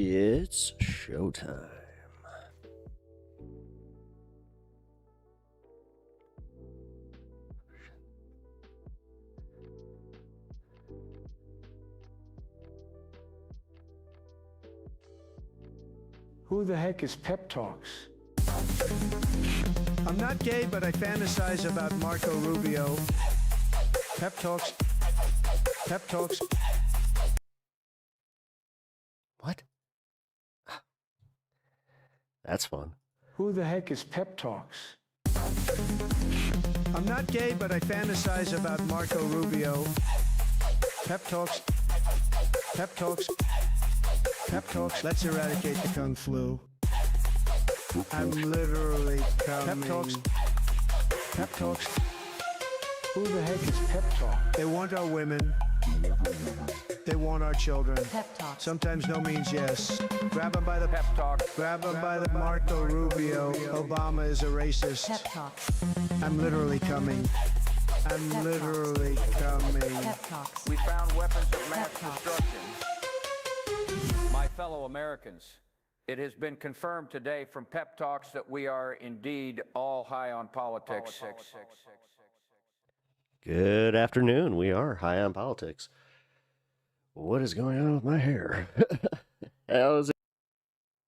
It's showtime. Who the heck is Pep Talks? I'm not gay, but I fantasize about Marco Rubio. Pep Talks. Pep Talks. What? That's fun. Who the heck is Pep Talks? I'm not gay, but I fantasize about Marco Rubio. Pep Talks. Pep Talks. Pep Talks. Let's eradicate the Kung Flu. I'm literally coming. Pep Talks. Pep Talks. Who the heck is Pep Talk? They want our women. They want our children. Pep Talks. Sometimes no means yes. Grab them by the Pep Talk. Grab them by the Marco Rubio. Obama is a racist. Pep Talks. I'm literally coming. I'm Pep literally coming. Pep Talks. We found weapons of mass Pep Talks. destruction. My fellow Americans, it has been confirmed today from Pep Talks that we are indeed all high on politics. Good afternoon. We are high on politics. What is going on with my hair? How's it?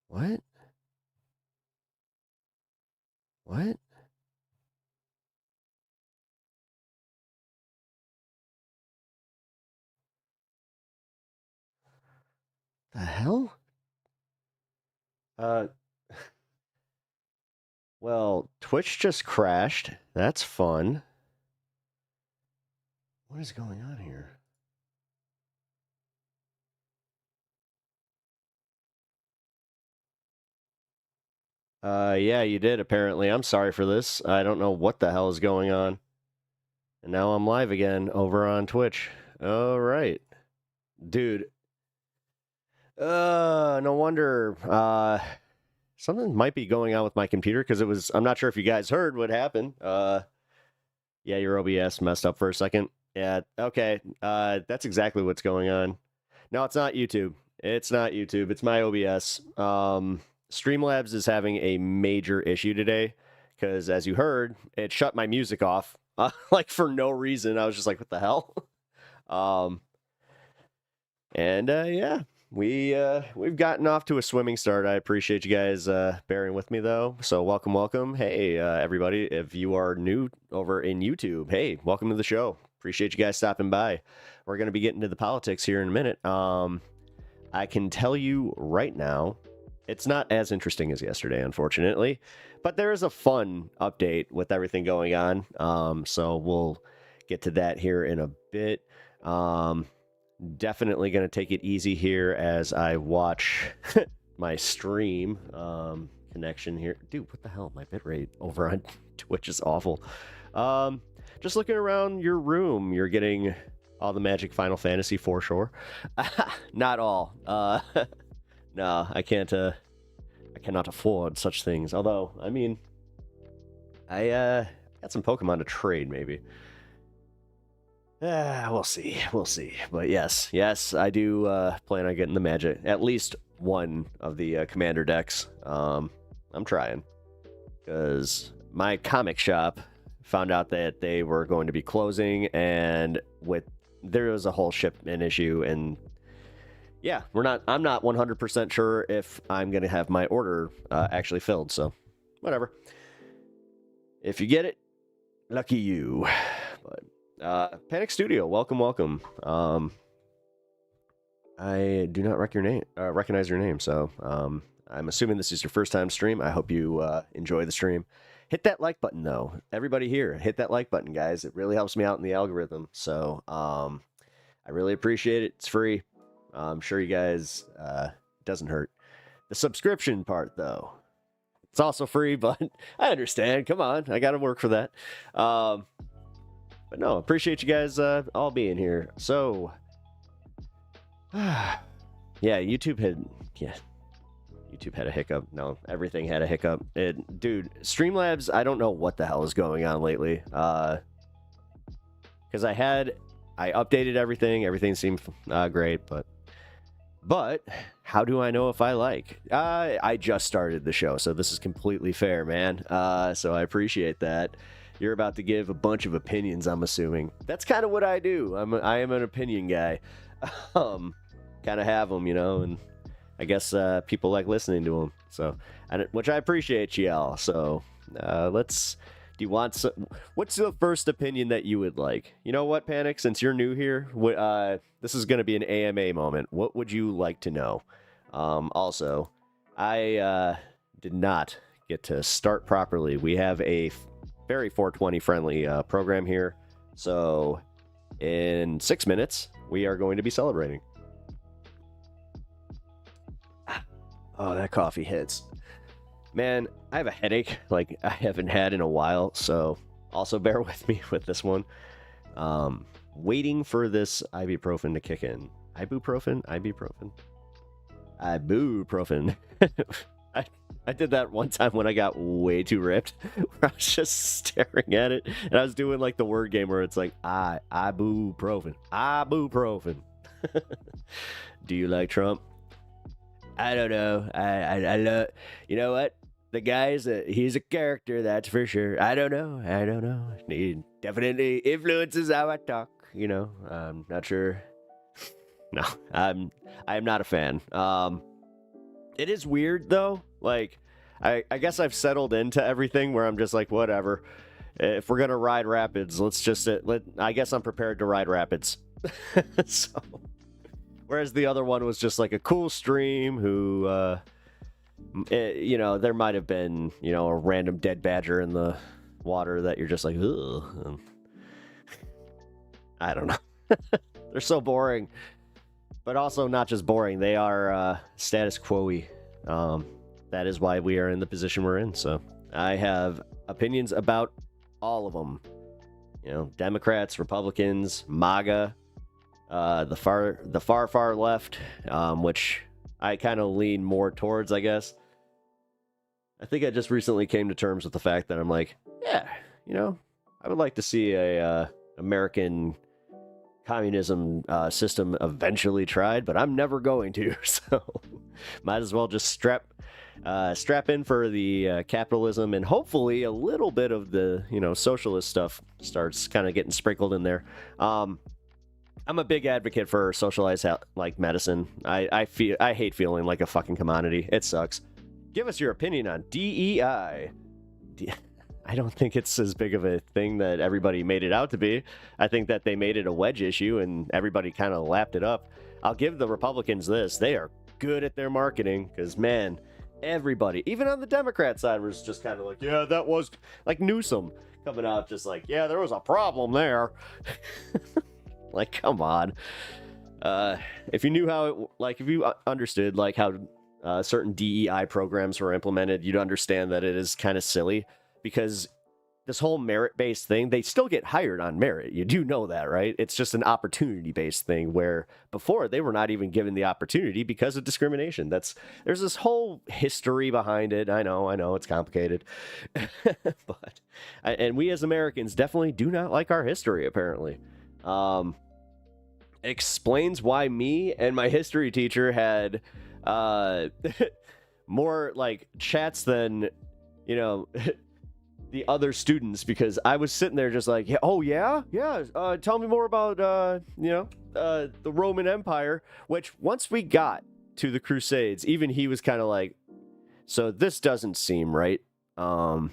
What? What? The hell? Well, Twitch just crashed. That's fun. What is going on here? Yeah, you did, apparently. I'm sorry for this. I don't know what the hell is going on. And now I'm live again over on Twitch. All right. Dude. No wonder. Something might be going on with my computer, because I'm not sure if you guys heard what happened. Yeah, your OBS messed up for a second. Yeah, okay. That's exactly what's going on. No, it's not YouTube. It's not YouTube. It's my OBS. Streamlabs is having a major issue today, because as you heard, it shut my music off, like for no reason. I was just like, what the hell? Yeah, we've gotten off to a swimming start. I appreciate you guys bearing with me, though. So welcome. Hey, everybody, if you are new over in YouTube, hey, welcome to the show. Appreciate you guys stopping by. We're going to be getting to the politics here in a minute. I can tell you right now, it's not as interesting as yesterday, unfortunately, but there is a fun update with everything going on. So we'll get to that here in a bit. Definitely going to take it easy here as I watch my stream connection here. Dude, what the hell? My bitrate over on Twitch is awful. Just looking around your room, you're getting all the Magic Final Fantasy for sure. Not all. No, I can't. I cannot afford such things. Although, I mean, I got some Pokemon to trade, maybe. We'll see. But yes, I do plan on getting the Magic, at least one of the Commander decks. I'm trying, because my comic shop found out that they were going to be closing, and there was a whole shipment issue, and yeah, I'm not 100% sure if I'm going to have my order actually filled, so whatever. If you get it, lucky you. But Panic Studio, welcome. I do not recognize your name, so I'm assuming this is your first time stream. I hope you enjoy the stream. Hit that like button, though. Everybody here, hit that like button, guys. It really helps me out in the algorithm, so I really appreciate it. It's free. I'm sure you guys, it doesn't hurt. The subscription part, though, it's also free, but I understand. Come on, I got to work for that. But no, appreciate you guys all being here. So, yeah, YouTube had a hiccup. No, everything had a hiccup. Dude, Streamlabs, I don't know what the hell is going on lately. Because I updated everything. Everything seemed great, but But how do I know if I like? I just started the show, so this is completely fair, man. So I appreciate that. You're about to give a bunch of opinions, I'm assuming. That's kind of what I do. I am an opinion guy. Kind of have them, you know, and I guess people like listening to them. So, which I appreciate, y'all. So let's. Do you want some? What's the first opinion that you would like? You know what, Panic? Since you're new here, this is going to be an AMA moment. What would you like to know? Also, I did not get to start properly. We have a very 420 friendly program here. So in 6 minutes, we are going to be celebrating. Oh, that coffee hits. Man, I have a headache like I haven't had in a while, so also bear with me with this one. Waiting for this ibuprofen to kick in. Ibuprofen? Ibuprofen. I did that one time when I got way too ripped, where I was just staring at it, and I was doing like the word game where it's like, ibuprofen. Do you like Trump? I don't know. I love, you know what? The guy's he's a character, that's for sure. I don't know. He definitely influences how I talk, you know. I'm not sure. No, I am not a fan. It is weird though. Like, I guess I've settled into everything where I'm just like, whatever. If we're gonna ride rapids, let's just I guess I'm prepared to ride rapids. So, whereas the other one was just like a cool stream who, you know, there might have been, you know, a random dead badger in the water that you're just like, ugh. I don't know. They're so boring. But also not just boring, they are status quo-y. That is why we are in the position we're in. So I have opinions about all of them. You know, Democrats, Republicans, MAGA, the far left, which I kind of lean more towards, I guess. I think I just recently came to terms with the fact that I'm like, yeah, you know, I would like to see a American communism system eventually tried, but I'm never going to. So might as well just strap in for the capitalism, and hopefully a little bit of the, you know, socialist stuff starts kind of getting sprinkled in there. I'm a big advocate for socialized like medicine. I hate feeling like a fucking commodity. It sucks. Give us your opinion on DEI. I don't think it's as big of a thing that everybody made it out to be. I think that they made it a wedge issue and everybody kind of lapped it up. I'll give the Republicans this. They are good at their marketing because, man, everybody, even on the Democrat side, was just kind of like, yeah, that was like Newsom coming out just like, yeah, there was a problem there. Like, come on. If you knew how it, like, if you understood like how certain DEI programs were implemented, you'd understand that it is kind of silly, because this whole merit-based thing, they still get hired on merit. You do know that, right? It's just an opportunity-based thing, where before they were not even given the opportunity because of discrimination. There's this whole history behind it. I know it's complicated. But and we as Americans definitely do not like our history, apparently. Explains why me and my history teacher had more like chats than, you know, the other students, because I was sitting there just like, oh yeah, tell me more about the Roman Empire, which once we got to the Crusades, even he was kind of like, so this doesn't seem right. I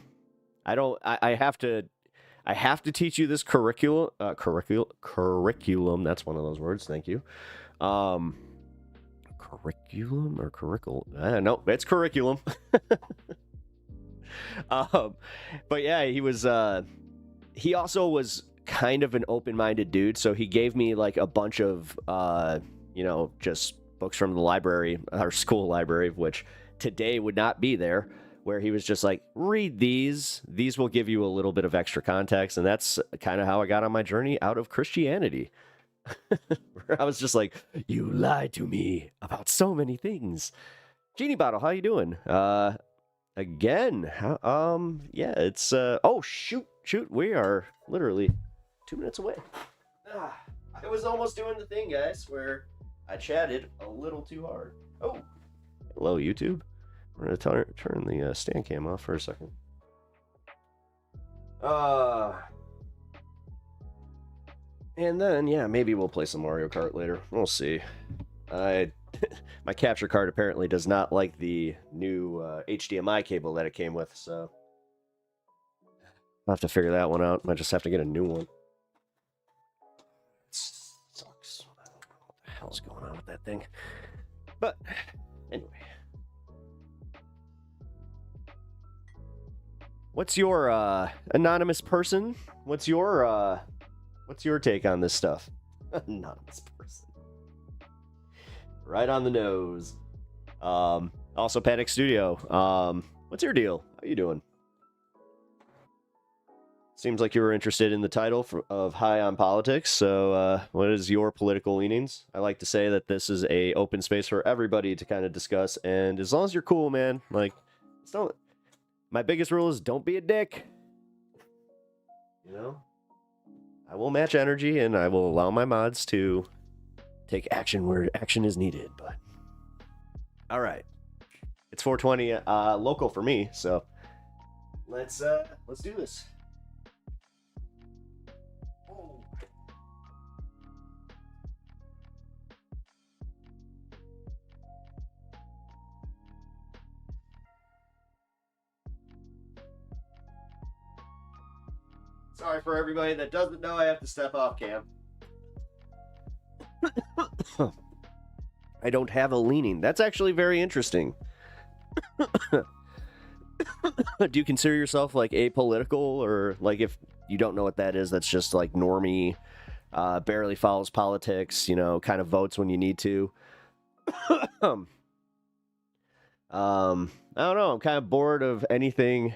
have to teach you this curriculum. That's one of those words. Thank you. Curriculum or curriculum? I don't know. It's curriculum. But yeah, he also was kind of an open-minded dude. So he gave me like a bunch of, just books from the library, our school library, which today would not be there, where he was just like, read these. These will give you a little bit of extra context. And that's kind of how I got on my journey out of Christianity. I was just like, you lied to me about so many things. Genie Bottle, how you doing? Again, yeah, it's, oh, shoot, we are literally 2 minutes away. I was almost doing the thing, guys, where I chatted a little too hard. Oh, hello YouTube. We're gonna turn the stand cam off for a second. And then yeah, maybe we'll play some Mario Kart later. We'll see. My capture card apparently does not like the new HDMI cable that it came with, so I'll have to figure that one out. Might just have to get a new one. It sucks. I don't know what the hell's going on with that thing. But anyway. What's your anonymous person? What's your take on this stuff? Anonymous person. Right on the nose. Also Panic Studio. What's your deal? How you doing? Seems like you were interested in the title of High on Politics. So, what is your political leanings? I like to say that this is a open space for everybody to kind of discuss, and as long as you're cool, man, like, don't. My biggest rule is don't be a dick. You know, I will match energy, and I will allow my mods to take action where action is needed. But all right, it's 4:20 local for me, so let's do this. Sorry for everybody that doesn't know I have to step off cam. I don't have a leaning. That's actually very interesting. Do you consider yourself like apolitical, or like if you don't know what that is, that's just like normie, barely follows politics, you know, kind of votes when you need to? I don't know. I'm kind of bored of anything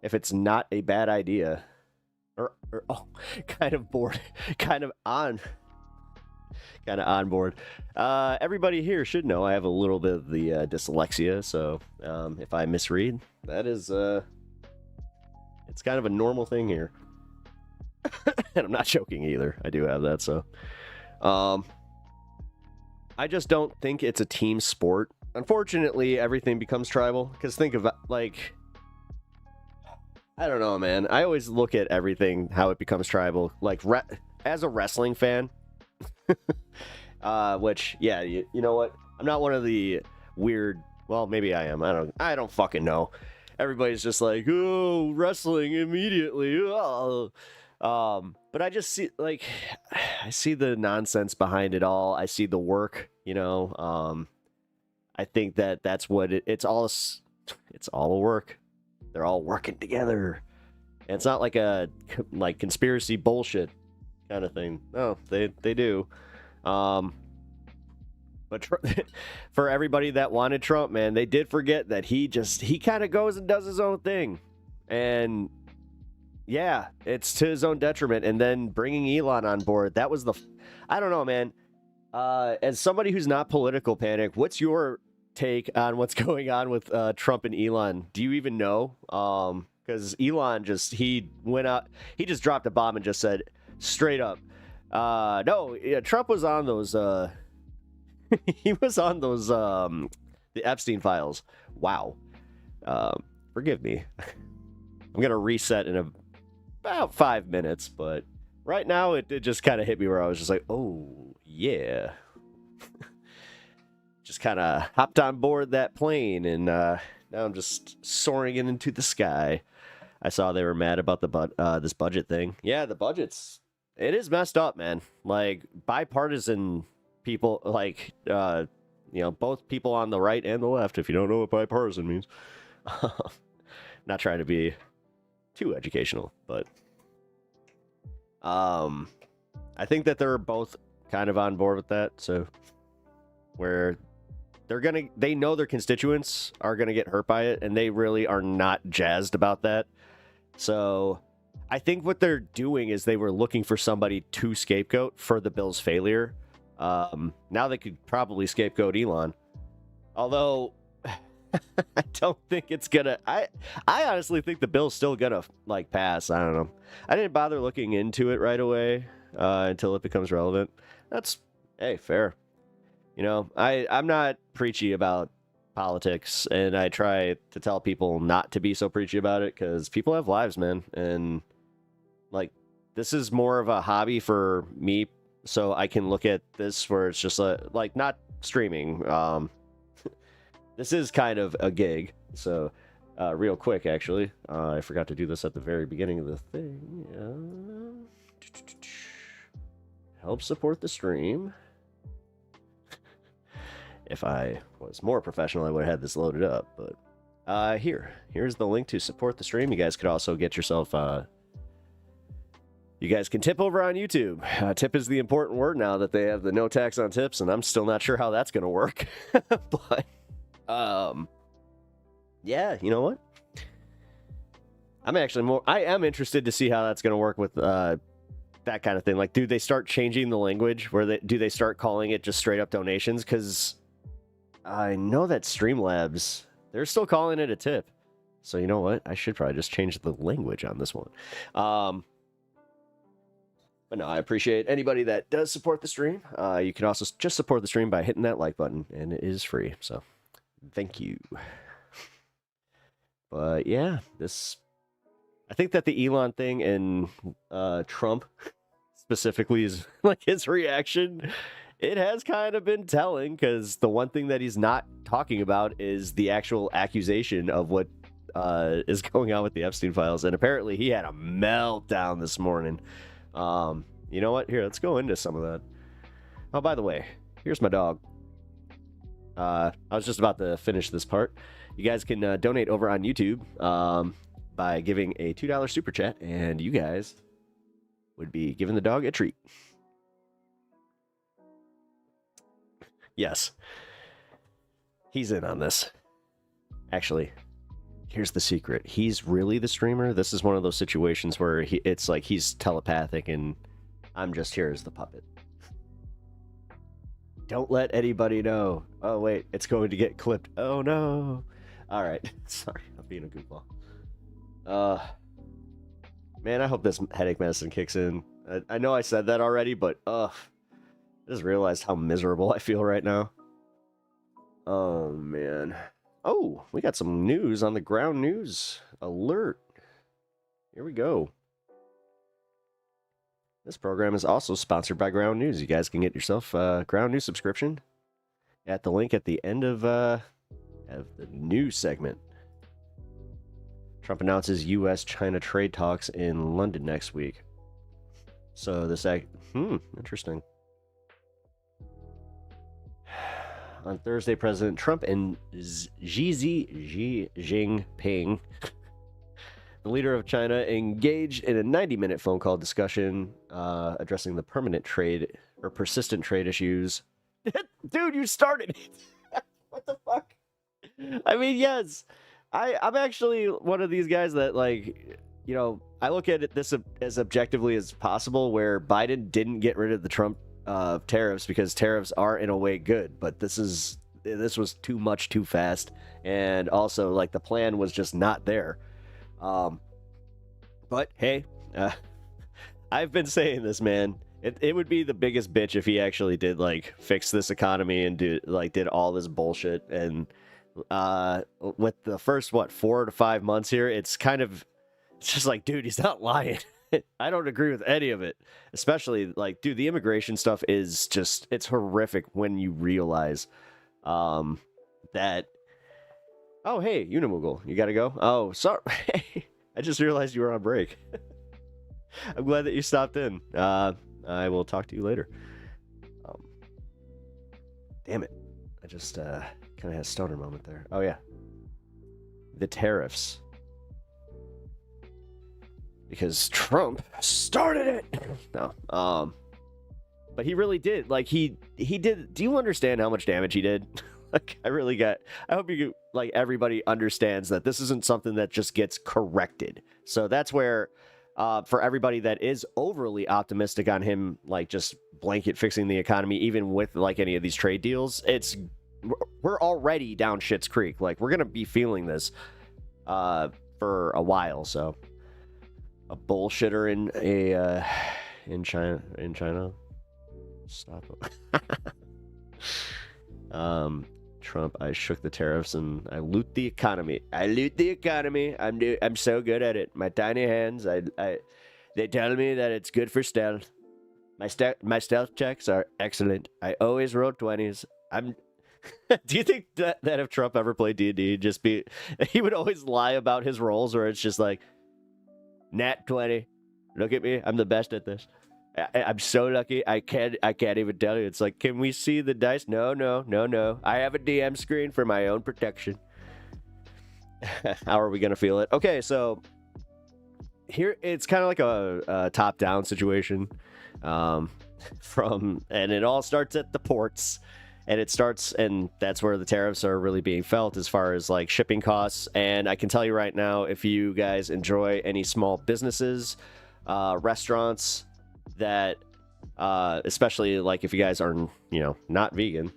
if it's not a bad idea. Or kind of bored, kind of on board. Everybody here should know I have a little bit of the dyslexia, so if I misread, that is it's kind of a normal thing here. And I'm not joking either. I do have that, so I just don't think it's a team sport. Unfortunately, everything becomes tribal, because think of like, I don't know, man. I always look at everything, how it becomes tribal. Like, as a wrestling fan, which, yeah, you know what? I'm not one of the weird, well, maybe I am. I don't fucking know. Everybody's just like, oh, wrestling immediately. Oh. But I just see, like, I see the nonsense behind it all. I see the work, you know. I think that's what it's all a work. They're all working together. And it's not like a conspiracy bullshit kind of thing. No, they do. But for everybody that wanted Trump, man, they did forget that he kind of goes and does his own thing. And yeah, it's to his own detriment. And then bringing Elon on board, that was I don't know, man. As somebody who's not political, Panic, what's your take on what's going on with Trump and Elon? Do you even know? Because Elon he went out, he just dropped a bomb and just said straight up, no, yeah, Trump was on those he was on those the Epstein files. Wow. Forgive me. I'm gonna reset in about 5 minutes, but right now it just kind of hit me where I was just like, oh yeah. Just kind of hopped on board that plane, and now I'm just soaring it into the sky. I saw they were mad about this budget thing. Yeah, the it is messed up, man. Like, bipartisan people, like, you know, both people on the right and the left, if you don't know what bipartisan means. Not trying to be too educational, but I think that they're both kind of on board with that, so where they know their constituents are gonna get hurt by it, and they really are not jazzed about that. So I think what they're doing is they were looking for somebody to scapegoat for the bill's failure. Now they could probably scapegoat Elon, although I don't think it's gonna. I honestly think the bill's still gonna like pass. I don't know. I didn't bother looking into it right away until it becomes relevant. That's fair. You know, I'm not preachy about politics, and I try to tell people not to be so preachy about it because people have lives, man. And like, this is more of a hobby for me, so I can look at this where it's just like not streaming. This is kind of a gig, so real quick, actually, I forgot to do this at the very beginning of the thing. Help support the stream. If I was more professional, I would have had this loaded up, but here's the link to support the stream. You guys could also get yourself you guys can tip over on YouTube. Tip is the important word now that they have the no tax on tips, and I'm still not sure how that's gonna work. But yeah, you know what? I am interested to see how that's gonna work with that kind of thing. Like, do they start changing the language where do they start calling it just straight up donations? Because I know that Streamlabs, they're still calling it a tip. So you know what? I should probably just change the language on this one. But no, I appreciate anybody that does support the stream. You can also just support the stream by hitting that like button, and it is free. So thank you. But yeah, I think that the Elon thing and Trump specifically is like his reaction. It has kind of been telling, because the one thing that he's not talking about is the actual accusation of what is going on with the Epstein files. And apparently he had a meltdown this morning. You know what? Here, let's go into some of that. Oh, by the way, here's my dog. I was just about to finish this part. You guys can donate over on YouTube by giving a $2 super chat, and you guys would be giving the dog a treat. Yes. He's in on this. Actually, here's the secret. He's really the streamer. This is one of those situations where it's like he's telepathic and I'm just here as the puppet. Don't let anybody know. Oh, wait. It's going to get clipped. Oh, no. All right. Sorry. I'm being a goofball. Man, I hope this headache medicine kicks in. I know I said that already, but I just realized how miserable I feel right now. Oh, man. Oh, we got some news on the ground news alert. Here we go. This program is also sponsored by Ground News. You guys can get yourself a Ground News subscription at the link at the end of the news segment. Trump announces U.S.-China trade talks in London next week. So this interesting. On Thursday, President Trump and Xi Jinping, the leader of China, engaged in a 90-minute phone call discussion addressing the permanent trade or persistent trade issues. Dude, you started it. What the fuck? I mean, yes. I'm actually one of these guys that, like, you know, I look at it this as objectively as possible, where Biden didn't get rid of the Trump tariffs because tariffs are in a way good, but this was too much too fast, and also like the plan was just not there. But hey, I've been saying this, man. It would be the biggest bitch if he actually did like fix this economy and did all this bullshit. And with the first 4 to 5 months here, it's just like, dude, he's not lying. I don't agree with any of it. Especially, like, dude, the immigration stuff is just, it's horrific when you realize that, oh, hey, Unimoogle, you gotta go? Oh, sorry. I just realized you were on break. I'm glad that you stopped in. I will talk to you later. Damn it. I just kind of had a stoner moment there. Oh, yeah. The tariffs. Because Trump started it. No. But he really did. Like, he did. Do you understand how much damage he did? Like, I hope everybody understands that this isn't something that just gets corrected. So that's where, for everybody that is overly optimistic on him, like, just blanket fixing the economy, even with, like, any of these trade deals, we're already down shit's creek. Like, we're going to be feeling this for a while, so. A bullshitter in China. Stop it. Trump, I shook the tariffs and I loot the economy. I loot the economy. I'm so good at it. My tiny hands. They tell me that it's good for stealth. My stealth checks are excellent. I always roll 20s. Do you think that if Trump ever played D&D, he would always lie about his rolls, or it's just like, nat 20. Look at me. I'm the best at this. I'm so lucky. I can't even tell you. It's like, can we see the dice? No. I have a DM screen for my own protection. How are we gonna feel it? Okay, so here it's kind of like a top-down situation. And it all starts at the ports, and that's where the tariffs are really being felt as far as like shipping costs. And I can tell you right now, if you guys enjoy any small businesses, restaurants that especially like if you guys are not vegan,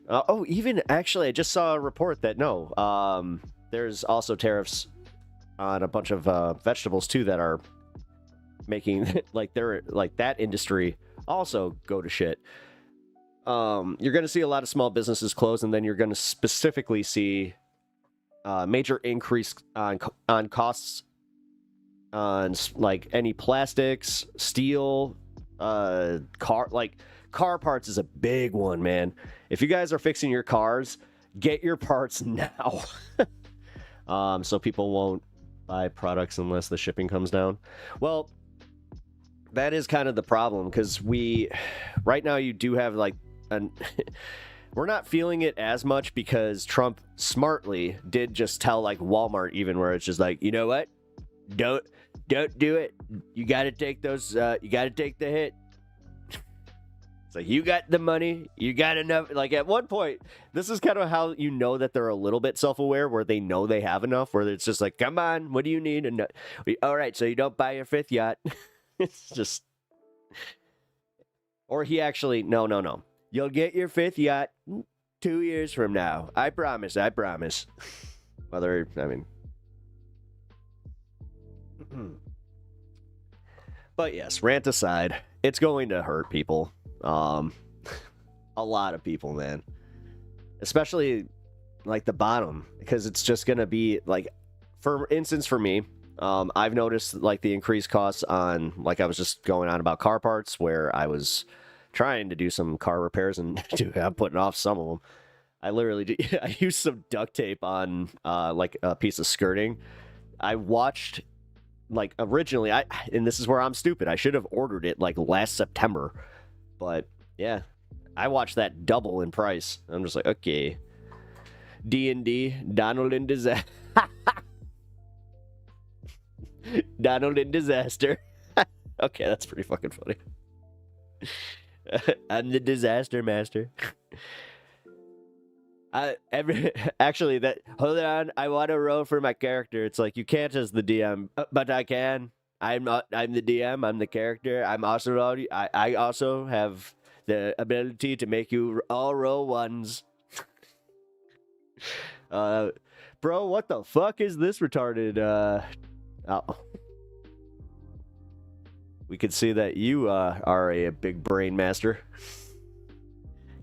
even actually I just saw a report that there's also tariffs on a bunch of vegetables too that are making like that industry also go to shit. You're going to see a lot of small businesses close, and then you're going to specifically see major increase on costs on like any plastics, steel, car parts is a big one, man. If you guys are fixing your cars, get your parts now. So people won't buy products unless the shipping comes down. Well, that is kind of the problem, because right now you do have like we're not feeling it as much because Trump smartly did just tell like Walmart, even, where it's just like, you know what? Don't do it. You got to take those. You got to take the hit. It's like, you got the money. You got enough. Like at one point, this is kind of how you know that they're a little bit self-aware, where they know they have enough, where it's just like, come on, what do you need? And all right, so you don't buy your fifth yacht. It's just, or he actually, no. You'll get your fifth yacht 2 years from now. I promise. But yes, rant aside, it's going to hurt people. A lot of people, man. Especially like the bottom, because it's just going to be like, for instance, for me, I've noticed like the increased costs on, like I was just going on about car parts, where I was trying to do some car repairs, and I'm putting off some of them. I used some duct tape on like a piece of skirting. I watched, like, originally, and this is where I'm stupid, I should have ordered it like last September, but yeah, I watched that double in price. I'm just like, okay, D&D, Donald in disaster. Donald in disaster. Okay, that's pretty fucking funny. I'm the disaster master. Actually, hold on, I want to roll for my character. It's like, you can't as the DM, but I can. I'm the DM. I'm the character. I also have the ability to make you all roll ones. Bro, what the fuck is this retarded? Oh. We could see that you are a big brain master.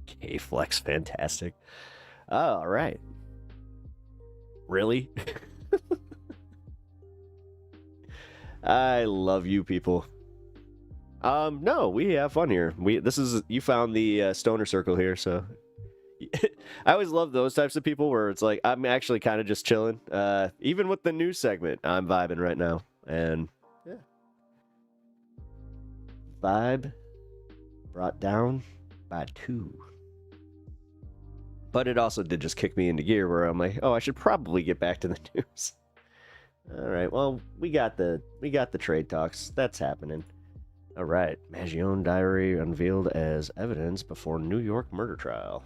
K-Flex, fantastic. All right. Really? I love you people. No, we have fun here. You found the stoner circle here, so I always love those types of people where it's like, I'm actually kind of just chilling. Even with the news segment, I'm vibing right now, and yeah. Vibe brought down by 2. But it also did just kick me into gear where I'm like, oh, I should probably get back to the news. All right, well, we got the trade talks. That's happening. All right, Maggio's diary unveiled as evidence before New York murder trial.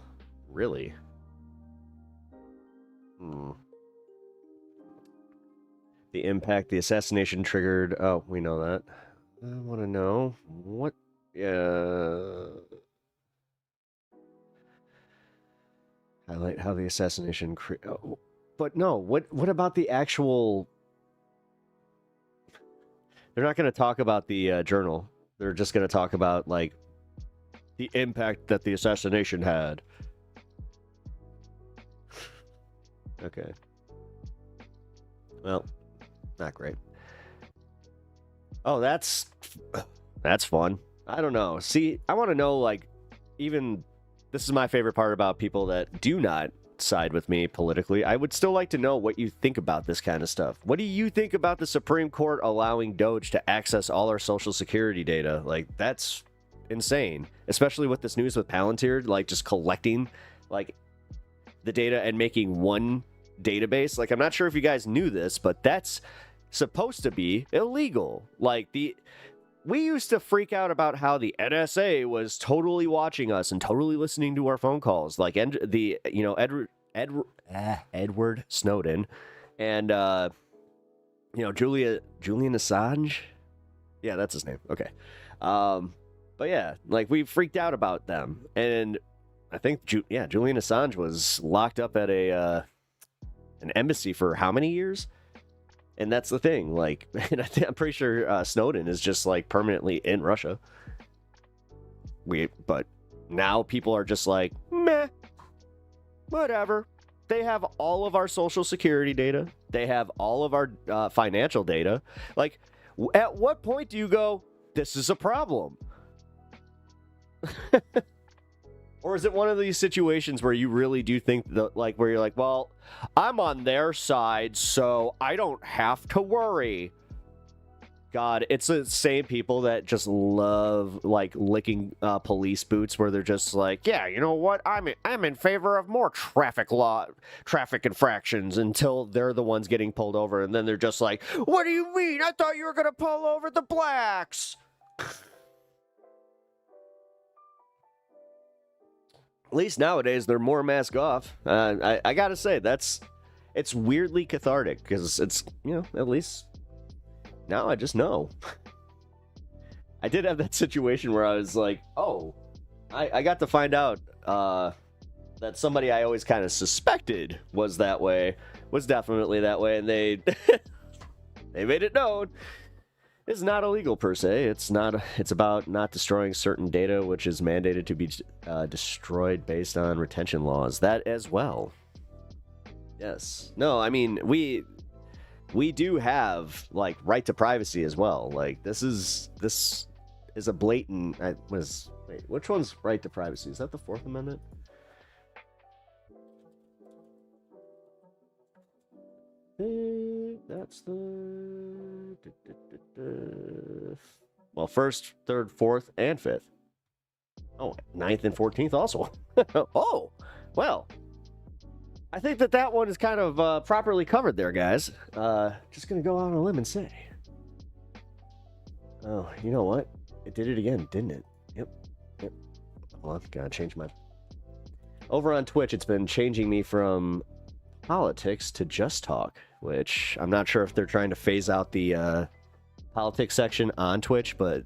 Really? The impact the assassination triggered. Oh, we know that. I want to know what. Highlight how the assassination. But no, what about the actual? They're not going to talk about the journal. They're just going to talk about like the impact that the assassination had. Okay. Well, not great. Oh, that's fun. I don't know. See, I want to know, like, even this is my favorite part about people that do not side with me politically. I would still like to know what you think about this kind of stuff. What do you think about the Supreme Court allowing Doge to access all our social security data? Like, that's insane, especially with this news with Palantir, like just collecting like the data and making one database. Like, I'm not sure if you guys knew this, but that's supposed to be illegal. Like, we used to freak out about how the NSA was totally watching us and totally listening to our phone calls. Like, Edward Snowden and Julian Assange. Yeah, that's his name. Okay. But yeah, like, we freaked out about them, and I think Julian Assange was locked up at an embassy for how many years? And that's the thing, like, and I'm pretty sure Snowden is just like permanently in Russia. But now people are just like, meh, whatever. They have all of our social security data. They have all of our financial data. Like, at what point do you go, this is a problem? Or is it one of these situations where you really do think that, like, where you're like, well, I'm on their side, so I don't have to worry. God, it's the same people that just love, like, licking police boots, where they're just like, yeah, you know what? I'm in favor of more traffic infractions, until they're the ones getting pulled over, and then they're just like, what do you mean? I thought you were gonna pull over the blacks. At least nowadays, they're more mask off. I gotta say, it's weirdly cathartic, because it's, at least now I just know. I did have that situation where I was like, oh, I got to find out that somebody I always kind of suspected was definitely that way, and they they made it known. It's not illegal per se. It's about not destroying certain data, which is mandated to be destroyed based on retention laws. That as well. Yes. No, I mean, we do have, like, right to privacy as well. Like, this is a blatant. Wait, which one's right to privacy? Is that the Fourth Amendment? That's the well, first, third, fourth, and fifth. Oh, 9th and 14th also. Oh, well, I think that one is kind of properly covered there, guys. Just gonna go out on a limb and say, oh, you know what? It did it again, didn't it? Yep. Hold on, gotta change my. Over on Twitch, it's been changing me from politics to just talk, which I'm not sure if they're trying to phase out the politics section on Twitch, but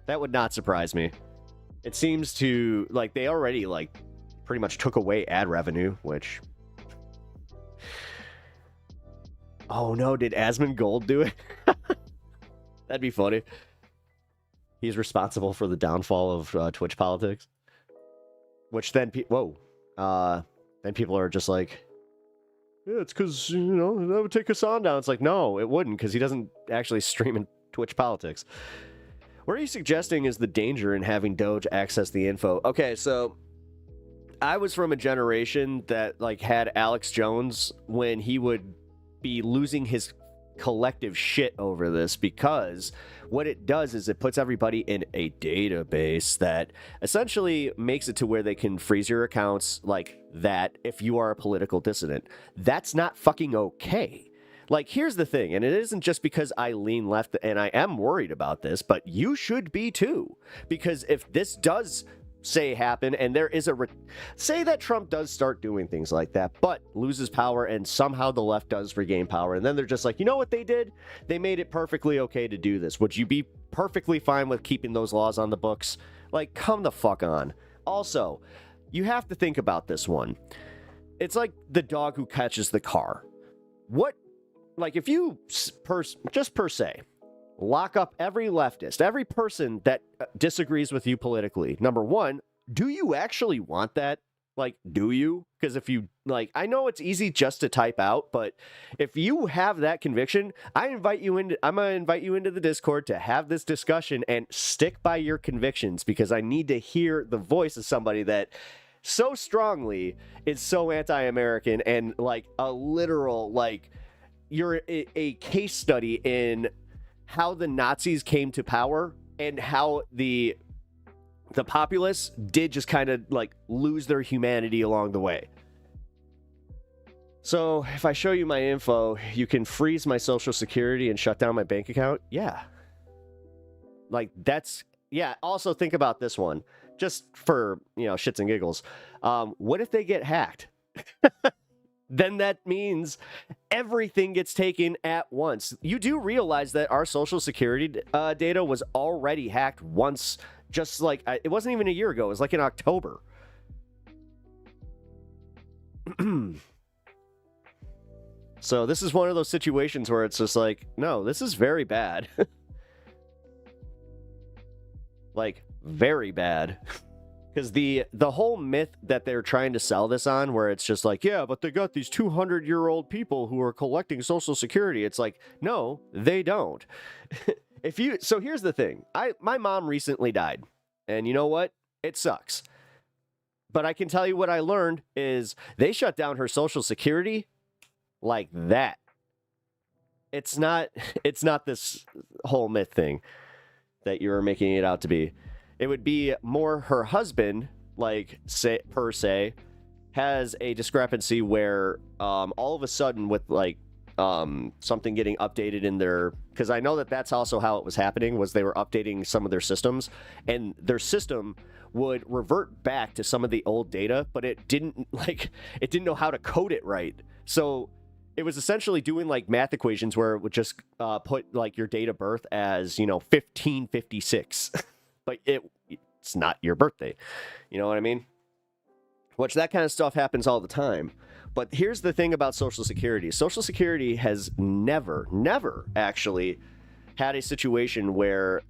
that would not surprise me. It seems to, like, they already, like, pretty much took away ad revenue, which... Oh no, did Asmund Gold do it? That'd be funny. He's responsible for the downfall of Twitch politics. Which then, then people are just like, yeah, it's because, that would take Hassan down. It's like, no, it wouldn't, because he doesn't actually stream in Twitch politics. What are you suggesting is the danger in having Doge access the info? Okay, so I was from a generation that, like, had Alex Jones when he would be losing his collective shit over this, because what it does is it puts everybody in a database that essentially makes it to where they can freeze your accounts like that if you are a political dissident. That's not fucking okay. Like, here's the thing, and it isn't just because I lean left, and I am worried about this, but you should be too. Because if this does, say, happen, and there is say that Trump does start doing things like that, but loses power, and somehow the left does regain power, and then they're just like, you know what they did? They made it perfectly okay to do this. Would you be perfectly fine with keeping those laws on the books? Like, come the fuck on. Also, you have to think about this one. It's like the dog who catches the car. What, like, if you, just per se, lock up every leftist, every person that disagrees with you politically, number one, do you actually want that? Like, do you? Because if you, like, I know it's easy just to type out, but if you have that conviction, I'm going to invite you into the Discord to have this discussion and stick by your convictions, because I need to hear the voice of somebody that so strongly is so anti-American and, like, a literal, like, you're a case study in how the Nazis came to power and how the populace did just kind of like lose their humanity along the way. So if I show you my info, you can freeze my social security and shut down my bank account. Yeah. Like that's, yeah. Also think about this one just for, you know, shits and giggles. What if they get hacked? Then that means everything gets taken at once. You do realize that our social security data was already hacked once. Just like, it wasn't even a year ago. It was like in October. So this is one of those situations where it's just like, no, this is very bad. Like, very bad. Because the whole myth that they're trying to sell this on, where it's just like, yeah, but they got these 200-year-old people who are collecting Social Security. It's like, no, they don't. So here's the thing. My mom recently died. And you know what? It sucks. But I can tell you what I learned is they shut down her Social Security like that. It's not this whole myth thing that you're making it out to be. It would be more her husband, like, per se, has a discrepancy where all of a sudden with, like, something getting updated in their... Because I know that that's also how it was happening, was they were updating some of their systems, and their system would revert back to some of the old data, but it didn't know how to code it right. So it was essentially doing, like, math equations where it would just put, like, your date of birth as, you know, 1556. But it's not your birthday. You know what I mean? Which that kind of stuff happens all the time. But here's the thing about Social Security. Social Security has never actually had a situation where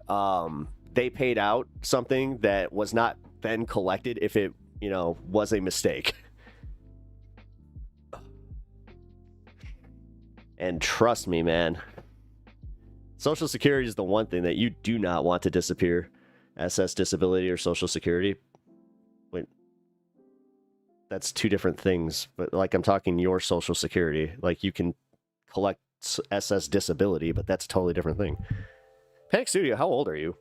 they paid out something that was not then collected if it, you know, was a mistake. And trust me, man, Social Security is the one thing that you do not want to disappear. SS disability or Social Security. Wait, that's two different things. But like, I'm talking your Social Security. Like, you can collect SS disability, but that's a totally different thing. Panic Studio, how old are you?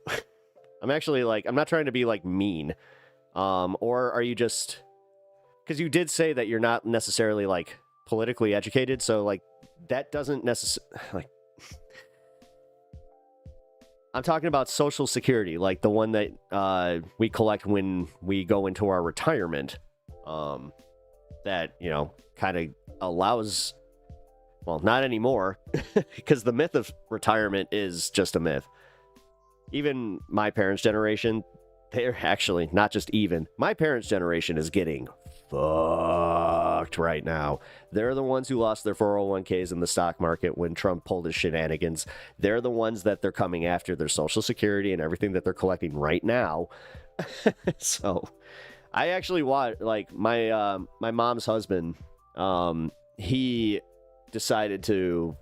I'm actually, like, I'm not trying to be, like, mean. Or are you just... Because you did say that you're not necessarily, like, politically educated, so, like, that doesn't necessarily... Like, I'm talking about Social Security, like the one that we collect when we go into our retirement. That, you know, kind of allows... Well, not anymore, because the myth of retirement is just a myth. Even my parents' generation, they're actually, not just even, my parents' generation is getting fucked right now. They're the ones who lost their 401ks in the stock market when Trump pulled his shenanigans. They're the ones that they're coming after their Social Security and everything that they're collecting right now. So, I actually want, like, my mom's husband, he decided to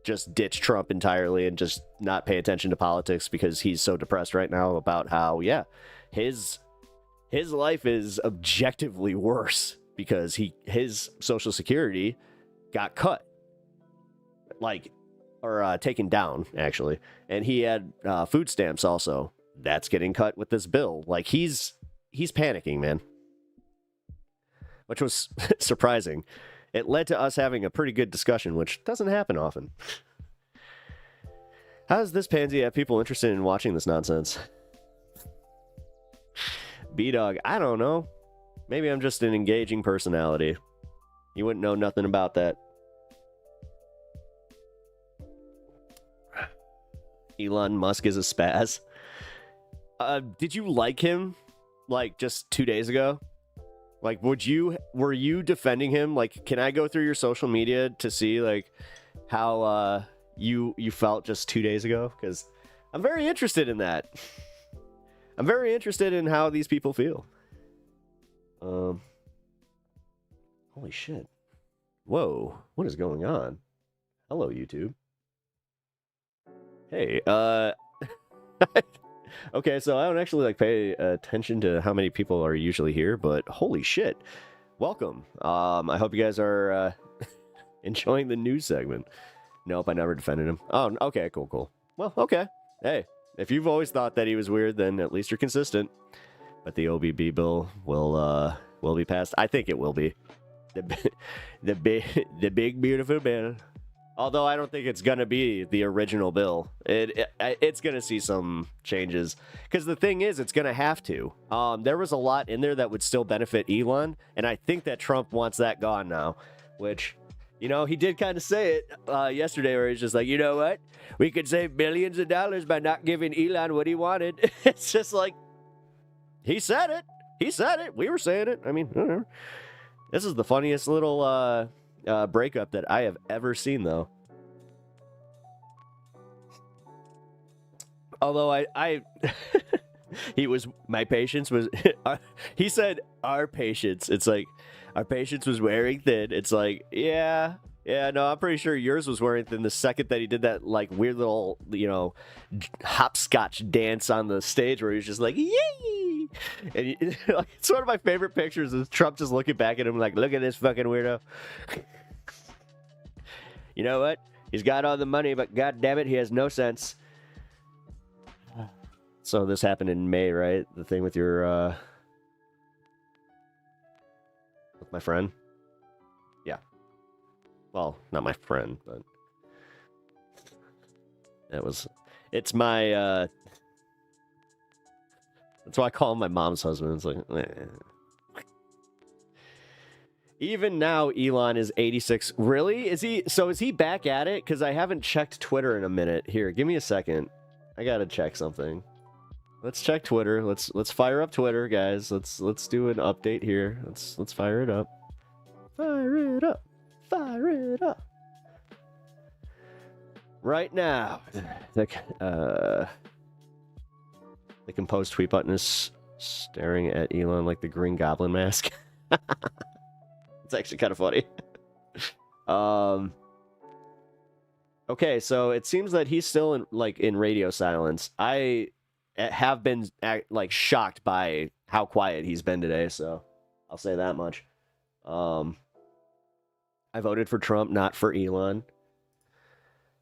just ditch Trump entirely and just not pay attention to politics because he's so depressed right now about how, yeah, his life is objectively worse because his Social Security got cut, like, or taken down, actually. And he had food stamps also. That's getting cut with this bill. Like, he's panicking, man. Which was surprising. It led to us having a pretty good discussion, which doesn't happen often. How does this pansy have people interested in watching this nonsense? B-Dog, I don't know. Maybe I'm just an engaging personality. You wouldn't know nothing about that. Elon Musk is a spaz. Did you like him, like, just 2 days ago? Like, were you defending him? Like, can I go through your social media to see, like, how you felt just 2 days ago? Because I'm very interested in that. I'm very interested in how these people feel. Holy shit. Whoa, what is going on? Hello, YouTube. Hey, okay, so I don't actually like pay attention to how many people are usually here, but holy shit. Welcome. I hope you guys are enjoying the news segment. Nope, I never defended him. Oh, okay, cool. Well, okay. Hey, if you've always thought that he was weird, then at least you're consistent. But the OBB bill will be passed. I think it will be. The big beautiful bill. Although I don't think it's gonna be the original bill. It's gonna see some changes because the thing is, it's gonna have to. There was a lot in there that would still benefit Elon, and I think that Trump wants that gone now. Which, you know, he did kind of say it yesterday, where he's just like, you know what, we could save billions of dollars by not giving Elon what he wanted. It's just like, he said it. He said it. We were saying it. I mean, whatever. This is the funniest little breakup that I have ever seen, though. Although I my patience was, he said our patience. It's like, our patience was wearing thin. It's like, yeah, no, I'm pretty sure yours was wearing thin the second that he did that, like, weird little, you know, hopscotch dance on the stage where he was just like, yay! And it's one of my favorite pictures is Trump just looking back at him like, look at this fucking weirdo. You know what? He's got all the money, but god damn it, he has no sense. So this happened in May, right? The thing with your, with my friend? Yeah. Well, not my friend, but it's my, that's why I call him my mom's husband. It's like, even now, Elon is 86. Really? Is he back at it? Because I haven't checked Twitter in a minute. Here, give me a second. I gotta check something. Let's check Twitter. Let's fire up Twitter, guys. Let's do an update here. Let's fire it up. Fire it up. Fire it up. Right now, the composed tweet button is staring at Elon like the Green Goblin mask. It's actually kind of funny. Okay, so it seems that he's still in radio silence. I have been shocked by how quiet he's been today, so I'll say that much. I voted for Trump, not for Elon.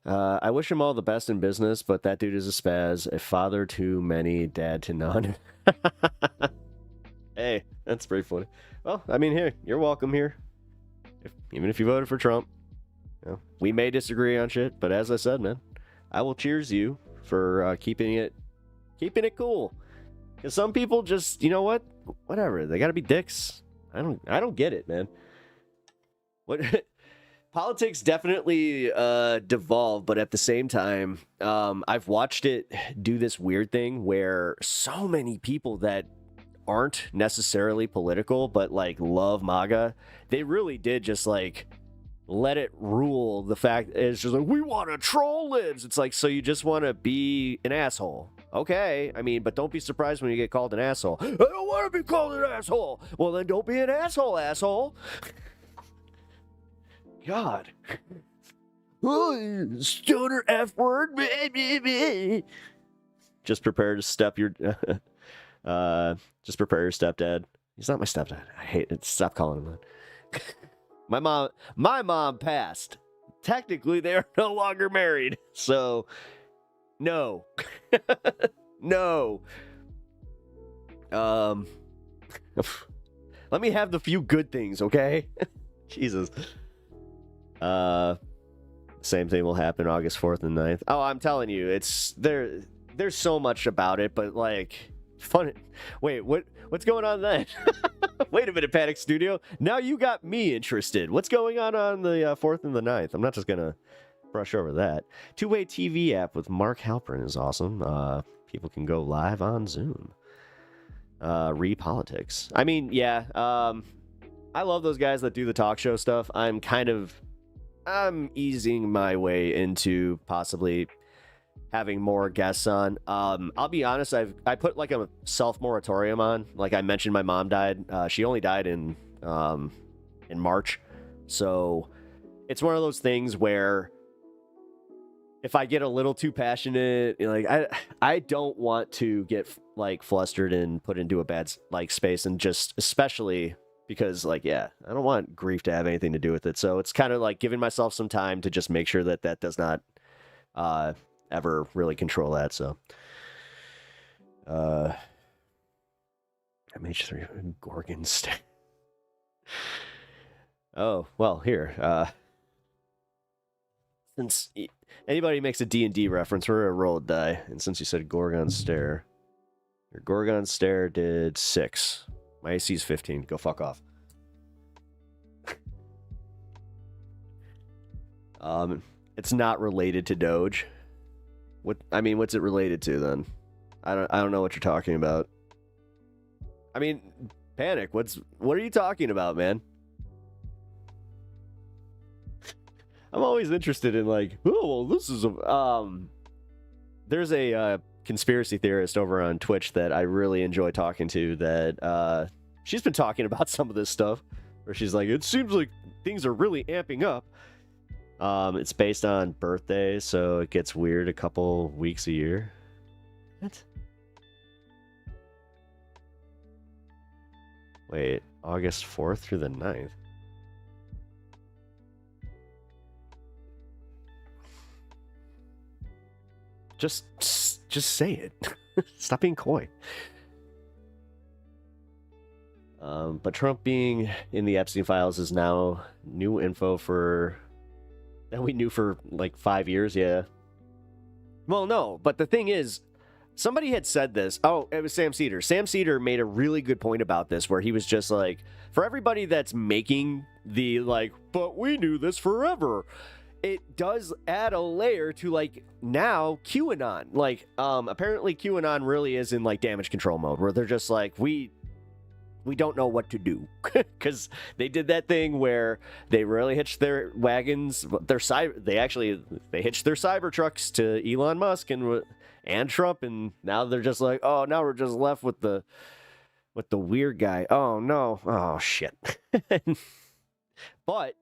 I wish him all the best in business, but that dude is a spaz. A father to many, dad to none. Hey, that's pretty funny. Well, I mean, here, you're welcome here. Even if you voted for Trump. You know, we may disagree on shit, but as I said, man, I will cheers you for keeping it cool. Because some people just, you know what? Whatever. They gotta be dicks. I don't get it, man. What... Politics definitely devolve, but at the same time, I've watched it do this weird thing where so many people that aren't necessarily political, but like love MAGA, they really did just like let it rule. The fact is just like, we want to troll libs. It's like, so you just want to be an asshole. Okay, I mean, but don't be surprised when you get called an asshole. I don't want to be called an asshole. Well, then don't be an asshole. God. Oh, stoner F word. Just prepare to step your just prepare your stepdad. He's not my stepdad. I hate it. Stop calling him that. My mom passed. Technically they are no longer married. So no. No. Let me have the few good things, okay? Jesus. Same thing will happen August 4th and 9th. Oh, I'm telling you, it's there's so much about it, but like fun. Wait, what's going on then? Wait a minute, Panic Studio. Now you got me interested. What's going on the 4th and the 9th? I'm not just gonna brush over that. Two-way TV app with Mark Halperin is awesome. People can go live on Zoom. Politics. I mean, yeah. I love those guys that do the talk show stuff. I'm easing my way into possibly having more guests on. I'll be honest, I put like a self moratorium on. Like I mentioned, my mom died. She only died in in March. So it's one of those things where if I get a little too passionate, like I don't want to get like flustered and put into a bad like space, and just especially because like, yeah, I don't want grief to have anything to do with it. So it's kind of like giving myself some time to just make sure that that does not ever really control that. So MH3 Gorgon Stare. Oh, well, here. Since anybody makes a D&D reference, we're gonna roll a die. And since you said Gorgon Stare, your Gorgon Stare did 6. My AC is 15. Go fuck off. It's not related to Doge. What's it related to then? I don't know what you're talking about. I mean, Panic, what are you talking about, man? I'm always interested in like, oh, well, this is a there's a conspiracy theorist over on Twitch that I really enjoy talking to, that she's been talking about some of this stuff where she's like, it seems like things are really amping up. It's based on birthdays, so it gets weird a couple weeks a year. What? Wait, August 4th through the 9th. Just say it. Stop being coy. But Trump being in the Epstein files is now new info that we knew for like 5 years. Yeah. Well, no, but the thing is, somebody had said this. Oh, it was Sam Cedar. Sam Cedar made a really good point about this, where he was just like, for everybody that's making the like, but we knew this forever, it does add a layer to like now QAnon. Like, apparently QAnon really is in like damage control mode, where they're just like, we don't know what to do, because they did that thing where they really hitched their wagons, they hitched their cyber trucks to Elon Musk and Trump, and now they're just like, oh, now we're just left with the weird guy. Oh no, oh shit. But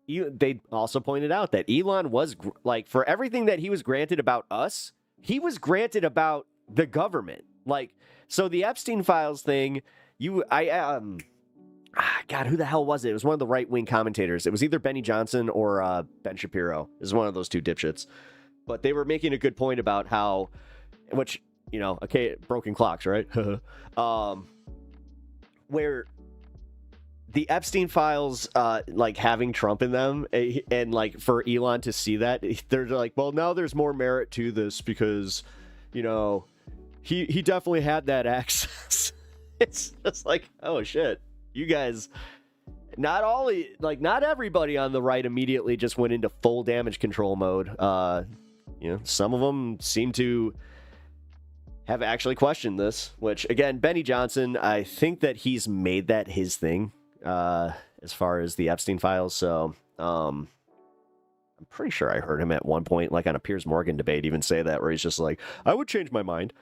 they also pointed out that Elon was like, for everything that he was granted about us, he was granted about the government. Like, so the Epstein files thing, God, who the hell was it? It was one of the right-wing commentators. It was either Benny Johnson or Ben Shapiro. It was one of those two dipshits. But they were making a good point about how, which, you know, okay, broken clocks, right? Where the Epstein files, like having Trump in them, and like for Elon to see that, they're like, well, now there's more merit to this because, you know, he definitely had that access. It's just like, oh shit, you guys, not everybody on the right immediately just went into full damage control mode. You know, some of them seem to have actually questioned this, which again, Benny Johnson, I think that he's made that his thing, as far as the Epstein files. So, I'm pretty sure I heard him at one point, like on a Piers Morgan debate, even say that, where he's just like, I would change my mind.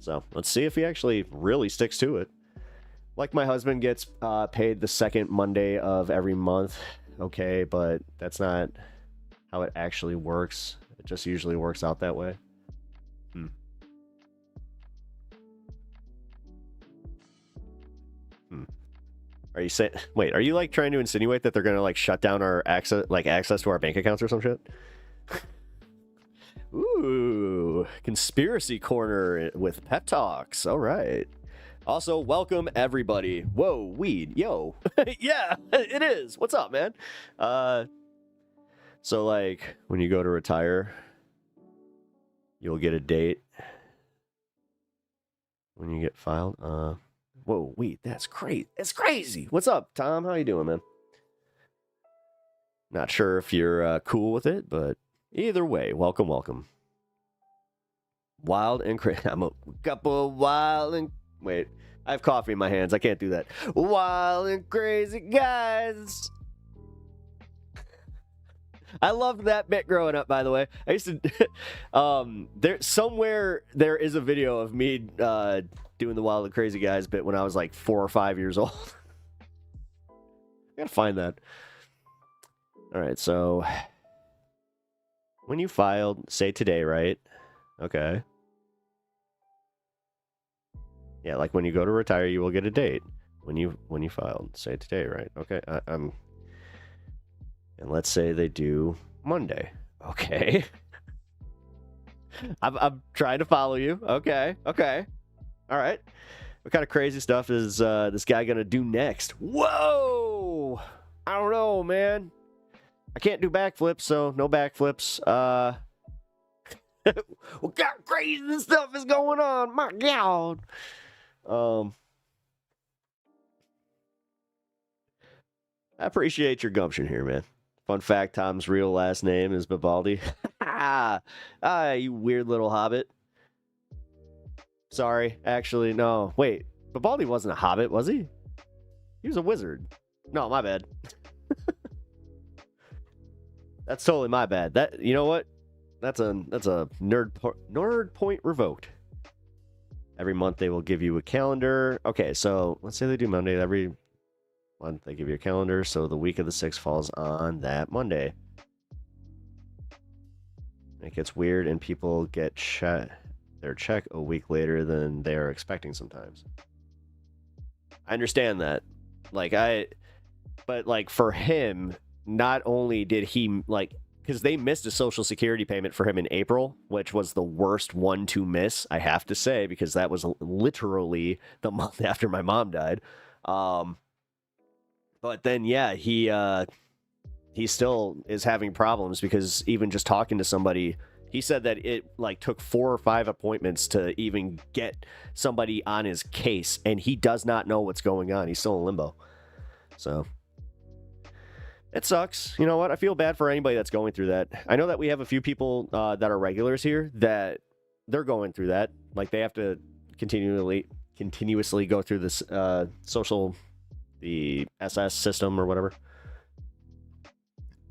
So let's see if he actually really sticks to it. Like, my husband gets paid the second Monday of every month. Okay, but that's not how it actually works. It just usually works out that way. Are you saying? Wait, are you like trying to insinuate that they're gonna like shut down our access to our bank accounts or some shit? Ooh, conspiracy corner with pep talks. All right. Also, welcome everybody. Whoa, weed, yo. Yeah, it is. What's up, man? So like when you go to retire, you'll get a date when you get filed. Whoa, weed, that's great. It's crazy. What's up, Tom? How you doing, man? Not sure if you're cool with it, but either way, welcome, welcome. Wild and crazy. I'm a couple of wild and... Wait, I have coffee in my hands. I can't do that. Wild and crazy guys. I loved that bit growing up, by the way. I used to... there is a video of me doing the Wild and Crazy Guys bit when I was like 4 or 5 years old. gotta find that. All right, so when you filed, say today, right? Okay. Yeah, like when you go to retire, you will get a date when you filed, say today, right? Okay. And let's say they do Monday. Okay. I'm trying to follow you. Okay. Okay. All right. What kind of crazy stuff is this guy gonna do next? Whoa! I don't know, man. I can't do backflips, so no backflips. What kind of crazy stuff is going on? My God. I appreciate your gumption here, man. Fun fact, Tom's real last name is Vivaldi. You weird little hobbit. Sorry, actually, no. Wait, Vivaldi wasn't a hobbit, was he? He was a wizard. No, my bad. That's totally my bad. That, you know what? That's a nerd point revoked. Every month they will give you a calendar. Okay, so let's say they do Monday. Every month they give you a calendar, so the week of the 6th falls on that Monday. It gets weird, and people get their check a week later than they are expecting sometimes. I understand that. But like for him, not only did he because they missed a Social Security payment for him in April, which was the worst one to miss, I have to say, because that was literally the month after my mom died. But then, yeah, he still is having problems because even just talking to somebody, he said that it took 4 or 5 appointments to even get somebody on his case, and he does not know what's going on. He's still in limbo. So it sucks. You know what? I feel bad for anybody that's going through that. I know that we have a few people that are regulars here that they're going through that. Like they have to continuously go through this the SS system or whatever.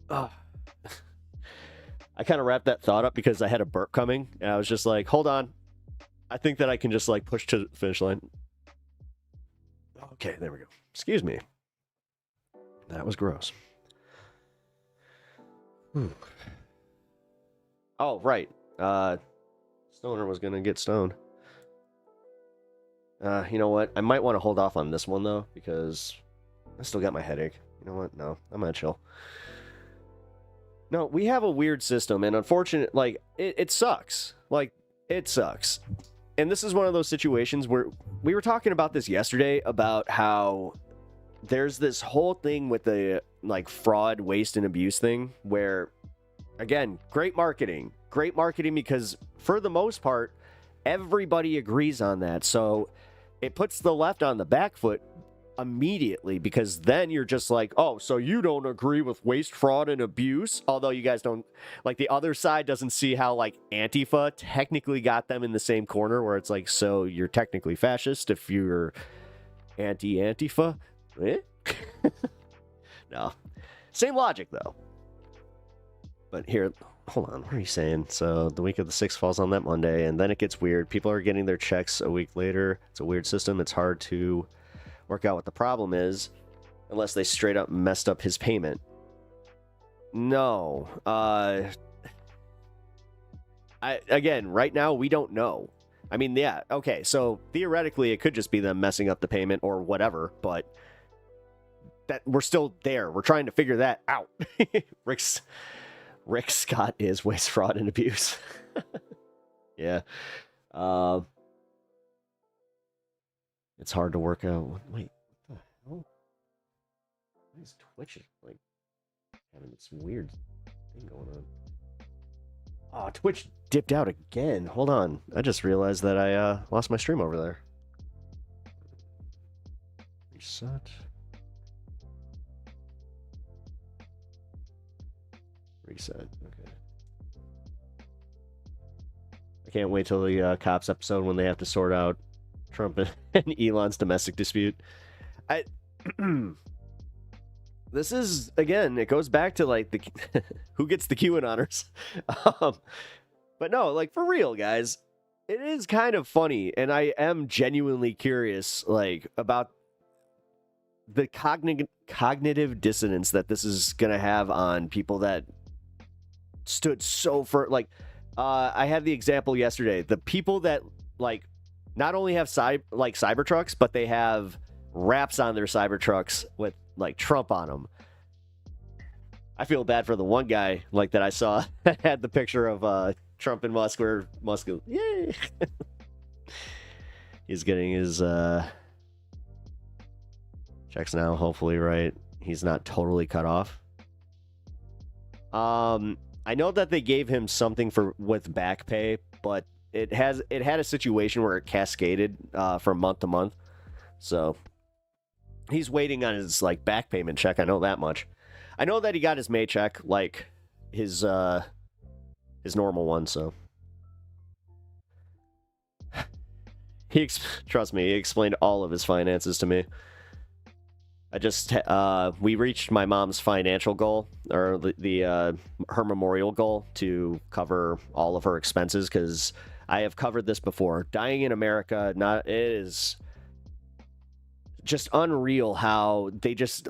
I kind of wrapped that thought up because I had a burp coming, and I was just like, hold on. I think that I can just push to the finish line. Okay, there we go. Excuse me. That was gross. Oh, right. Stoner was going to get stoned. You know what? I might want to hold off on this one, though, because I still got my headache. You know what? No, I'm going to chill. No, we have a weird system, and unfortunately, it sucks. It sucks. And this is one of those situations where we were talking about this yesterday, about how there's this whole thing with the, fraud, waste, and abuse thing, where, again, great marketing because, for the most part, everybody agrees on that. So it puts the left on the back foot immediately, because then you're just like, oh, so you don't agree with waste, fraud, and abuse? Although you guys don't, the other side doesn't see how, Antifa technically got them in the same corner, where it's so you're technically fascist if you're anti-Antifa? Eh? No. Same logic, though. But here, hold on, what are you saying? So the week of the 6th falls on that Monday, and then it gets weird. People are getting their checks a week later. It's a weird system. It's hard to work out what the problem is unless they straight up messed up his payment. No. Again, right now, we don't know. I mean, yeah, okay, so theoretically, it could just be them messing up the payment or whatever, but that we're still there. We're trying to figure that out. Rick Scott is waste, fraud, and abuse. Yeah. It's hard to work out. Wait, what the hell? Why is Twitch having this weird thing going on? Oh, Twitch dipped out again. Hold on. I just realized that I lost my stream over there. Reset. Reset. Okay. I can't wait till the cops episode when they have to sort out Trump and Elon's domestic dispute. This is, again, it goes back to the who gets the QAnoners. But no, for real, guys, it is kind of funny, and I am genuinely curious about the cognitive dissonance that this is going to have on people that stood so for, like, I had the example yesterday. The people that, like, not only have Cybertrucks, but they have wraps on their Cybertrucks with, like, Trump on them. I feel bad for the one guy, like, that I saw that had the picture of Trump and Musk, where Musk goes, yay! He's getting his checks now, hopefully, right? He's not totally cut off. I know that they gave him something with back pay, but it had a situation where it cascaded from month to month. So he's waiting on his, like, back payment check. I know that much. I know that he got his May check, like his normal one. So trust me, he explained all of his finances to me. We reached my mom's financial goal, or her memorial goal, to cover all of her expenses, because I have covered this before. Dying in America, it is just unreal how they just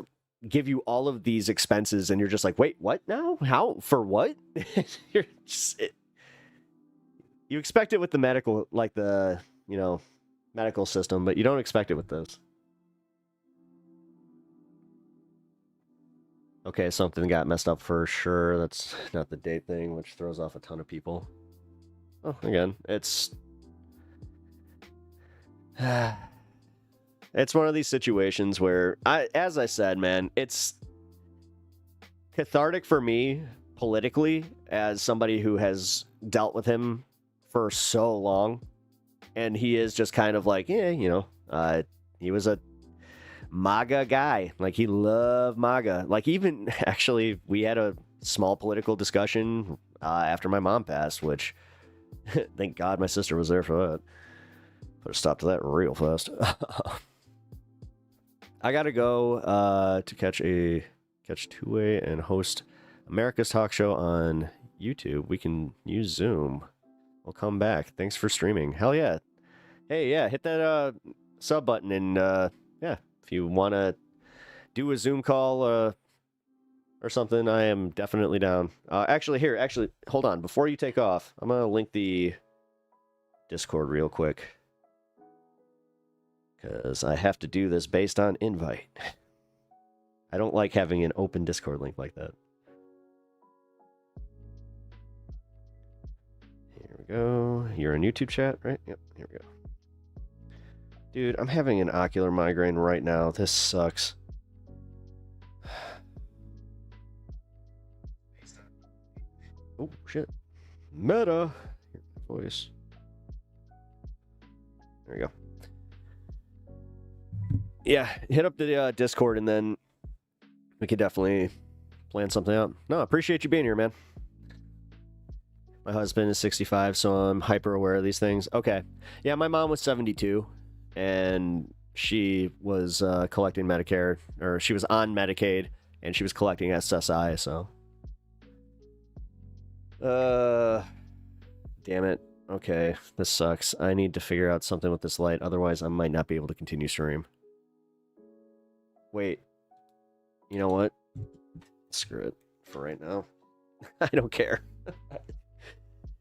give you all of these expenses, and you're just like, wait, what now? How? For what? You expect it with the medical, like the, medical system, but you don't expect it with this. Okay, something got messed up for sure. That's not the date thing, which throws off a ton of people. Oh, again, it's one of these situations where, as I said, man, it's cathartic for me politically as somebody who has dealt with him for so long. And he is just kind of like, yeah, he was a MAGA guy. Like, he loved MAGA. Like, even actually, we had a small political discussion after my mom passed, which thank God my sister was there for that. Put a stop to that real fast. I gotta go to catch two-way and host America's Talk Show on YouTube. We can use Zoom. We'll come back. Thanks for streaming. Hell yeah. Hey, yeah, hit that sub button, and yeah, if you want to do a Zoom call or something, I am definitely down. Actually, hold on. Before you take off, I'm going to link the Discord real quick, because I have to do this based on invite. I don't like having an open Discord link like that. Here we go. You're in YouTube chat, right? Yep, here we go. Dude, I'm having an ocular migraine right now. This sucks. Oh, shit. Meta. Voice. There we go. Yeah, hit up the Discord, and then we could definitely plan something out. No, I appreciate you being here, man. My husband is 65, so I'm hyper aware of these things. Okay. Yeah, my mom was 72. And she was collecting Medicare, or she was on Medicaid, and she was collecting SSI, so. Damn it. Okay, this sucks. I need to figure out something with this light, otherwise I might not be able to continue stream. Wait. You know what? Screw it for right now. I don't care.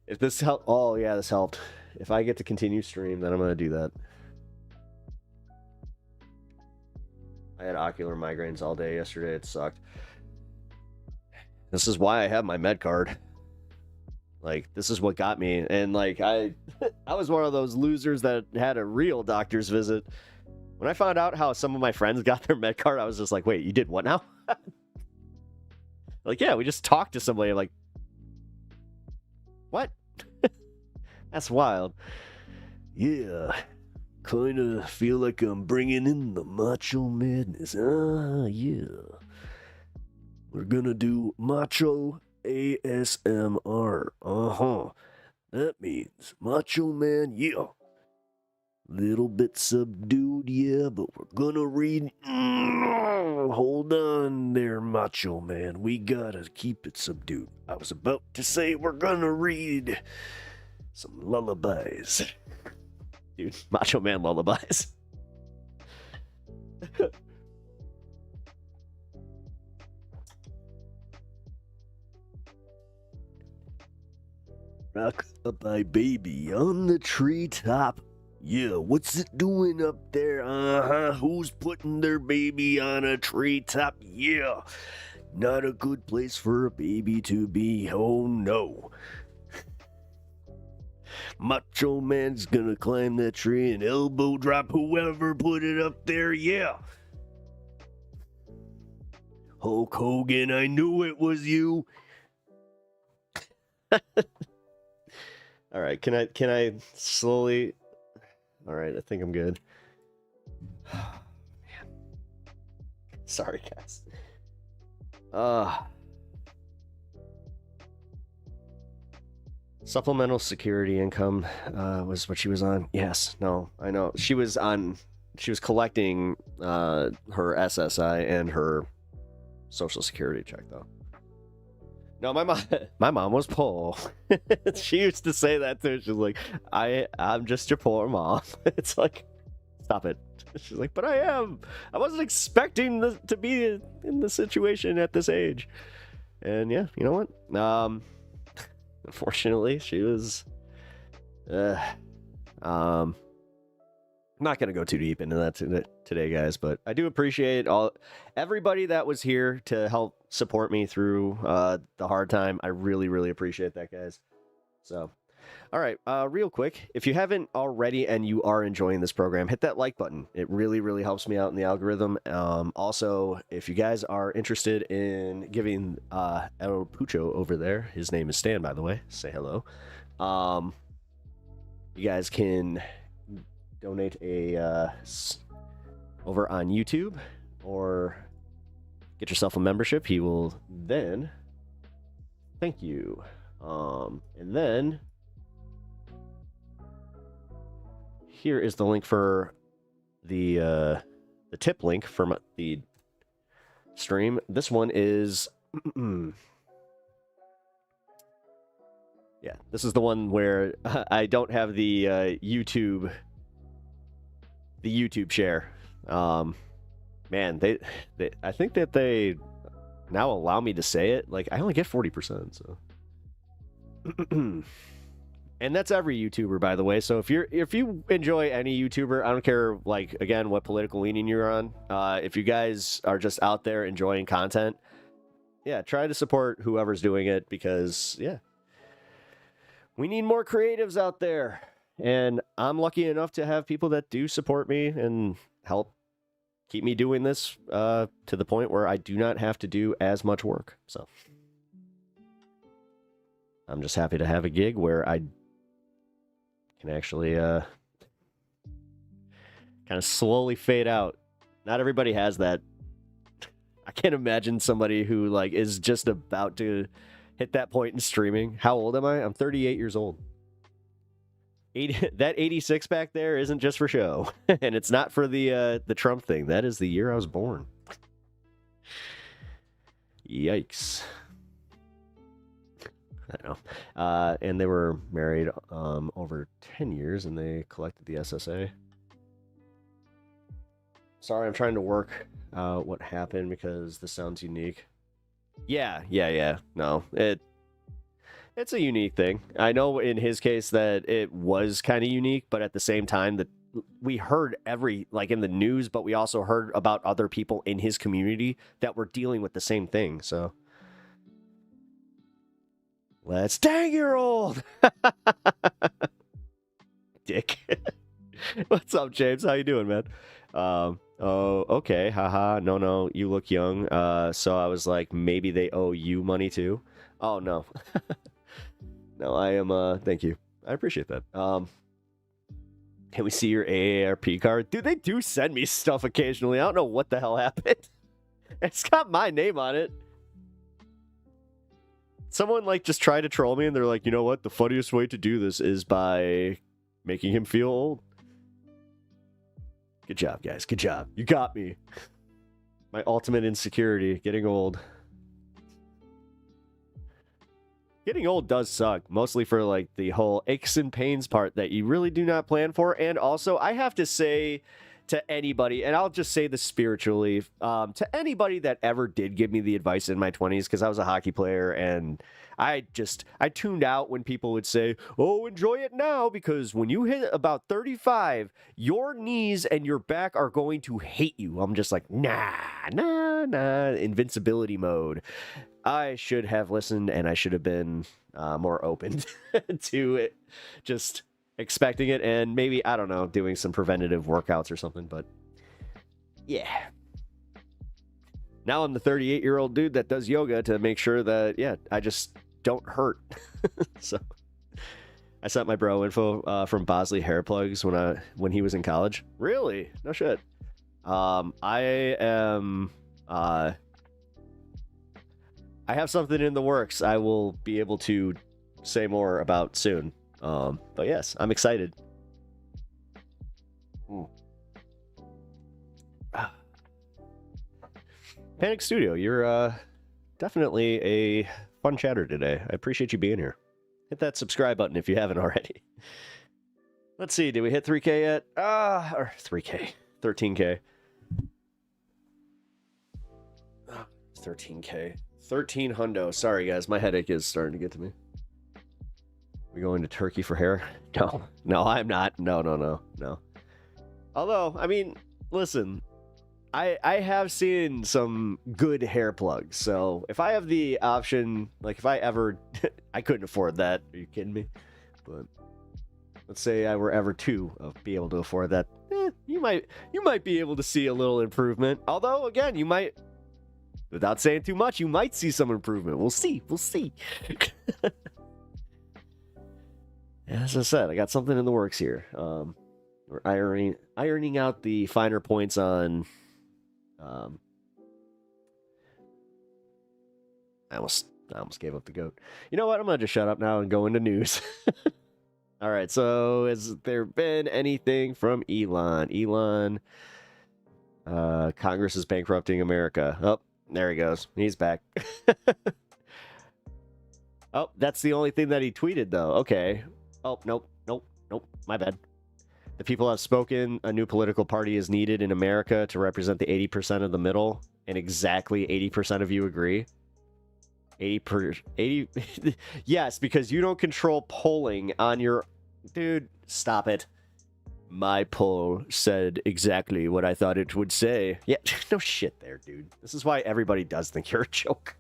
If this helped... Oh, yeah, this helped. If I get to continue stream, then I'm going to do that. I had ocular migraines all day yesterday. It sucked. This is why I have my med card. Like, this is what got me. And, like, I was one of those losers that had a real doctor's visit. When I found out how some of my friends got their med card, I was just like, wait, you did what now? Like, yeah, we just talked to somebody. Like, what? That's wild. Yeah. Kind of feel like I'm bringing in the macho madness. Ah, yeah. We're gonna do macho ASMR. Uh-huh. That means macho man, yeah. Little bit subdued, yeah, but we're gonna read... Hold on there, macho man. We gotta keep it subdued. I was about to say we're gonna read some lullabies. Dude, Macho Man lullabies. Rock up my baby on the treetop. Yeah, what's it doing up there? Uh-huh. Who's putting their baby on a treetop? Yeah. Not a good place for a baby to be. Oh no. Macho Man's gonna climb that tree and elbow drop whoever put it up there. Yeah. Hulk Hogan, I knew it was you. All right, can I slowly? All right, I think I'm good. Man, sorry guys. Supplemental security income was what she was on. Yes, no, I know she was collecting her SSI and her social security check though. No, my mom was poor. She used to say that too. She's like, I'm just your poor mom. It's like, stop it. She's like, but I am. I wasn't expecting to be in the situation at this age. And yeah, you know what? Unfortunately, she was. I'm not gonna go too deep into that today, guys. But I do appreciate everybody that was here to help support me through the hard time. I really, really appreciate that, guys. So, all right, real quick, if you haven't already and you are enjoying this program, hit that like button. It really, really helps me out in the algorithm. Also, if you guys are interested in giving El Pucho over there, his name is Stan, by the way. Say hello. You guys can donate over on YouTube or get yourself a membership. He will then thank you. And then here is the link for the tip link from the stream. This one is yeah, this is the one where I don't have the YouTube share. Man, they I think that they now allow me to say it. Like, I only get 40%, so and that's every YouTuber, by the way. So if you enjoy any YouTuber, I don't care, like, again, what political leaning you're on, if you guys are just out there enjoying content, yeah, try to support whoever's doing it, because yeah, we need more creatives out there. And I'm lucky enough to have people that do support me and help keep me doing this to the point where I do not have to do as much work. So I'm just happy to have a gig where I can actually kind of slowly fade out. Not everybody has that. I can't imagine somebody who, like, is just about to hit that point in streaming. How old am I? I'm 38 years old. That 86 back there isn't just for show. And it's not for the Trump thing. That is the year I was born. Yikes. I don't know. And they were married over 10 years, and they collected the SSA. Sorry, I'm trying to work what happened because this sounds unique. Yeah. No, it's a unique thing. I know in his case that it was kind of unique, but at the same time that we heard in the news, but we also heard about other people in his community that were dealing with the same thing. So dang, you're old. Dick. What's up, James? How you doing, man? Oh, okay. Haha. No, you look young. So I was like, maybe they owe you money too. Oh, no. No, I am, thank you. I appreciate that. Can we see your AARP card? Dude, they do send me stuff occasionally. I don't know what the hell happened. It's got my name on it. Someone, like, just tried to troll me, and they're like, you know what? The funniest way to do this is by making him feel old. Good job, guys. Good job. You got me. My ultimate insecurity, getting old. Getting old does suck, mostly for, like, the whole aches and pains part that you really do not plan for. And also, I have to say, to anybody, and I'll just say this spiritually, to anybody that ever did give me the advice in my 20s, because I was a hockey player, and I tuned out when people would say, oh, enjoy it now, because when you hit about 35, your knees and your back are going to hate you. I'm just like, nah, invincibility mode. I should have listened, and I should have been more open to it, just expecting it, and maybe, I don't know, doing some preventative workouts or something, but yeah. Now I'm the 38-year-old dude that does yoga to make sure that, yeah, I just don't hurt. So I sent my bro info from Bosley Hair Plugs when he was in college. Really? No shit. I have something in the works I will be able to say more about soon. But yes, I'm excited. Panic Studio, you're definitely a fun chatter today. I appreciate you being here. Hit that subscribe button if you haven't already. Let's see, did we hit 3K yet? Or 3K, 13K. 13K. 13 hundo. Sorry guys, my headache is starting to get to me. We going to Turkey for hair? No, I'm not. No. Although, I mean, listen, I have seen some good hair plugs. So if I have the option, like if I ever, I couldn't afford that. Are you kidding me? But let's say I were ever to be able to afford that, you might be able to see a little improvement. Although again, you might, without saying too much, you might see some improvement. We'll see. As I said, I got something in the works here. We're ironing out the finer points on. I almost gave up the goat. You know what? I'm gonna just shut up now and go into news. All right. So, has there been anything from Elon? Elon, Congress is bankrupting America. Oh, there he goes. He's back. Oh, that's the only thing that he tweeted, though. Okay. Oh, nope. My bad. The people have spoken. A new political party is needed in America to represent the 80% of the middle, and exactly 80% of you agree. 80. Yes, because you don't control polling on your... Dude, stop it. My poll said exactly what I thought it would say. Yeah, no shit there, dude. This is why everybody does think you're a joke.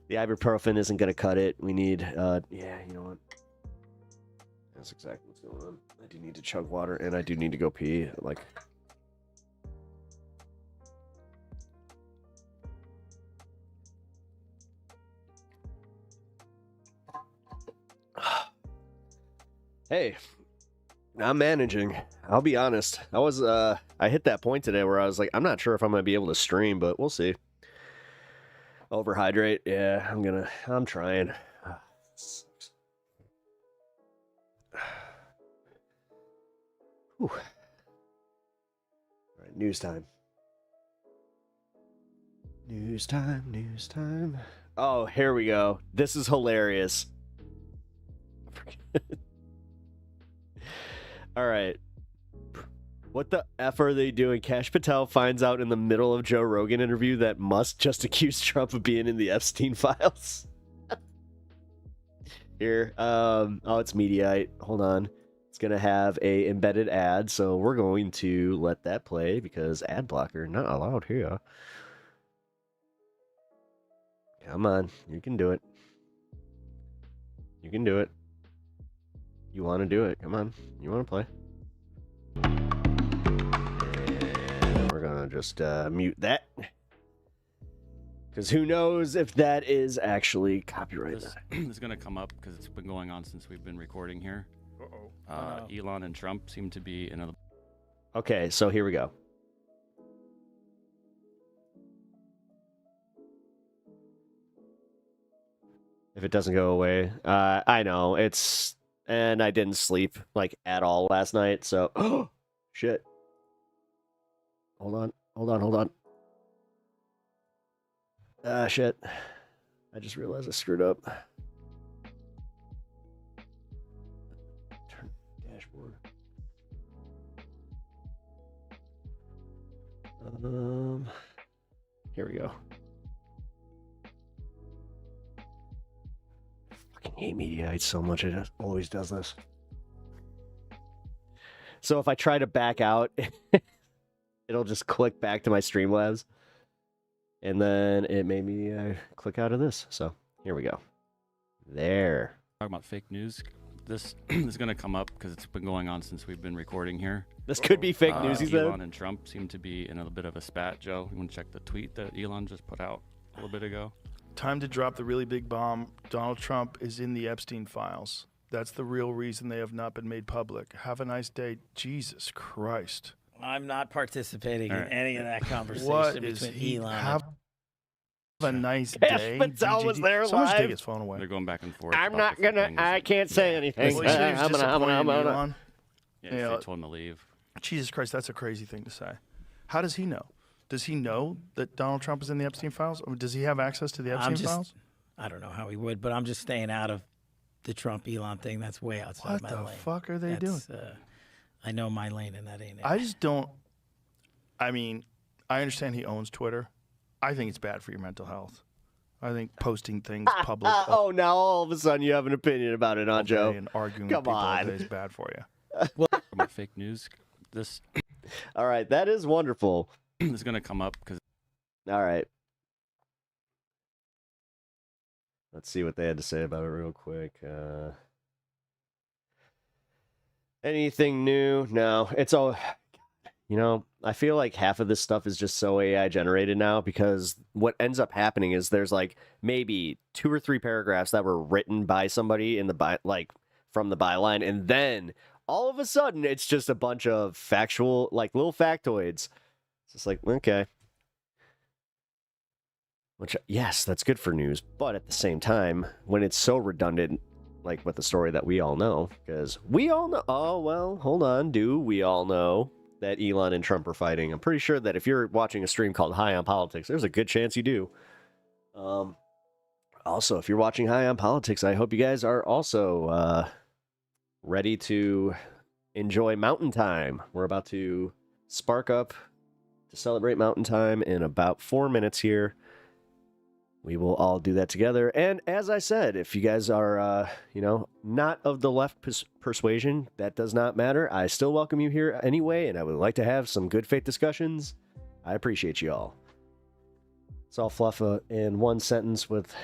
The ibuprofen isn't going to cut it. We need... yeah, you know what? That's exactly what's going on. I do need to chug water, and I do need to go pee. Like... Hey, I'm managing. I'll be honest. I hit that point today where I was like, I'm not sure if I'm going to be able to stream, but we'll see. Overhydrate. Yeah, I'm trying. Whew. All right, news time. News time. Oh, here we go. This is hilarious. All right. What the F are they doing? Kash Patel finds out in the middle of Joe Rogan interview that Musk just accused Trump of being in the Epstein files. Here. Oh, it's Mediaite. Hold on. It's going to have a embedded ad, so we're going to let that play because ad blocker not allowed here. Come on. You can do it. You can do it. You want to do it. Come on. You want to play. And we're going to just mute that. Because who knows if that is actually copyrighted. This is going to come up because it's been going on since we've been recording here. Elon and Trump seem to be in a... Okay, so here we go. If it doesn't go away. I know, it's... And I didn't sleep, like, at all last night, so... Oh, shit. Hold on. Shit. I just realized I screwed up. Turn dashboard. Here we go. Fucking hate Mediaite so much. It always does this. So if I try to back out, it'll just click back to my Streamlabs. And then it made me click out of this. So here we go. There. Talking about fake news. This is going to come up because it's been going on since we've been recording here. This could be fake news, he said. Elon and Trump seem to be in a bit of a spat, Joe. You want to check the tweet that Elon just put out a little bit ago? Time to drop the really big bomb. Donald Trump is in the Epstein files. That's the real reason they have not been made public. Have a nice day. Jesus Christ. I'm not participating in any of that conversation What is between he? Elon. Have a nice Kash day. Patel was there Someone should live. take his phone away. They're going back and forth. I'm about not different gonna. things. I can't say anything. Well, he said he was disappointed in Elon. Yeah, Yeah. they told him to leave. Jesus Christ, that's a crazy thing to say. How does he know? Does he know that Donald Trump is in the Epstein files? Or does he have access to the Epstein files? I don't know how he would, but I'm just staying out of the Trump Elon thing. That's way outside What my the lane. fuck are they doing? I know my lane, and that ain't it. I just don't. I mean, I understand he owns Twitter. I think it's bad for your mental health. I think posting things public all Oh, now all of a sudden you have an opinion about it, huh, day Joe? and arguing Come with people all on. day is bad for you. Talking about fake news. This All right, that is wonderful. is going to come up because All right. Let's see what they had to say about it real quick. Anything new? No, it's all. You know, I feel like half of this stuff is just so AI generated now because what ends up happening is there's like maybe 2 or 3 paragraphs that were written by somebody in the from the byline, and then all of a sudden it's just a bunch of factual, like little factoids. It's just like, okay. Which, yes, that's good for news, but at the same time, when it's so redundant, like with the story that we all know, because we all know, oh, well, hold on, do we all know that Elon and Trump are fighting? I'm pretty sure that if you're watching a stream called High on Politics, there's a good chance you do. Also, if you're watching High on Politics, I hope you guys are also ready to enjoy Mountain Time. We're about to spark up to celebrate Mountain Time in about 4 minutes here. We will all do that together. And as I said, if you guys are, not of the left persuasion, that does not matter. I still welcome you here anyway, and I would like to have some good faith discussions. I appreciate you all. It's all fluff in one sentence with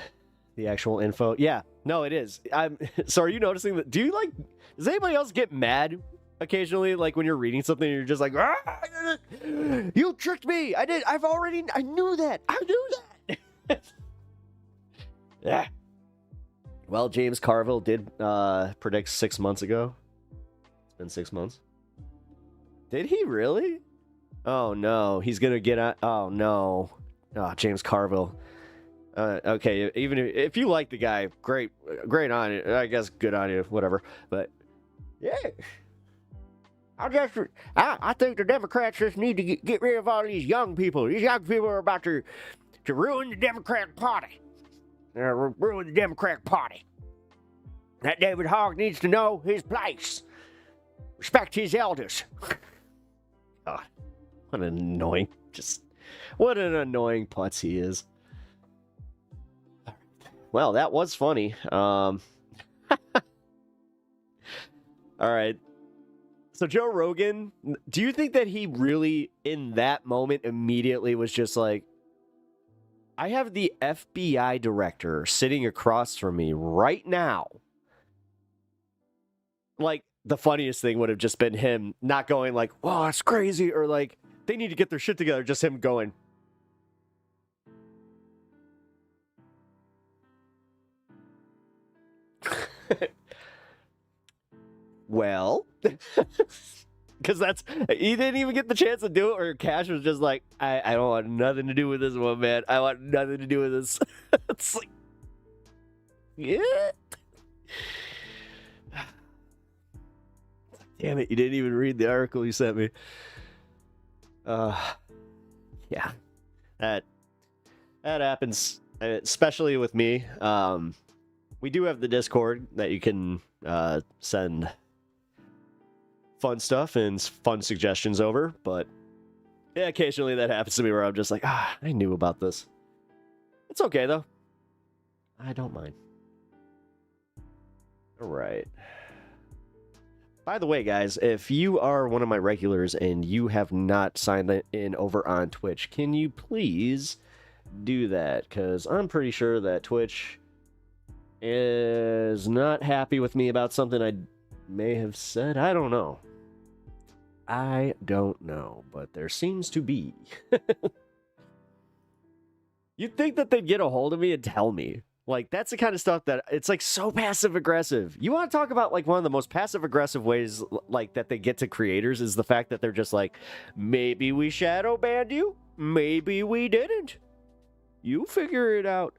the actual info. Yeah, no, it is. So are you noticing that? Does anybody else get mad occasionally? Like when you're reading something and you're just like, ah, you tricked me. I knew that. Yeah. Well, James Carville did predict 6 months ago. It's been 6 months. Did he really? Oh no, he's gonna get out. Oh no. Oh, James Carville. Okay, even if you like the guy, great on you. I guess good on you, whatever. But yeah, I think the Democrats just need to get rid of all these young people. These young people are about to ruin the Democratic Party. Ruin the Democratic Party. That David Hogg needs to know his place. Respect his elders. God, what an annoying putz he is. Well, that was funny. All right. So Joe Rogan, do you think that he really, in that moment, immediately was just like, I have the FBI director sitting across from me right now. Like, the funniest thing would have just been him not going like, whoa, that's crazy, or like, they need to get their shit together. Just him going, well, because he didn't even get the chance to do it, or Kash was just like, I don't want nothing to do with this one, man. I want nothing to do with this. It's like, yeah. Damn it, you didn't even read the article you sent me. Yeah. That happens, especially with me. We do have the Discord that you can send fun stuff and fun suggestions over, but Yeah, occasionally that happens to me where I'm just like, I knew about this. It's okay, though. I don't mind. All right. By the way, guys, if you are one of my regulars and you have not signed in over on Twitch, can you please do that? Because I'm pretty sure that Twitch is not happy with me about something I may have said. I don't know. I don't know, but there seems to be. You'd think that they'd get a hold of me and tell me. Like, that's the kind of stuff that it's like so passive aggressive. You want to talk about like one of the most passive aggressive ways like that they get to creators is the fact that they're just like, maybe we shadow banned you, maybe we didn't. You figure it out.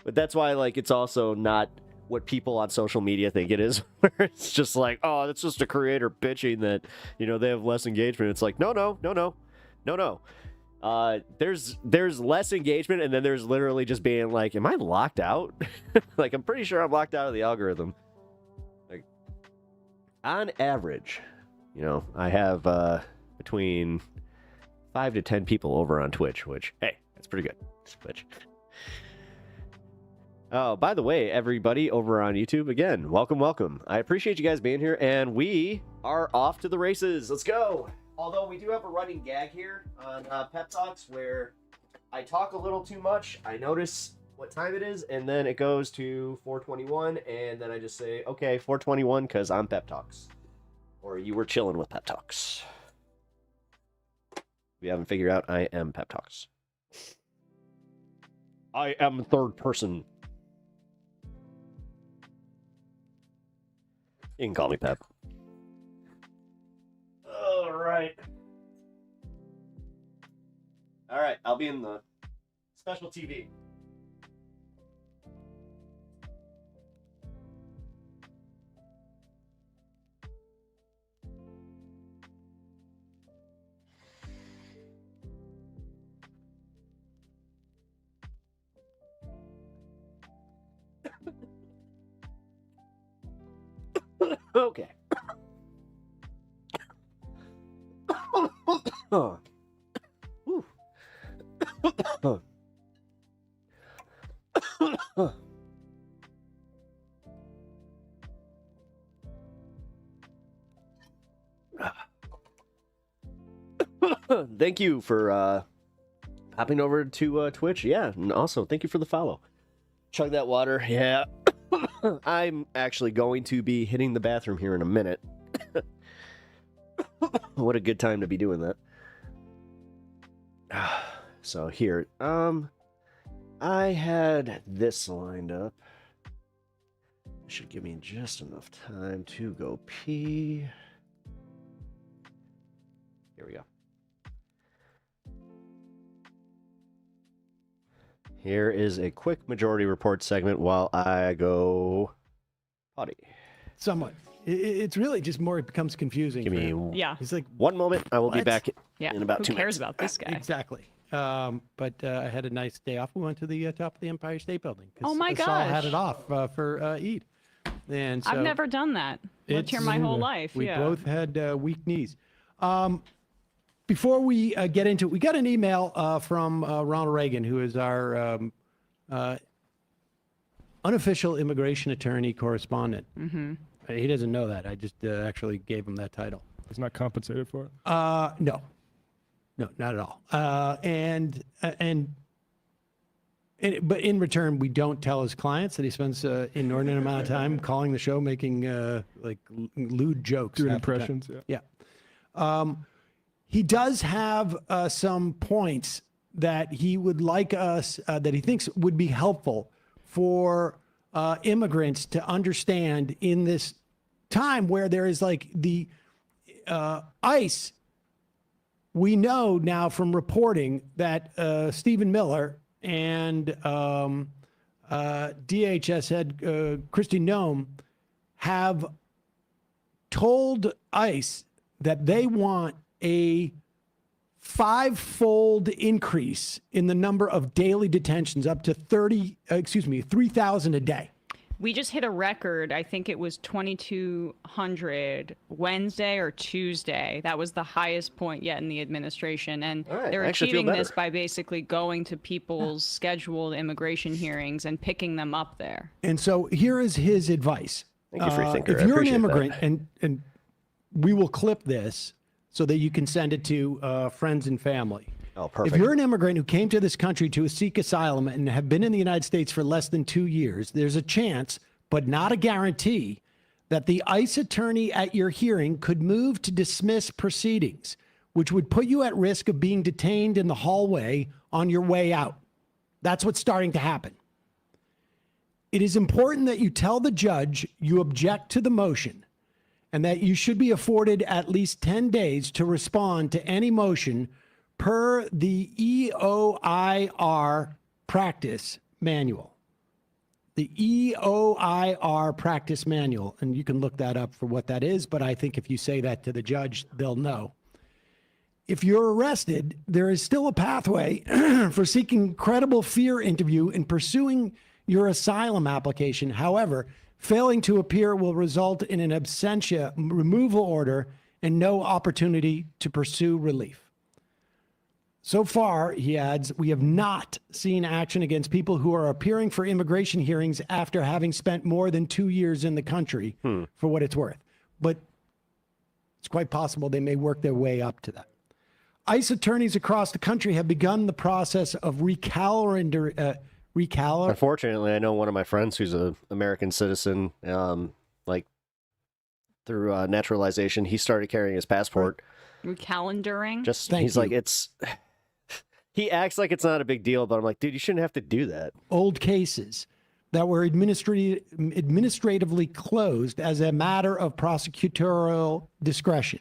But that's why like it's also not what people on social media think it is, where it's just like, oh, that's just a creator bitching that, you know, they have less engagement. It's like, no. There's less engagement, and then there's literally just being like, am I locked out? Like, I'm pretty sure I'm locked out of the algorithm. Like, on average, you know, I have between 5 to 10 people over on Twitch, which, hey, that's pretty good. Twitch. Oh, by the way, everybody over on YouTube, again, welcome. I appreciate you guys being here, and we are off to the races. Let's go. Although we do have a running gag here on Pep Talks where I talk a little too much, I notice what time it is, and then it goes to 4:21, and then I just say, okay, 4:21, because I'm Pep Talks. Or you were chilling with Pep Talks. If you haven't figured out, I am Pep Talks. I am third person. You can call me Pep. All right, I'll be in the special TV. Okay. Oh. Thank you for hopping over to Twitch. Yeah, and also thank you for the follow. Chug that water. Yeah. I'm actually going to be hitting the bathroom here in a minute. What a good time to be doing that. So here, I had this lined up. Should give me just enough time to go pee. Here we go. Here is a quick majority report segment while I go potty. Somewhat. It's really just more, it becomes confusing. Give me It's like, one moment. I will be back in about 2 minutes. Who cares about this guy? Exactly. But I had a nice day off. We went to the top of the Empire State Building. Oh my Saul gosh. had it off for Eid. And so I've never done that. Lived here my whole life. We both had weak knees. Before we get into it, we got an email from Ronald Reagan, who is our unofficial immigration attorney correspondent. Mm-hmm. He doesn't know that. I just actually gave him that title. He's not compensated for it? No, not at all. But in return, we don't tell his clients that he spends an inordinate amount of time calling the show, making like lewd jokes. Doing impressions, yeah. He does have some points that he would like us, that he thinks would be helpful for immigrants to understand in this time where there is like the ICE. We know now from reporting that Stephen Miller and DHS head Christy Nome have told ICE that they want a 5-fold increase in the number of daily detentions, up to 3,000 a day. We just hit a record. I think it was 2,200 Wednesday or Tuesday. That was the highest point yet in the administration. And they're achieving this by basically going to people's scheduled immigration hearings and picking them up there. And so here is his advice. Thank you, free thinker. If you're an immigrant, and we will clip this so that you can send it to friends and family. Oh, perfect. If you're an immigrant who came to this country to seek asylum and have been in the United States for less than 2 years, there's a chance, but not a guarantee, that the ICE attorney at your hearing could move to dismiss proceedings, which would put you at risk of being detained in the hallway on your way out. That's what's starting to happen. It is important that you tell the judge you object to the motion and that you should be afforded at least 10 days to respond to any motion per the EOIR practice manual. The EOIR practice manual, and you can look that up for what that is, but I think if you say that to the judge, they'll know. If you're arrested, there is still a pathway for seeking credible fear interview and pursuing your asylum application. However, failing to appear will result in an absentia removal order and no opportunity to pursue relief. So far, he adds, we have not seen action against people who are appearing for immigration hearings after having spent more than 2 years in the country, for what it's worth. But it's quite possible they may work their way up to that. ICE attorneys across the country have begun the process of Unfortunately, I know one of my friends who's an American citizen, like through naturalization, he started carrying his passport. Recalendaring? He's like, he acts like it's not a big deal, but I'm like, dude, you shouldn't have to do that. Old cases that were administratively closed as a matter of prosecutorial discretion.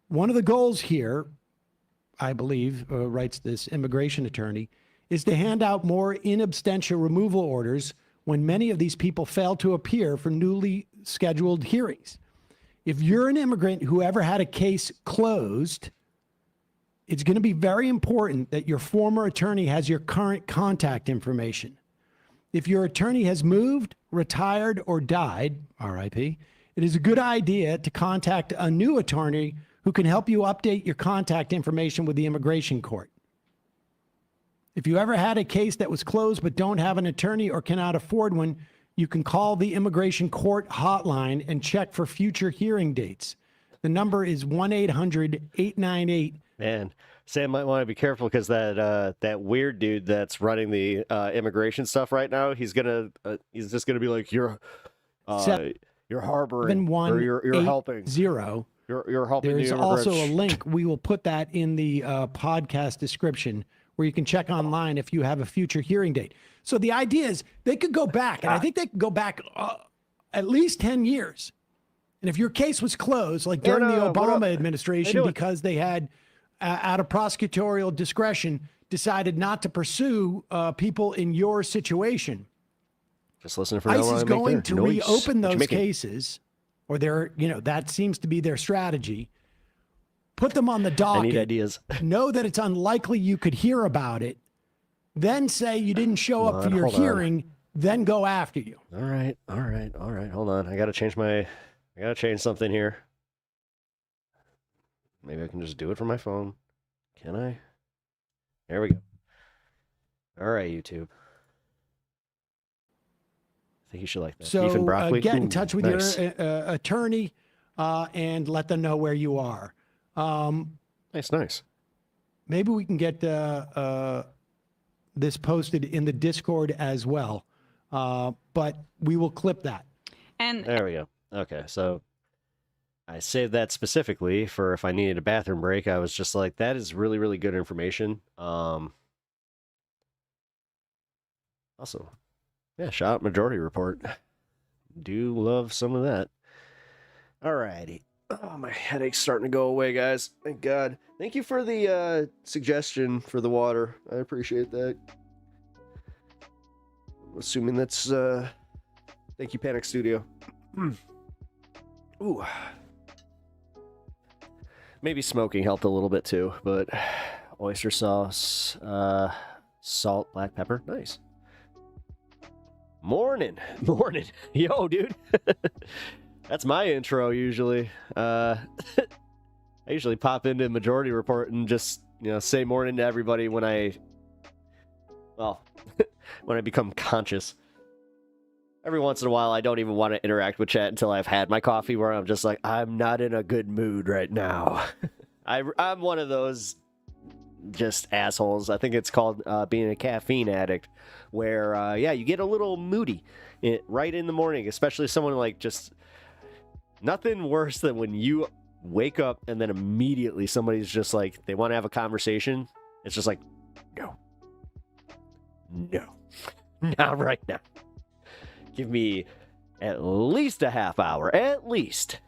One of the goals here, I believe, writes this immigration attorney, is to hand out more in absentia removal orders when many of these people fail to appear for newly scheduled hearings. If you're an immigrant who ever had a case closed, it's going to be very important that your former attorney has your current contact information. If your attorney has moved, retired, or died, RIP, it is a good idea to contact a new attorney who can help you update your contact information with the immigration court. If you ever had a case that was closed but don't have an attorney or cannot afford one, you can call the immigration court hotline and check for future hearing dates. The number is 1-800-898. Man, Sam might want to be careful because that weird dude that's running the immigration stuff right now, he's just gonna be like, you're harboring, or you're helping. You're helping. There's also a link. We will put that in the podcast description where you can check online if you have a future hearing date. So the idea is they could go back, and I think they could go back at least 10 years. And if your case was closed, like during the Obama administration, because they had, out of prosecutorial discretion, decided not to pursue people in your situation, just listen for ICE is going to reopen those cases, or that seems to be their strategy. Put them on the docket. I need ideas. Know that it's unlikely you could hear about it. Then say you didn't show up for your hearing. Then go after you. All right. Hold on. I got to change something here. Maybe I can just do it from my phone. Can I? There we go. All right, YouTube. I think you should like that. So Beef and broccoli. Get in touch with your attorney and let them know where you are. Nice. Maybe we can get this posted in the Discord as well, but we will clip that. And there we go. Okay, so I saved that specifically for if I needed a bathroom break. I was just like, that is really, really good information. Also, yeah, shout out Majority Report. Do love some of that. All righty. Oh, my headache's starting to go away, guys. Thank God. Thank you for the suggestion for the water. I appreciate that. I'm assuming that's... Thank you, Panic Studio. Ooh. Maybe smoking helped a little bit too, but oyster sauce, salt, black pepper. Nice. Morning. Morning. Yo, dude. That's my intro usually. I usually pop into Majority Report and just, say morning to everybody when I become conscious. Every once in a while, I don't even want to interact with chat until I've had my coffee, where I'm just like, I'm not in a good mood right now. I'm one of those just assholes. I think it's called being a caffeine addict, where, you get a little moody right in the morning, especially someone like just... Nothing worse than when you wake up and then immediately somebody's just like, they want to have a conversation. It's just like, no, not right now. Give me at least a half hour, at least.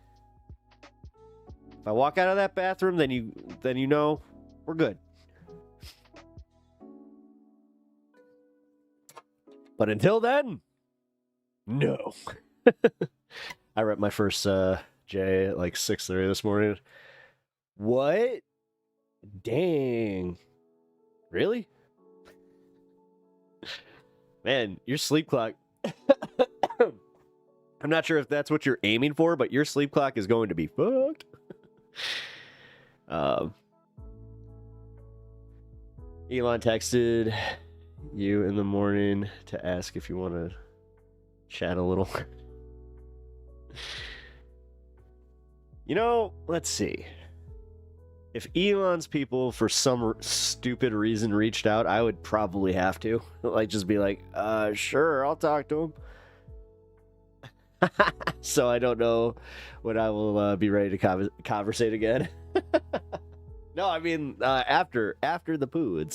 If I walk out of that bathroom, then you know we're good. But until then, no. I read my first J at like 6:30 this morning. What? Dang. Really? Man, your sleep clock... I'm not sure if that's what you're aiming for, but your sleep clock is going to be fucked. Elon texted you in the morning to ask if you want to chat a little. Let's see. If Elon's people, for some stupid reason, reached out, I would probably have to. Just be like, sure, I'll talk to him. So I don't know when I will be ready to conversate again. No, I mean, after the poo,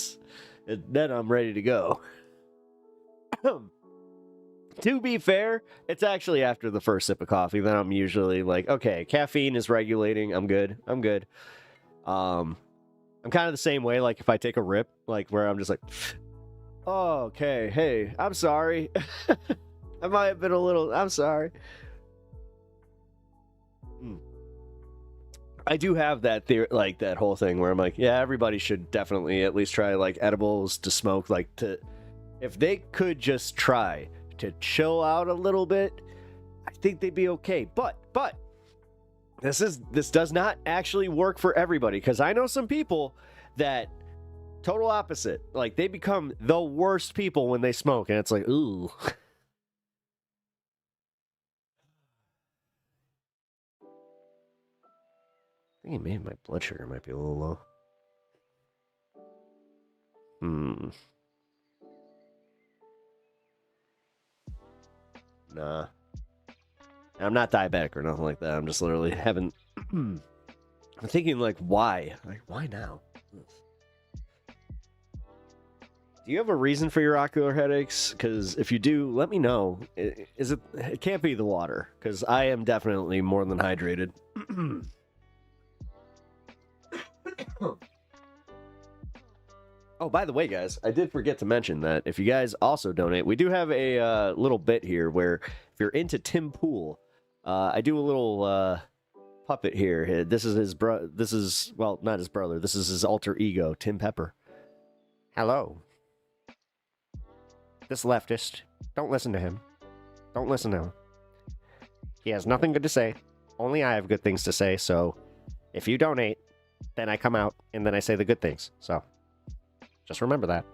then I'm ready to go. To be fair, it's actually after the first sip of coffee that I'm usually like, okay, caffeine is regulating. I'm good. I'm kind of the same way, like if I take a rip, like where I'm just like, oh, okay, hey, I'm sorry. I might have been I'm sorry. I do have that theory, like that whole thing where I'm like, yeah, everybody should definitely at least try like edibles to smoke, if they could just try to chill out a little bit, I think they'd be okay. But this does not actually work for everybody, because I know some people that total opposite. Like, they become the worst people when they smoke, and it's like, ooh. I think maybe my blood sugar might be a little low. Nah. I'm not diabetic or nothing like that. I'm just literally having... I'm thinking, why? Why now? Do you have a reason for your ocular headaches? Because if you do, let me know. It can't be the water, because I am definitely more than hydrated. Oh, by the way, guys, I did forget to mention that if you guys also donate, we do have a little bit here where if you're into Tim Pool, I do a little puppet here. This is his not his brother. This is his alter ego, Tim Pepper. Hello. This leftist. Don't listen to him. Don't listen to him. He has nothing good to say. Only I have good things to say, so if you donate, then I come out and then I say the good things. So just remember that.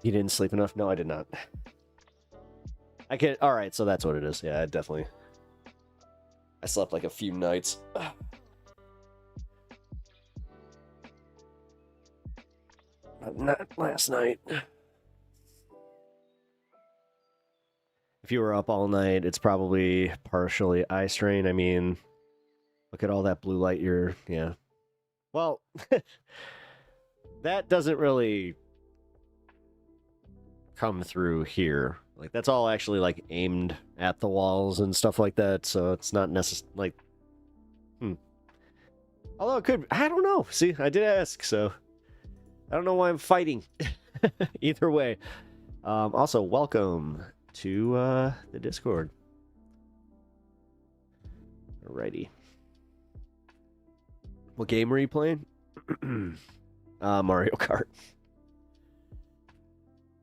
You didn't sleep enough? No, I did not. Alright, so that's what it is. Yeah, I slept like a few nights. But not last night. If you were up all night, it's probably partially eye strain. I mean, look at all that blue light yeah. Well, that doesn't really come through here. That's all actually aimed at the walls and stuff like that, so it's not necessarily Although it could, I don't know. See, I did ask, so I don't know why I'm fighting. Either way. Also, welcome to the Discord. Alrighty. What game are you playing? Mario Kart.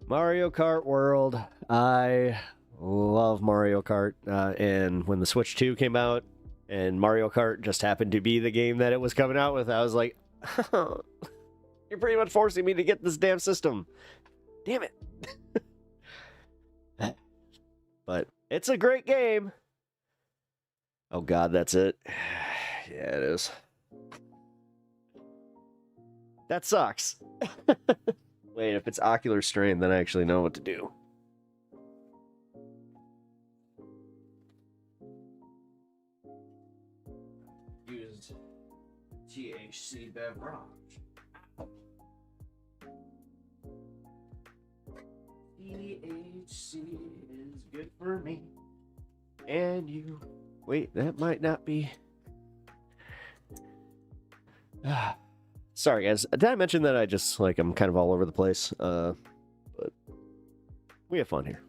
Mario Kart World. I love Mario Kart. And when the Switch 2 came out and Mario Kart just happened to be the game that it was coming out with, I was like, you're pretty much forcing me to get this damn system. Damn it. But it's a great game. Oh God, that's it. Yeah, it is. That sucks. Wait, if it's ocular strain, then I actually know what to do. Used THC beverage. THC is good for me. And you. Wait, that might not be. Sorry, guys. Did I mention that I just, like, I'm kind of all over the place? But we have fun here.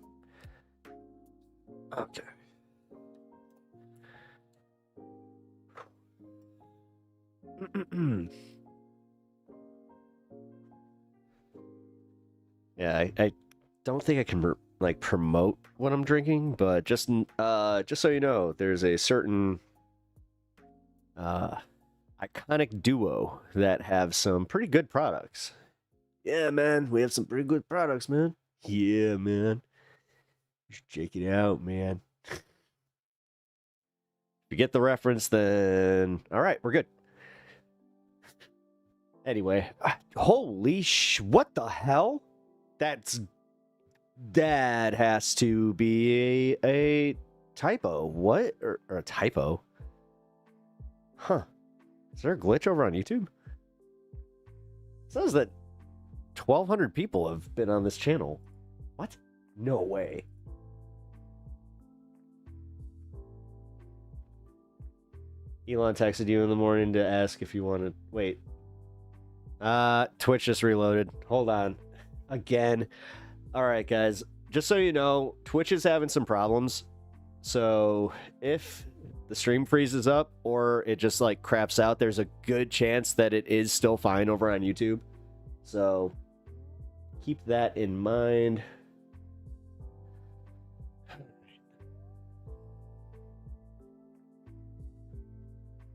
Okay. Yeah, I don't think I can, like, promote what I'm drinking, but just so you know, there's a certain iconic duo that have some pretty good products. Yeah, man, we have some pretty good products, man. Yeah, man. You should check it out, man. If you get the reference, then all right, we're good. Anyway, holy what the hell? That has to be a typo. What? Or a typo? Huh. Is there a glitch over on YouTube? It says that 1,200 people have been on this channel. What? No way. Elon texted you in the morning to ask if you wanted... Wait. Twitch just reloaded. Hold on. Again. Alright, guys. Just so you know, Twitch is having some problems. So, if the stream freezes up or it just like craps out, there's a good chance that it is still fine over on YouTube. So keep that in mind.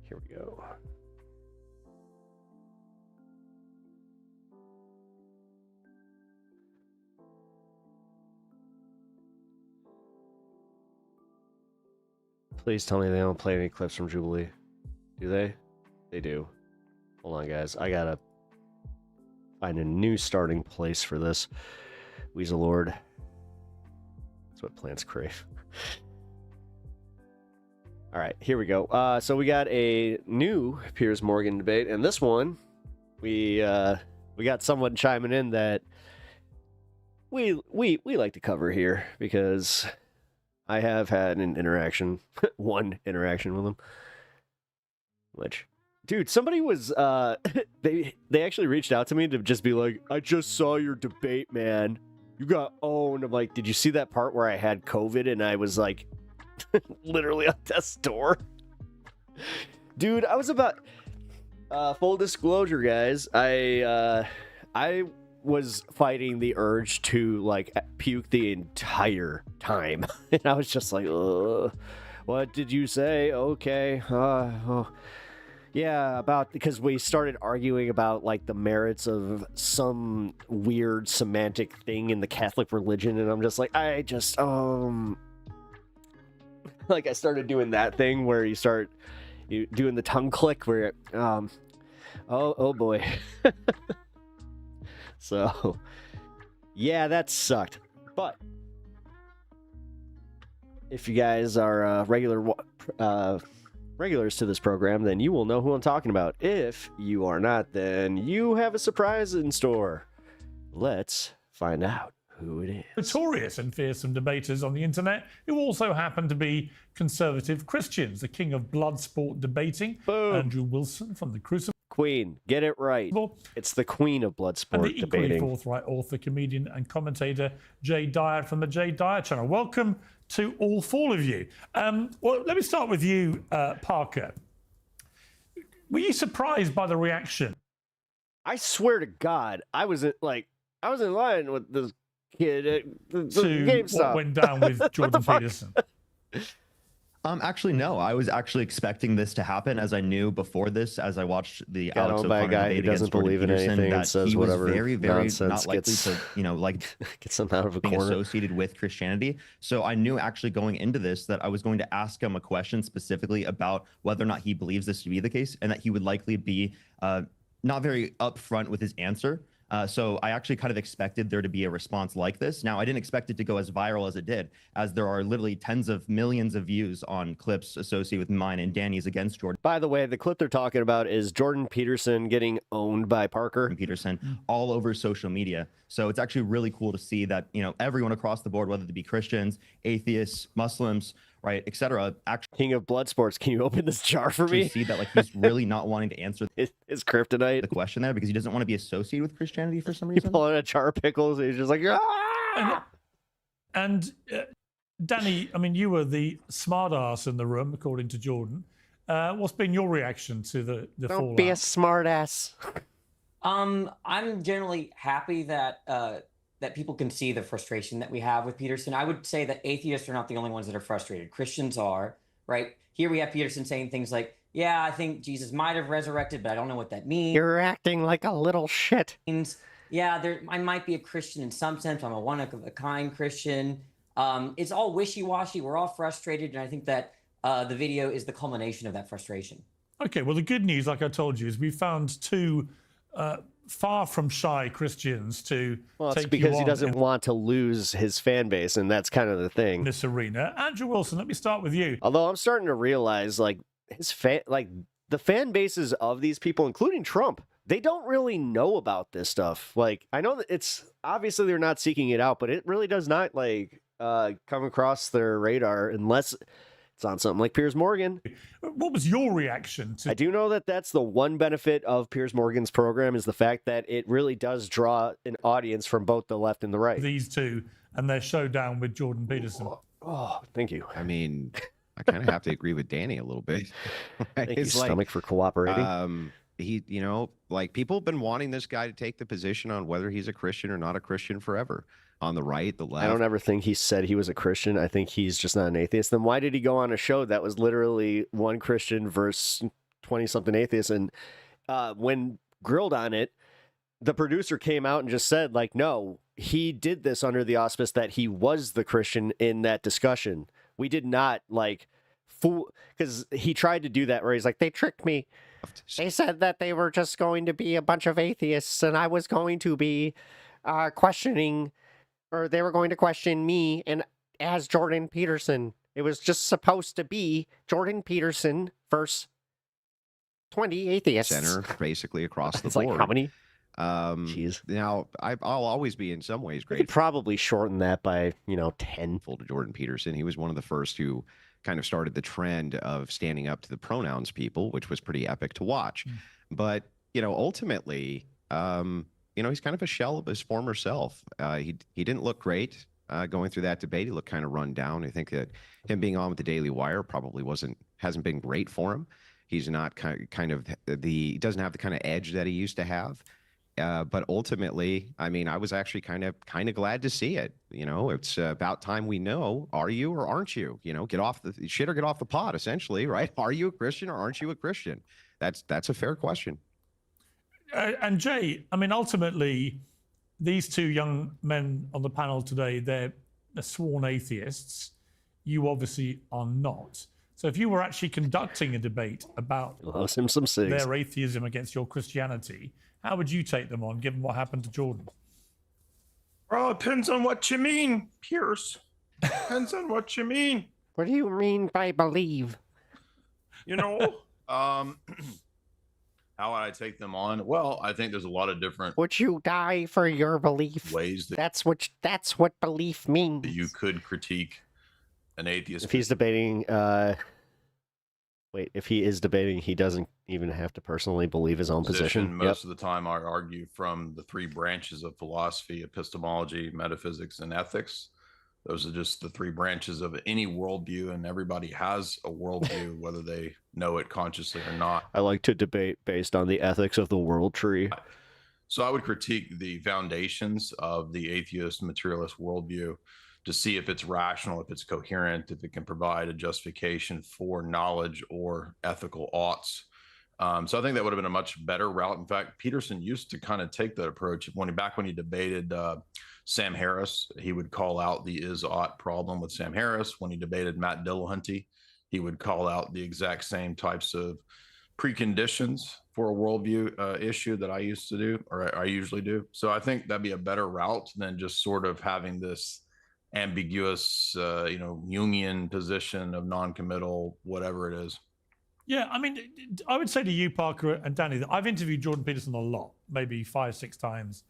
Here we go. Please tell me they don't play any clips from Jubilee. Do they? They do. Hold on, guys. I gotta find a new starting place for this. Weasel Lord. That's what plants crave. Alright, here we go. So we got a new Piers Morgan debate, and this one, we got someone chiming in that we like to cover here, because I have had an interaction, one interaction with him, which, dude, somebody was, they actually reached out to me to just be like, I just saw your debate, man. You got owned. I'm like, did you see that part where I had COVID and I was like, literally on death's door? Dude, I was about, full disclosure, guys, I was fighting the urge to like puke the entire time, and I was just like, ugh, what did you say? Okay, yeah, about, because we started arguing about like the merits of some weird semantic thing in the Catholic religion, and I'm just like, I just like I started doing that thing where you doing the tongue click where oh boy. So, yeah, that sucked. But if you guys are regulars to this program, then you will know who I'm talking about. If you are not, then you have a surprise in store. Let's find out who it is. Notorious and fearsome debaters on the internet who also happen to be conservative Christians. The king of blood sport debating, Boom. Andrew Wilson from the Crucible. Queen, get it right. It's the queen of blood sport and the equally debating. forthright author, comedian, and commentator Jay Dyer from the Jay Dyer channel. Welcome to all four of you. Well, let me start with you, Parker. Were you surprised by the reaction? I swear to God, I was in line with this the to GameStop. what went down with Jordan Peterson? Actually, no. I was actually expecting this to happen, as I knew before this, as I watched the Got Alex owned by a O'Connor guy debate who doesn't against Jordan believe in Peterson, anything and that says he was whatever very, very nonsense not likely gets to, get some out of a being corner. associated with Christianity. So I knew actually going into this that I was going to ask him a question specifically about whether or not he believes this to be the case, and that he would likely be not very upfront with his answer. So I actually kind of expected there to be a response like this. Now, I didn't expect it to go as viral as it did, as there are literally tens of millions of views on clips associated with mine and Danny's against Jordan. By the way, the clip they're talking about is Jordan Peterson getting owned by Parker Peterson all over social media. So it's actually really cool to see that, everyone across the board, whether they be Christians, atheists, Muslims, right, etc. Actually, King of Blood Sports, can you open this jar for me? See that he's really not wanting to answer his kryptonite, the question there, because he doesn't want to be associated with Christianity for some reason. You pull out a jar of pickles and he's just like, ah! And Danny, I mean, you were the smart ass in the room, according to Jordan. What's been your reaction to the fallout? Don't be a smart ass. I'm generally happy that that people can see the frustration that we have with Peterson. I would say that atheists are not the only ones that are frustrated. Christians are, right? Here we have Peterson saying things like, yeah, I think Jesus might have resurrected, but I don't know what that means. You're acting like a little shit. Yeah, I might be a Christian in some sense. I'm a one-of-a-kind Christian. It's all wishy-washy. We're all frustrated, and I think that the video is the culmination of that frustration. Okay, well, the good news, like I told you, is we found two far from shy Christians to well, it's take because you he on doesn't want to lose his fan base, and that's kind of the thing. In this arena. Andrew Wilson, let me start with you. Although I'm starting to realize, the fan bases of these people, including Trump, they don't really know about this stuff. Like, I know that it's obviously they're not seeking it out, but it really does not come across their radar unless it's on something like Piers Morgan. What was your reaction to? I do know that that's the one benefit of Piers Morgan's program, is the fact that it really does draw an audience from both the left and the right. These two and their showdown with Jordan Peterson. Oh, thank you. I mean, I kind of have to agree with Danny a little bit. Thank you, Stomach, for cooperating. He, people have been wanting this guy to take the position on whether he's a Christian or not a Christian forever. On the right, the left. I don't ever think he said he was a Christian. I think he's just not an atheist. Then why did he go on a show that was literally one Christian versus 20-something atheists? And when grilled on it, the producer came out and just said, no, he did this under the auspice that he was the Christian in that discussion. We did not, fool, because he tried to do that where he's like, they tricked me. They said that they were just going to be a bunch of atheists and I was going to be questioning, or they were going to question me and as Jordan Peterson. It was just supposed to be Jordan Peterson versus 20 atheists. Center, basically across the it's board. Like how many? Jeez. Now, I'll always be in some ways grateful. grateful. Could probably shorten that by 10. To Jordan Peterson. He was one of the first who kind of started the trend of standing up to the pronouns people, which was pretty epic to watch. But ultimately, he's kind of a shell of his former self. He didn't look great going through that debate. He looked kind of run down. I think that him being on with the Daily Wire probably hasn't been great for him. He's not he doesn't have the kind of edge that he used to have. But ultimately, I mean, I was actually kind of glad to see it. It's about time we know, are you or aren't you? Get off the shit or get off the pot, essentially, right? Are you a Christian or aren't you a Christian? That's a fair question. And Jay, I mean, ultimately, these two young men on the panel today, they're sworn atheists. You obviously are not. So if you were actually conducting a debate about their atheism against your Christianity, how would you take them on, given what happened to Jordan? Well, it depends on what you mean, Pierce. Depends on what you mean. What do you mean by believe? How would I take them on? Well, I think there's a lot of different. Would you die for your belief? Ways that's what belief means. You could critique an atheist. If he's debating, if he is debating, he doesn't even have to personally believe his own position. Most of the time, I argue from the three branches of philosophy: epistemology, metaphysics, and ethics. Those are just the three branches of any worldview, and everybody has a worldview, whether they know it consciously or not. I like to debate based on the ethics of the world tree. So I would critique the foundations of the atheist materialist worldview to see if it's rational, if it's coherent, if it can provide a justification for knowledge or ethical oughts. So I think that would have been a much better route. In fact, Peterson used to kind of take that approach back when he debated Sam Harris. He would call out the is-ought problem with Sam Harris. When he debated Matt Dillahunty, he would call out the exact same types of preconditions for a worldview issue that I used to do, or I usually do. So I think that'd be a better route than just sort of having this ambiguous, Jungian position of non-committal, whatever it is. Yeah, I mean, I would say to you, Parker and Danny, that I've interviewed Jordan Peterson a lot, maybe 5-6 times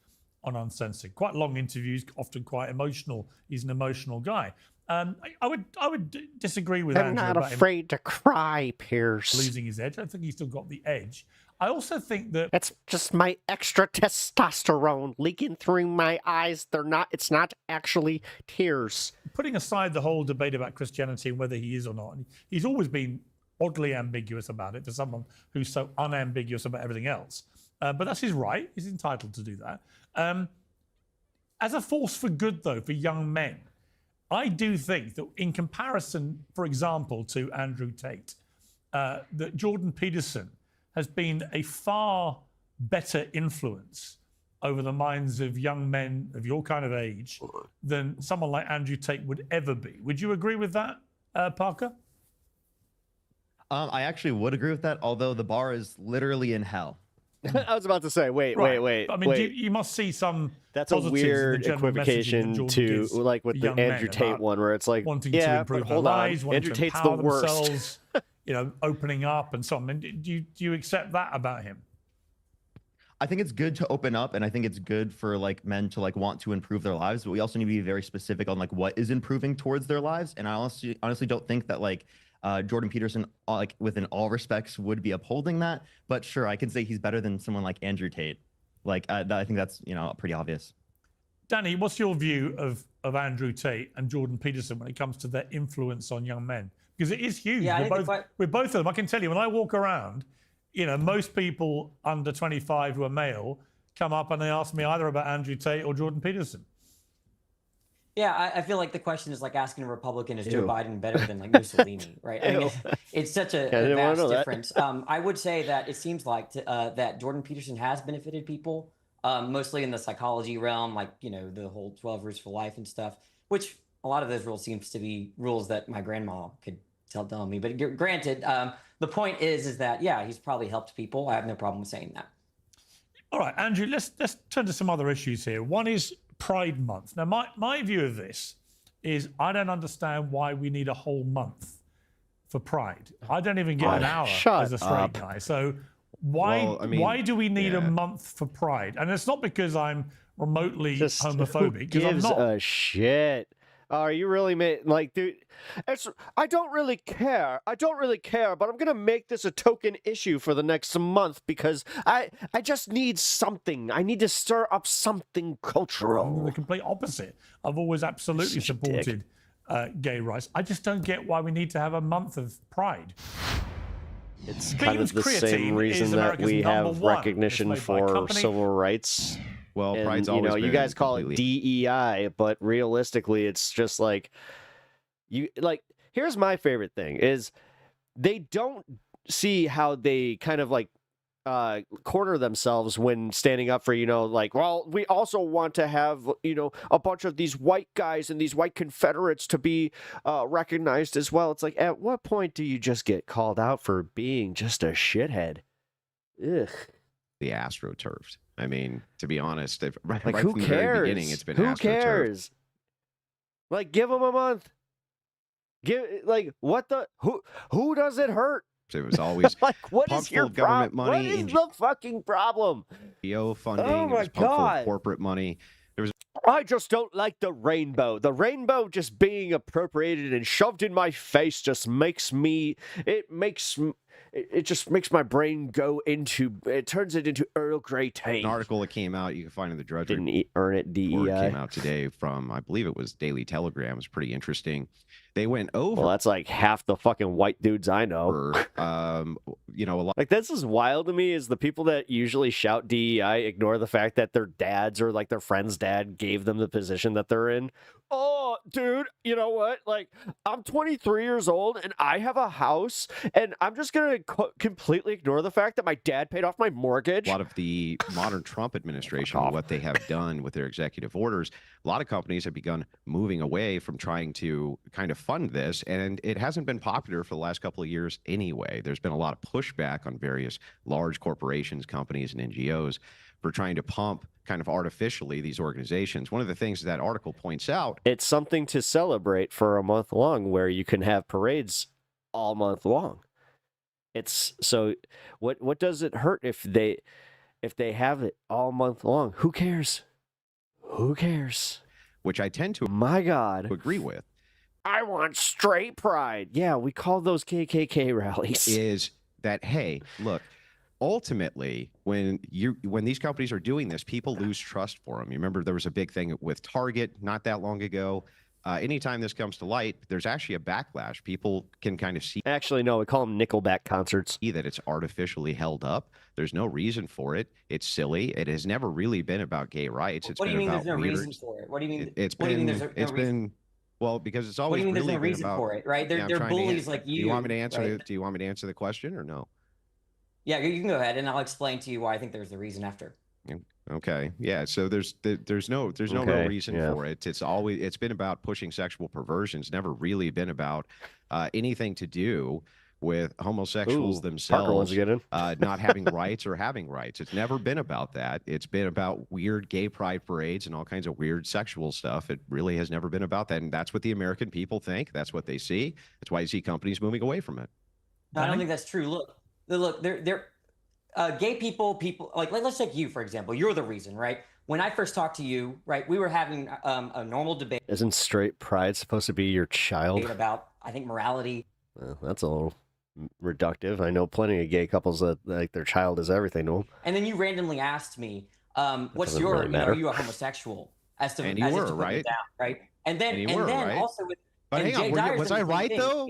on Uncensored. Quite long interviews, often quite emotional. He's an emotional guy. I would disagree with Andrew. I'm not afraid to cry, Pierce. Losing his edge. I think he's still got the edge. I also think that it's just my extra testosterone leaking through my eyes. It's not actually tears. Putting aside the whole debate about Christianity and whether he is or not, he's always been oddly ambiguous about it to someone who's so unambiguous about everything else. But that's his right. He's entitled to do that. As a force for good, though, for young men, I do think that in comparison, for example, to Andrew Tate, that Jordan Peterson has been a far better influence over the minds of young men of your kind of age than someone like Andrew Tate would ever be. Would you agree with that, Parker? I actually would agree with that, although the bar is literally in hell. I was about to say, wait. I mean, you must see some. That's a weird equivocation to like with the Andrew Tate one, where it's like, wanting to improve their lives, wanting Andrew to Tate's the empower worst. themselves, opening up and so on. And do you accept that about him? I think it's good to open up, and I think it's good for like men to like want to improve their lives, but we also need to be very specific on like what is improving towards their lives. And I honestly don't think that like Jordan Peterson, like within all respects, would be upholding that. But sure, I can say he's better than someone like Andrew Tate. Like I think that's pretty obvious. Danny, what's your view of Andrew Tate and Jordan Peterson when it comes to their influence on young men? Because it is huge. Yeah, we're both of them. I can tell you, when I walk around, most people under 25 who are male come up and they ask me either about Andrew Tate or Jordan Peterson. Yeah, I feel like the question is like asking a Republican, is Joe Biden better than like Mussolini, right? I mean, it's such a vast difference. I would say that it seems like that Jordan Peterson has benefited people, mostly in the psychology realm, like, the whole 12 rules for life and stuff, which a lot of those rules seems to be rules that my grandma could tell me. But granted, the point is that, yeah, he's probably helped people. I have no problem with saying that. All right, Andrew, let's turn to some other issues here. One is Pride Month. Now, my view of this is I don't understand why we need a whole month for Pride. I don't even get an hour as a straight guy. So why do we need a month for Pride? And it's not because I'm remotely homophobic. Who gives I'm not. a shit? Are you really like, dude? I don't really care. I don't really care, but I'm gonna make this a token issue for the next month because I just need something. I need to stir up something cultural. I'm the complete opposite. I've always absolutely supported gay rights. I just don't get why we need to have a month of Pride. It's kind of the same reason that we have recognition for civil rights. Well, Pride's always been you guys call it DEI, but realistically, it's just like here's my favorite thing is they don't see how they kind of like corner themselves when standing up for, well, we also want to have, a bunch of these white guys and these white Confederates to be recognized as well. It's like, at what point do you just get called out for being just a shithead? Ugh. The AstroTurfed. I mean, to be honest, right who from cares? the very beginning, it's been who AstroTurfed. Cares? Like, give them a month. Who does it hurt? It was always like, what is your government money? What is the fucking problem? NGO funding. Oh my it was pumped full of corporate money. I just don't like the rainbow. The rainbow just being appropriated and shoved in my face just makes me. It just makes my brain go into. It turns it into Earl Grey tea. An article that came out, you can find in the Drudgery. Didn't earn it DEI. Came out today from, I believe it was Daily Telegram. It was pretty interesting. they went over. Well, that's like half the fucking white dudes I know. You know, a lot. Like, this is wild to me, is the people that usually shout DEI ignore the fact that their dads or like their friend's dad gave them the position that they're in. Oh, dude, you know what? Like, I'm 23 years old and I have a house, and I'm just going to completely ignore the fact that my dad paid off my mortgage. A lot of the modern Trump administration, what they have done with their executive orders, a lot of companies have begun moving away from trying to kind of fund this, and it hasn't been popular for the last couple of years anyway. There's been a lot of pushback on various large corporations, companies, and NGOs for trying to pump kind of artificially these organizations. One of the things that article points out, it's something to celebrate for a month long, where you can have parades all month long. It's so what does it hurt if they have it all month long? Who cares? Who cares? Which I tend to, my God, agree with. I want straight pride. Yeah, we call those KKK rallies. Is that, hey, look, ultimately, when these companies are doing this, people lose trust for them. You remember there was a big thing with Target not that long ago. Anytime this comes to light, there's actually a backlash. People can kind of see. Actually, no, we call them Nickelback concerts. That it's artificially held up. There's no reason for it. It's silly. It has never really been about gay rights. It's what do you been mean about there's no leaders. reason for it? What do you mean? It's what do you been. mean there's no It's reason? been. Well, because it's What always do you mean really there's no been reason about, for it, right? They're, I'm they're trying to bullies like you. Do you want me to answer? Right? Do you want me to answer the question or no? Yeah, you can go ahead, and I'll explain to you why I think there's the reason after. Okay. Yeah. So there's no real reason for it. It's been about pushing sexual perversions. Never really been about anything to do with homosexuals themselves not having rights or having rights. It's never been about that. It's been about weird gay pride parades and all kinds of weird sexual stuff. It really has never been about that. And that's what the American people think. That's what they see. That's why you see companies moving away from it. No, I don't think that's true. Look, they're gay people like let's take you for example. You're the reason, right? When I first talked to you, right, we were having a normal debate. Isn't straight pride supposed to be your child? About, I think, morality. Well, that's a little reductive. I know plenty of gay couples that like their child is everything to them. And then you randomly asked me, "What's your? Really are you a homosexual?" As to, and you were right, down, right? And then right? also with. But hang on, was I right though?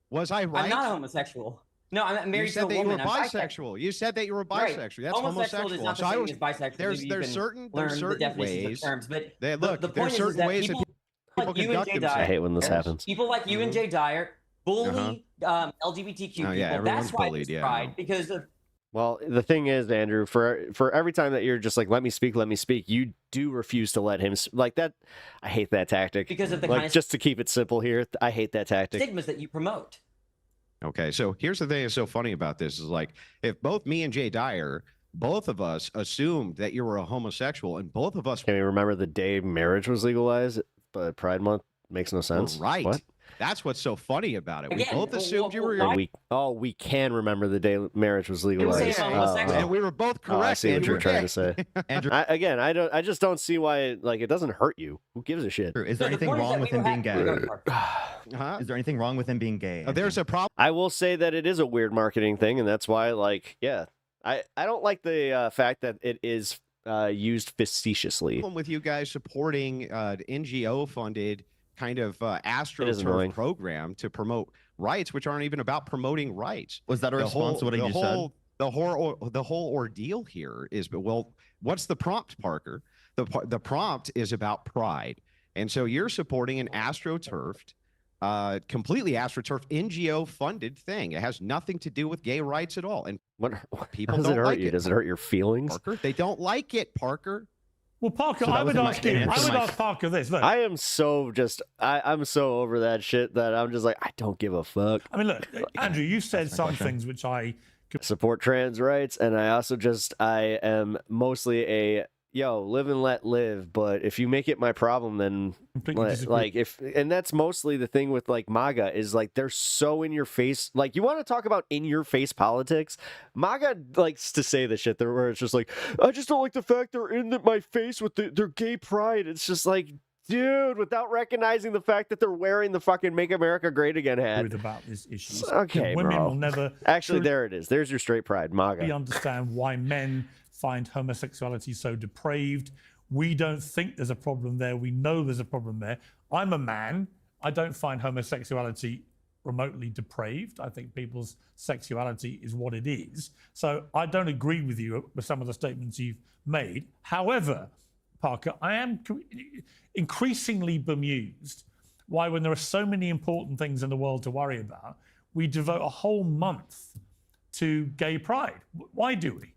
Was I right? I'm not homosexual. No, I'm married to a woman. You said that you were bisexual. You said that you were bisexual. Right. That's homosexual. Is not the same as bisexual. There's certain ways. Terms, but there's certain ways that people conduct themselves. I hate when this happens. People like you and Jay Dyer bully LGBTQ people. That's why bullied, it's pride, because of. Well, the thing is, Andrew, for every time that you're just like, let me speak, you do refuse to let him like that. I hate that tactic. Because of the kind of just to keep it simple here, I hate that tactic. Stigmas that you promote. Okay, so here's the thing that's so funny about this is like, if both me and Jay Dyer, both of us assumed that you were a homosexual, and both of us. Can you remember the day marriage was legalized? But Pride Month makes no sense. Right. What? That's what's so funny about it. Again, we both assumed you were. We can remember the day marriage was legalized. And we were both correct. I see what you're trying to say. Andrew, I just don't see why it doesn't hurt you. Who gives a shit? Is there anything wrong with him being gay? Is there anything wrong with him being gay? There's a problem. I will say that it is a weird marketing thing, and that's why, I don't like the fact that it is used facetiously. With you guys supporting NGO-funded kind of AstroTurf program to promote rights, which aren't even about promoting rights. Was that a response to what you said? The whole ordeal here is, well, what's the prompt, Parker? The prompt is about pride. And so you're supporting an AstroTurfed, completely AstroTurf NGO-funded thing. It has nothing to do with gay rights at all. And what people does don't it hurt like you? it. Does it hurt your feelings? Parker, they don't like it, Parker. Well, Parker, I would ask Parker this. Look, I am so I'm so over that shit that I'm just like, I don't give a fuck. I mean, look, Andrew, you said some things which I support trans rights, and I also I am mostly a live and let live. But if you make it my problem, then and that's mostly the thing with like MAGA is like they're so in your face. Like, you want to talk about in your face politics? MAGA likes to say the shit there where it's just like, I just don't like the fact they're in my face with their gay pride. It's just like, dude, without recognizing the fact that they're wearing the fucking "Make America Great Again" hat. About this issue. Okay, women bro. will never actually. There it is. There's your straight pride, MAGA. We understand why men find homosexuality so depraved. We don't think there's a problem there. We know there's a problem there. I'm a man. I don't find homosexuality remotely depraved. I think people's sexuality is what it is. So I don't agree with you with some of the statements you've made. However, Parker, I am increasingly bemused why, when there are so many important things in the world to worry about, we devote a whole month to gay pride. Why do we?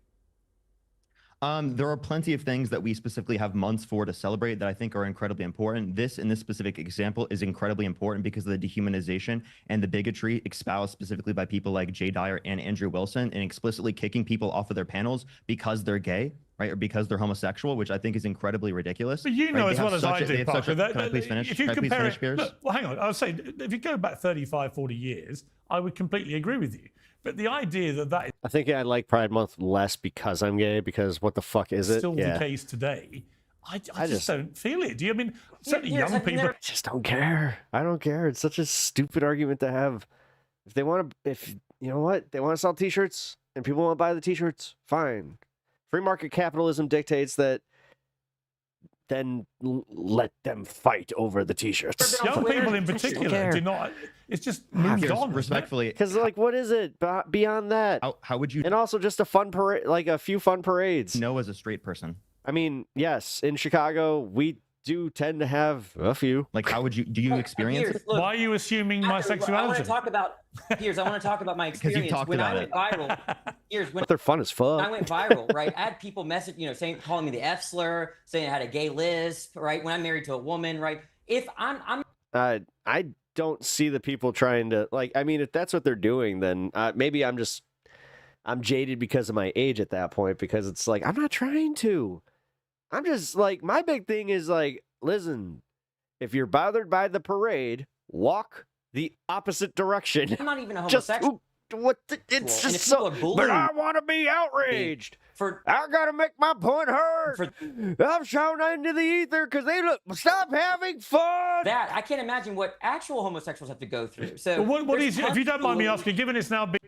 There are plenty of things that we specifically have months for to celebrate that I think are incredibly important. This, in this specific example, is incredibly important because of the dehumanization and the bigotry espoused specifically by people like Jay Dyer and Andrew Wilson, and explicitly kicking people off of their panels because they're gay, right, or because they're homosexual, which I think is incredibly ridiculous. But you know as well as I do, Parker, can I please finish? If you compare it, Piers? look, well, hang on. I would say if you go back 35, 40 years, I would completely agree with you. But the idea that I think I like Pride Month less because I'm gay, because what the fuck is it? still the case today, I just don't feel it. Do you? I mean, certainly young people. I just don't care. I don't care. It's such a stupid argument to have. If they want to, if you know what, they want to sell T-shirts and people want to buy the T-shirts, fine. Free market capitalism dictates that. Then let them fight over the T-shirts. Young people in particular do not. It's just moved on. Respectfully, because like, what is it beyond that? How would you? And also just a fun parade, like a few fun parades. No, as a straight person. I mean, yes, in Chicago we do tend to have a few. Like, how would you? Do you experience it? Why are you assuming my sexuality? I want to talk about Piers. I want to talk about my experience when I went viral. Piers, when But they're fun as fuck. I went viral, right? I had people message, saying, calling me the F slur, saying I had a gay lisp, right? When I'm married to a woman, right? If I'm I don't see the people trying to, like, I mean, if that's what they're doing, then maybe I'm jaded because of my age at that point, because it's like, I'm not trying to. I'm just like, my big thing is like, listen, if you're bothered by the parade, walk the opposite direction. not even a homosexual. It's just so, but I want to be outraged. I gotta make my point heard. I'm shouting into the ether because they stop having fun. That I can't imagine what actual homosexuals have to go through. So what is, if you don't mind me asking, given it's now been.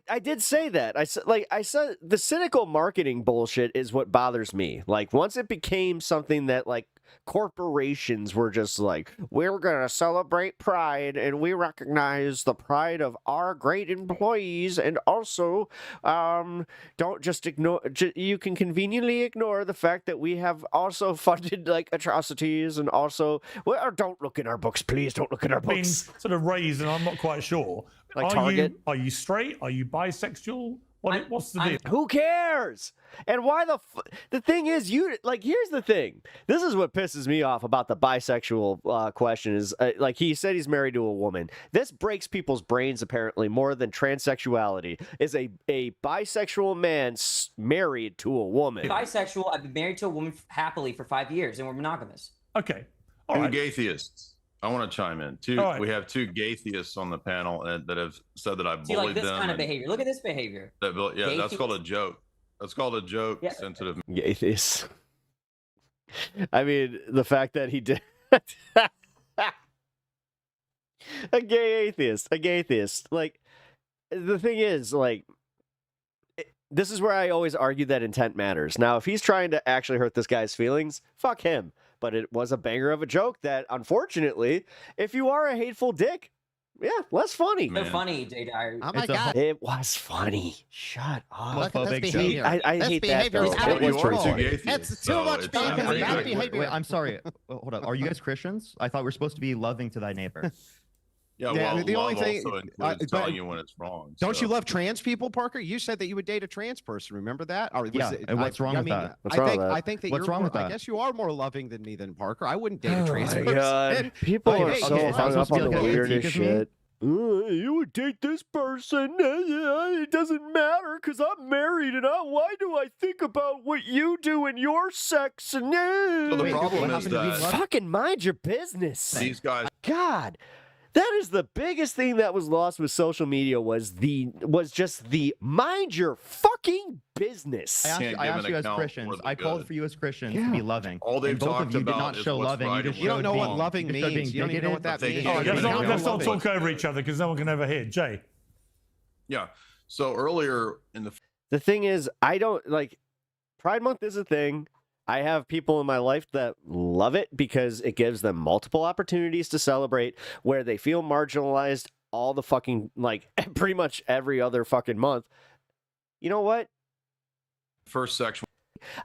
I did say that. I said the cynical marketing bullshit is what bothers me. Like, once it became something that, like, corporations were just like, we're gonna celebrate pride and we recognize the pride of our great employees, and also don't just ignore, you can conveniently ignore the fact that we have also funded like atrocities, and also, well, don't look in our books, please don't look in our books. Been sort of raised, and I'm not quite sure. Like Target. Are you straight? Are you bisexual? What's the deal? Who cares? And why the thing is, here's the thing. This is what pisses me off about the bisexual question is, like, he said he's married to a woman. This breaks people's brains apparently more than transsexuality is a bisexual man married to a woman. Bisexual. I've been married to a woman happily for 5 years, and we're monogamous. Okay. Two gaytheists. I want to chime in. We have two gaytheists on the panel that have said that I bullied like this them. kind of behavior. Look at this behavior. That's called a joke. That's called a joke. Yeah. Sensitive. Gaytheists. I mean, the fact that he did a gay atheist. Like, the thing is, like, this is where I always argue that intent matters. Now, if he's trying to actually hurt this guy's feelings, fuck him. But it was a banger of a joke that, unfortunately, if you are a hateful dick, yeah, less funny. So funny, Jay Dyer. Oh my God. It was funny. Shut up. Look at this behavior. I this hate behavior that, is though. out of control. It's It's too much bad behavior. Wait, I'm sorry. Hold up. Are you guys Christians? I thought we're supposed to be loving to thy neighbor. Yeah, well, the only love thing also includes telling you when it's wrong. Don't so. you love trans people, Parker? You said that you would date a trans person. Remember that? Or was and what's wrong with that? I think that what's you're wrong more, with that? I guess you are more loving than me than Parker. I wouldn't date a trans person. God. People are so hung up on the weirdest shit. Me? You would date this person. It doesn't matter because I'm married, and why do I think about what you do in your sex? And So the problem is that fucking mind your business. These guys. God. That is the biggest thing that was lost with social media was just the mind your fucking business. I asked you as Christians. I called for you as Christians to be loving. All they've and both talked of you did about not is show what's loving. right You and just You don't know what being- loving you just means. You don't even know what that means. Let's not talk over each other because no one can overhear. Jay. Yeah. So earlier in the thing is, I don't like Pride Month is a thing. I have people in my life that love it because it gives them multiple opportunities to celebrate where they feel marginalized all the fucking, like, pretty much every other fucking month. You know what? First section.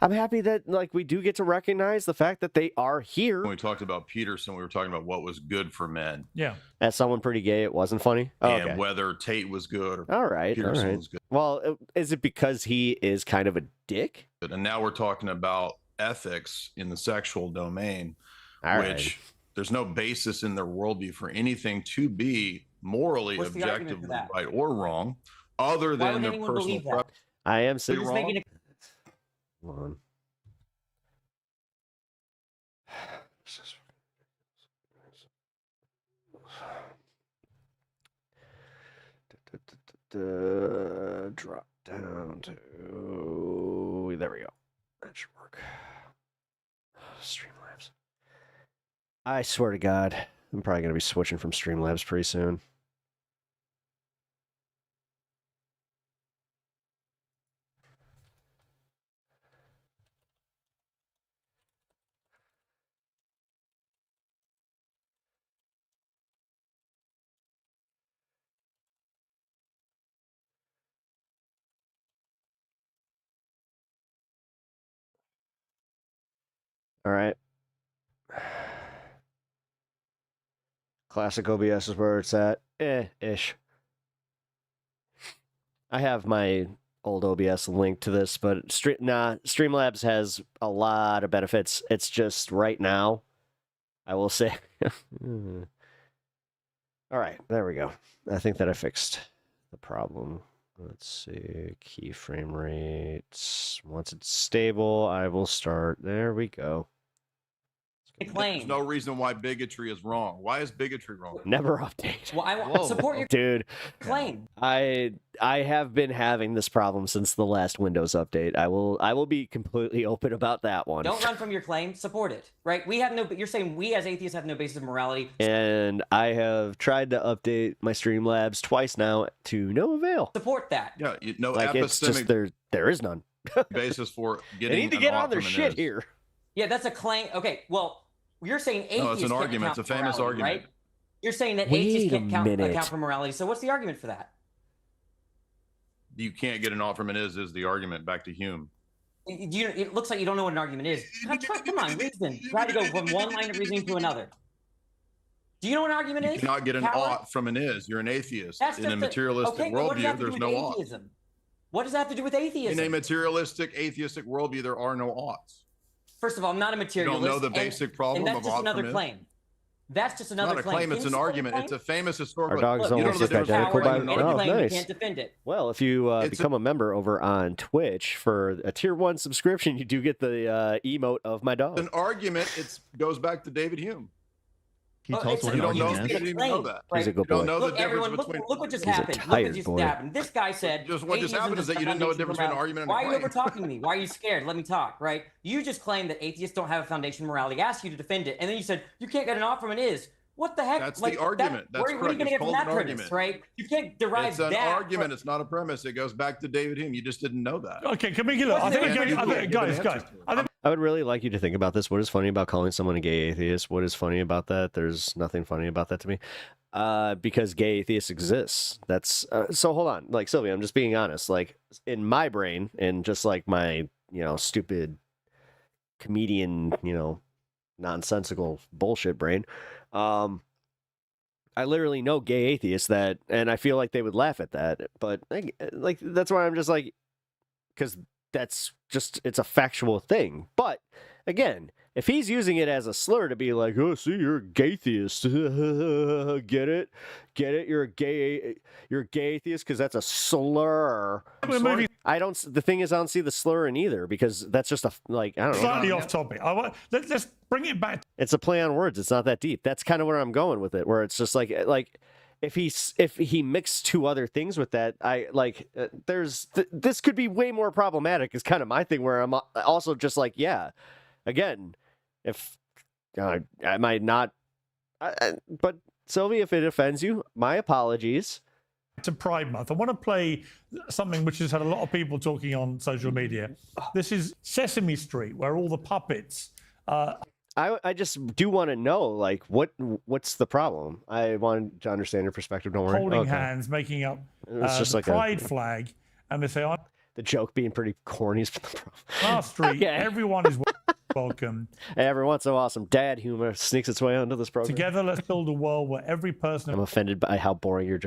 I'm happy that, like, we do get to recognize the fact that they are here. When we talked about Peterson, we were talking about what was good for men. Yeah. As someone pretty gay, it wasn't funny. Oh, And okay. whether Tate was good or All right. Peterson was good. Well, is it because he is kind of a dick? And now we're talking about ethics in the sexual domain, All which right. there's no basis in their worldview for anything to be morally, What's the argument for objectively that? right or wrong, other Why than would their anyone personal believe that? preference. I am You're saying just making Hold on. Drop down to there we go. That should work. Streamlabs. I swear to God, I'm probably gonna be switching from Streamlabs pretty soon. All right. Classic OBS is where it's at. Ish. I have my old OBS linked to this, but Streamlabs has a lot of benefits. It's just right now, I will say. All right, there we go. I think that I fixed the problem. Let's see, keyframe rates. Once it's stable, I will start. There we go. There's no reason why bigotry is wrong. Why is bigotry wrong? Never update. Well, I support your Dude, claim. I have been having this problem since the last Windows update. I will be completely open about that one. Don't run from your claim. Support it. Right? We have no. You're saying we as atheists have no basis of morality. And I have tried to update my Streamlabs twice now to no avail. Support that. Yeah, no Like it's just there is none. basis for They getting. need to an get ought on their from an shit is. here. Yeah, that's a claim. Okay, well, you're saying atheists No, it's an can't argument. account It's a for famous morality, argument. right? You're saying that Wait atheists a can't minute. account for morality. So what's the argument for that? You can't get an ought from an is the argument. Back to Hume. It looks like you don't know what an argument is. Come on, reason. Try to go from one line of reasoning to another. Do you know what an argument You is? cannot get an Coward? ought from an is. You're an atheist. That's In a just materialistic okay, but what does that worldview, have to do there's with no ought. atheism? What does that have to do with atheism? In a materialistic, atheistic worldview, there are no oughts. First of all, I'm not a You materialist. don't know the basic problem and that's of just ought another from is? claim. That's just It's another not a claim, it's Can an you support argument. the It's a claim? famous Our historical. dog's Look, you don't almost know the look difference identical. between By, an Made a oh, claim, you nice. can't defend it. Well, if you It's become a member over on Twitch for a tier 1 subscription, you do get the emote of my dog. an argument. It goes back to David Hume. Can you Oh, tell us it's what an an You don't know. argument You is? didn't even know that. He's a good You don't boy. know the Look, difference everyone, between. look what just He's a happened. Look tired what just boy. happened. This guy said. Just what just atheism happened is that you didn't know the difference between an argument and a Why are you claim. over talking to me? Why are you scared? Let me talk, right? You just claimed that atheists don't have a foundation of morality. I asked you to defend it, and then you said you can't get an ought from an is. What the heck? That's the argument. That's what are you correct. going to It's get from called that an premise, argument. right? You can't derive It's an that. argument. It's not a premise. It goes back to David Hume. You just didn't know that. Okay, can we get look? I think, guys, I think I would really like you to think about this. What is funny about calling someone a gay atheist? What is funny about that? There's nothing funny about that to me. Because gay atheists exists. That's so hold on. Like Sylvia, I'm just being honest. Like in my brain and just like my, stupid comedian, nonsensical bullshit brain. I literally know gay atheists that, and I feel like they would laugh at that, but like that's why I'm just like, because that's just, it's a factual thing. But again, if he's using it as a slur to be like, oh, see, you're a gay atheist, get it, you're a gay atheist, because that's a slur. I don't. The thing is, I don't see the slur in either, because that's just I don't know. Slightly off topic. Let's bring it back. It's a play on words. It's not that deep. That's kind of where I'm going with it. Where it's just like if he mixed two other things with that, this could be way more problematic. Is kind of my thing. Where I'm also just like, yeah, again, if I might not, but Sylvie, if it offends you, my apologies. To Pride Month, I want to play something which has had a lot of people talking on social media. This is Sesame Street, where all the puppets. I just do want to know, like, what's the problem? I want to understand your perspective. Don't worry. Holding hands, making up It's just the like pride flag, and they say, "I'm." The joke being pretty corny is the problem. Last Street, everyone is welcome. Every once in a while, some dad humor sneaks its way onto this program. Together, let's build a world where every person. I'm offended by how boring your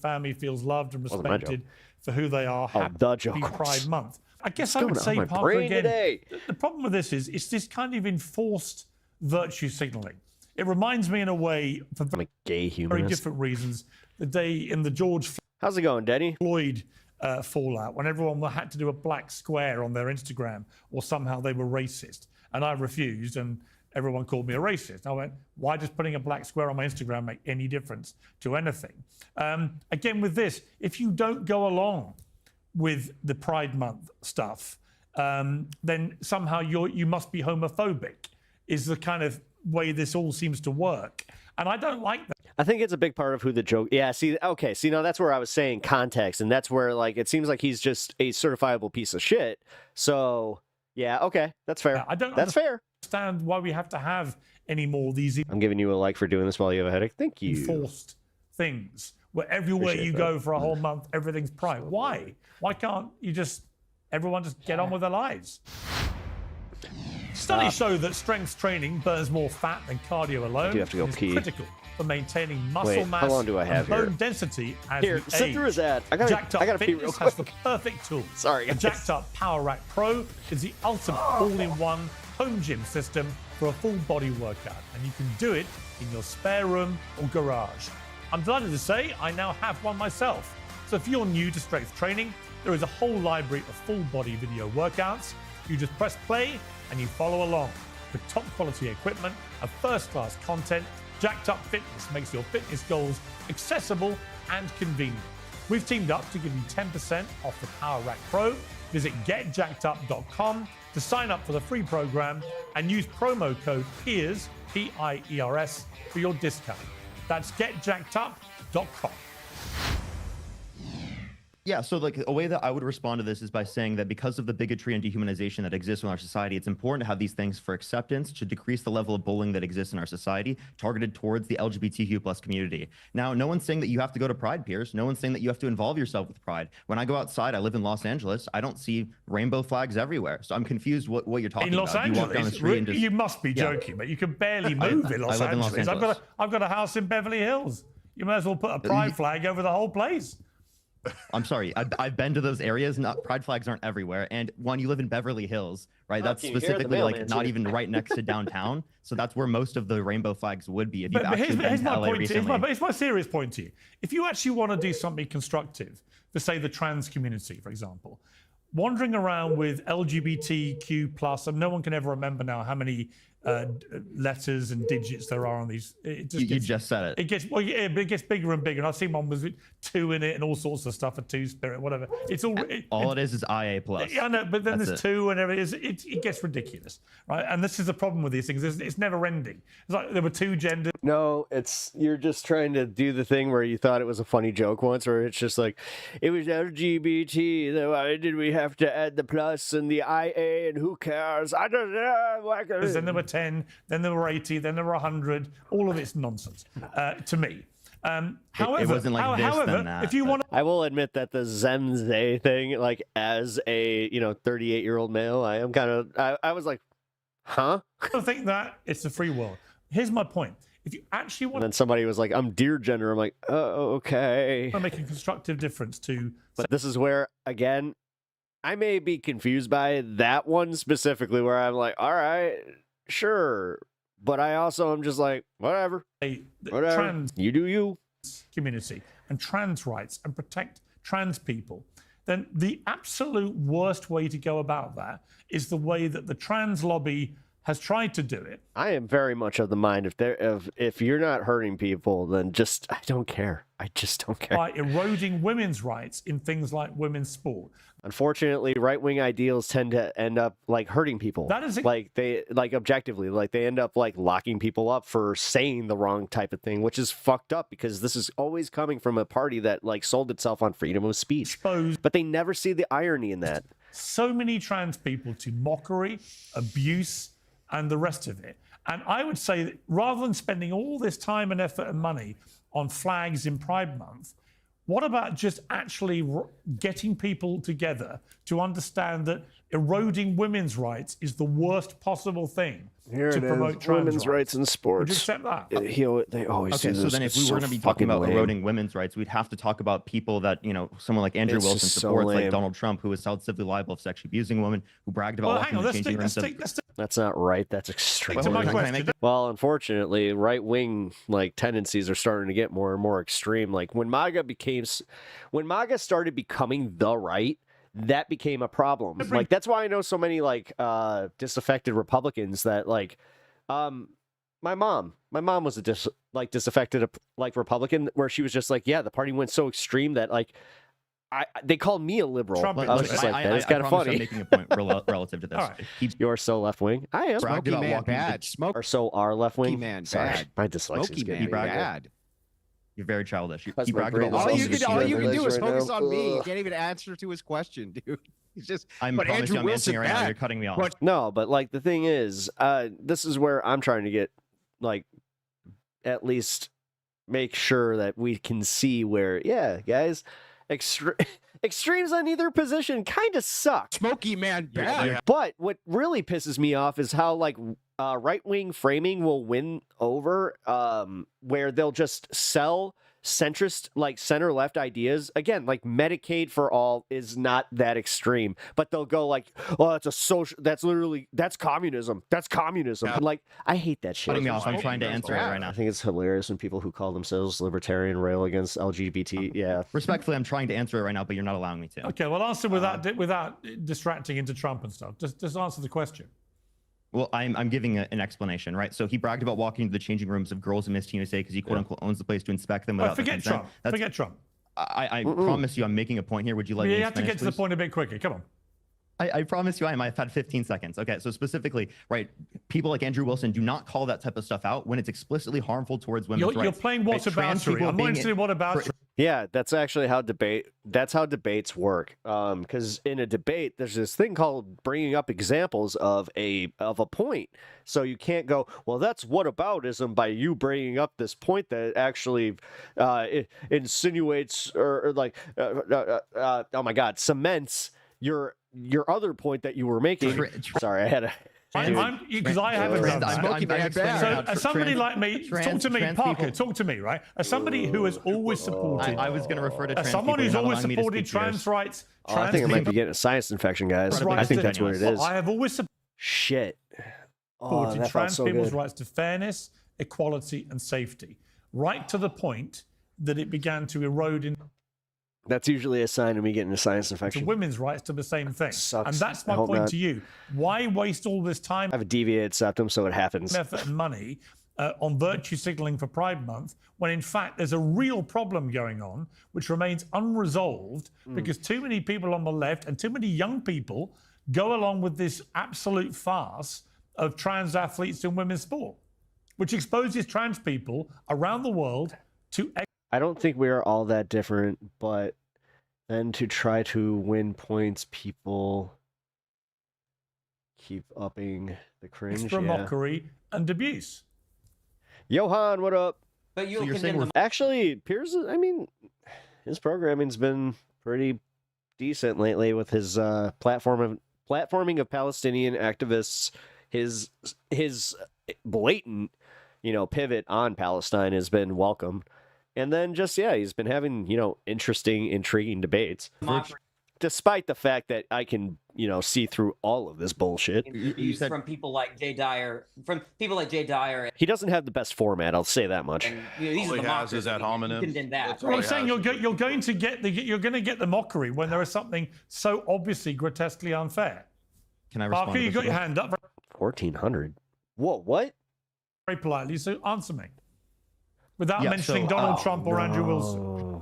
family feels loved and Wasn't my joke. respected for who they are. The joke. Happy Pride Month. I guess What's I would going on say, my Parker, brain again, today? the problem with this is it's this kind of enforced virtue signaling. It reminds me in a way, for I'm a gay very humanist. different reasons, the day in the George How's it going, Denny? Floyd fallout, when everyone had to do a black square on their Instagram, or somehow they were racist. And I refused, and everyone called me a racist. I went, why does putting a black square on my Instagram make any difference to anything? Again, with this, if you don't go along with the Pride Month stuff, then somehow you must be homophobic, is the kind of way this all seems to work. And I don't like that. I think it's a big part of who the joke. Yeah, see, okay, see, now that's where I was saying context, and that's where, like, it seems like he's just a certifiable piece of shit. So, yeah, okay, that's fair. I don't That's fair. understand why we have to have any more of these I'm giving you a like for doing this while you have a headache. Thank you. enforced things where everywhere Appreciate you that. go for a whole month, everything's pride. Why? Why can't everyone just get on with their lives? Studies show that strength training burns more fat than cardio alone. do have to go and is pee. critical for maintaining muscle Wait, mass how long do I have and bone here? density as Here, we sit age. through his ad. I Jacked Up gotta pee real Fitness has the quick. perfect tool. Sorry, The guys. Jacked Up Power Rack Pro is the ultimate all-in-one home gym system for a full body workout, and you can do it in your spare room or garage. I'm delighted to say I now have one myself. So if you're new to strength training, there is a whole library of full body video workouts. You just press play and you follow along. With top quality equipment and first class content, Jacked Up Fitness makes your fitness goals accessible and convenient. We've teamed up to give you 10% off the Power Rack Pro. Visit getjackedup.com to sign up for the free program and use promo code PEERS, P-I-E-R-S, for your discount. That's getjackedup.com. Yeah, so like a way that I would respond to this is by saying that because of the bigotry and dehumanization that exists in our society, it's important to have these things for acceptance to decrease the level of bullying that exists in our society targeted towards the LGBTQ plus community. Now, no one's saying that you have to go to Pride, Piers. No one's saying that you have to involve yourself with Pride. When I go outside, I live in Los Angeles, I don't see rainbow flags everywhere. So I'm confused what you're talking In Los about. You walk down the Angeles, street and just, you must be Yeah. joking, but you can barely move in Los I live in Los Angeles. Angeles. I've got a house in Beverly Hills. You may as well put a pride flag over the whole place. I'm sorry, I've been to those areas. Not pride flags aren't everywhere. And one, you live in Beverly Hills, right? That's can you hear the specifically like mailman, not too? even right next to downtown. So that's where most of the rainbow flags would be if you've But actually here's been to my LA point. recently. It's my serious point to you. If you actually want to do something constructive for, say, the trans community, for example, wandering around with LGBTQ plus, and no one can ever remember now how many letters and digits there are on these. You just said it. It gets but it gets bigger and bigger. And I've seen one with 2 in it and all sorts of stuff, a 2-spirit, whatever. It's all. All it is IA plus. I know, but then That's there's it. 2 and everything. It gets ridiculous, right? And this is the problem with these things. It's never ending. It's like there were 2 genders. No, you're just trying to do the thing where you thought it was a funny joke once, where it's just like, it was LGBT, then why did we have to add the plus and the IA, and who cares? I don't know. Then there were 10, then there were 80, then there were 100. All of it's nonsense to me. However, it wasn't like this, however, then that, if you want to, I will admit that the Zemze thing, like, as a 38-year-old male, I am kind of, I was like, huh? I think that it's a free world. Here's my point. If you actually want And then somebody was like, I'm dear gender. I'm like, oh, okay. to make a constructive difference to, But this is where, again, I may be confused by that one specifically, where I'm like, all right, sure. But I also am just like, whatever. Whatever. Trans You do you. community and trans rights and protect trans people, then the absolute worst way to go about that is the way that the trans lobby has tried to do it. I am very much of the mind if you're not hurting people, then just I don't care. I just don't care. By eroding women's rights in things like women's sport. Unfortunately, right-wing ideals tend to end up like hurting people. That is objectively, like they end up like locking people up for saying the wrong type of thing, which is fucked up because this is always coming from a party that like sold itself on freedom of speech. But they never see the irony in that. So many trans people to mockery, abuse, and the rest of it. And I would say that rather than spending all this time and effort and money on flags in Pride Month, what about just actually getting people together to understand that eroding women's rights is the worst possible thing to promote trans women's rights in sports. Would you accept that? They always Okay, do so this. then if It's we were so going to be fucking talking about lame. eroding women's rights, we'd have to talk about people that, someone like Andrew It's Wilson just so supports, like lame. Donald Trump, who was held civilly liable of sexually abusing a woman, who bragged about walking in the changing rooms. That's not right. That's extreme. to my question. Well, unfortunately, right-wing like tendencies are starting to get more and more extreme. Like when MAGA started becoming the right, that became a problem. Like that's why I know so many like disaffected Republicans that like my mom was a disaffected like Republican where she was just like, yeah, the party went so extreme that like they called me a liberal. I was just like, that is kind of funny. I'm making a point relative to this. All right. You're so left wing. I am. Bragged Smoky about man walking bad. Or so are left wing. Man Sorry, bad. my dyslexia is Smoky getting man me. bad. You're very childish. That's He my bragged brain about is walking also in the All you changing can rooms. do is right focus now. on me. You Ugh. can't even answer to his question, dude. He's just. I'm but promise Andrew you I'm Wilson answering right now. bad. You're cutting me off. But No, but like the thing is, this is where I'm trying to get like at least make sure that we can see where, yeah, guys, extremes on either position kind of suck. Smoky man bad. But what really pisses me off is how like right-wing framing will win over, where they'll just sell centrist, like center-left ideas. Again, like Medicaid for all is not that extreme, but they'll go like, oh, that's a social, that's communism. That's communism. Yeah. And like, I hate that shit. Cutting me off. I'm trying to answer it right I now. think it's hilarious when people who call themselves libertarian rail against LGBT. Yeah. Respectfully, I'm trying to answer it right now, but you're not allowing me to. Okay, well, answer without distracting into Trump and stuff. Just answer the question. Well, I'm giving an explanation, right? So he bragged about walking into the changing rooms of girls in Miss USA because he quote unquote owns the place to inspect them without their Forget consent. Trump. Forget Trump. I promise you, I'm making a point here. Would you let me? You have to finish, get to the please? point a bit quicker. Come on. I promise you I am. I've had 15 seconds. Okay, so specifically, right, people like Andrew Wilson do not call that type of stuff out when it's explicitly harmful towards women's rights. You're playing Right, trans whataboutery. people I'm being- interested in whataboutery. Yeah, that's actually how debates work. Because in a debate, there's this thing called bringing up examples of a point. So you can't go, well, that's whataboutism by you bringing up this point that actually insinuates or like, oh my God, cements your other point that you were making. Sorry, I had a. Because I haven't done that. So as somebody like me, talk to me, Parker, talk to me, right? As somebody who has always supported... I was going to refer to trans as someone people, who's you're not always allowing me to supported speak trans yours. rights, I think I might be getting a sinus infection, guys. I think that's what it is. I have always Shit. supported that felt trans so people's good. rights to fairness, equality, and safety, right to the point that it began to erode in That's usually a sign of me getting a sinus to infection. women's rights to the same thing. Sucks. And that's I my hope point not. to you. Why waste all this time, I have a deviated septum, so it happens. effort, and money on virtue signaling for Pride Month, when in fact there's a real problem going on which remains unresolved because too many people on the left and too many young people go along with this absolute farce of trans athletes in women's sport, which exposes trans people around the world to... I don't think we are all that different, but then to try to win points, people keep upping the cringe. extra Yeah. mockery and abuse. Johan, what up? But you'll you're saying condemn we're them. Actually, Piers, I mean, his programming's been pretty decent lately with his platforming of Palestinian activists. His blatant, pivot on Palestine has been welcome. And then just, he's been having, interesting, intriguing debates. Despite the fact that I can, see through all of this bullshit. Interviews from people like Jay Dyer, He doesn't have the best format, I'll say that much. and these All are he the has mockers. is ad hominem. You condemn that. That's Well, all I'm he saying has. you're going to get the mockery when there is something so obviously grotesquely unfair. Can I respond Parker, to you this got as your well? hand up. 1,400. Whoa, what? Very politely, so answer me. Without Yeah, mentioning so, Donald Trump or Andrew Wilson.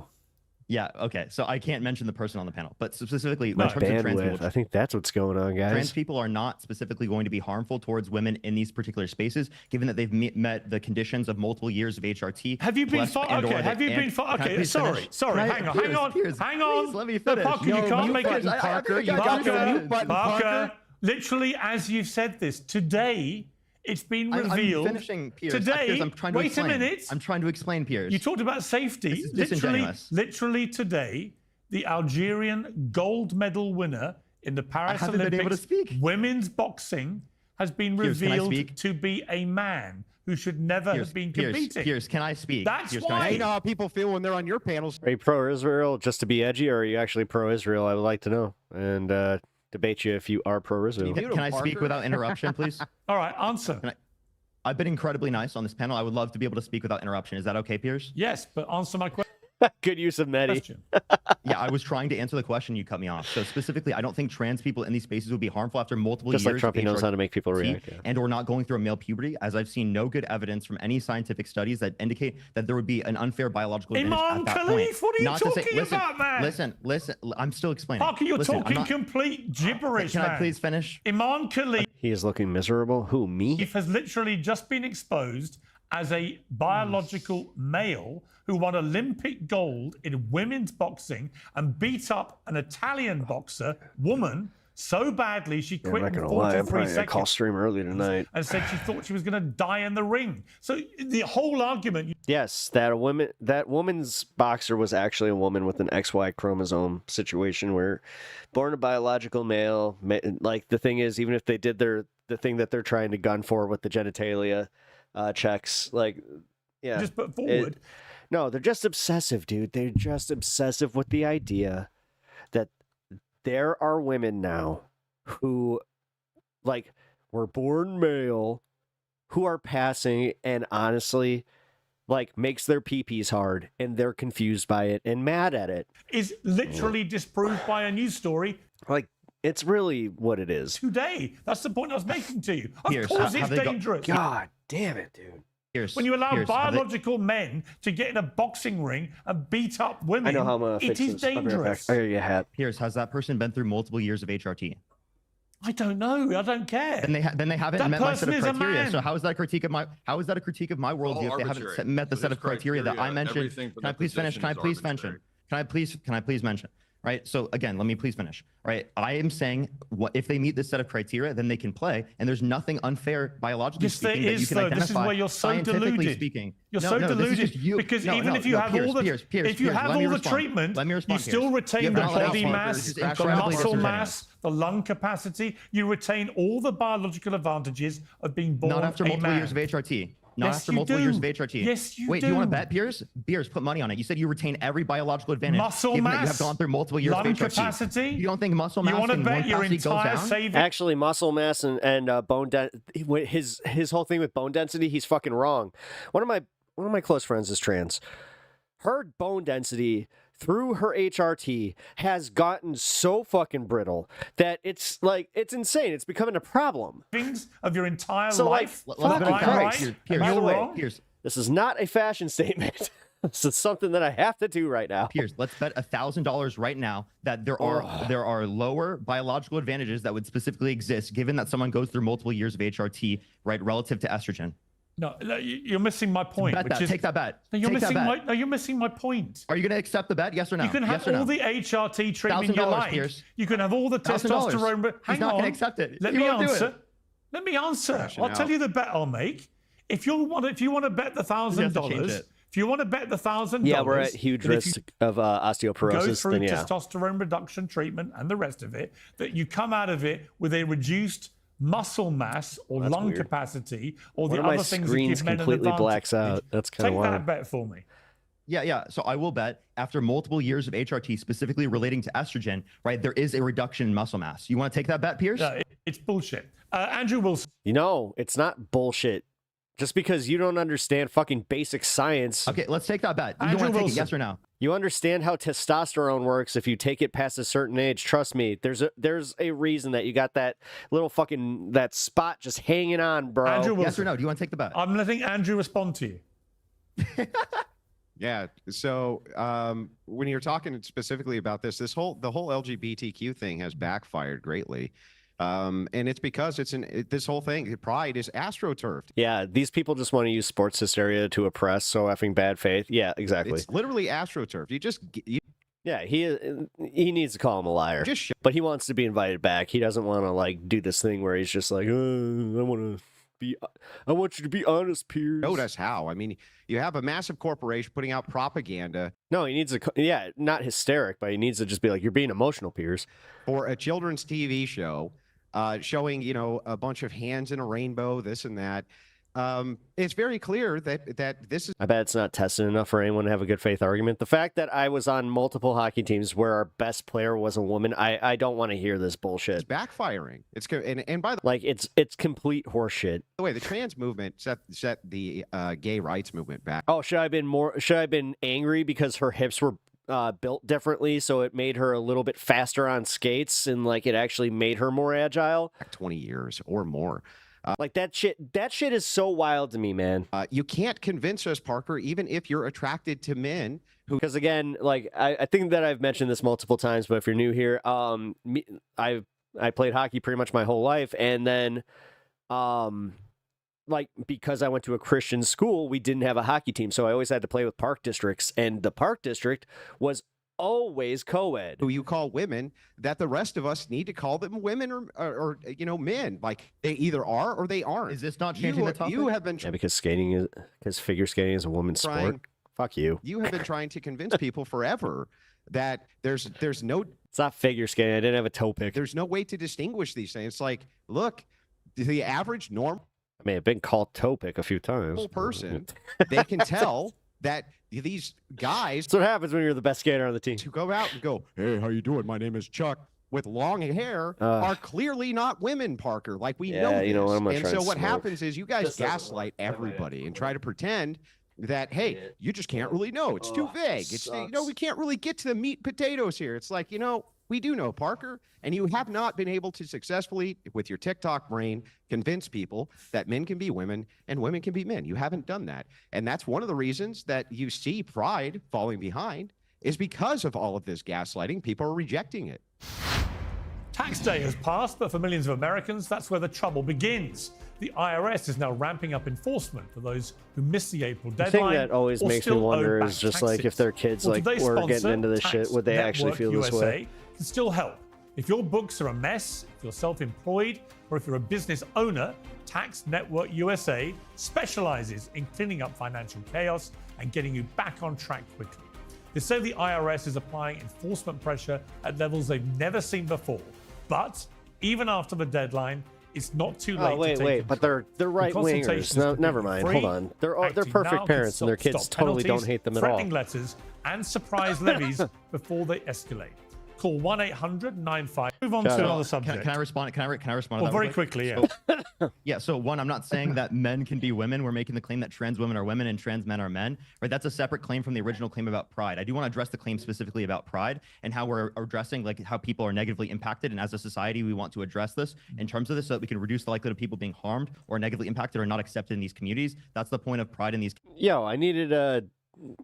Yeah, okay. So I can't mention the person on the panel, but specifically in No, terms of trans people, bandwidth. I think that's what's going on, guys. trans people are not specifically going to be harmful towards women in these particular spaces, given that they've met the conditions of multiple years of HRT. Have you been okay? Have you been okay? Sorry, hang on. Let me finish. Parker, you can't make it. Parker. Literally, as you've said this today, it's been revealed. I'm finishing, Piers. Today, Piers, I'm trying to wait explain. a minute. I'm trying to explain, Piers. You talked about safety. Literally today, the Algerian gold medal winner in the Paris Olympics women's boxing has been revealed to be a man who should never have been competing. Piers, can I speak? That's Piers, why. You know how people feel when they're on your panels. Are you pro-Israel just to be edgy, or are you actually pro-Israel? I would like to know. And debate you if you are pro-Israel. Can I speak without interruption, please? All right, answer. I've been incredibly nice on this panel. I would love to be able to speak without interruption. Is that okay, Piers? Yes, but answer my question. Good use of Medi. Yeah, I was trying to answer the question. You cut me off. So specifically, I don't think trans people in these spaces would be harmful after multiple Just years. like Trump, he knows how to make people react. Yeah. And or not going through a male puberty, as I've seen no good evidence from any scientific studies that indicate that there would be an unfair biological advantage Imam at that Khalif, point. what are you Not to say, talking about, man? Listen. I'm still explaining. Parker, you're Listen, I'm talking not- complete gibberish, Can man. I please finish? Imam Khalif He is looking miserable. Who, me? has literally just been exposed as a biological male who won Olympic gold in women's boxing and beat up an Italian boxer, woman, so badly she Yeah, I'm quit not in gonna lie. I'm 43 probably gonna call seconds stream early tonight. and said she thought she was going to die in the ring. So the whole argument... Yes, that woman's boxer was actually a woman with an XY chromosome situation where born a biological male. Like the thing is, even if they did the thing that they're trying to gun for with the genitalia checks, like, yeah, just put forward. No, they're just obsessive, dude. They're just obsessive with the idea that there are women now who, like, were born male, who are passing, and honestly, like, makes their pee-pees hard, and they're confused by it and mad at it. Is literally disproved by a news story. Like, it's really what it is. Today. That's the point I was making to you. Of Piers, course have it's they dangerous. God damn it, dude. When you allow biological men to get in a boxing ring and beat up women, I know how I'm gonna it fix is this. I'll be right back. dangerous. I got your hat. Piers, has that person been through multiple years of HRT? I don't know. I don't care. Then they haven't That met my set person of is a criteria. man. So how is that a critique of my worldview if they arbitrary. haven't met the With set his of criteria that I criteria, mentioned? everything for Can I that please finish? position Can I is please arbitrary. mention? Can I please mention? Right. So again, let me please finish. Right. I am saying if they meet this set of criteria, then they can play. And there's nothing unfair biologically Yes, there speaking that you is, can though. identify. This is where you're so scientifically deluded. speaking. You're No, so no, this is deluded just you. because No, even no, if you no, have Piers, all the Piers, if you Piers, have let me all the respond. treatment, Let me respond, you still Piers. retain You the have not body responded. mass, This is the incredibly muscle disingenuous. mass, the lung capacity. You retain all the biological advantages of being born Not after a multiple man. years of HRT. Not Yes, after you multiple do. years of HRT. Yes, you Wait, do. do you want to bet, Piers? Piers, put money on it. You said you retain every biological advantage. Muscle given that you mass, have gone through multiple years lung of HRT. capacity. You don't think muscle You mass wanna in bet one your capacity goes entire down? saving? Actually, muscle mass and bone density. His whole thing with bone density, he's fucking wrong. One of my close friends is trans. Her bone density through her HRT has gotten so fucking brittle that it's insane. It's becoming a problem. Things of your entire So, like, life. fucking Am I Christ. right? Piers, Am I By the way, wrong? Piers, this is not a fashion statement. This is something that I have to do right now. Piers, let's bet $1,000 right now that there are lower biological advantages that would specifically exist given that someone goes through multiple years of HRT, right, relative to estrogen. No, you're missing my point. Bet which that. is, Take that bet. No, you're Take that missing bet. my. No, you're missing my point. Are you going to accept the bet? Yes or no? You can have yes or no? all the HRT treatment you $1,000, like. Piers. You can have all the $1,000. testosterone. But He's hang not on. going to accept it. Let He me won't do answer. it. Let me answer. Crashing I'll tell out. you the bet I'll make. If you want to bet the $1,000, it. if you want to bet the $1,000, Yeah, we're at huge that if risk of go osteoporosis. through Then yeah, testosterone reduction treatment and the rest of it, that you come out of it with a reduced muscle mass or That's lung weird. capacity or one the of my other things that screens give men an completely advantage. blacks out. That's kind Take of that wild. bet for me. Yeah. So I will bet after multiple years of HRT, specifically relating to estrogen, right, there is a reduction in muscle mass. You want to take that bet, Piers? It's bullshit. Andrew Wilson. You know, it's not bullshit. just because you don't understand fucking basic science. Okay, let's take that bet. You want to take it, yes or no? You understand how testosterone works if you take it past a certain age. Trust me, there's a reason that you got that little fucking that spot just hanging on, bro. Andrew Wilson. Yes or no? Do you want to take the bet? I'm letting Andrew respond to you. Yeah. So when you're talking specifically about the whole LGBTQ thing has backfired greatly. And it's because this whole thing, pride is astroturfed. Yeah, these people just want to use sports hysteria to oppress so effing bad faith. Yeah, exactly. It's literally astroturfed. Yeah, he needs to call him a liar. But he wants to be invited back. He doesn't want to like do this thing where he's just like, I want you to be honest, Piers. Notice how. I mean, you have a massive corporation putting out propaganda. No, he needs to, not hysteric, but he needs to just be like, you're being emotional, Piers. For a children's TV show, showing, a bunch of hands in a rainbow, this and that. It's very clear that this is... I bet it's not tested enough for anyone to have a good faith argument. The fact that I was on multiple hockey teams where our best player was a woman, I don't want to hear this bullshit. It's backfiring. And by the like, it's complete horseshit. By the way, the trans movement set the gay rights movement back. Oh, should I have been angry because her hips were built differently, so it made her a little bit faster on skates, and like it actually made her more agile? 20 years or more. Like that shit is so wild to me, man. You can't convince us, Parker, even if you're attracted to men who... Because again, like I think that I've mentioned this multiple times, but if you're new here, I played hockey pretty much my whole life, and then like because I went to a Christian school, we didn't have a hockey team, so I always had to play with park districts, and the park district was always co-ed. Who you call women, that the rest of us need to call them women or men. Like they either are or they aren't. Is this not changing the topic? You have been because figure skating is a woman's sport. Fuck you. You have been trying to convince people forever that there's no... It's not figure skating. I didn't have a toe pick. There's no way to distinguish these things. It's like, look, the average normal... I mean, I've been called toe pick a few times. ...person, they can tell that these guys... That's what happens when you're the best skater on the team. To go out and go, hey, how you doing? My name is Chuck. With long hair are clearly not women, Parker. Like we know this. You know what, I'm and so what happens is you guys gaslight everybody and try to pretend that, hey, you just can't really know. It's too vague. It's we can't really get to the meat and potatoes here. It's like, we do know, Parker, and you have not been able to successfully, with your TikTok brain, convince people that men can be women and women can be men. You haven't done that. And that's one of the reasons that you see Pride falling behind is because of all of this gaslighting. People are rejecting it. Tax day has passed, but for millions of Americans, that's where the trouble begins. The IRS is now ramping up enforcement for those who missed the April deadline. The thing that always makes me wonder is just like if their kids were getting into this shit, would they actually feel this way? Can still help. If your books are a mess, if you're self-employed, or if you're a business owner, Tax Network USA specializes in cleaning up financial chaos and getting you back on track quickly. They say the IRS is applying enforcement pressure at levels they've never seen before. But even after the deadline, it's not too late to take control. But they're right wingers. No, never mind. Hold on. They're perfect parents, and their kids totally don't hate them at all. Threatening letters and surprise levies before they escalate. Call 1-800-95. Move on to another subject. Can I respond? Can I respond? Well, very quickly, yeah. Yeah. So one, I'm not saying that men can be women. We're making the claim that trans women are women and trans men are men. Right. That's a separate claim from the original claim about pride. I do want to address the claim specifically about pride and how we're addressing like how people are negatively impacted. And as a society, we want to address this in terms of this so that we can reduce the likelihood of people being harmed or negatively impacted or not accepted in these communities. That's the point of pride in these. Yo, I needed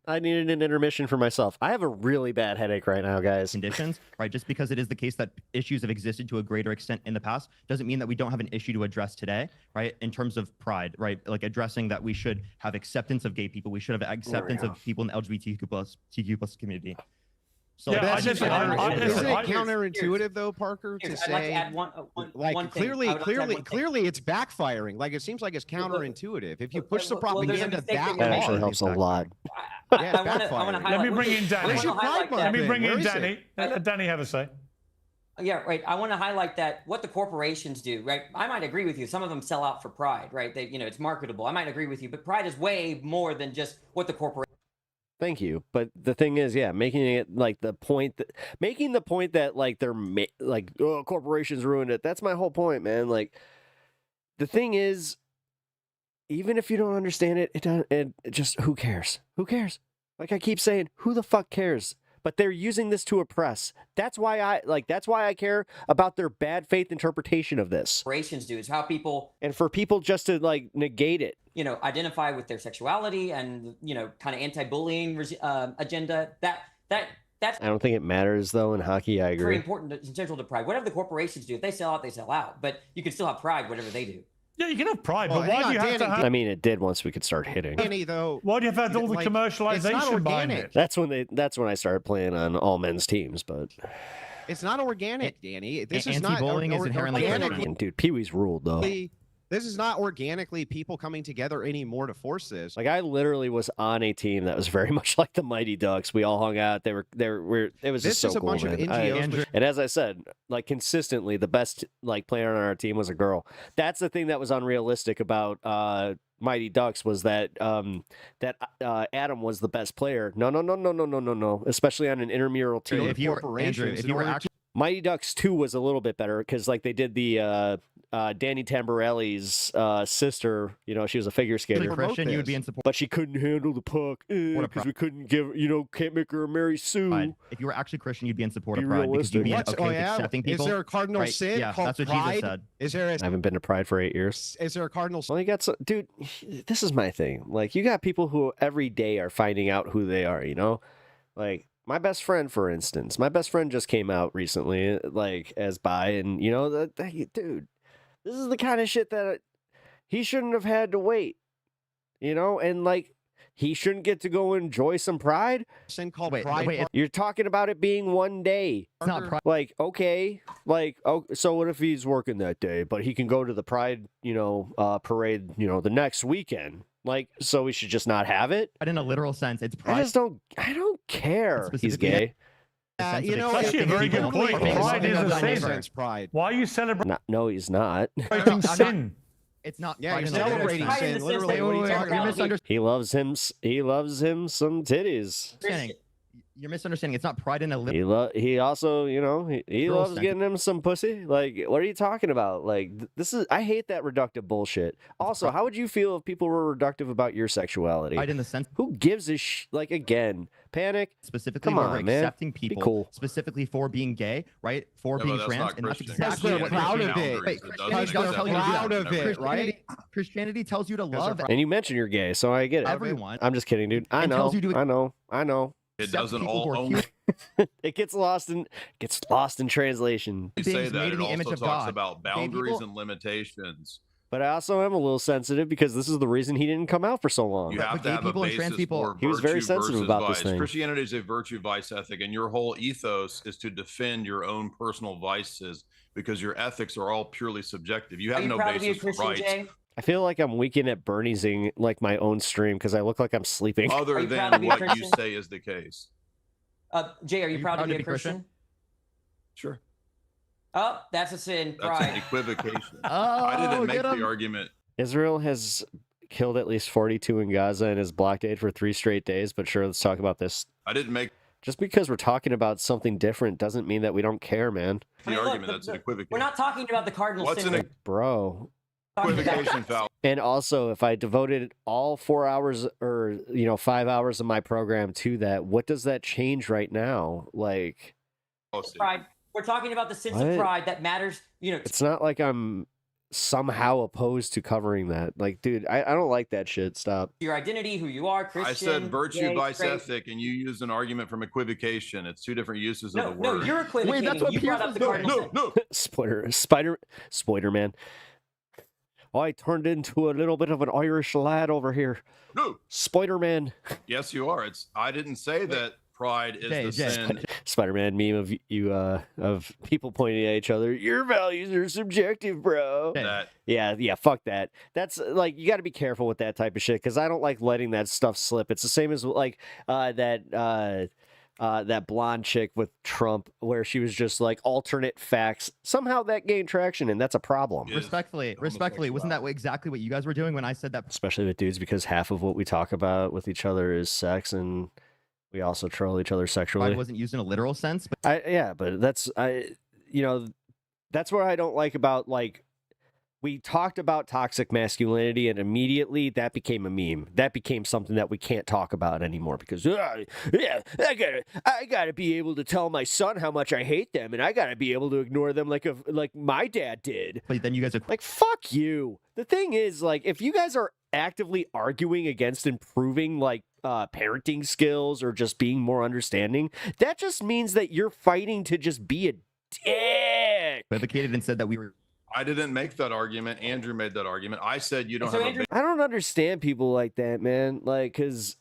an intermission for myself. I have a really bad headache right now, guys. Conditions, right? Just because it is the case that issues have existed to a greater extent in the past doesn't mean that we don't have an issue to address today, right? In terms of pride, right? Like addressing that we should have acceptance of gay people. We should have acceptance of people in the LGBTQ plus community. So yeah, isn't it counterintuitive though, Parker, to say I'd like to add one thing. clearly it's backfiring. Like it seems like it's counterintuitive. If you push the propaganda that hard, that actually helps a lot. Yeah, it's backfiring. Let me bring in Danny. Let me bring in Danny. Let Danny have a say. Yeah, right. I want to highlight that what the corporations do, right? I might agree with you. Some of them sell out for pride, right? They, it's marketable. I might agree with you, but pride is way more than just what the corporation. Thank you, but the thing is, making it like making the point that like they're like corporations ruined it. That's my whole point, man. Like the thing is, even if you don't understand it, it just, who cares? Who cares? Like I keep saying, who the fuck cares? But they're using this to oppress. That's why I care about their bad faith interpretation of this. Corporations do. It's how people, and for people just to like negate it, identify with their sexuality and kind of anti-bullying agenda. That's I don't think it matters though in hockey. I agree. very important and central to pride. Whatever the corporations do, if they sell out, they sell out. But you can still have pride, whatever they do. Yeah, you can have pride, Well, but why do you have to have? I mean, it did once we could start hitting. Danny, though, Why do you have to have all the like, it's not commercialization behind organic. it? That's when I started playing on all men's teams. But It's not organic, Danny. This is not Anti-bullying is inherently organically. dude, Pee Wee's ruled though. This is not organically people coming together anymore to force this. Like I literally was on a team that was very much like the Mighty Ducks. We all hung out. It was This just so is a cool, bunch of man. NGOs. And as I said, like consistently, the best like player on our team was a girl. That's the thing that was unrealistic about Mighty Ducks was that Adam was the best player. No. Especially on an intramural team. If you were Andrew, if you were actually Mighty Ducks 2 was a little bit better because like they did the Danny Tamborelli's sister, she was a figure skater. Christian, you would be in support. But she couldn't handle the puck because we couldn't can't make her Mary Sue. Pride. If you were actually Christian, you'd be in support Be of pride because you'd be realistic. okay with accepting people. Is there a cardinal right? sin Yeah, called that's what pride? Jesus said. Is there I haven't been to Pride for 8 years. Is there a cardinal sin? Well, you got some, dude. This is my thing. Like, you got people who every day are finding out who they are. Like my best friend, for instance. My best friend just came out recently, like as bi, and dude, this is the kind of shit that he shouldn't have had to wait. And like he shouldn't get to go enjoy some pride. Sin called Wait, pride. wait, You're talking about it being one day. It's not pride. Like, okay, like, oh, so what if he's working that day, but he can go to the pride, parade, the next weekend? Like, so we should just not have it? But in a literal sense, it's pride. I don't care. He's Specifically- gay. It's actually a very good point. Pride is a sin. Pride. Why are you celebrating No, he's not. sin? It's not. Yeah, pride you're in a literal celebrating sense. sin. Literally, what are you talking You're about? misunderstanding. He loves him some titties. You're misunderstanding. It's not pride in a literal. He also, he loves sense. getting him some pussy. Like, what are you talking about? Like, I hate that reductive bullshit. Also, how would you feel if people were reductive about your sexuality? Pride in the sense. Who gives a like, again, Panic? Specifically, Come where on, we're man. accepting Be people cool. specifically for being gay, right? For Yeah, being but that's trans, not and that's Christian. exactly They're what proud of it. Boundaries. Wait, It doesn't Christianity doesn't accept tell you to do proud that. of it, right? Christianity tells you to love And you mentioned you're gay, so I get it. everyone. I'm just kidding, dude. I And know. tells you to I know. It accept doesn't people who are all human It gets lost in translation. You say beings that made it in the also image of talks God. about Gay boundaries people- and limitations. But I also am a little sensitive because this is the reason he didn't come out for so long. You have but to gay have a people and trans basis people- for He was very virtue sensitive versus about this vice. thing. Christianity is a virtue vice ethic, and your whole ethos is to defend your own personal vices because your ethics are all purely subjective. You Are have you no proud to be a basis for Christian, rights Jay? I feel like I'm weekend at Bernie'sing like my own stream because I look like I'm sleeping. other Are you proud to than be a what you Christian? say is the case. Jay, are you proud to be a Christian? Sure. Oh, that's a sin. That's an Pride. equivocation. Oh, I didn't make get the 'em. argument. Israel has killed at least 42 in Gaza and has blockaded for 3 straight days. But sure, let's talk about this. I didn't make Just because we're talking about something different doesn't mean that we don't care, man. the argument. That's an equivocation. We're not talking about the cardinal What's sin. an Bro. equivocation, Foul? And also, if I devoted all 4 hours or 5 hours of my program to that, what does that change right now? Like, Pride. We're talking about the sins What? of pride that matters. it's not like I'm somehow opposed to covering that. Like, dude, I don't like that shit. Stop. Your identity, who you are, Christian. I said virtue gay, vice straight. ethic, and you used an argument from equivocation. It's two different uses No, of the no, word. you're equivocating. that's what You brought Pierce up the was cardinal doing. sin. Spider-Man. Oh, I turned into a little bit of an Irish lad over here. No. Spider-Man. Yes, you are. I didn't say that pride is the sin. Spider-Man meme of you of people pointing at each other. Your values are subjective, bro. That Yeah, fuck that. That's like, you got to be careful with that type of shit because I don't like letting that stuff slip. It's the same as like that blonde chick with Trump where she was just like alternate facts. Somehow that gained traction, and that's a problem. Respectfully, wasn't that exactly what you guys were doing when I said that? Especially with dudes, because half of what we talk about with each other is sex, and we also troll each other sexually. Pride wasn't used in a literal sense, but But that's that's what I don't like about like we talked about toxic masculinity, and immediately that became a meme. That became something that we can't talk about anymore because I gotta be able to tell my son how much I hate them, and I gotta be able to ignore them like my dad did. But then you guys are like, fuck you. The thing is, like, if you guys are actively arguing against improving like parenting skills or just being more understanding, that just means that you're fighting to just be a dick. Advocated and said that we were. I didn't make that argument. Andrew made that argument. I said you don't have a. I don't understand people like that, man. Like, because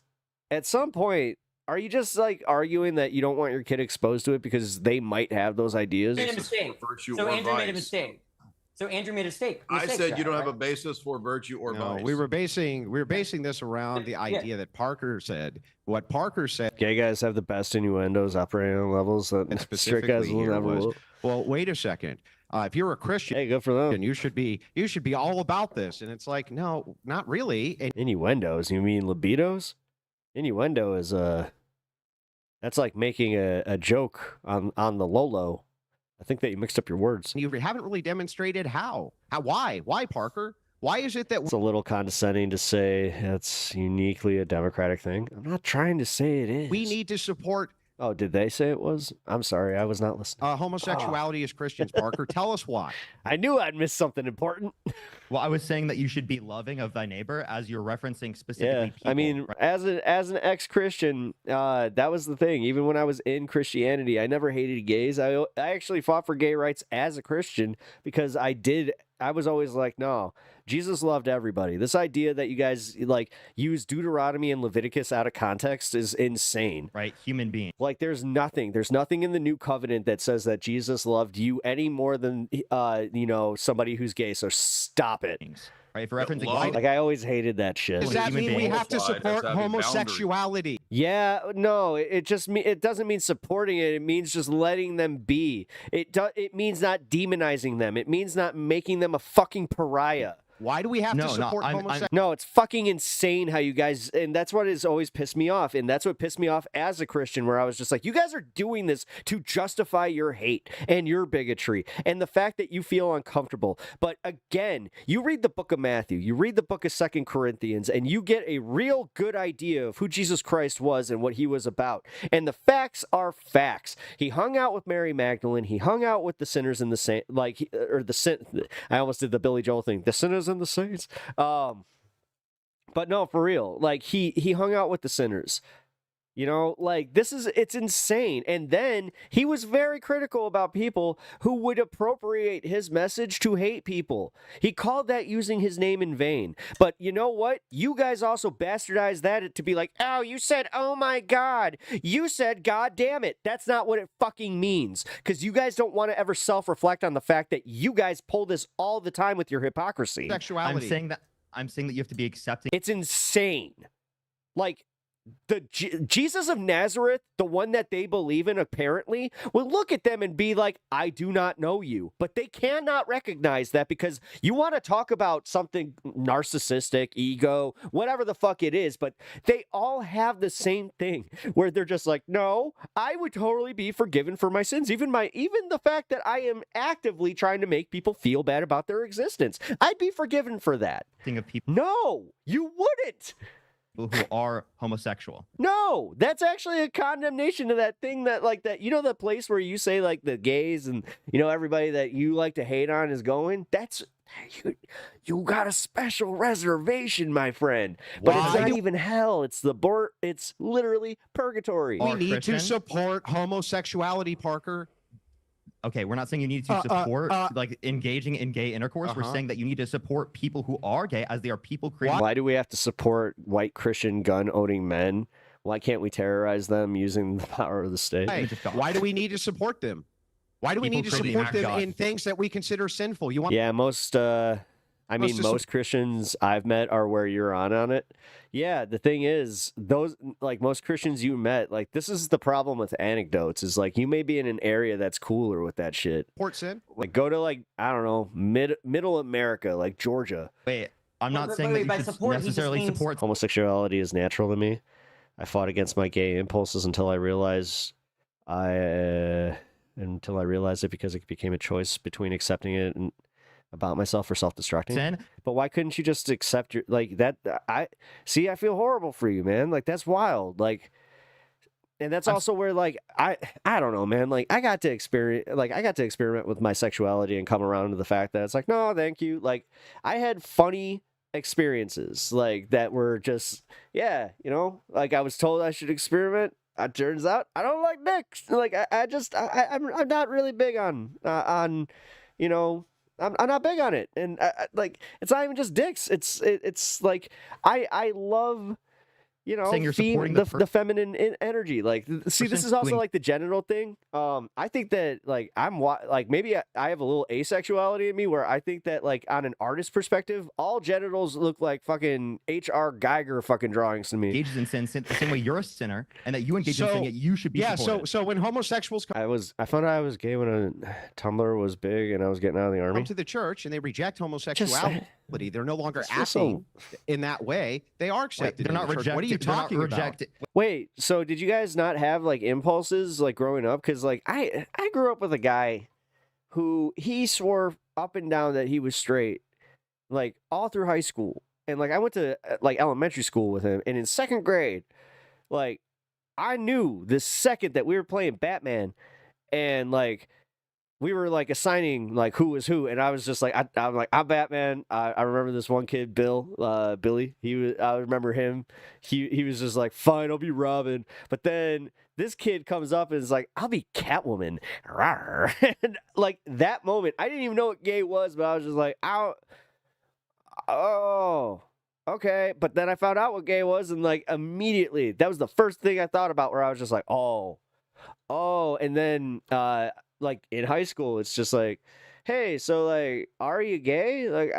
at some point, are you just like arguing that you don't want your kid exposed to it because they might have those ideas? Made a mistake. So Andrew made a mistake. So Andrew made a mistake. I said you don't have a basis for virtue or vice. We were basing this around the idea that Parker said. What Parker said. Gay guys have the best innuendos operating on levels that and straight guys specifically will here never. was, well, wait a second. If you're a Christian, hey, good for them. And you should be all about this. And it's like, no, not really. And innuendos? You mean libidos? Innuendo is that's like making a joke on the Lolo. I think that you mixed up your words. You haven't really demonstrated how. Why, Parker? Why is it that it's a little condescending to say it's uniquely a Democratic thing? I'm not trying to say it is. We need to support. Oh, did they say it was? I'm sorry, I was not listening. Homosexuality as Christians, Parker. Tell us why. I knew I'd missed something important. Well, I was saying that you should be loving of thy neighbor as you're referencing specifically people. I mean, right? as an ex-Christian, that was the thing. Even when I was in Christianity, I never hated gays. I actually fought for gay rights as a Christian because I was always like, no, Jesus loved everybody. This idea that you guys like use Deuteronomy and Leviticus out of context is insane. Right? Human being. Like there's nothing in the new covenant that says that Jesus loved you any more than, somebody who's gay. So stop it. Right? For referencing like I always hated that shit. Does that mean we have to support homosexuality? Yeah, no, it doesn't mean supporting it. It means just letting them be. It means not demonizing them. It means not making them a fucking pariah. Why do we have to support homosexuality? No, it's fucking insane how you guys, and that's what has always pissed me off, and that's what pissed me off as a Christian, where I was just like, you guys are doing this to justify your hate and your bigotry and the fact that you feel uncomfortable. But again, you read the book of Matthew, you read the book of 2 Corinthians, and you get a real good idea of who Jesus Christ was and what he was about. And the facts are facts. He hung out with Mary Magdalene. He hung out with the sinners and the saints, I almost did the Billy Joel thing. The sinners and the saints. But no, for real, like he hung out with the sinners. Like it's insane. And then he was very critical about people who would appropriate his message to hate people. He called that using his name in vain. But you know what? You guys also bastardized that to be like, oh, you said, oh my God. You said, God damn it. That's not what it fucking means. Because you guys don't want to ever self-reflect on the fact that you guys pull this all the time with your hypocrisy. Sexuality. I'm saying that you have to be accepting. It's insane. Like, the Jesus of Nazareth, the one that they believe in, apparently, will look at them and be like, I do not know you. But they cannot recognize that because you want to talk about something narcissistic, ego, whatever the fuck it is. But they all have the same thing where they're just like, no, I would totally be forgiven for my sins. Even the fact that I am actively trying to make people feel bad about their existence. I'd be forgiven for that. Of people. No, you wouldn't. Who are homosexual. No, that's actually a condemnation to that thing that the place where you say like the gays and everybody that you like to hate on is going. That's you got a special reservation, my friend. But it's not even hell. It's it's literally purgatory. We need to support homosexuality, Parker. Okay, we're not saying you need to support like engaging in gay intercourse. We're saying that you need to support people who are gay as they are people created. Why do we have to support white Christian gun-owning men? Why can't we terrorize them using the power of the state? Hey, why do we need to support them? Why do we need to support them in things that we consider sinful? Yeah, most Christians I've met are where you're on it. Yeah, the thing is, those like most Christians you met, like this is the problem with anecdotes is like you may be in an area that's cooler with that shit. Support sin? Like go to like I don't know middle America, like Georgia. Wait, I'm not saying that you should necessarily support homosexuality is natural to me. I fought against my gay impulses until I realized it because it became a choice between accepting it and about myself for self-destructing. Sin? But why couldn't you just accept your like that? I feel horrible for you, man. Like that's wild. Like, and that's also where like I don't know, man. Like I got to experiment with my sexuality and come around to the fact that it's like, no, thank you. Like I had funny experiences like that were just, yeah, you know, like I was told I should experiment. It turns out I don't like dicks. Like I'm not really big on you know, I'm not big on it. And like it's not even just dicks. It's like I love, you know, Saying you're supporting the feminine energy. Like, see, this is also doing- like the genital thing. I think that like like maybe I have a little asexuality in me where I think that like on an artist perspective, all genitals look like fucking H.R. Geiger fucking drawings to me. Engages in sin the same way you're a sinner, and that you engage in sin, yet you should be Yeah. supported. So when homosexuals I found out I was gay when Tumblr was big and I was getting out of the army. come to the church and they reject homosexuality, they're no longer acting in that way. They are accepted. they're in not the church. What are you rejected- they're not talking about? rejected. Wait, so did you guys not have like impulses like growing up? Because like I grew up with a guy who he swore up and down that he was straight, like all through high school, and like I went to like elementary school with him, and in second grade, like I knew the second that we were playing Batman, and like we were like assigning like who was who, and I was just like I'm like I'm Batman. I remember this one kid, Billy. I remember him. He was just like, fine, I'll be Robin. But then this kid comes up and is like, I'll be Catwoman. And like that moment, I didn't even know what gay was, but I was just like, oh, okay. But then I found out what gay was, and like immediately, that was the first thing I thought about. Where I was just like, oh, and then like in high school, it's just like, hey, so like, are you gay? Like,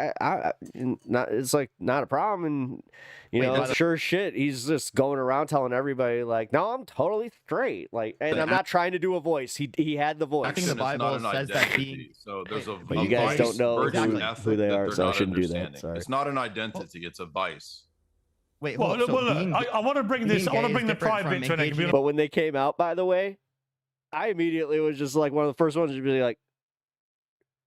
it's like not a problem, and you know, sure as shit, he's just going around telling everybody like, no, I'm totally straight. Like, and I'm not trying to do a voice. He had the voice. I think the Bible says that being. So there's a But you guys vice don't know virtue who ethic they that are, they're so I not shouldn't do that. understanding. Sorry. It's not an identity; it's a vice. Wait, Well, hold on. So look, being- I want to bring this. I being want to gay bring is the different pride from bit to an engaging end. But when they came out, by the way, I immediately was just like one of the first ones to be like,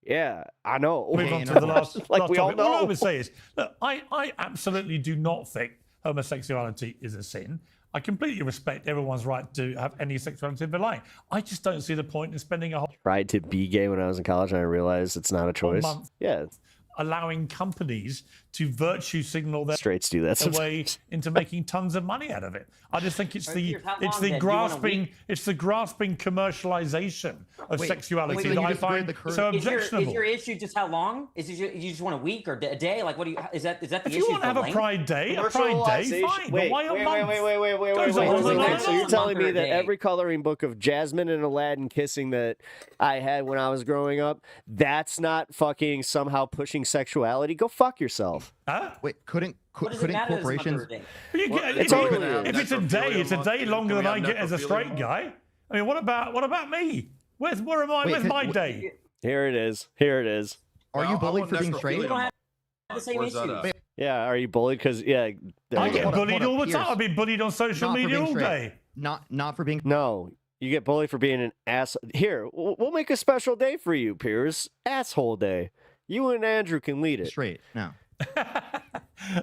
yeah, I know. Move on to the last. Like last we all topic. All I know. would say is, look, I absolutely do not think homosexuality is a sin. I completely respect everyone's right to have any sexuality of their life. I just don't see the point in spending a whole Tried to be gay when I was in college, and I realized it's not a choice. month Yeah, allowing companies to virtue signal their straights do that way into making tons of money out of it. I just think it's the How it's long the then? Do you want a grasping week? it's the grasping commercialization of sexuality wait, that you I just buried find the current- so Is objectionable. your issue just how long? Is it you just want a week or a day? Like, what do you? Is that the If issue? you want to have the a length? pride day, fine. Commercialization- But why a month? Wait. Goes on and on. So you're telling me Month or that a day. every coloring book of Jasmine and Aladdin kissing that I had when I was growing up, that's not fucking somehow pushing sexuality? Go fuck yourself. Huh? Wait, couldn't What does it couldn't matter as a month corporations? or a day? You Well, get- it's if, all you- gonna have if it's a day, necrophilia it's a month. day longer Can than we I have get as a necrophilia straight month? guy. I mean, what about me? Where's my day? Here it is. Are you bullied for being straight? You don't have the same Where's that issues. at? Yeah, are you bullied? Because, yeah. there I you get go. bullied hold on, all the time. Pierce. I've been bullied on social Not for media being all straight. day. Not for being. No, you get bullied for being an ass. Here, we'll make a special day for you, Piers. Asshole day. You and Andrew can lead it. Straight. No.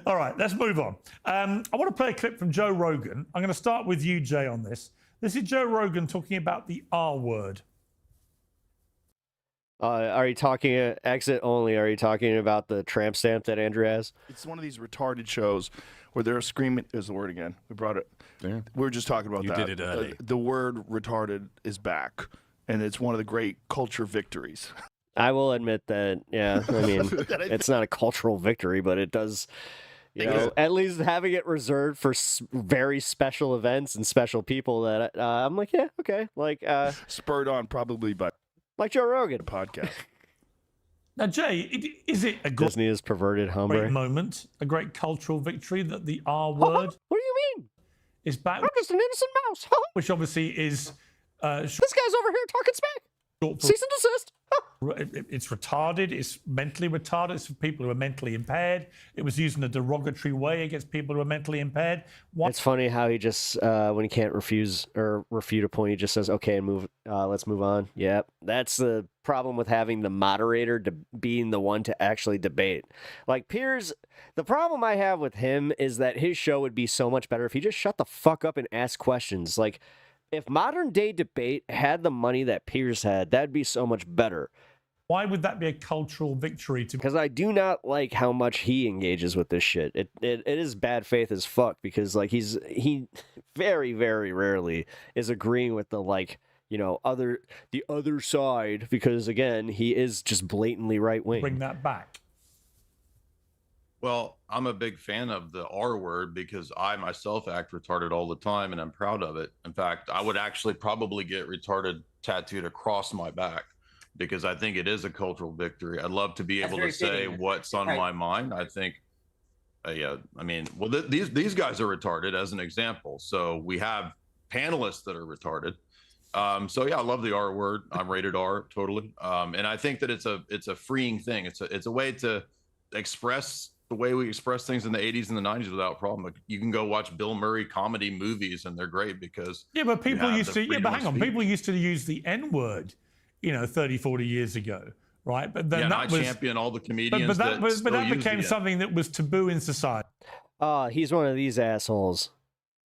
All right, let's move on. I want to play a clip from Joe Rogan. I'm going to start with you, Jay, on this. This is Joe Rogan talking about the R word. Are you talking exit only? Are you talking about the tramp stamp that Andrew has? It's one of these retarded shows where they're screaming. There's the word again. We brought it. Yeah. We were just talking about You that. did it early. The word retarded is back, and it's one of the great culture victories. I will admit that, yeah, I mean, it's not a cultural victory, but it does, you know, at least having it reserved for very special events and special people that I'm like, yeah, okay. Like, spurred on probably by like Joe Rogan podcast. Now, Jay, is it a Disney has perverted hombre. great moment, a great cultural victory that the R word What do you mean? is back? I'm just an innocent mouse. Which obviously is This guy's over here talking smack. short for Cease and desist. It's retarded. It's mentally retarded. It's for people who are mentally impaired. It was used in a derogatory way against people who are mentally impaired. It's funny how he just, when he can't refuse or refute a point, he just says, okay, let's move on. Yep. That's the problem with having the moderator being the one to actually debate. Like, Piers, the problem I have with him is that his show would be so much better if he just shut the fuck up and asked questions. Like, if modern day debate had the money that Piers had, that'd be so much better. Why would that be a cultural victory? Because I do not like how much he engages with this shit. It is bad faith as fuck, because like he very, very rarely is agreeing with the, like, you know, the other side, because again, he is just blatantly right wing. Bring that back. Well, I'm a big fan of the R word because I myself act retarded all the time and I'm proud of it. In fact, I would actually probably get retarded tattooed across my back because I think it is a cultural victory. I'd love to be able to say what's on my mind. I think, yeah, I mean, well, these guys are retarded as an example. So we have panelists that are retarded. So yeah, I love the R word. I'm rated R totally. And I think that it's a freeing thing. It's a way to express the way we express things in the 80s and the 90s without problem. Like, you can go watch Bill Murray comedy movies and they're great because but people used to, but hang on, people used to use the N word, you know, 30, 40 years ago, right? But then I champion all the comedians. But that became something that was taboo in society. He's one of these assholes.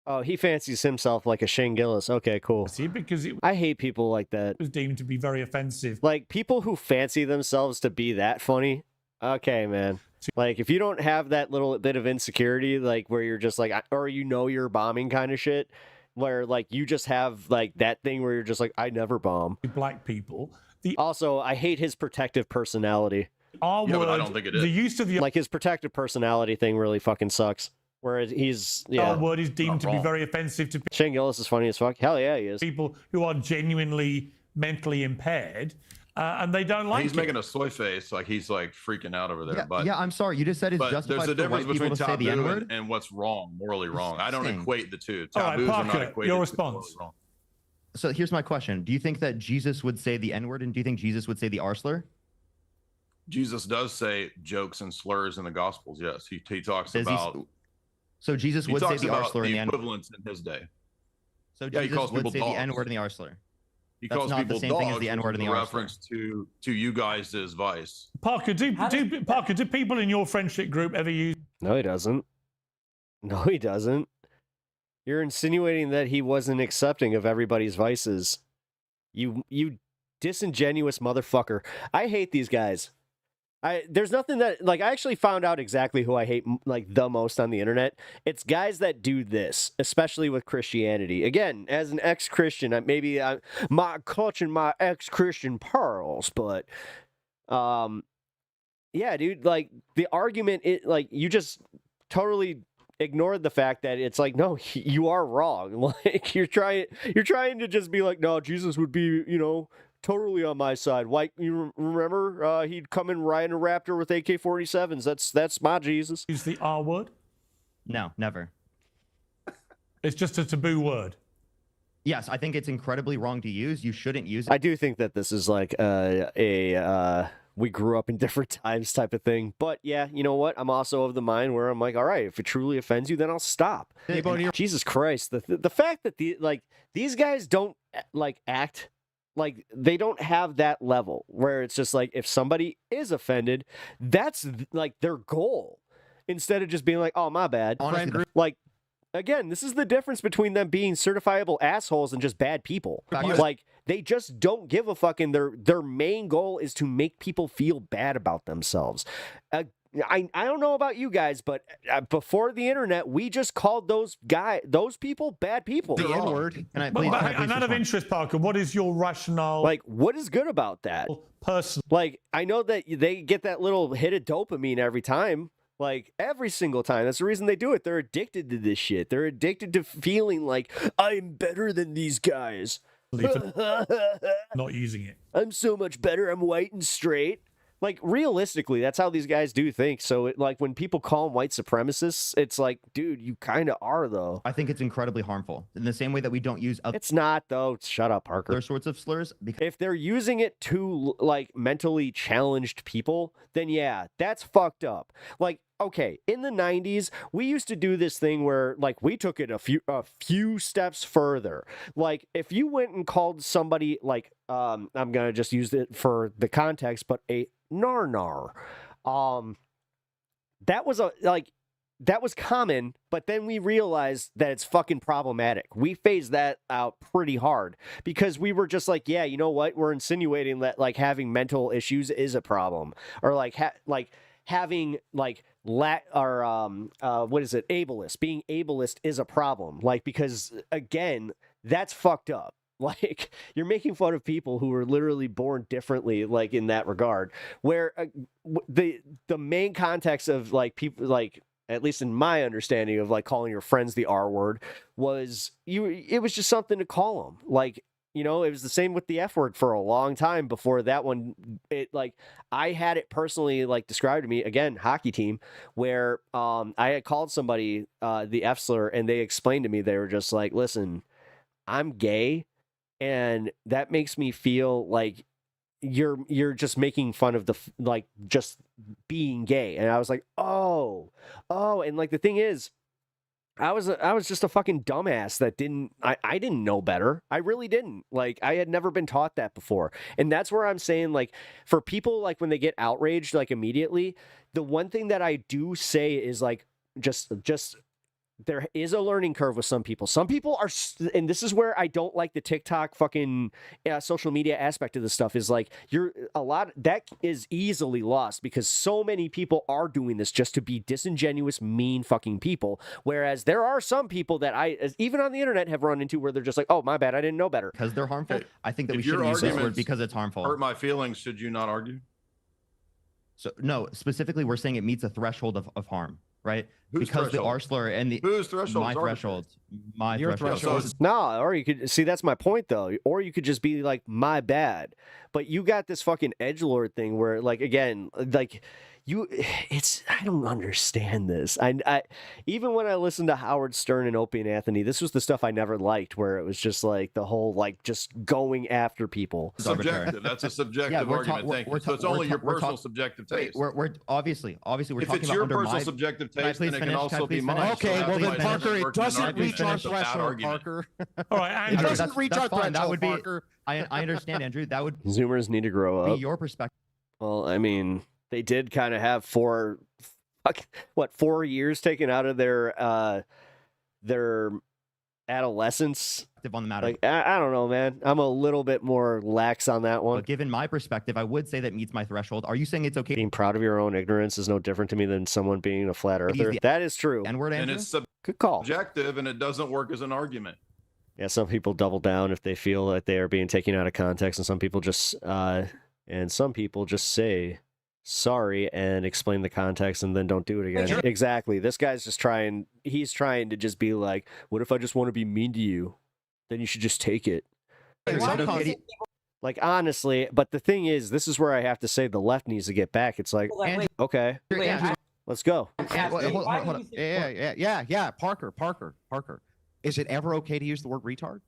Oh, he fancies himself like a Shane Gillis. Okay, cool. See, because I hate people like that. It was deemed to be very offensive. Like, people who fancy themselves to be that funny. Okay, man. Like, if you don't have that little bit of insecurity, like, where you're just like, or you know you're bombing kind of shit, where, like, you just have, like, that thing where you're just like, I never bomb. Black people. Also, I hate his protective personality. But I don't think it is. The use of the... Like, his protective personality thing really fucking sucks. Whereas he's, yeah. R word is deemed to be very offensive to people. Shane Gillis is funny as fuck. Hell yeah, he is. People who are genuinely mentally impaired. And they don't like He's making a soy face, like he's like freaking out over there. Yeah, I'm sorry. You just said it's justified there's a for white difference people between to say the taboo N-word? and what's wrong, morally wrong. I don't equate the two. All right, Taboos are not Parker, equated your to response. morally wrong. So here's my question. Do you think that Jesus would say the N-word, and do you think Jesus would say the R slur? Jesus does say jokes and slurs in the Gospels, yes. He talks about... So Jesus would say the R slur in the N-word? equivalents in his day. So yeah, he Jesus calls would people say dogs. the N-word and the R slur? He That's calls not people the same dogs, thing as the N-word and the in R slur. reference to you guys' vice. Parker, do people in your friendship group ever use... No, he doesn't. No, he doesn't. You're insinuating that he wasn't accepting of everybody's vices. You disingenuous motherfucker. I hate these guys. There's nothing that, like, I actually found out exactly who I hate, like, the most on the internet. It's guys that do this, especially with Christianity. Again, as an ex-Christian, maybe I'm clutching my ex-Christian pearls, but, yeah, dude, like, the argument, like, you just totally ignored the fact that it's like, no, you are wrong. Like, you're trying to just be like, no, Jesus would be, you know, totally on my side. Like, you remember he'd come in riding a Raptor with AK-47s. That's my Jesus. Use the R word? No, never. It's just a taboo word. Yes, I think it's incredibly wrong to use. You shouldn't use it. I do think that this is like we grew up in different times type of thing. But yeah, you know what? I'm also of the mind where I'm like, all right, if it truly offends you, then I'll stop. Jesus Christ, the fact that these guys don't like act like they don't have that level where it's just like, if somebody is offended, that's like their goal, instead of just being like, oh, my bad. Honestly, like, again, this is the difference between them being certifiable assholes and just bad people. Like, they just don't give a fuck, and their main goal is to make people feel bad about themselves. I don't know about you guys, but before the internet, we just called those people bad people. The N-word. And out of interest, Parker, what is your rationale? Like, what is good about that? Person. Like, I know that they get that little hit of dopamine every time. Like, every single time. That's the reason they do it. They're addicted to this shit. They're addicted to feeling like, I'm better than these guys. Not using it. I'm so much better. I'm white and straight. like realistically, that's how these guys do think. So like when people call them white supremacists, it's like, dude, you kind of are though. I think it's incredibly harmful in the same way that we don't use other. It's not though. Shut up, Parker. Other sorts of slurs. Because if they're using it to like mentally challenged people, then yeah, that's fucked up. Like, okay, in the 90s, we used to do this thing where like we took it a few steps further. Like if you went and called somebody like I'm gonna just use it for the context, but a nar, that was common, but then we realized that it's fucking problematic. We phased that out pretty hard because we were just like, yeah, you know what? We're insinuating that like having mental issues is a problem, or like having like what is it? Ableist. Being ableist is a problem. Like, because again, that's fucked up. Like, you're making fun of people who are literally born differently, like in that regard, where the main context of like people, like at least in my understanding of like calling your friends the R word, was it was just something to call them. Like, you know, it was the same with the F word for a long time before that one. It like I had it personally like described to me, again, hockey team, where I had called somebody the F slur, and they explained to me, they were just like, listen, I'm gay, and that makes me feel like you're just making fun of the like just being gay. And I was like, oh, and like the thing is, I was just a fucking dumbass that I didn't know better. I really didn't. Like, I had never been taught that before. And that's where I'm saying, like, for people, like, when they get outraged, like, immediately, the one thing that I do say is, like, just there is a learning curve with some people. Some people are, and this is where I don't like the TikTok fucking social media aspect of this stuff, is like, that is easily lost because so many people are doing this just to be disingenuous, mean fucking people. Whereas there are some people that even on the internet, have run into where they're just like, oh, my bad, I didn't know better. Because they're harmful. Hey, I think that we if your shouldn't use this word arguments because it's harmful. hurt my feelings, should you not argue? So no, specifically, we're saying it meets a threshold of harm, right? Whose because threshold? the R slur and the Whose threshold? my threshold, my threshold. No, or you could see, that's my point though. Or you could just be like, my bad. But you got this fucking edgelord thing where, like, again, like I don't understand this. I even when I listened to Howard Stern and Opie and Anthony, this was the stuff I never liked, where it was just like the whole like just going after people. Subjective. That's a subjective argument. Thank you. So it's only your personal subjective taste. We're obviously we're if talking it's your about personal subjective taste, then it can also be mine. Okay, well then, Parker, it doesn't reach our threshold, Parker. All right, Andrew, it doesn't reach our threshold, that would be, Parker. I understand, Andrew. That would Zoomers need to grow up. Be your perspective. Well, I mean, they did kind of have 4 years taken out of their adolescence on the matter. Like, I don't know, man. I'm a little bit more lax on that one. But given my perspective, I would say that meets my threshold. Are you saying it's okay? Being proud of your own ignorance is no different to me than someone being a flat earther. That is true. N-word, and it's good call. Subjective, and it doesn't work as an argument. Yeah, some people double down if they feel that they are being taken out of context, and some people just say sorry and explain the context and then don't do it again. Exactly. This guy's just trying to just be like, what if I just want to be mean to you? Then you should just take it. Like, honestly, but the thing is, this is where I have to say the left needs to get back. It's like, okay, let's go. Hold on. Yeah. Parker. Is it ever okay to use the word retard?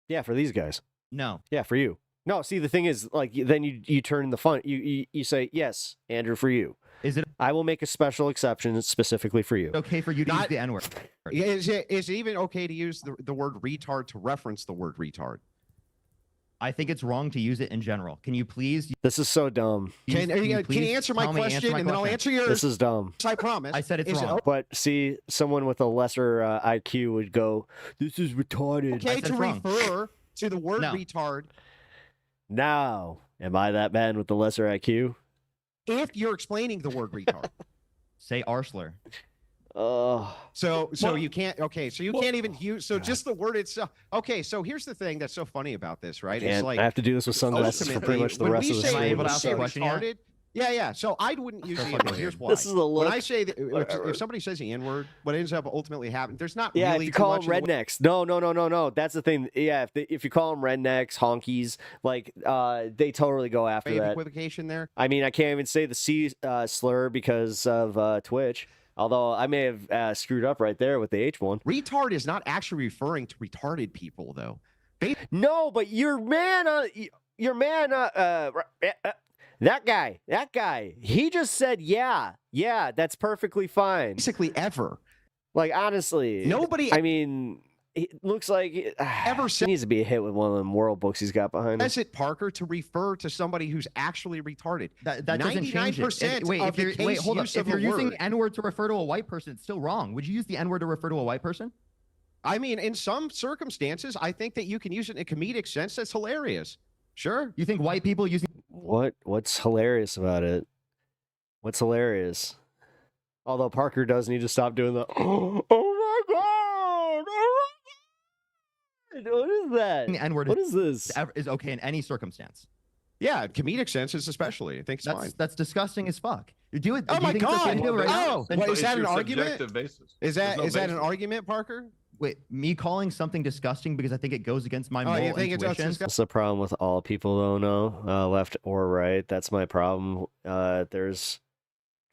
Yeah, for these guys. No. Yeah, for you. No, see, the thing is, like, then you turn the fun. You say, yes, Andrew, for you. Is it? I will make a special exception specifically for you. Okay for you to use the N-word. Is it even okay to use the word retard to reference the word retard? I think it's wrong to use it in general. Can you please? This is so dumb. Can you answer my question, and then I'll answer yours? This is dumb. I promise. I said it's wrong. But see, someone with a lesser IQ would go, this is retarded. Okay to refer to the word retard. Now, am I that man with the lesser IQ? If you're explaining the word retard. Say Arschler. So you can't. Okay, so you can't even use. So just the word itself. Okay, so here's the thing that's so funny about this, right? It's like I have to do this with sunglasses for pretty much the rest of the stream. Yeah. So I wouldn't use the N-word. Here's why. This is the look. When I say that, if somebody says the N-word, what ends up ultimately happening, there's not Yeah, really if you too call much them in the way- rednecks. No. That's the thing. Yeah, if you call them rednecks, honkies, like they totally go after way of that. equivocation there. I mean, I can't even say the C slur because of Twitch. Although I may have screwed up right there with the H one. Retard is not actually referring to retarded people, though. No, but your man, that guy, he just said, yeah, that's perfectly fine. Basically, ever. Like, honestly, Nobody. I mean, it looks like ever he needs to be a hit with one of them world books he's got behind him. Says it, Parker, to refer to somebody who's actually retarded. That doesn't change it. Wait, hold up. If you're using the N-word to refer to a white person, it's still wrong. Would you use the N-word to refer to a white person? I mean, in some circumstances, I think that you can use it in a comedic sense. That's hilarious. Sure. You think white people using What's hilarious about it? What's hilarious? Although Parker does need to stop doing the oh my god! What is that? the N-word What is this? Is okay in any circumstance. Yeah, comedic senses especially. I think it's fine. That's disgusting as fuck. You do it. Oh my god! Right Wait, is that an argument? Subjective basis. Is that There's no an basis. argument, Parker? Wait, me calling something disgusting because I think it goes against my moral intuition. That's the problem with all people, though. No, left or right. That's my problem. There's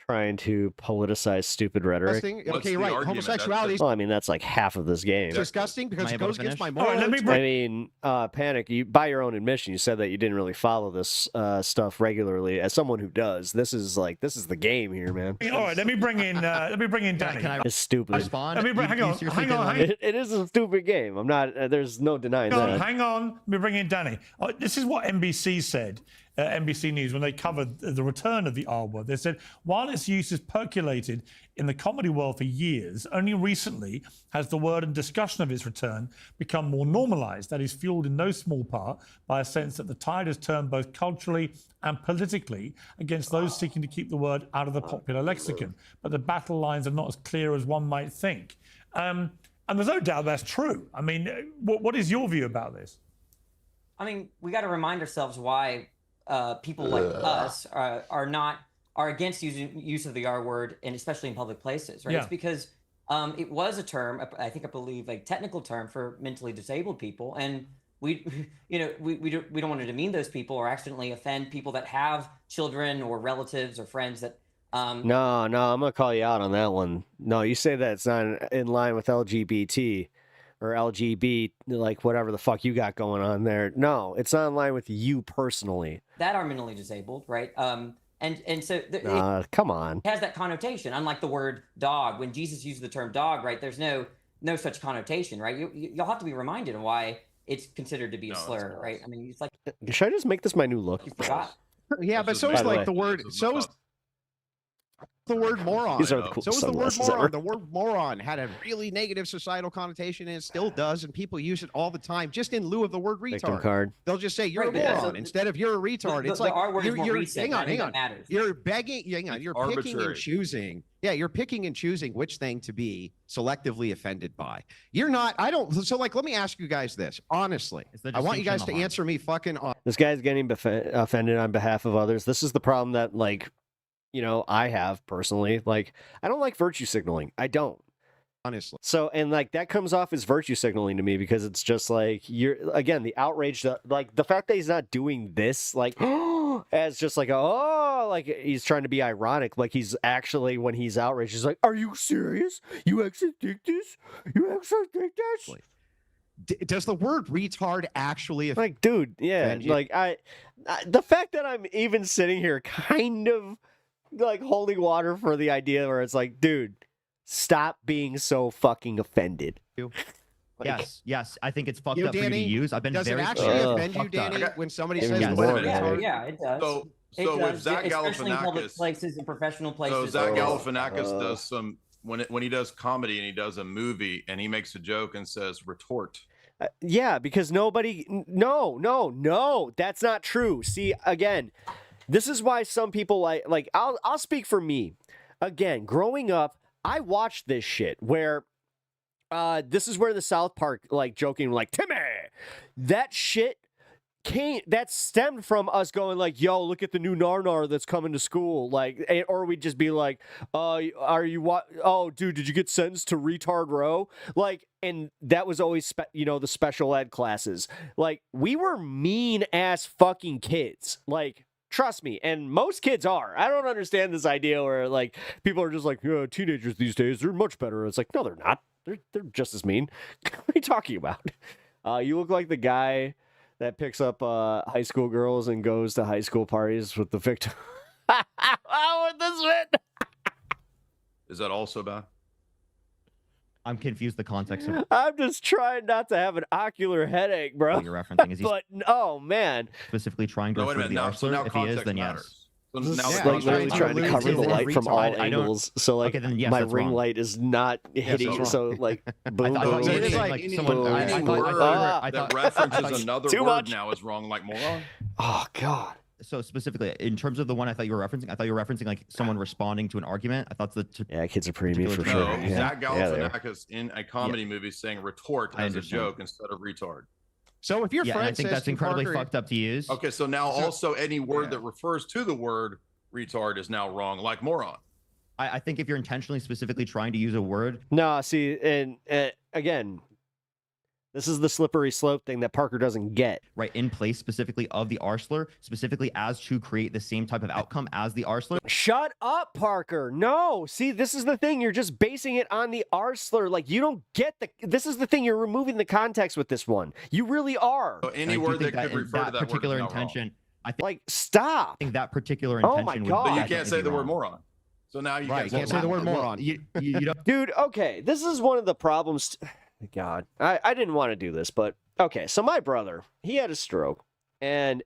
trying to politicize stupid rhetoric. Okay, right. Homosexuality. Well, I mean, that's like half of this game. It's disgusting because it goes against my All moral. right, let me I mean, Panic, you, by your own admission, you said that you didn't really follow this stuff regularly. As someone who does, this is the game here, man. All right, let me bring in Danny. It's stupid. Let me bring, hang on. It is a stupid game. I'm not. There's no denying that. Hang on. Let me bring in Danny. This is what NBC said. NBC News, when they covered the return of the R word, they said, while its use has percolated in the comedy world for years, only recently has the word and discussion of its return become more normalized. That is fueled in no small part by a sense that the tide has turned both culturally and politically against those seeking to keep the word out of the popular lexicon. But the battle lines are not as clear as one might think. And there's no doubt that's true. I mean, what is your view about this? I mean, we got to remind ourselves why people like us are against use of the R word, and especially in public places, right? Yeah. It's because it was a term, I believe, like technical term for mentally disabled people, and we don't want to demean those people or accidentally offend people that have children or relatives or friends that. No, I'm gonna call you out on that one. No, you say that it's not in line with LGBT. Or LGB, like whatever the fuck you got going on there. No, it's not in line with you personally. That are mentally disabled, right? And so come on. It has that connotation, unlike the word dog. When Jesus used the term dog, right? There's no such connotation, right? You'll have to be reminded of why it's considered to be a slur, right? I mean, it's like. Should I just make this my new look? You forgot. Yeah, but so is like the word. So is the word moron. These are the cool So is the word sunglasses ever. moron. The word moron had a really negative societal connotation, and it still does, and people use it all the time, just in lieu of the word Victim retard. card. They'll just say you're Right, a but moron instead of you're a retard. It's like R word is more you're recent. hang on. Matters. You're begging. Hang on. You're picking arbitrary. and choosing. Yeah, you're picking and choosing which thing to be selectively offended by. You're not. I don't. So like, let me ask you guys this honestly. I want you guys to answer me fucking. This guy's getting offended on behalf of others. This is the problem that, like, I have personally. Like, I don't like virtue signaling. I don't. Honestly. So, and like that comes off as virtue signaling to me because it's just like, again, the outrage, like the fact that he's not doing this, like, as just like, like he's trying to be ironic. Like he's actually, when he's outraged, he's like, are you serious? You actually think this? You actually think this? Does the word retard actually like, dude, yeah, like the fact that I'm even sitting here kind of like holding water for the idea where it's like, dude, stop being so fucking offended. Like, yes, I think it's fucked up for you to use. I've been does very it actually offend you, Danny, when somebody says the word retard? Yeah, it does. So it with does, Zach especially in public Galifianakis, places and professional places. so Zach Galifianakis does some when he does comedy and he does a movie and he makes a joke and says retort. Yeah, because nobody, no, that's not true. See, again, this is why some people like I'll speak for me. Again, growing up, I watched this shit where this is where the South Park like joking like Timmy, that shit stemmed from us going like, yo, look at the new Narnar that's coming to school. Like, or we'd just be like, are you what? Oh, dude, did you get sentenced to retard row? Like, and that was always, the special ed classes. Like, we were mean ass fucking kids. Like, trust me. And most kids are. I don't understand this idea where like people are just like, teenagers these days, they're much better. It's like, no, they're not. They're just as mean. What are you talking about? You look like the guy that picks up high school girls and goes to high school parties with the victim. Oh, with this wit. Is that also bad? I'm confused the context of I'm just trying not to have an ocular headache, bro. what you're referencing. Is he But oh man, specifically trying to No, wait a refer to minute. the Now, so now Arsenal? If he is, context then matters. yes. So this now is the like literally context trying to matters. cover the light from all I don't- angles. So like Okay, then yes, my that's ring wrong. light is not hitting. that's So like boom, I thought boom. you were Any- saying, like, any someone- word- I any thought- word I that thought- references another Too word much. now is wrong, like moron. Oh god. So specifically, in terms of the one I thought you were referencing, like someone responding to an argument. I thought Yeah, kids are pretty mean for particular sure. No, Yeah. Zach Yeah, they are. Galifianakis in a comedy movie saying retort I as a understand. joke instead of retard. So if your yeah, and friend I think says that's to incredibly Parker, fucked up to use. Okay, so now also any word that refers to the word retard is now wrong, like moron. I think if you're intentionally, specifically trying to use a word, No, see, and again, this is the slippery slope thing that Parker doesn't get. right, in place specifically of the Arsler, specifically as to create the same type of outcome as the Arsler. Shut up, Parker. No, see, this is the thing. You're just basing it on the Arsler. Like, you don't get this is the thing. You're removing the context with this one. You really are. So any I do word think that could refer to that particular word is now wrong. intention. I think, Like, stop. that particular Oh intention my would God. But you definitely can't say be the word wrong. moron. So now you Right, can't say the word moron. You don't. Dude, okay, this is one of the problems. God, I didn't want to do this, but okay. So my brother, he had a stroke, and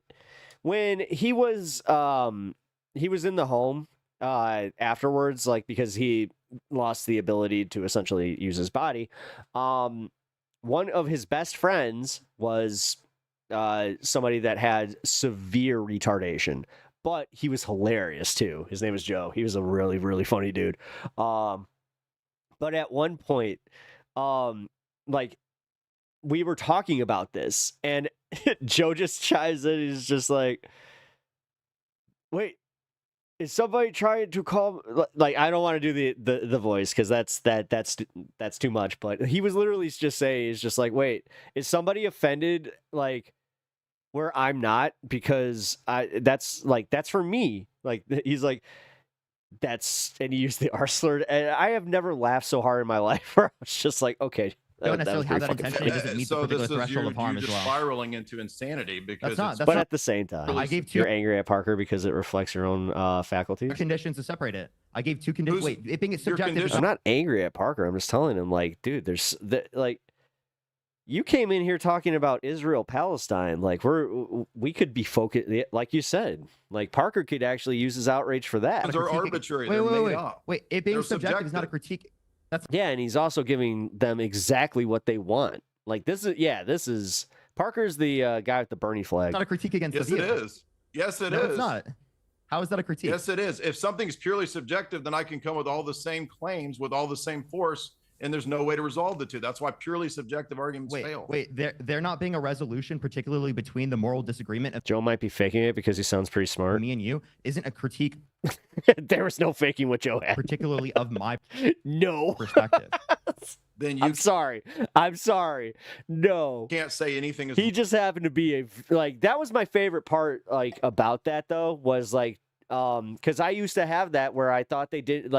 when he was in the home afterwards, like because he lost the ability to essentially use his body. One of his best friends was somebody that had severe retardation. But he was hilarious too. His name was Joe. He was a really, really funny dude. But at one point, like we were talking about this, and Joe just chimes in. He's just like, "Wait, is somebody trying to call?" Like, I don't want to do the voice because that's too much. But he was literally just saying, "He's just like, wait, is somebody offended?" Like. Where I'm not, because that's for me. Like he's like, and he used the R slur, and I have never laughed so hard in my life. Where I was just like, okay, Don't necessarily have that pretty intention. fucking It doesn't meet the So particular this is threshold of harm you're as just well. spiraling into insanity because not- it's that's But not- at the same time, I gave you're two angry at Parker because it reflects your own faculties. conditions to separate it. I gave two conditions. Who's- Wait, it being your subjective. condition- I'm not angry at Parker. I'm just telling him, like, dude, there's like. You came in here talking about Israel Palestine, like we could be focused, like you said, like Parker could actually use his outrage for that. they're arbitrary. Wait, They're wait, made wait, up. wait. It being They're subjective is not a subjective. critique. That's Yeah, and he's also giving them exactly what they want. Like this is Parker's the guy with the Bernie flag. not a critique against Yes, the it view. is. Yes, it is. No, it's not. How is that a critique? Yes, it is. If something's purely subjective, then I can come with all the same claims with all the same force, and there's no way to resolve the two. That's why purely subjective arguments fail. Wait, there not being a resolution, particularly between the moral disagreement of Joe might be faking it because he sounds pretty smart. me and you, isn't a critique, There was no faking what Joe had. particularly of my No. perspective. Then you I'm sorry. No. can't say anything. He just happened to be that was my favorite part about that though was because I used to have that where I thought they did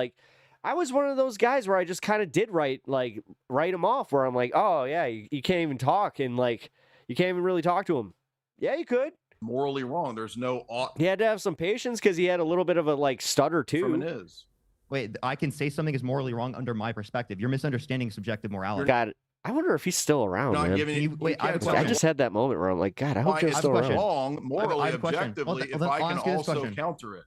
I was one of those guys where I just kind of did write him off where I'm like, oh yeah, you can't even talk and you can't even really talk to him. Yeah, you could. morally wrong. There's no ought He had to have some patience because he had a little bit of a stutter from an too. is. Wait, I can say something is morally wrong under my perspective. You're misunderstanding subjective morality. God, I wonder if he's still around, Not man. giving you, wait, I have a can't tell I question. me just had that moment where I'm like, God, I hope why Joe's it's still around. wrong morally, I have a question. objectively, Well, if then I I'll can ask you this also question. counter it.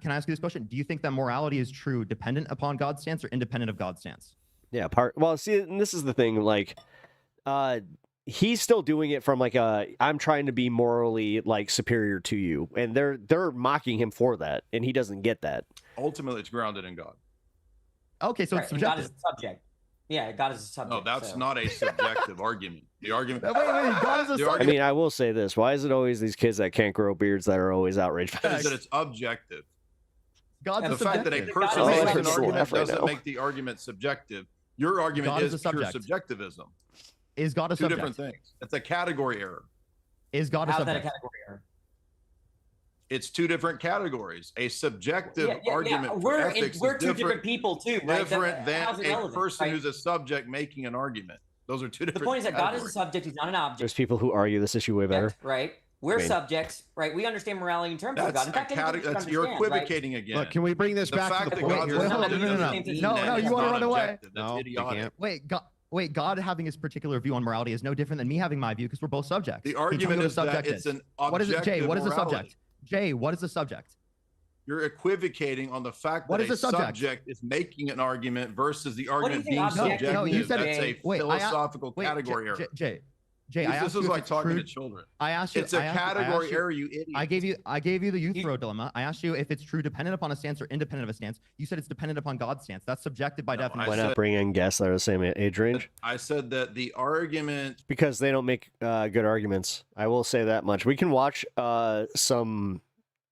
Can I ask you this question? Do you think that morality is true dependent upon God's stance or independent of God's stance? Yeah, well, see, and this is the thing, he's still doing it from I'm trying to be morally superior to you, and they're mocking him for that, and he doesn't get that. Ultimately, it's grounded in God. Okay, so Right, it's and God subjective. is the subject. Yeah, God is a subject. No, that's so. not a subjective argument. The argument. Wait, God is a subject. I mean, I will say this: why is it always these kids that can't grow beards that are always outraged by That it's objective. God's the fact that a subjective. person Oh, makes I an heard you argument laugh right doesn't now. make the argument subjective. Your argument God is is a pure subject. subjectivism. Is God a Two subject? different things. It's a category error. Is God a How's that a subject? category error? It's two different categories. A subjective Yeah. argument for We're ethics we're is two different people too, right? different How's than it a relevant, person right? who's a subject making an argument. Those are two different. The point is that God is a categories. subject; he's not an object, There's people who argue this issue way better. right? We're I mean- subjects, right? We understand morality in terms of God. That's In fact, a anybody category. should That's you're understand, right? equivocating again. Look, can we bring this The back fact to the that point God's here? a Wait, hold on, subject no. doesn't mean No, that you it's wanna not run away. objective. That's No, we idiotic. can't. Wait, God having his particular view on morality is no different than me having my view because we're both subjects. The Can you tell me argument what a is that subject it's an What is it, Jay? objective What is a morality. subject? Jay, what is a subject? You're equivocating on the fact What that is a a subject? subject is making an argument versus the do you argument think being object- subjective. No, you said That's a wait, philosophical category error. Jay, I asked This you is if like it's talking true. to children. I asked you. It's a I asked you- category error, you idiot. I gave you the youth throw dilemma. I asked you if it's true dependent upon a stance or independent of a stance. You said it's dependent upon God's stance. That's subjective by definition. Why not bring in guests that are the same age range? I said that the argument Because they don't make good arguments. I will say that much. We can watch some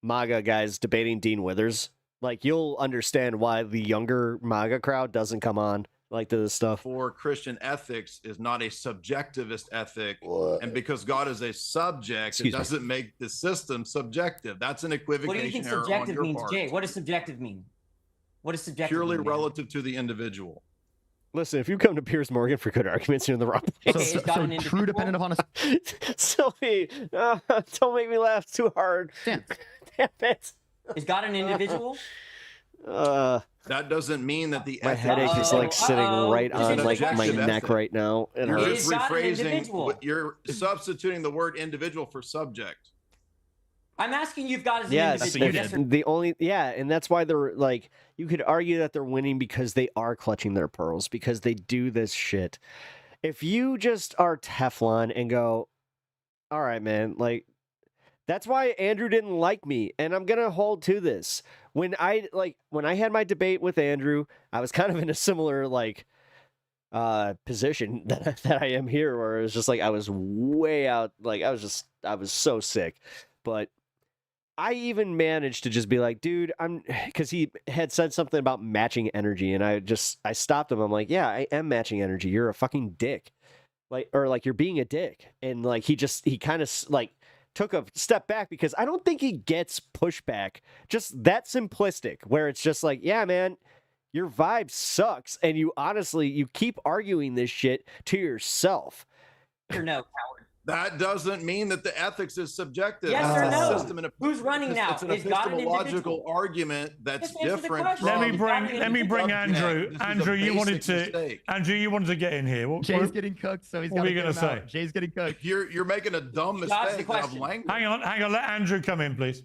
MAGA guys debating Dean Withers. Like, you'll understand why the younger MAGA crowd doesn't come on like to this stuff. for Christian ethics is not a subjectivist ethic, and because God is a subject, Excuse it me. doesn't make the system subjective. That's an What do you equivocation think error on subjective your means, part. Jay? What does subjective mean? What does subjective Purely mean, man? relative to the individual. Listen, if you come to Piers Morgan for good arguments, you're in the wrong place. Okay, is God an true individual? dependent upon a Sylvie, don't make me laugh too hard. stance. Damn it. Is God an individual? That doesn't mean that the My ethic headache is like sitting right It's on an like my objective neck ethic. right now. It You're hurts. just Is God an rephrasing. individual? You're substituting the word individual for subject. I'm asking you if God is an Yes, individual. Yes or the only and that's why they're like, you could argue that they're winning because they are clutching their pearls, because they do this shit. If you just are Teflon and go, all right, man, like, that's why Andrew didn't like me, and I'm gonna hold to this. When I had my debate with Andrew, I was kind of in a similar position that I am here, where it was just like I was way out, like I was so sick, but I even managed to just be like, dude, because he had said something about matching energy, and I stopped him. I'm like, yeah, I am matching energy. You're a fucking dick, or you're being a dick, and like he kind of like took a step back because I don't think he gets pushback just that simplistic, where it's just like, yeah, man, your vibe sucks, and you keep arguing this shit to yourself. or no, coward? That doesn't mean that the ethics is subjective. Yes It's or a no? system and Who's running now? It's an Is God an epistemological individual? argument that's Just answer the different. question. Let me from bring subject. Andrew. This is a Andrew, you wanted basic to. mistake. Andrew, you wanted to get in here. Jay's getting cooked, so he's What got were to you get gonna him say? out. Jay's getting cooked. You're making a dumb Dodge the mistake of question. language. Hang on. Let Andrew come in, please.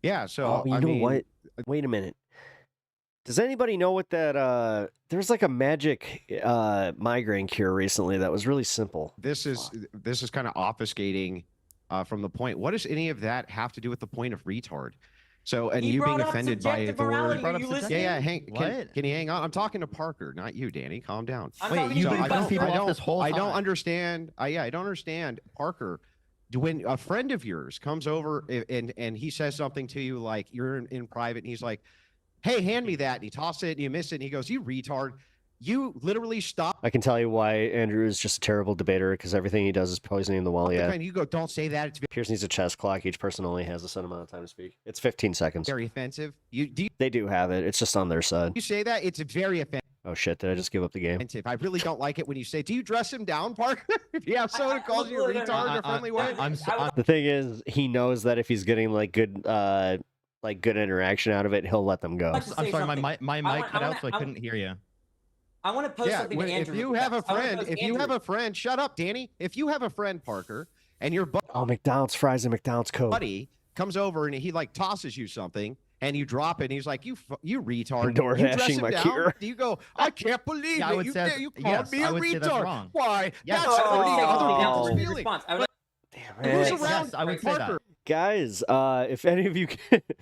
Yeah. So You I know mean, what? Wait a minute. Does anybody know what that there's like a magic migraine cure recently that was really simple? this is kind of obfuscating from the point. What does any of that have to do with the point of retard? So, and He you being brought up offended by subjective the morality. word. Are you listening? Yeah, can What? you hang on? I'm talking to Parker, not you, Danny. Calm down. I'm Wait, talking you've to been you cutting both, people right? off this whole I don't time. understand. I don't understand, Parker. When a friend of yours comes over and he says something to you, like you're in private, and he's like, "Hey, hand me that," and he tosses it and you miss it, and he goes, "You retard." You literally stop I can tell you why Andrew is just a terrible debater, because everything he does is poisoning the well. the Yeah. friend, you go, "Don't say that. It's Pierce needs a chess clock. Each person only has a set amount of time to speak. It's 15 seconds. very offensive." They do have it. It's just on their side. You say that, it's very offensive. Oh shit! Did I just give up the game? I really don't like it when you say, "Do you dress him down, Parker?" If you have someone who calls you a retard in a friendly way. The thing is, he knows that if he's getting good interaction out of it, he'll let them go. Let's I'm say sorry, something. my I mic want- cut I out, wanna- so I I couldn't hear you. I want to post something to if Andrew. you real have a fast. I wanna friend, post if you have Andrew. a friend, shut up, Danny. If you have a friend, Parker, and your Oh, McDonald's fries and McDonald's Coke. buddy comes over and he like tosses you something, and you drop it, and he's like, "You retard." Door you dress dashing him my down. cure. Do you go, "I can't believe Yeah, I it. would say- You called yes, me I a would say that's retard." wrong. Why? Yes. That's I would hurting say other something else people's in feelings. response. I would- Who's Right. around? Yes, I would say that. Parker? Guys, if any of you,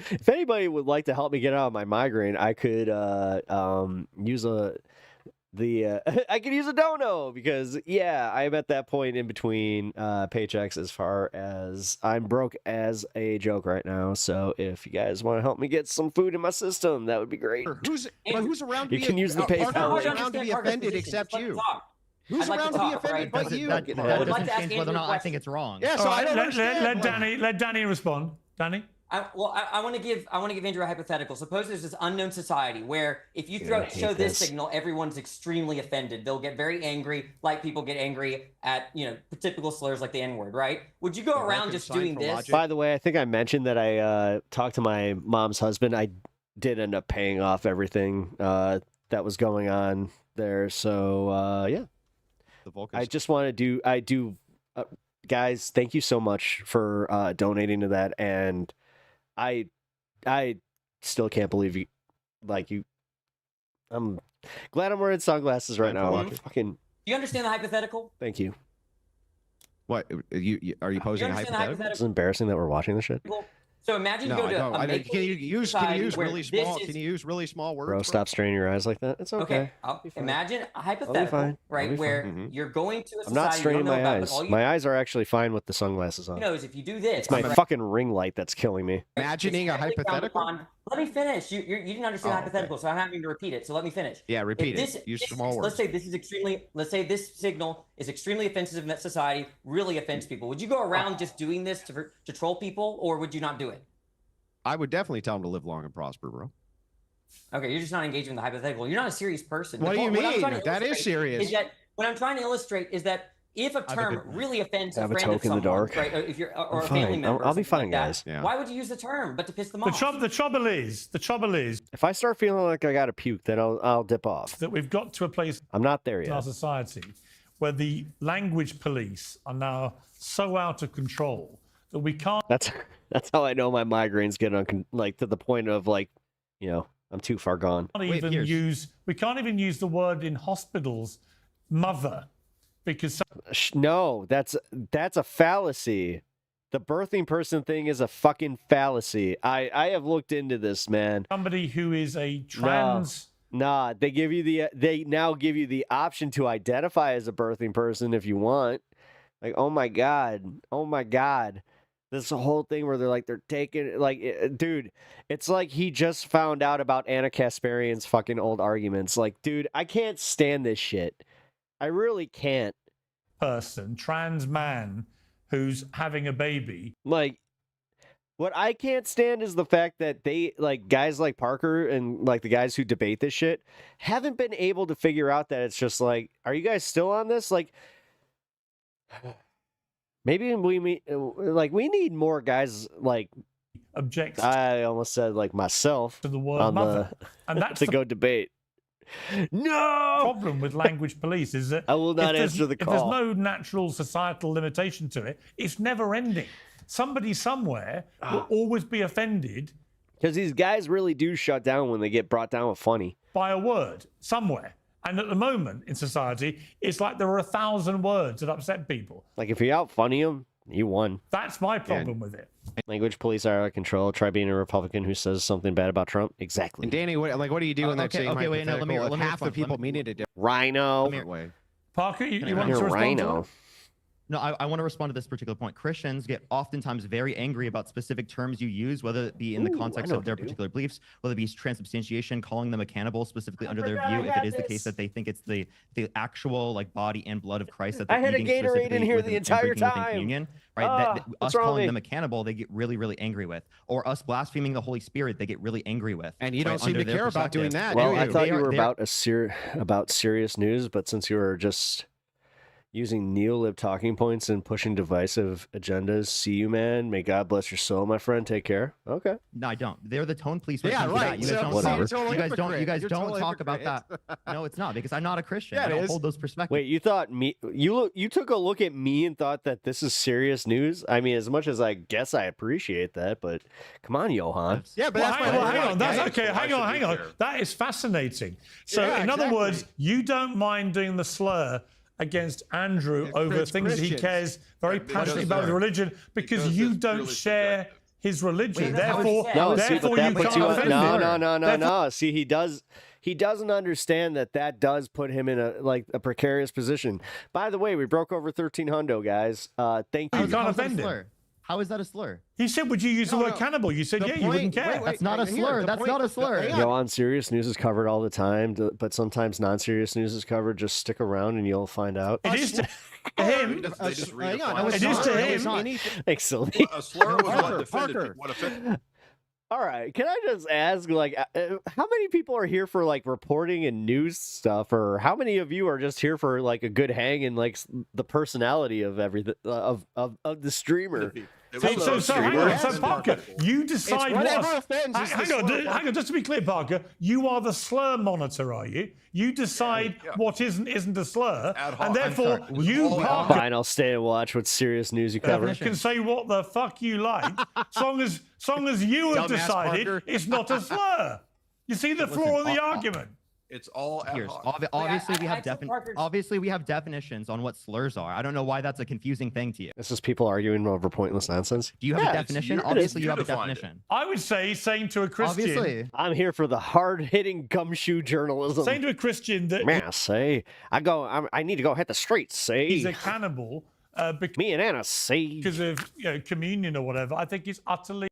if anybody would like to help me get out of my migraine, I could use I could use a dono because yeah, I'm at that point in between paychecks as far as I'm broke as a joke right now. So if you guys want to help me get some food in my system, that would be great. Who's around to You be can use the PayPal. Who's around to be offended except you? Who's around to be offended but you? I would like to ask whether or Andrew a not I think question. it's wrong. Yeah, so I don't understand. Let Danny respond. Danny. I want to give Andrew a hypothetical. Suppose there's this unknown society where if you I show hate this this. signal, everyone's extremely offended. They'll get very angry, like people get angry at typical slurs like the N-word, right? Would you go around just doing this? By the way, I think I mentioned that I talked to my mom's husband. I did end up paying off everything that was going on there. So yeah, I just want to guys, thank you so much for donating to that. And I still can't believe you. I'm glad I'm wearing sunglasses right now. Fucking. Do you understand the hypothetical? Thank you. What are you posing a hypothetical? It's embarrassing that we're watching this shit. So imagine you No, go I to don't. a Can you make-believe use society where really this small? is- Can you use really small words? Bro, stop straining your eyes like that. It's okay. Imagine a fine. hypothetical, I'll right, be where fine. you're going to a I'm society not you don't straining know my about, eyes. but all you My eyes are actually fine with the sunglasses on. know is if you do this, It's my fucking ring light that's killing me. Imagining a hypothetical. Let me finish. You didn't understand the hypothetical, so I'm having to repeat it. So let me finish. Yeah, repeat If it. Use small words. Let's say this signal is extremely offensive in that society, really offends people. Would you go around just doing this to troll people, or would you not do it? I would definitely tell him to live long and prosper, bro. Okay, you're just not engaging in the hypothetical. You're not a serious person. What do you I'm mean? trying to That is illustrate serious. Is that what I'm trying to illustrate is that if a term really offends a Have a friend of toke in the someone, dark. right, if you're or I'm a family fine. member, I'll be or something fine, like guys. that, Yeah. why would you use the term but to piss them off? The trouble is, if I start feeling like I got to puke, then I'll dip off. That we've got to a place I'm not there in our yet. society where the language police are now so out of control that we can't. That's how I know my migraines get to the point of I'm too far gone. We can't even use the word in hospitals, mother, because No, that's a fallacy. The birthing person thing is a fucking fallacy. I have looked into this, man. somebody who is a trans. Nah, they now give you the option to identify as a birthing person if you want. Like, oh my god. This whole thing where they're taking dude, it's like he just found out about Anna Kasparian's fucking old arguments. Like, dude, I can't stand this shit. I really can't. Trans man who's having a baby. Like, what I can't stand is the fact that they, guys like Parker and the guys who debate this shit haven't been able to figure out that it's just are you guys still on this? Maybe we need more guys objects. I almost said myself to the word mother, and that's to go debate. No problem with language police is that I will not answer the If call. there's no natural societal limitation to it, it's never ending. Somebody somewhere will always be offended because these guys really do shut down when they get brought down with funny by a word somewhere. And at the moment in society, it's like there are 1,000 words that upset people. Like if you out funny them, you won. That's my problem with it. Language police are out of control. Try being a Republican who says something bad about Trump. Exactly. And Danny, what do you do in that same wait, no, let me hypothetical if half the respond. people mean it a different Rhino. way? Parker, you You're want to a respond to rhino. it? No, I want to respond to this particular point. Christians get oftentimes very angry about specific terms you use, whether it be in the context of their particular beliefs, whether it be transubstantiation, calling them a cannibal specifically under their view, if it is the case that they think it's the actual actual and blood of Christ that they're I had a eating Gatorade in specifically here within- the and entire drinking within time. communion, right? Us what's wrong with calling me? them a cannibal, they get really, really angry with, or us blaspheming the Holy Spirit, they get really angry with. And you don't seem under to their care about doing perspective. that. Well, do I you? thought you were They are- about serious news, but since you were just using neolib talking points and pushing divisive agendas, see you, man. May God bless your soul, my friend. Take care. Okay. No, I don't. They're the tone police. when it Yeah, comes to right. that. You guys So- don't. Whatever. you're totally You guys don't. hypocrite. You guys You're don't totally talk about that. hypocrite. No, it's not because I'm not a Christian. Yeah, I it don't is. hold those perspectives. Wait, you thought you took a look at me and thought that this is serious news? I mean, as much as I guess I appreciate that, but come on, Johan. Yeah, but that's hang my on. That's guys. okay. Why should Hang we on. care? That is fascinating. So, Yeah, in other exactly. words, you don't mind doing the slur against Andrew over it's things he Christians. cares very passionately about with religion because Because you it's don't purely share subjective. his religion. Wait, that's what he Therefore, said. No, see, therefore but that you puts can't you offend no, him. no. See, he does. He doesn't understand that does put him in a precarious position. By the way, we broke over 13 hundo, guys. Thank you. You can't offend him. How is that a slur? He said, would you use the word cannibal? You said, yeah, you wouldn't care. That's not a slur. That's not a slur. You know, on serious news is covered all the time, but sometimes non-serious news is covered. Just stick around and you'll find out. It is to him. They just read it is to him. Excellent. A slur was what offended. All right, can I just ask, like, how many people are here for like reporting and news stuff, or how many of you are just here for like a good hang and like the personality of everything of the streamer? So hang on, so Parker, you decide what. Hang on, just to be clear, Parker, you are the slur monitor, are you? You decide what isn't a slur, and therefore you, Parker, fine, I'll stay and watch what serious news you cover. Can say what the fuck you like, long as you have decided Parker. It's not a slur. You see the flaw in the argument. It's all ad hoc. Obviously, we have definitions on what slurs are. I don't know why that's a confusing thing to you. This is people arguing over pointless nonsense. Do you have a definition? Obviously, you have a definition. I would say saying to a Christian. Obviously. I'm here for the hard-hitting gumshoe journalism. Saying to a Christian that. Man, say I need to go hit the streets. Say he's a cannibal. Me and Anna say because of communion or whatever. I think it's utterly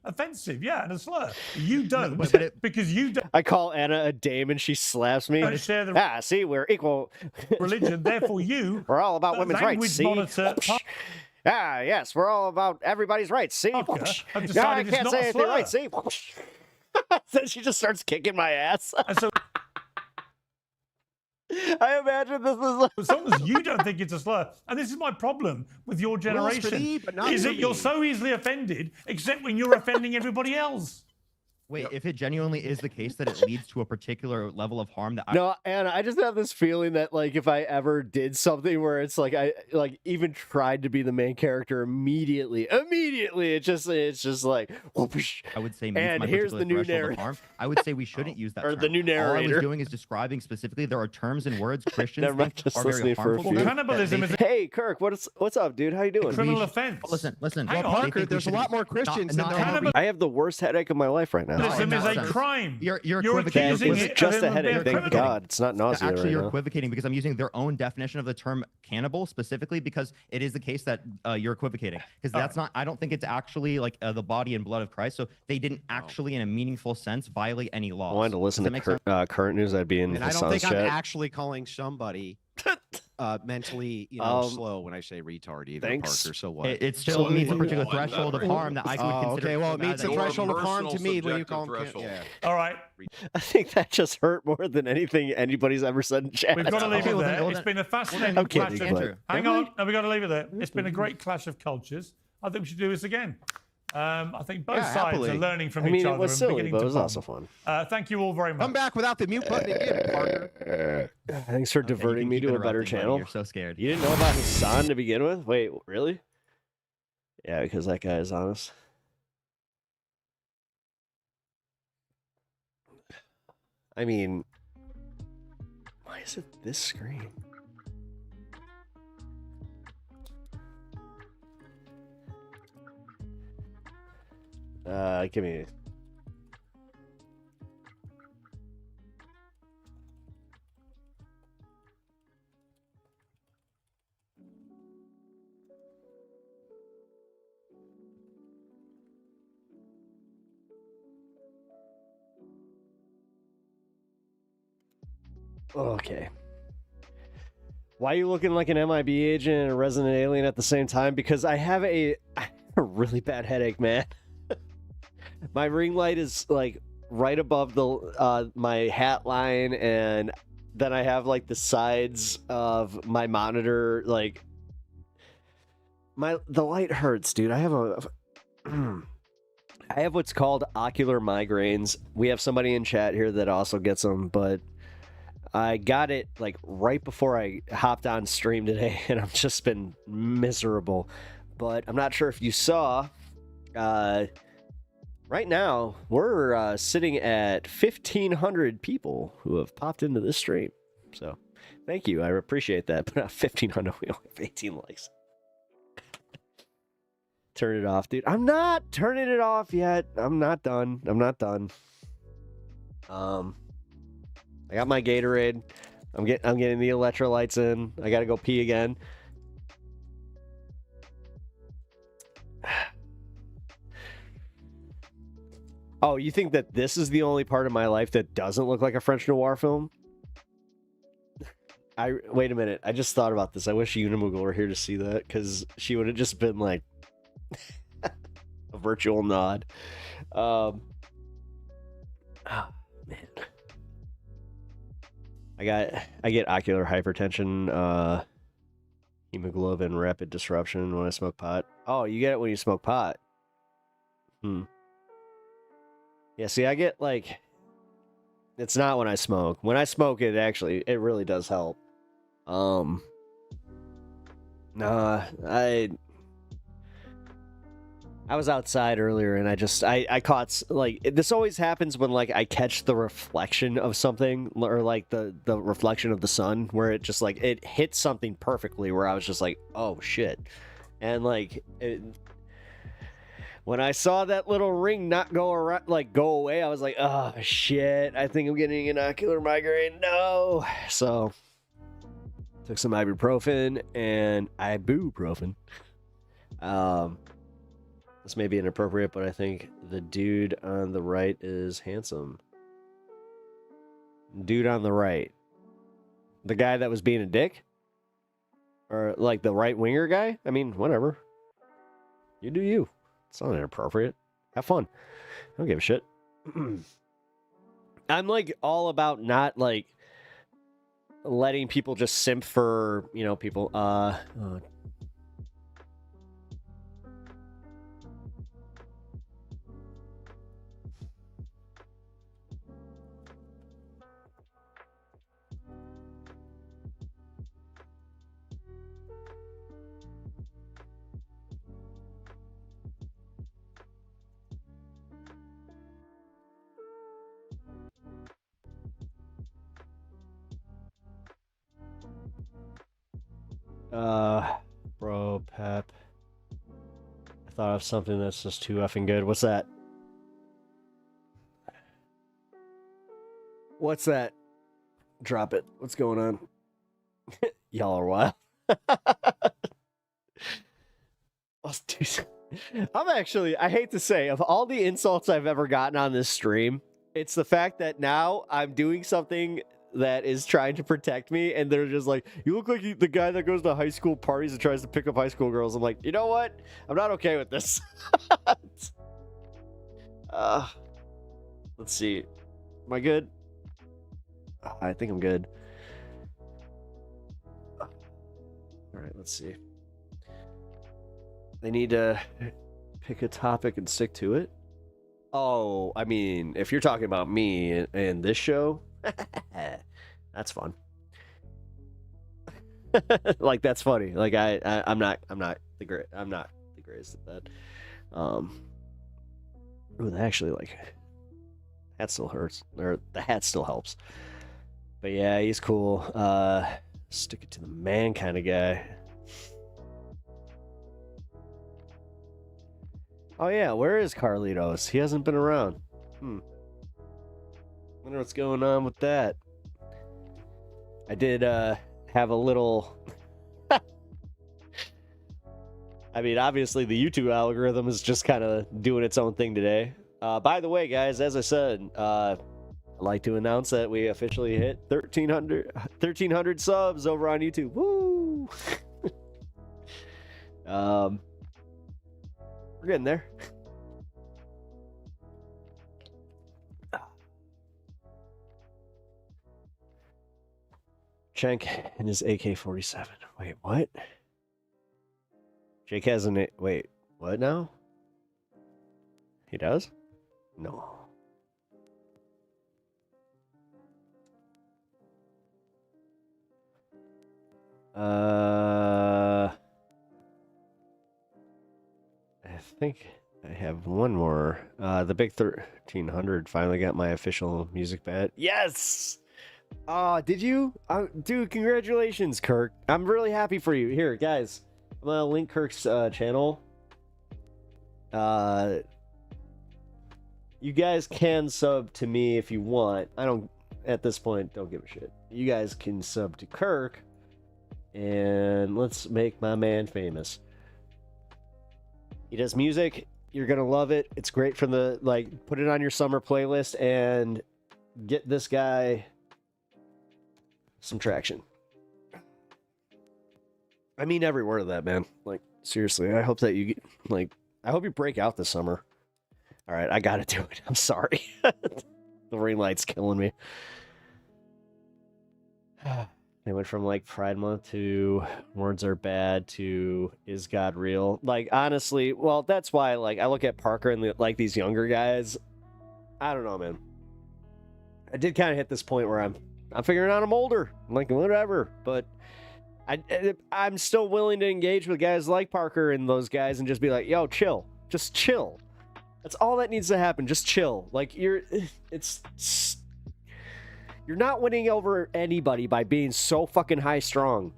offensive, and a slur. You don't, because you don't. I call Anna a dame and she slaps me. Share the see, we're equal. Religion, therefore we're all about women's rights. See? Monitor, yes, we're all about everybody's rights. See, I can't say anything right. See, then she just starts kicking my ass. And so, I imagine this is as long as you don't think it's a slur, and this is my problem with your generation, is that you're so easily offended, except when you're offending everybody else. Wait, if it genuinely is the case that it leads to a particular level of harm that No, and I just have this feeling that like if I ever did something where it's like I like even tried to be the main character immediately it's just like whoosh. I would say and here's the new narrative. I would say we shouldn't use that or term. the new narrator. All I was doing is describing specifically there are terms and words Christians think just are listening very for a harmful. few. Cannibalism is Hey Kirk, what's up, dude? How you doing? Criminal offense. Listen. Hang on. Parker, there's a lot more Christians than there are. I have the worst headache of my life right now. Cannibalism is a crime. You're accusing it just a headache. Thank God, it's not nausea. Actually, you're now. equivocating because I'm using their own definition of the term cannibal specifically because it is the case that you're equivocating because that's not. I don't think it's actually like the body and blood of Christ. So they didn't actually, in a meaningful sense, violate any laws. I wanted to listen to current news. I'd be in. And I don't think I'm actually calling somebody mentally, slow when I say retard either. Thanks. Parker. So what? It still meets a particular threshold of harm that I would consider. Okay, well, it meets a threshold of harm to me when you call him. Yeah. All right. I think that just hurt more than anything anybody's ever said in chat. We've got to leave it there. It's been a fascinating I'm clash kidding, of... Hang on. No, we've got to leave it there. It's been a great clash of cultures. I think we should do this again. I think both sides are learning from each other. It was silly, but it was also fun. Thank you all very much. Come back without the mute button again, Parker. Thanks for diverting me to a better channel. You're so scared. You didn't know about Hassan to begin with? Wait, really? Yeah, because that guy is honest. I mean, why is it this screen? Give me. Okay. Why are you looking like an MIB agent and a resident alien at the same time? Because I have a really bad headache, man. My ring light is like right above the my hat line, and then I have like the sides of my monitor. Like the light hurts, dude. I have what's called ocular migraines. We have somebody in chat here that also gets them, but I got it like right before I hopped on stream today, and I've just been miserable. But I'm not sure if you saw. Right now, we're sitting at 1,500 people who have popped into this stream. So, thank you. I appreciate that. But not 1,500. We only have 18 likes. Turn it off, dude. I'm not turning it off yet. I'm not done. I got my Gatorade. I'm getting the electrolytes in. I gotta go pee again. Oh, you think that this is the only part of my life that doesn't look like a French noir film? Wait a minute. I just thought about this. I wish Unimoogle were here to see that, because she would have just been like a virtual nod. Oh, man. I get ocular hypertension, hemoglobin rapid disruption when I smoke pot. Oh, you get it when you smoke pot. Yeah, see, I get like, it's not when I smoke. When I smoke, it really does help. Nah, I was outside earlier and I caught, like, this always happens when, like, I catch the reflection of something, or like the reflection of the sun, where it just, like, it hits something perfectly, where I was just like, oh shit. And like, when I saw that little ring not go around, like, go away, I was like, oh shit, I think I'm getting an ocular migraine. No. So took some ibuprofen and ibuprofen. This may be inappropriate, but I think the dude on the right is handsome. Dude on the right. The guy that was being a dick? Or like the right winger guy? I mean, whatever. You do you. It's not inappropriate. Have fun. I don't give a shit. I'm like all about not like letting people just simp for, you know, people. Bro, Pep. I thought of something that's just too effing good. What's that? What's that? Drop it. What's going on? Y'all are wild. I'm actually, I hate to say, of all the insults I've ever gotten on this stream, it's the fact that now I'm doing something that is trying to protect me, and they're just like, you look like the guy that goes to high school parties and tries to pick up high school girls. I'm like, you know what? I'm not okay with this. Let's see. Am I good? I think I'm good. All right, let's see. They need to pick a topic and stick to it. Oh, I mean, if you're talking about me and this show, that's fun. Like, that's funny. Like, I'm not the greatest at that. Ooh, that actually, like, that still hurts, or the hat still helps. But yeah, he's cool. Stick it to the man kind of guy. Oh yeah, where is Carlitos? He hasn't been around. Wonder what's going on with that. I did have a little I mean, obviously the YouTube algorithm is just kind of doing its own thing today. By the way, guys, as I said, I'd like to announce that we officially hit 1,300 subs over on YouTube. Woo! We're getting there. Cenk and his AK-47. Wait, what? Jake has an... Wait, what now? He does? No. I think I have one more. The big 1300 finally got my official music badge. Yes! Oh, did you? Dude, congratulations, Kirk. I'm really happy for you. Here, guys. I'm gonna link Kirk's channel. You guys can sub to me if you want. I don't... at this point, don't give a shit. You guys can sub to Kirk, and let's make my man famous. He does music. You're gonna love it. It's great for the put it on your summer playlist and get this guy some traction. I mean every word of that, man. Like, seriously, I hope that you get, I hope you break out this summer. All right, I gotta do it. I'm sorry. The ring light's killing me. They went from Pride Month to words are bad to is God real? Honestly, well, that's why I look at Parker and these younger guys. I don't know, man. I did kind of hit this point where I'm figuring out I'm older. I'm whatever, but I'm still willing to engage with guys like Parker and those guys and just be like, yo, chill. Just chill. That's all that needs to happen. Just chill. You're not winning over anybody by being so fucking high strong.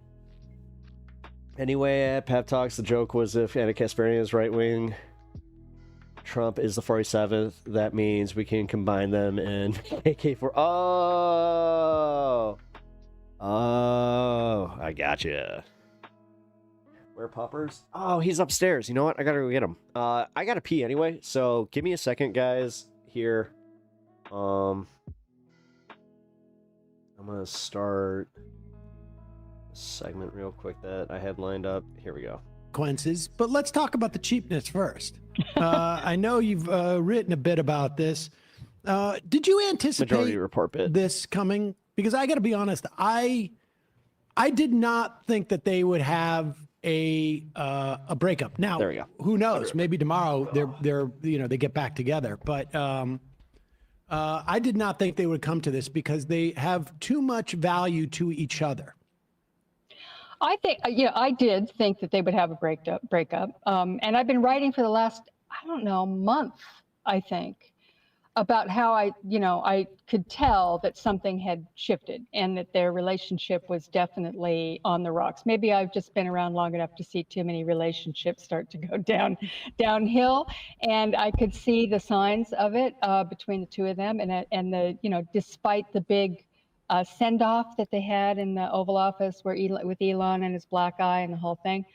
Anyway, at Pep Talks, the joke was if Anna Kasparian is right wing, Trump is the 47th. That means we can combine them in AK4. Oh, I gotcha. Where Puppers? Oh, he's upstairs. You know what? I gotta go get him. I gotta pee anyway, so give me a second, guys. Here. I'm gonna start a segment real quick that I had lined up. Here we go. Consequences, but let's talk about the cheapness first. I know you've written a bit about this. Did you anticipate Majority Report bit this coming? Because I got to be honest, I did not think that they would have a breakup. Now, there we go. Who knows? Maybe tomorrow they get back together. But I did not think they would come to this because they have too much value to each other. I think, I did think that they would have a breakup. And I've been writing for the last, month, I think, about how I could tell that something had shifted and that their relationship was definitely on the rocks. Maybe I've just been around long enough to see too many relationships start to go downhill, and I could see the signs of it between the two of them, and the despite the big send-off that they had in the Oval Office with Elon and his black eye and the whole thing.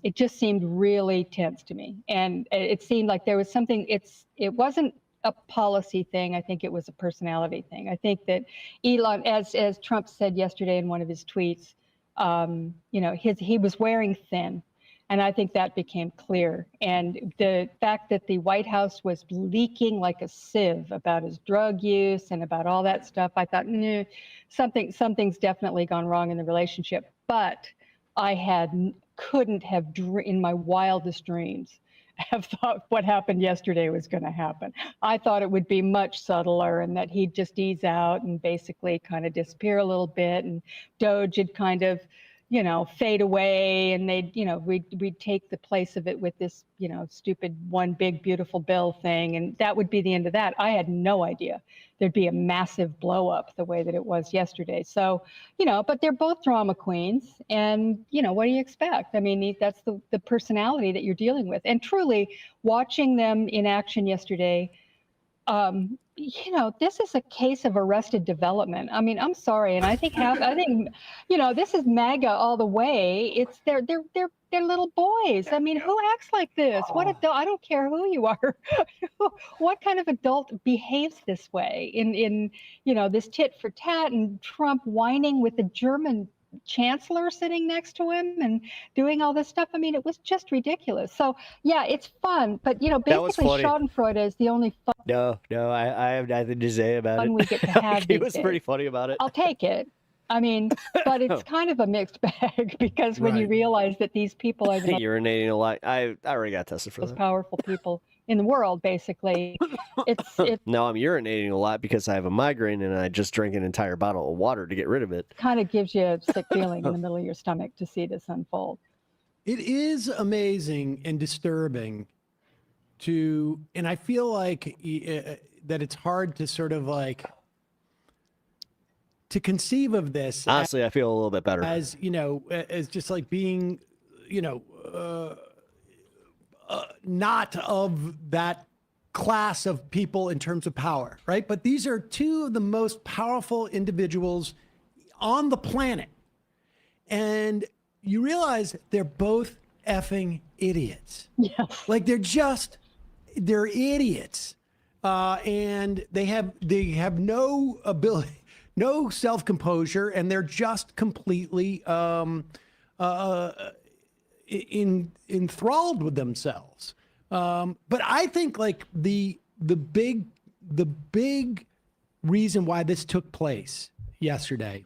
It just seemed really tense to me, and it seemed like there was something. It wasn't a policy thing. I think it was a personality thing. I think that Elon, as Trump said yesterday in one of his tweets, he was wearing thin, and I think that became clear. And the fact that the White House was leaking like a sieve about his drug use and about all that stuff, I thought, something's definitely gone wrong in the relationship. But I couldn't have in my wildest dreams have thought what happened yesterday was going to happen. I thought it would be much subtler and that he'd just ease out and basically kind of disappear a little bit, and Doge would kind of, fade away, and we'd take the place of it with this, stupid one big beautiful bill thing, and that would be the end of that. I had no idea there'd be a massive blow up the way that it was yesterday. So, but they're both drama queens, and what do you expect? I mean, that's the personality that you're dealing with. And truly, watching them in action yesterday, this is a case of arrested development. I mean, I'm sorry, and I think this is MAGA all the way. It's they're little boys. I mean, who acts like this? What adult? I don't care who you are. What kind of adult behaves this way in this tit for tat, and Trump whining with the German chancellor sitting next to him and doing all this stuff? I mean, it was just ridiculous. So yeah, it's fun, but basically Schadenfreude is the only fun. No, I have nothing to say about it. We get to have He was pretty funny about it. I'll take it. I mean, but it's kind of a mixed bag, because when you realize that these people are the urinating a lot. I already got tested for most that. powerful people in the world, basically. It's No, I'm urinating a lot because I have a migraine and I just drank an entire bottle of water to get rid of it. Kind of gives you a sick feeling in the middle of your stomach to see this unfold. It is amazing and disturbing and I feel like that it's hard to sort of to conceive of this. Honestly, I feel a little bit better. As, as just like being, not of that class of people in terms of power, right? But these are two of the most powerful individuals on the planet. And you realize they're both effing idiots. Yes. Like they're idiots. And they have no ability, no self-composure, and they're just completely enthralled with themselves. But I think like the big reason why this took place yesterday,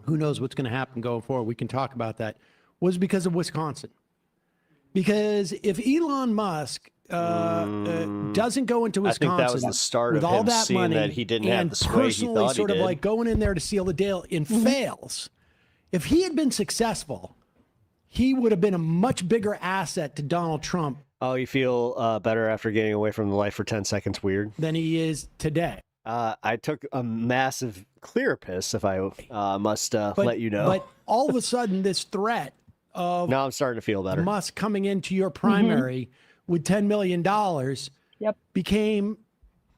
who knows what's going to happen going forward, we can talk about that, was because of Wisconsin. Because if Elon Musk doesn't go into Wisconsin, I think that was the start with of all him that seeing money that he didn't have and the sway he personally thought he sort of did. like going in there to seal the deal and fails, if he had been successful, he would have been a much bigger asset to Donald Trump. Oh, you feel better after getting away from the life for 10 seconds weird? Than he is today. I took a massive clear piss, if I must let you know. But all of a sudden, this threat of now I'm starting to feel better. Musk coming into your primary with $10 million became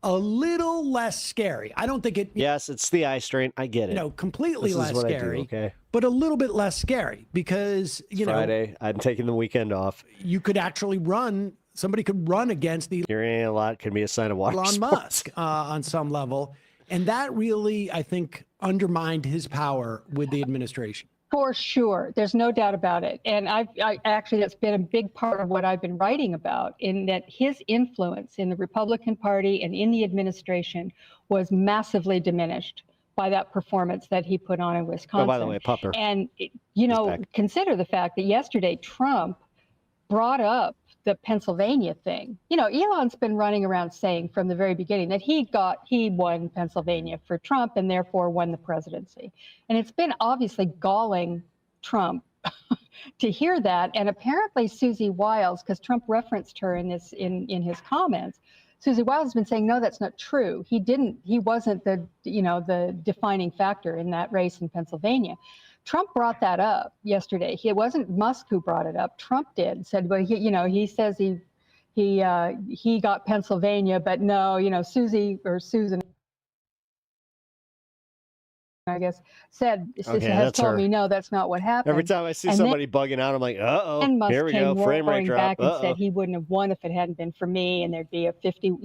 a little less scary. I don't think it... Yes, it's the eye strain. I get it. No, completely This is less what I do, scary. okay? But a little bit less scary because, you know... Friday, I'm taking the weekend off. You could actually run... Somebody could run against the Hearing a lot can be a sign of water Elon sports. Musk on some level. And that really, I think, undermined his power with the administration. For sure. There's no doubt about it. And I actually, that's been a big part of what I've been writing about, in that his influence in the Republican Party and in the administration was massively diminished by that performance that he put on in Wisconsin. Oh, by the way, Pupper. And, you know, consider the fact that yesterday Trump brought up the Pennsylvania thing. You know, Elon's been running around saying from the very beginning that he won Pennsylvania for Trump and therefore won the presidency. And it's been obviously galling Trump to hear that. And apparently Susie Wiles, because Trump referenced her in his comments, Susie Wiles has been saying, no, that's not true. He wasn't the defining factor in that race in Pennsylvania. Trump brought that up yesterday. It wasn't Musk who brought it up. Trump did. Said, well, he says he got Pennsylvania, but no, Susan, I guess, has told me, no, that's not what happened. Every time I see somebody bugging out, I'm like, uh-oh, and Musk here we came go, frame rate drop. back and said he wouldn't have won if it hadn't been for me, and there'd be a 50,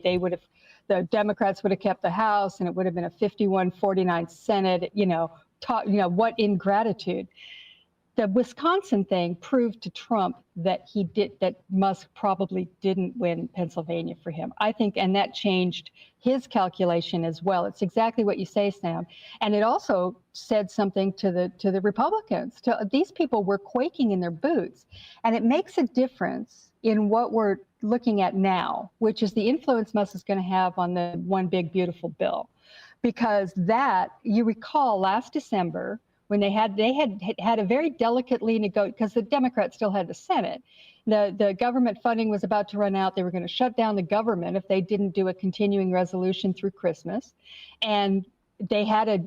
they would have, the Democrats would have kept the House, and it would have been a 51-49 Senate, what ingratitude. The Wisconsin thing proved to Trump that Musk probably didn't win Pennsylvania for him. I think, and that changed his calculation as well. It's exactly what you say, Sam. And it also said something to the Republicans. These people were quaking in their boots. And it makes a difference in what we're looking at now, which is the influence Musk is going to have on the One Big Beautiful Bill. Because that, you recall last December, when they had a very delicately negotiated, because the Democrats still had the Senate. The government funding was about to run out. They were going to shut down the government if they didn't do a continuing resolution through Christmas. And they had a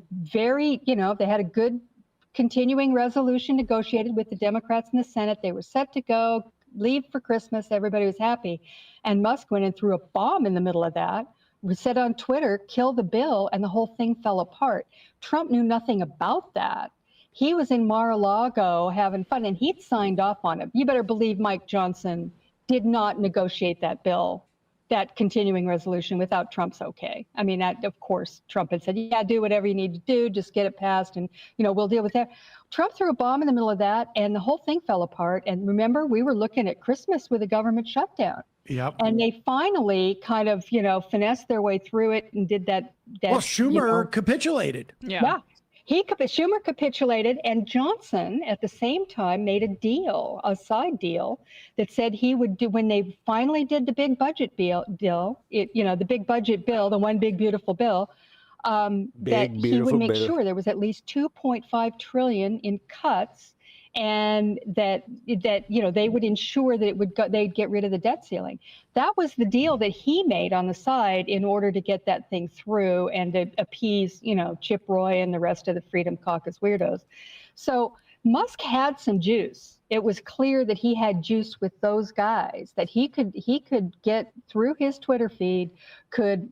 good continuing resolution negotiated with the Democrats in the Senate. They were set to go, leave for Christmas. Everybody was happy. And Musk went and threw a bomb in the middle of that. We said on Twitter, kill the bill, and the whole thing fell apart. Trump knew nothing about that. He was in Mar-a-Lago having fun, and he'd signed off on it. You better believe Mike Johnson did not negotiate that bill, that continuing resolution, without Trump's okay. I mean, of course, Trump had said, yeah, do whatever you need to do, just get it passed, and we'll deal with that. Trump threw a bomb in the middle of that, and the whole thing fell apart. And remember, we were looking at Christmas with a government shutdown. Yep. And they finally kind of, finessed their way through it and did that. Well, Schumer capitulated. Yeah. Schumer capitulated, and Johnson at the same time made a side deal that said he would do, when they finally did the big budget bill, the big budget bill, the One Big Beautiful Bill, that he would make sure there was at least $2.5 trillion in cuts, and that they would ensure that they'd get rid of the debt ceiling. That was the deal that he made on the side in order to get that thing through and to appease, Chip Roy and the rest of the Freedom Caucus weirdos. So Musk had some juice it was clear that he had juice with those guys, that he could get through his Twitter feed, could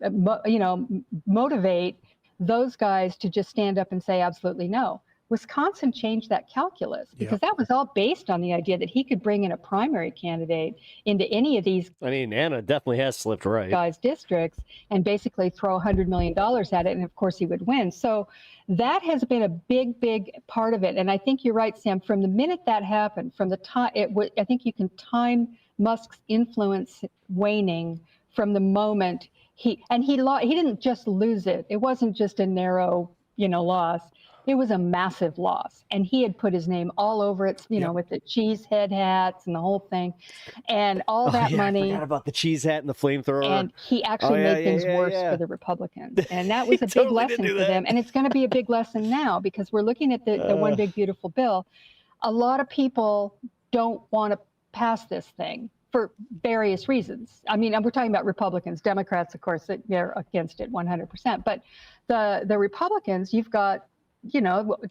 motivate those guys to just stand up and say absolutely no. Wisconsin changed that calculus because that was all based on the idea that he could bring in a primary candidate into any of these. I mean, Anna definitely has slipped right. Guys' districts and basically throw $100 million at it, and of course he would win. So that has been a big part of it. And I think you're right, Sam. From the minute that happened, from the time I think you can time Musk's influence waning from the moment he didn't just lose it. It wasn't just a narrow, loss. It was a massive loss, and he had put his name all over it, with the cheese head hats and the whole thing, and all that money. I forgot about the cheese hat and the flamethrower. And he actually made things worse for the Republicans, and that was a big lesson for them. And it's going to be a big lesson now because we're looking at the one big beautiful bill. A lot of people don't want to pass this thing for various reasons. I mean, we're talking about Republicans. Democrats, of course, they're against it 100%. But the Republicans, you've got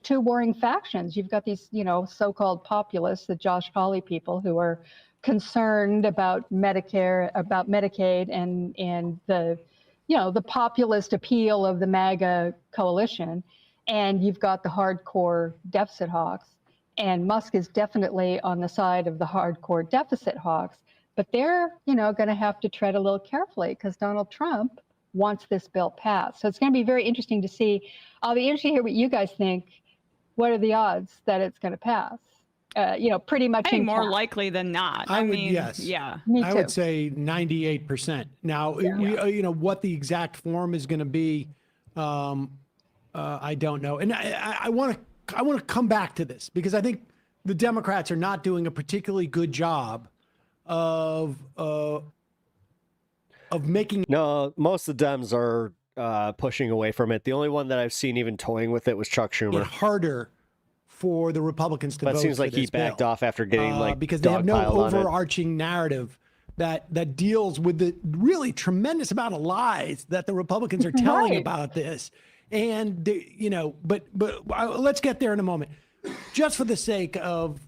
two warring factions. You've got these, so-called populists, the Josh Hawley people who are concerned about Medicare, about Medicaid, and the populist appeal of the MAGA coalition. And you've got the hardcore deficit hawks. And Musk is definitely on the side of the hardcore deficit hawks. But they're, going to have to tread a little carefully because Donald Trump wants this bill passed. So it's going to be very interesting to see. I'll be interested to hear what you guys think. What are the odds that it's going to pass? Pretty much. I think more likely than not. I mean, yes. Yeah. Me too. I would say 98%. Now, what the exact form is going to be, I don't know. And I want to come back to this because I think the Democrats are not doing a particularly good job of making. No, most of the Dems are pushing away from it. The only one that I've seen even toying with it was Chuck Schumer. It harder for the Republicans to vote. But it seems like he backed off after getting because they have no overarching narrative that deals with the really tremendous amount of lies that the Republicans are telling about this. And but let's get there in a moment. Just for the sake of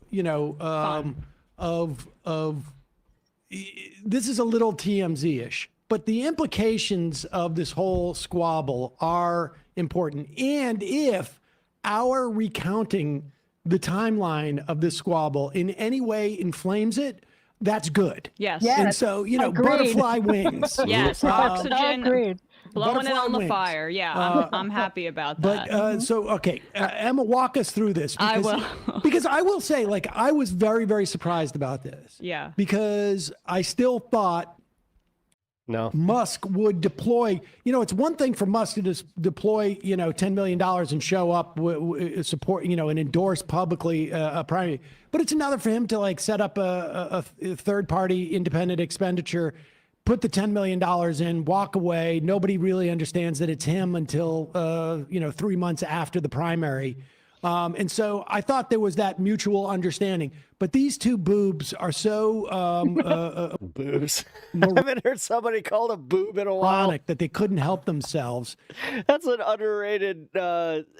this is a little TMZ-ish, but the implications of this whole squabble are important. And if our recounting the timeline of this squabble in any way inflames it, that's good. Yes. And so, butterfly wings. Yes. Oxygen. Agreed. Blowing it on the fire. Yeah, I'm happy about that. But Emma, walk us through this. Because, I will. Because I will say, I was very, very surprised about this. Yeah. Because I still thought Musk would deploy. It's one thing for Musk to just deploy, $10 million and show up, support, and endorse publicly a primary. But it's another for him to set up a third-party independent expenditure. Put the $10 million in, walk away. Nobody really understands that it's him until, 3 months after the primary. And so I thought there was that mutual understanding. But these two boobs are so... boobs. I haven't heard somebody called a boob in a while. That they couldn't help themselves. That's an underrated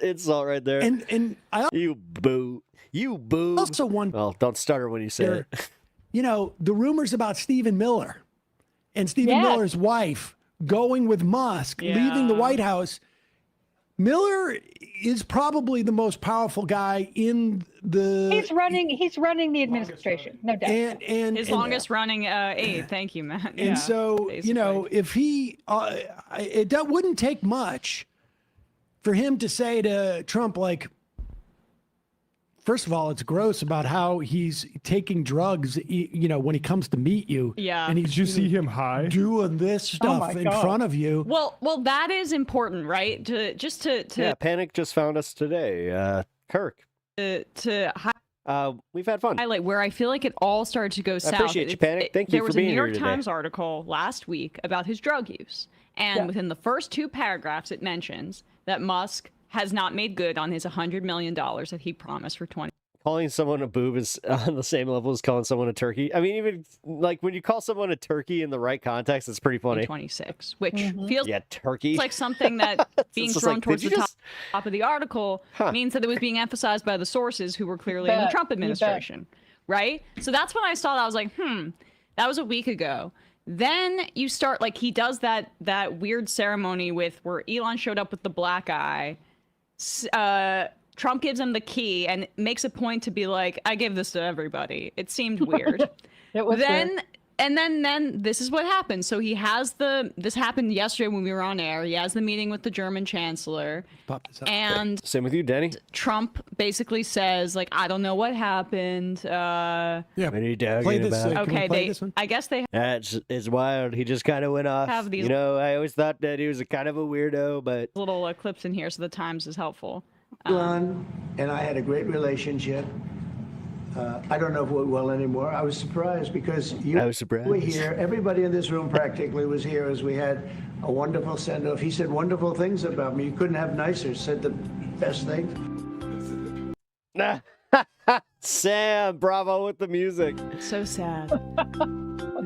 insult right there. And you boob. You boob. Also well, don't stutter when you say it. The rumors about Stephen Miller. And Stephen Miller's wife going with Musk, leaving the White House. Miller is probably the most powerful guy in the. He's running the administration, no doubt. And his longest running aide. Thank you, Matt. And so if he, it wouldn't take much for him to say to Trump, first of all, it's gross about how he's taking drugs, when he comes to meet you. Yeah. And he's just see him high doing this stuff in front of you. Well, that is important, right? To Panic just found us today. Kirk. We've had fun. Highlight where I feel like it all started to go south. I appreciate you, Panic. Thank you for being here today. There was a New York Times article last week about his drug use. And within the first 2 paragraphs, it mentions that Musk has not made good on his $100 million that he promised for 20. Calling someone a boob is on the same level as calling someone a turkey. I mean, even when you call someone a turkey in the right context, it's pretty funny. 26, which feels turkey. like something that being thrown towards the top of the article means that it was being emphasized by the sources who were clearly in the Trump administration. right? So that's when I saw that. I was like, that was a week ago. Then you start, like, he does that weird ceremony with where Elon showed up with the black eye. Trump gives him the key and makes a point to be like, I give this to everybody. It seemed weird. It was weird. And then this is what happened. So he has this happened yesterday when we were on air. He has the meeting with the German chancellor. Pop this up. And Same with you, Danny. Trump basically says, like, I don't know what happened. Yeah, what are you talking play this. about? Okay, I guess they It's wild. He just kind of went off. Have these- You know, I always thought that he was a kind of a weirdo, but little clips in here, so the Times is helpful. Elon and I had a great relationship. I don't know if we're well anymore. I was surprised because you were here. Everybody in this room practically was here as we had a wonderful send-off. He said wonderful things about me. You couldn't have nicer. Said the best things. Sam, bravo with the music. So sad.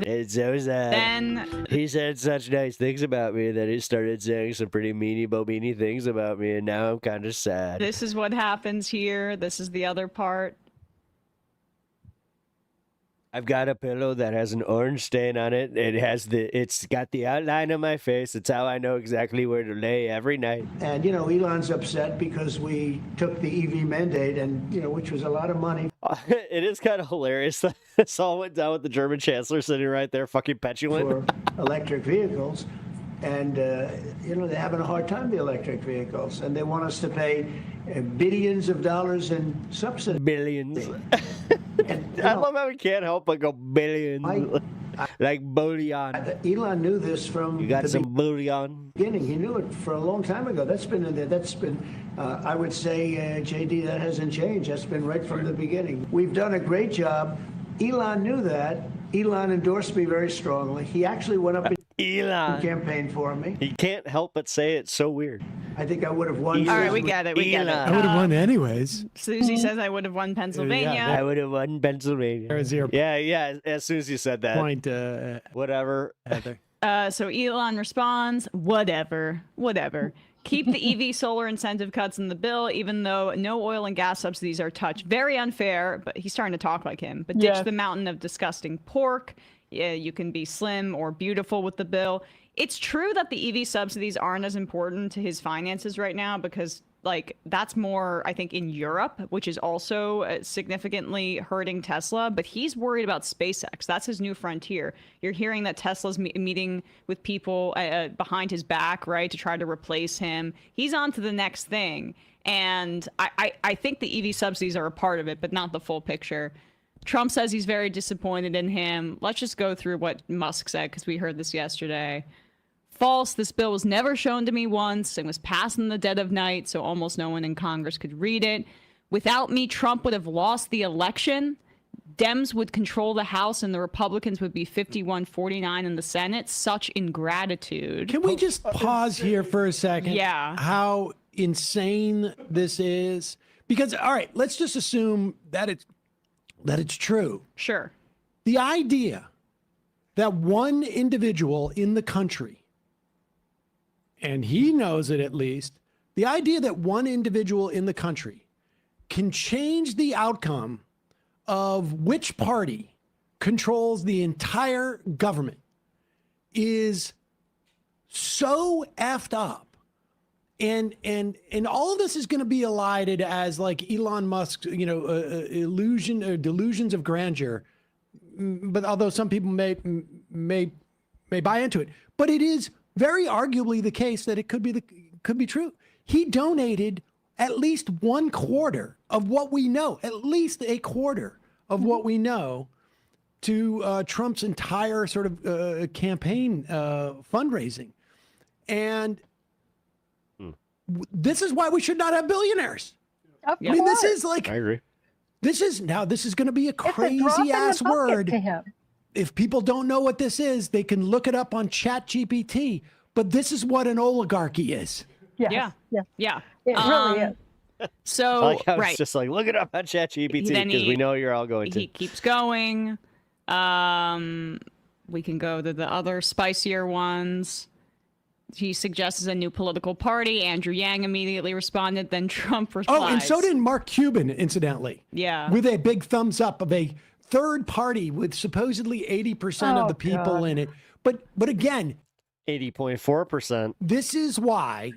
It's so sad. Then he said such nice things about me that he started saying some pretty meanie things about me, and now I'm kind of sad. This is what happens here. This is the other part. I've got a pillow that has an orange stain on it. It's got the outline of my face. It's how I know exactly where to lay every night. And, you know, Elon's upset because we took the EV mandate and, you know, which was a lot of money. It is kind of hilarious that this all went down with the German chancellor sitting right there fucking petulant. For electric vehicles. And, you know, they're having a hard time, the electric vehicles. And they want us to pay billions of dollars in subsidies. Billions. I love how we can't help but go billions. Like bullion. Elon knew this from You got some bullion? beginning. He knew it for a long time ago. That's been in there. That's been, I would say, JD, that hasn't changed. That's been right from the beginning. We've done a great job. Elon knew that. Elon endorsed me very strongly. He actually went up and campaigned for me. He can't help but say it's so weird. I think I would have won. All right, we get it. We get it. I would have won anyways. Susie says I would have won Pennsylvania. I would have won Pennsylvania. There's your Yeah. As soon as you said that. point. Whatever. Heather. So Elon responds, whatever. Keep the EV solar incentive cuts in the bill, even though no oil and gas subsidies are touched. Very unfair, but he's starting to talk like him. But ditch the mountain of disgusting pork. Yeah, you can be slim or beautiful with the bill. It's true that the EV subsidies aren't as important to his finances right now because, like, that's more, I think, in Europe, which is also significantly hurting Tesla. But he's worried about SpaceX. That's his new frontier. You're hearing that Tesla's meeting with people behind his back, right, to try to replace him. He's on to the next thing. And I think the EV subsidies are a part of it, but not the full picture. Trump says he's very disappointed in him. Let's just go through what Musk said, because we heard this yesterday. False. This bill was never shown to me once and was passed in the dead of night, so almost no one in Congress could read it. Without me, Trump would have lost the election. Dems would control the House and the Republicans would be 51-49 in the Senate. Such ingratitude. Can we just pause here for a second? Yeah. How insane this is? Because, all right, let's just assume that it's true. Sure. The idea that one individual in the country, and he knows it at least, the idea that one individual in the country can change the outcome of which party controls the entire government is so effed up. And all of this is going to be elided as like Elon Musk's, illusion or delusions of grandeur. But although some people may buy into it, but it is very arguably the case that it could be true. He donated at least 1/4 of what we know, at least 1/4 of what we know, to Trump's entire sort of campaign fundraising, and this is why we should not have billionaires. Of I mean, this course. is like, I agree. this is going to be a crazy ass word. If people don't know what this is, they can look it up on ChatGPT. But this is what an oligarchy is. Yes. Yeah. It really is. So, I like how right. it's just like, look it up on ChatGPT because we know you're all going to. He keeps going. We can go to the other spicier ones. He suggests a new political party. Andrew Yang immediately responded. Then Trump replies. Oh, and so did Mark Cuban, incidentally. Yeah. With a big thumbs up of a third party with supposedly 80% of the people in it. But again, 80.4%. This is why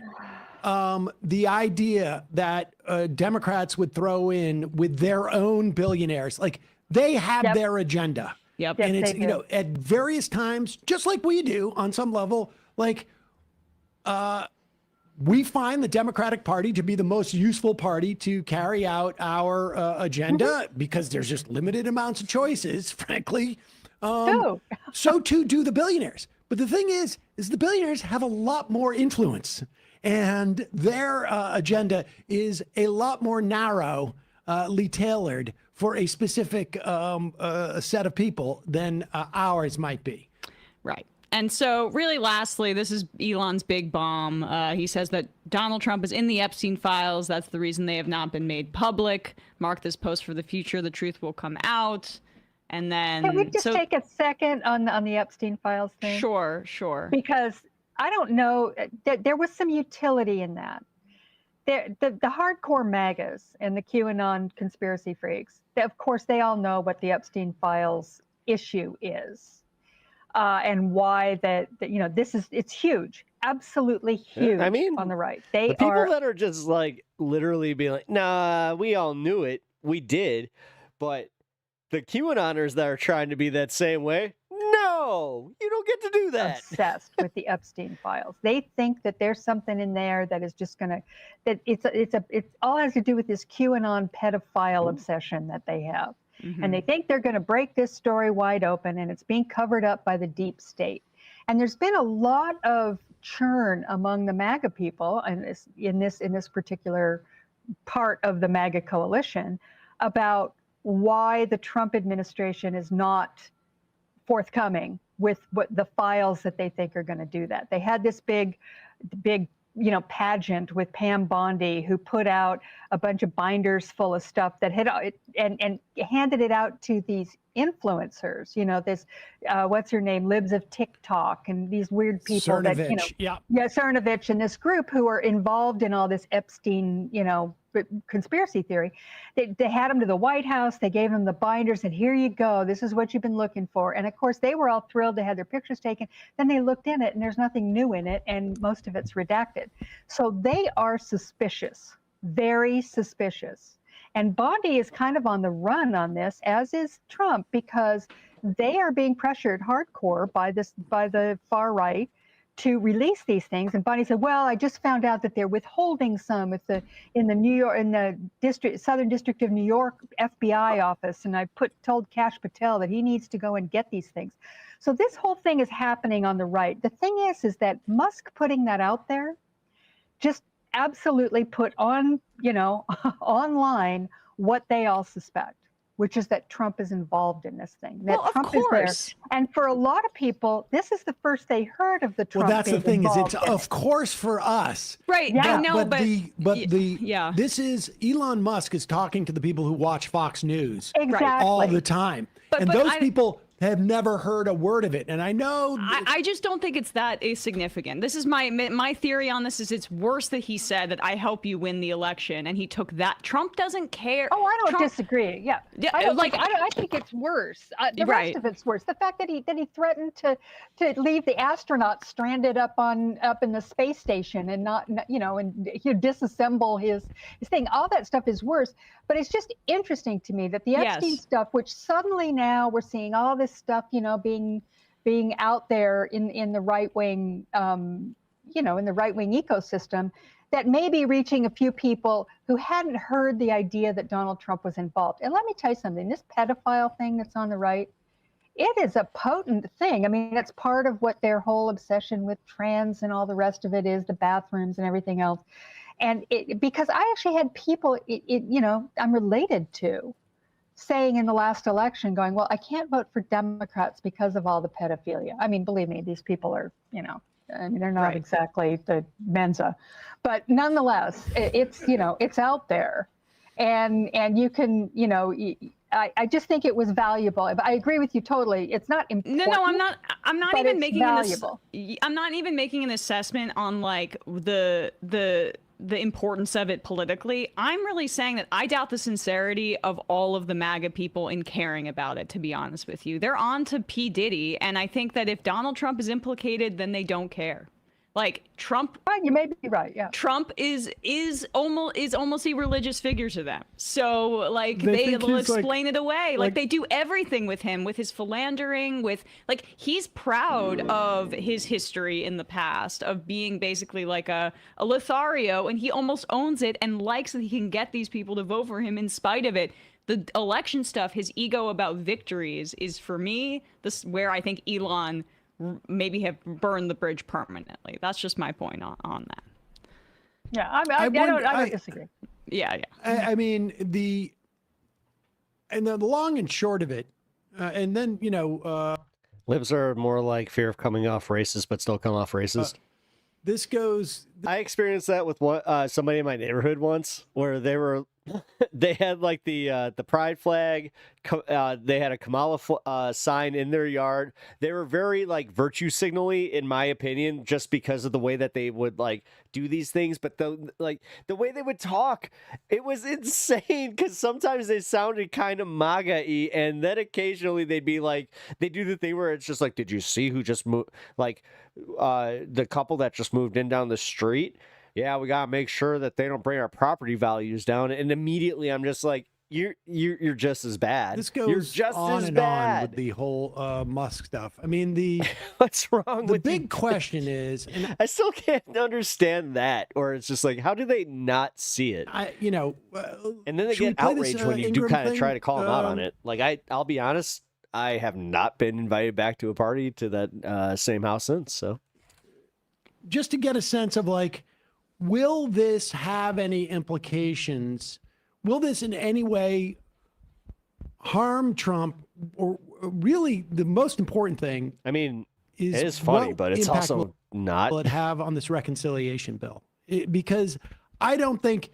the idea that Democrats would throw in with their own billionaires, like they have their agenda. Yep. And Yes, it's, at various times, just like we do on some level, like we find the Democratic Party to be the most useful party to carry out our agenda because there's just limited amounts of choices, frankly. So too do the billionaires. But the thing is the billionaires have a lot more influence, and their agenda is a lot more narrowly tailored for a specific set of people than ours might be. Right. And so really lastly, this is Elon's big bomb. He says that Donald Trump is in the Epstein files. That's the reason they have not been made public. Mark this post for the future. The truth will come out. And then can we just take a second on the Epstein files thing? Sure, sure. Because I don't know, there was some utility in that. The hardcore MAGAs and the QAnon conspiracy freaks, of course, they all know what the Epstein files issue is. And why it's huge, absolutely huge. I mean, on the right, the people that are just like literally being like, nah, we all knew it, we did, but the QAnoners that are trying to be that same way, no, you don't get to do that. Obsessed with the Epstein files. They think that there's something in there that is just gonna, that it all has to do with this QAnon pedophile obsession that they have. And they think they're going to break this story wide open, and it's being covered up by the deep state. And there's been a lot of churn among the MAGA people, and in this particular part of the MAGA coalition, about why the Trump administration is not forthcoming with what the files that they think are going to do that. They had this big pageant with Pam Bondi, who put out a bunch of binders full of stuff that had and handed it out to these influencers, this what's her name, Libs of TikTok, and these weird people Cernovich, Cernovich and this group who are involved in all this Epstein, conspiracy theory. They had them to the White House. They gave them the binders and here you go. This is what you've been looking for. And of course, they were all thrilled to have their pictures taken. Then they looked in it and there's nothing new in it. And most of it's redacted. So they are suspicious, very suspicious. And Bondi is kind of on the run on this, as is Trump, because they are being pressured hardcore by the far right to release these things. And Bonnie said, well, I just found out that they're withholding some in the Southern District of New York FBI office. And I told KASH PATEL that he needs to go and get these things. So this whole thing is happening on the right. The thing is that Musk putting that out there just absolutely put on, online what they all suspect, which is that Trump is involved in this thing. That Trump is there. And for a lot of people, this is the first they heard of the Trump. Well, that's the thing, is it's of course for us. Right. Yeah. I know, this is Elon Musk is talking to the people who watch Fox News all the time. And those people have never heard a word of it. And I know I just don't think it's that insignificant. This is my theory on this is it's worse that he said that I help you win the election, and he took that. Trump doesn't care. Oh, I don't disagree. Yeah. I think it's worse. The rest of it's worse. The fact that he threatened to leave the astronauts stranded up in the space station and not and he'd disassemble his thing. All that stuff is worse. But it's just interesting to me that the Epstein stuff, which suddenly now we're seeing all this stuff, being out there in the right wing, in the right wing ecosystem, that may be reaching a few people who hadn't heard the idea that Donald Trump was involved. And let me tell you something, this pedophile thing that's on the right, it is a potent thing. I mean, it's part of what their whole obsession with trans and all the rest of it is, the bathrooms and everything else. And because I actually had people, I'm related to, saying in the last election, going, well, I can't vote for Democrats because of all the pedophilia. I mean, believe me, these people are, they're not exactly the Mensa, but nonetheless, it's out there, and you can, I just think it was valuable. I agree with you totally. It's not important. No, I'm not even making valuable. I'm not even making an assessment on like the the importance of it politically. I'm really saying that I doubt the sincerity of all of the MAGA people in caring about it, to be honest with you. They're on to P. Diddy, and I think that if Donald Trump is implicated, then they don't care. Like Trump, you may be right. Yeah, Trump is almost a religious figure to them. So like they'll explain it away. Like they do everything with him, with his philandering, with like he's proud of his history in the past of being basically like a Lothario, and he almost owns it and likes that he can get these people to vote for him in spite of it. The election stuff, his ego about victories, is for me this where I think Elon maybe have burned the bridge permanently. That's just my point on that. Yeah, I don't disagree. Yeah. I mean, the long and short of it, and then, libs are more like fear of coming off racist, but still come off racist. This goes. I experienced that with somebody in my neighborhood once, where they had like the pride flag. They had a Kamala sign in their yard. They were very like virtue signally, in my opinion, just because of the way that they would like do these things. But the way they would talk, it was insane. Because sometimes they sounded kind of MAGA-y, and then occasionally they'd be like, they do the thing where it's just like, did you see who just moved? Like the couple that just moved in down the street. Yeah, we gotta make sure that they don't bring our property values down. And immediately I'm just like, you're just as bad. This goes you're just on as and bad. on with the whole Musk stuff. I mean, what's wrong the with big question is, and I still can't understand that. Or it's just like, how do they not see it? And then they should we get play this, outraged when you do Ingram kind of thing? try to call them out on it. Like I'll be honest, I have not been invited back to a party to that same house since. So just to get a sense of like, will this have any implications? Will this in any way harm Trump? Or really, the most important thing, I mean, is it is funny, what but it's impact also not. will it have on this reconciliation bill? Because I don't think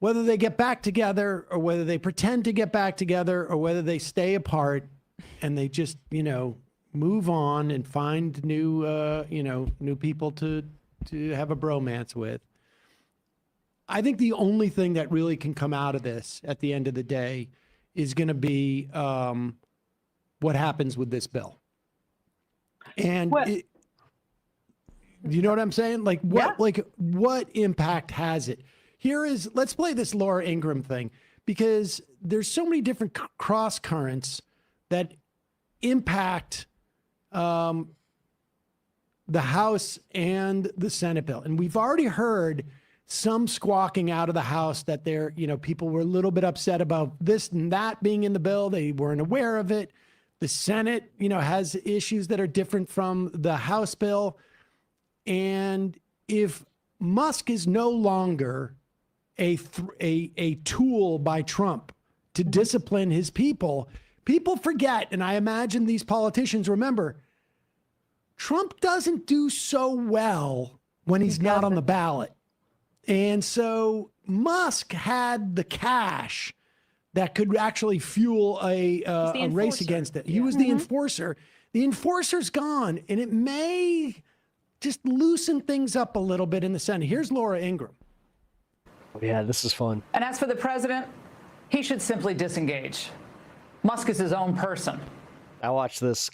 whether they get back together or whether they pretend to get back together or whether they stay apart and they just, move on and find new people to have a bromance with. I think the only thing that really can come out of this at the end of the day is going to be what happens with this bill. And you know what I'm saying? Like what impact has it? Let's play this Laura Ingraham thing, because there's so many different cross currents that impact the House and the Senate bill. And we've already heard some squawking out of the House that people were a little bit upset about this and that being in the bill. They weren't aware of it. The Senate, has issues that are different from the House bill. And if Musk is no longer a tool by Trump to discipline his people forget, and I imagine these politicians remember, Trump doesn't do so well when he's not on the ballot. And so Musk had the cash that could actually fuel a race against it. He was the enforcer. The enforcer's gone, and it may just loosen things up a little bit in the Senate. Here's Laura Ingraham. Yeah, this is fun. And as for the president, he should simply disengage. Musk is his own person. I watched this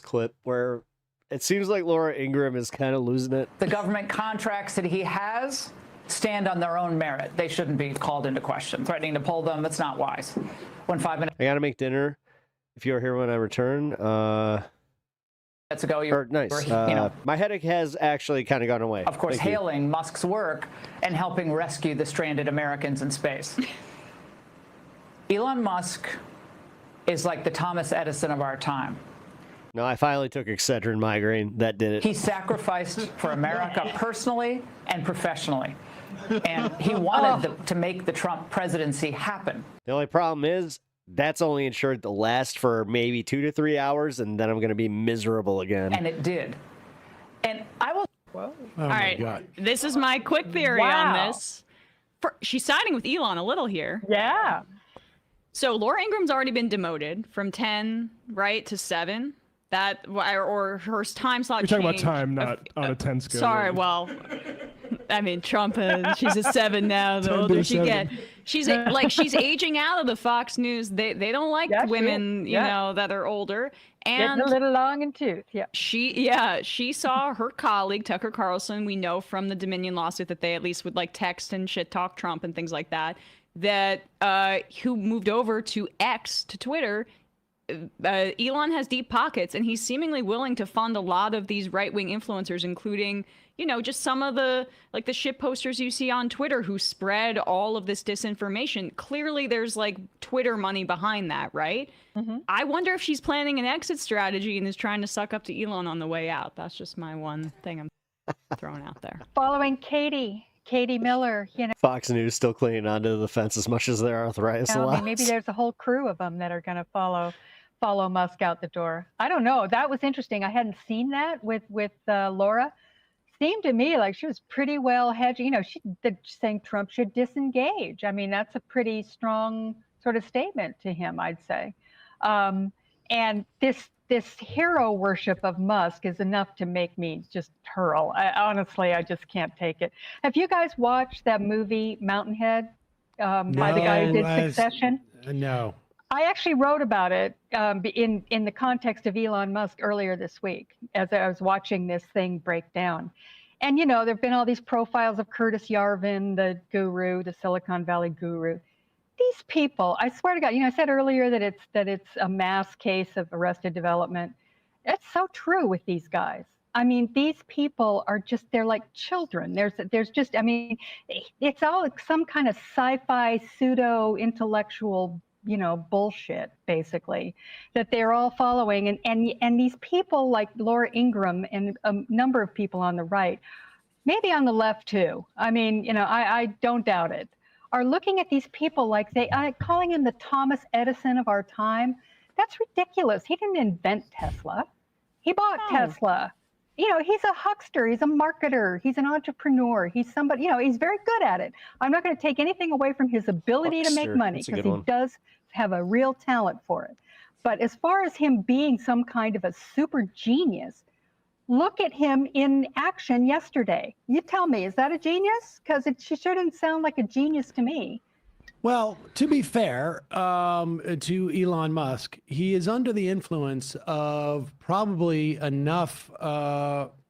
clip where it seems like Laura Ingraham is kind of losing it. The government contracts that he has stand on their own merit. They shouldn't be called into question. Threatening to pull them, that's not wise. 5 minutes. I got to make dinner. If you're here when I return, Let's go. Nice. My headache has actually kind of gone away. Of course, hailing Musk's work and helping rescue the stranded Americans in space. Elon Musk is like the Thomas Edison of our time. No, I finally took Excedrin migraine. That did it. He sacrificed for America personally and professionally. And he wanted to make the Trump presidency happen. The only problem is that's only insured to last for maybe 2 to 3 hours, and then I'm going to be miserable again. And it did. And I will... Oh all right, God. This is my quick theory on this. She's siding with Elon a little here. Yeah. So Laura Ingram's already been demoted from 10, right, to 7. That or her time slot. You're talking about time, not on a 10 scale. Sorry, well, I mean, Trump, she's a 7 now. The older she gets, she's aging out of the Fox News. They don't like women, you know, that are older. And getting a little long in tooth. Yeah. She saw her colleague Tucker Carlson. We know from the Dominion lawsuit that they at least would like text and shit talk Trump and things like that. Who moved over to X, to Twitter. Elon has deep pockets, and he's seemingly willing to fund a lot of these right-wing influencers, including, you know, just some of the the shit posters you see on Twitter who spread all of this disinformation. Clearly there's like Twitter money behind that, right? I wonder if she's planning an exit strategy and is trying to suck up to Elon on the way out. That's just my one thing I'm throwing out there. Following Katie Miller, you know. Fox News still clinging onto the fence as much as their arthritis allows. Maybe there's a whole crew of them that are going to follow Musk out the door. I don't know. That was interesting. I hadn't seen that with Laura. Seemed to me like she was pretty well hedging. You know, saying Trump should disengage. I mean, that's a pretty strong sort of statement to him, I'd say. And this hero worship of Musk is enough to make me just hurl. Honestly, I just can't take it. Have you guys watched that movie Mountainhead by the guy who did Succession? No. I actually wrote about it in the context of Elon Musk earlier this week as I was watching this thing break down. And, you know, there have been all these profiles of Curtis Yarvin, the guru, the Silicon Valley guru. These people, I swear to God, you know, I said earlier that it's a mass case of arrested development. It's so true with these guys. I mean, these people are just, they're like children. There's just, I mean, it's all some kind of sci-fi pseudo intellectual, you know, bullshit, basically, that they're all following. And these people like Laura Ingraham and a number of people on the right, maybe on the left too, I mean, you know, I don't doubt it, are looking at these people like calling him the Thomas Edison of our time. That's ridiculous. He didn't invent Tesla. He bought Tesla. You know, he's a huckster. He's a marketer. He's an entrepreneur. He's somebody, you know, he's very good at it. I'm not going to take anything away from his ability to make money, because he does have a real talent for it. But as far as him being some kind of a super genius, look at him in action yesterday. You tell me, is that a genius? Because she shouldn't sound like a genius to me. Well, to be fair to Elon Musk, he is under the influence of probably enough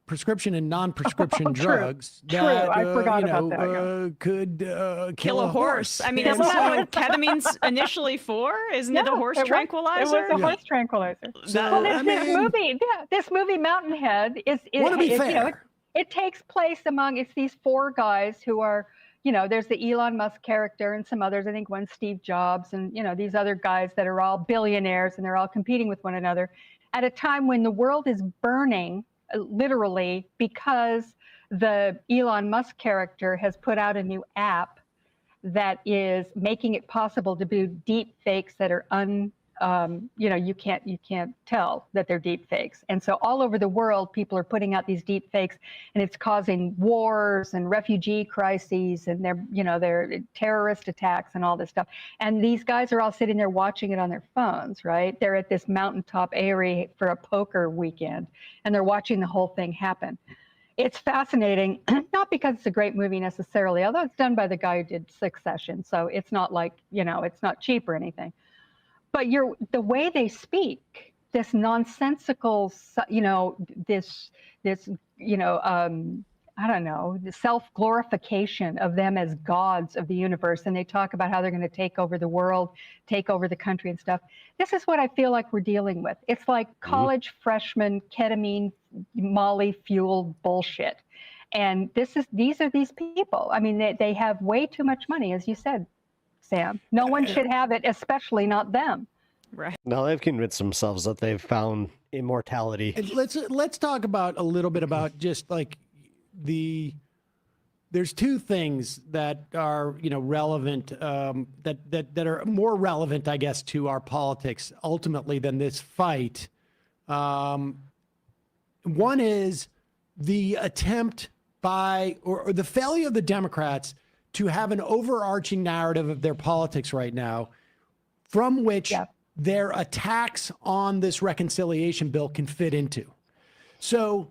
prescription and non-prescription drugs that I forgot about that. Could kill a horse. I mean, isn't that what ketamine's initially for? Isn't it a horse tranquilizer? It was a horse tranquilizer. This movie Mountainhead is want to be fair. You know, it takes place it's these 4 guys who are, you know, there's the Elon Musk character and some others. I think one's Steve Jobs, and, you know, these other guys that are all billionaires, and they're all competing with one another at a time when the world is burning, literally, because the Elon Musk character has put out a new app that is making it possible to do deep fakes that are you know, you can't tell that they're deep fakes. And so all over the world, people are putting out these deep fakes, and it's causing wars and refugee crises, and they're terrorist attacks and all this stuff. And these guys are all sitting there watching it on their phones, right? They're at this mountaintop airy for a poker weekend, and they're watching the whole thing happen. It's fascinating, not because it's a great movie necessarily, although it's done by the guy who did Succession. So it's not like, you know, it's not cheap or anything. But the way they speak, this nonsensical, you know, this you know, I don't know, the self-glorification of them as gods of the universe. And they talk about how they're going to take over the world, take over the country and stuff. This is what I feel like we're dealing with. It's like college freshman ketamine, Molly-fueled bullshit. And these are these people. I mean, they have way too much money, as you said, Sam. No one should have it, especially not them. Right. No, they've convinced themselves that they've found immortality. And let's talk about a little bit about just like there's 2 things that are, you know, relevant, that are more relevant, I guess, to our politics ultimately than this fight. One is the attempt by or the failure of the Democrats to have an overarching narrative of their politics right now, from which their attacks on this reconciliation bill can fit into. So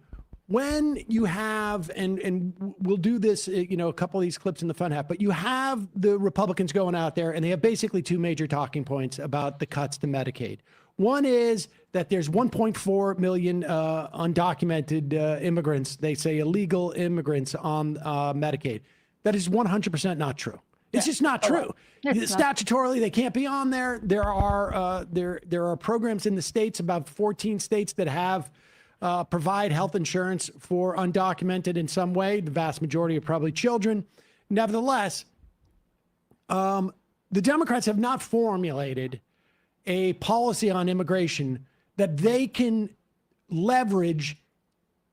when you have, and we'll do this, you know, a couple of these clips in the fun half, but you have the Republicans going out there and they have basically two major talking points about the cuts to Medicaid. One is that there's 1.4 million undocumented immigrants, they say illegal immigrants on Medicaid. That is 100% not true. It's just not true. Statutorily, they can't be on there. There are programs in the states, about 14 states that have provide health insurance for undocumented in some way. The vast majority are probably children. Nevertheless, the Democrats have not formulated a policy on immigration that they can leverage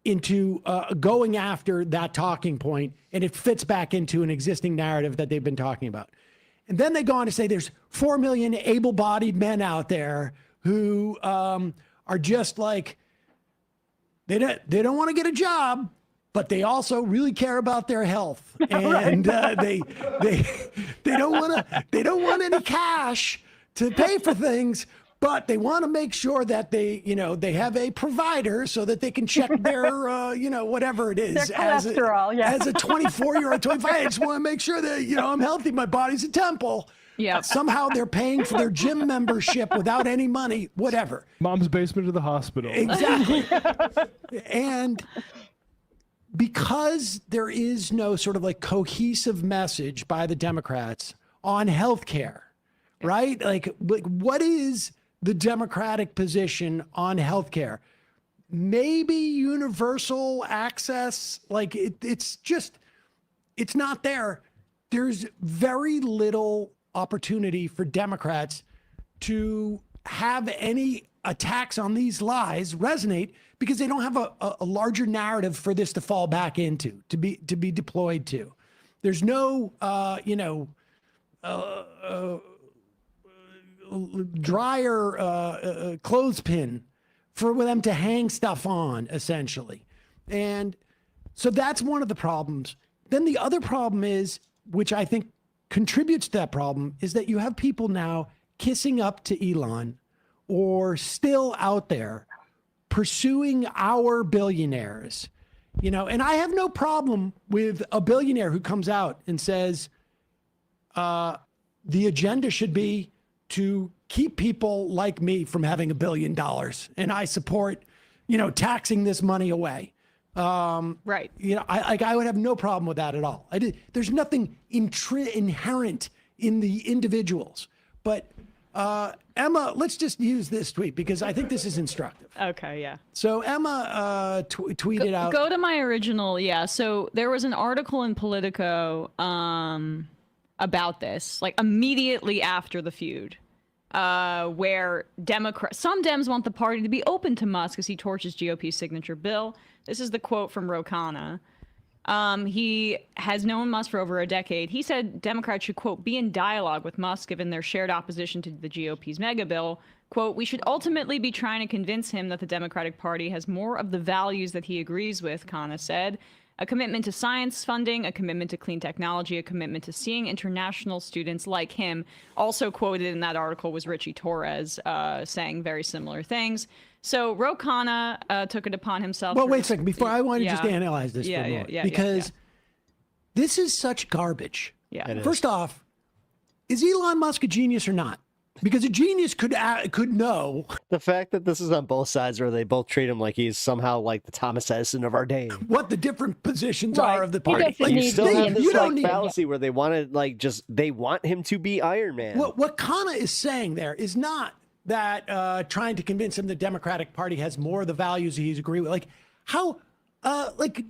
into going after that talking point, and it fits back into an existing narrative that they've been talking about. And then they go on to say there's 4 million able-bodied men out there who are just like, they don't want to get a job, but they also really care about their health, and they don't want any cash to pay for things, but they want to make sure that they have a provider so that they can check their whatever it is, their cholesterol, as a 24-year-old, 25. I just want to make sure that I'm healthy. My body's a temple. Yeah. Somehow they're paying for their gym membership without any money, whatever. Mom's basement of the hospital. Exactly. And because there is no sort of like cohesive message by the Democrats on healthcare, right? Like what is the Democratic position on healthcare? Maybe universal access, like it's not there. There's very little opportunity for Democrats to have any attacks on these lies resonate because they don't have a larger narrative for this to fall back into, to be deployed to. There's no, dryer clothespin for them to hang stuff on, essentially. And so that's one of the problems. Then the other problem is, which I think contributes to that problem, is that you have people now kissing up to Elon or still out there pursuing our billionaires, and I have no problem with a billionaire who comes out and says the agenda should be to keep people like me from having $1 billion. And I support, taxing this money away. Right. I would have no problem with that at all. There's nothing inherent in the individuals. But Emma, let's just use this tweet because I think this is instructive. Okay, yeah. So Emma tweeted out. Go to my original, yeah. So there was an article in Politico about this, like immediately after the feud, where some Dems want the party to be open to Musk as he torches GOP's signature bill. This is the quote from Rokana. He has known Musk for over a decade. He said Democrats should, quote, be in dialogue with Musk given their shared opposition to the GOP's mega bill. Quote, we should ultimately be trying to convince him that the Democratic Party has more of the values that he agrees with, Kana said. A commitment to science funding, a commitment to clean technology, a commitment to seeing international students like him. Also quoted in that article was Richie Torres saying very similar things. So Rokana took it upon himself. Well, wait a second. Before I want to just analyze this for a moment. Because this is such garbage. Yeah. First off, is Elon Musk a genius or not? Because a genius could know. The fact that this is on both sides where they both treat him like he's somehow like the Thomas Edison of our day. What the different positions are of the party. Like, you still have this fallacy where they want to they want him to be Iron Man. What Kana is saying there is not that trying to convince him the Democratic Party has more of the values he's agree with. Like how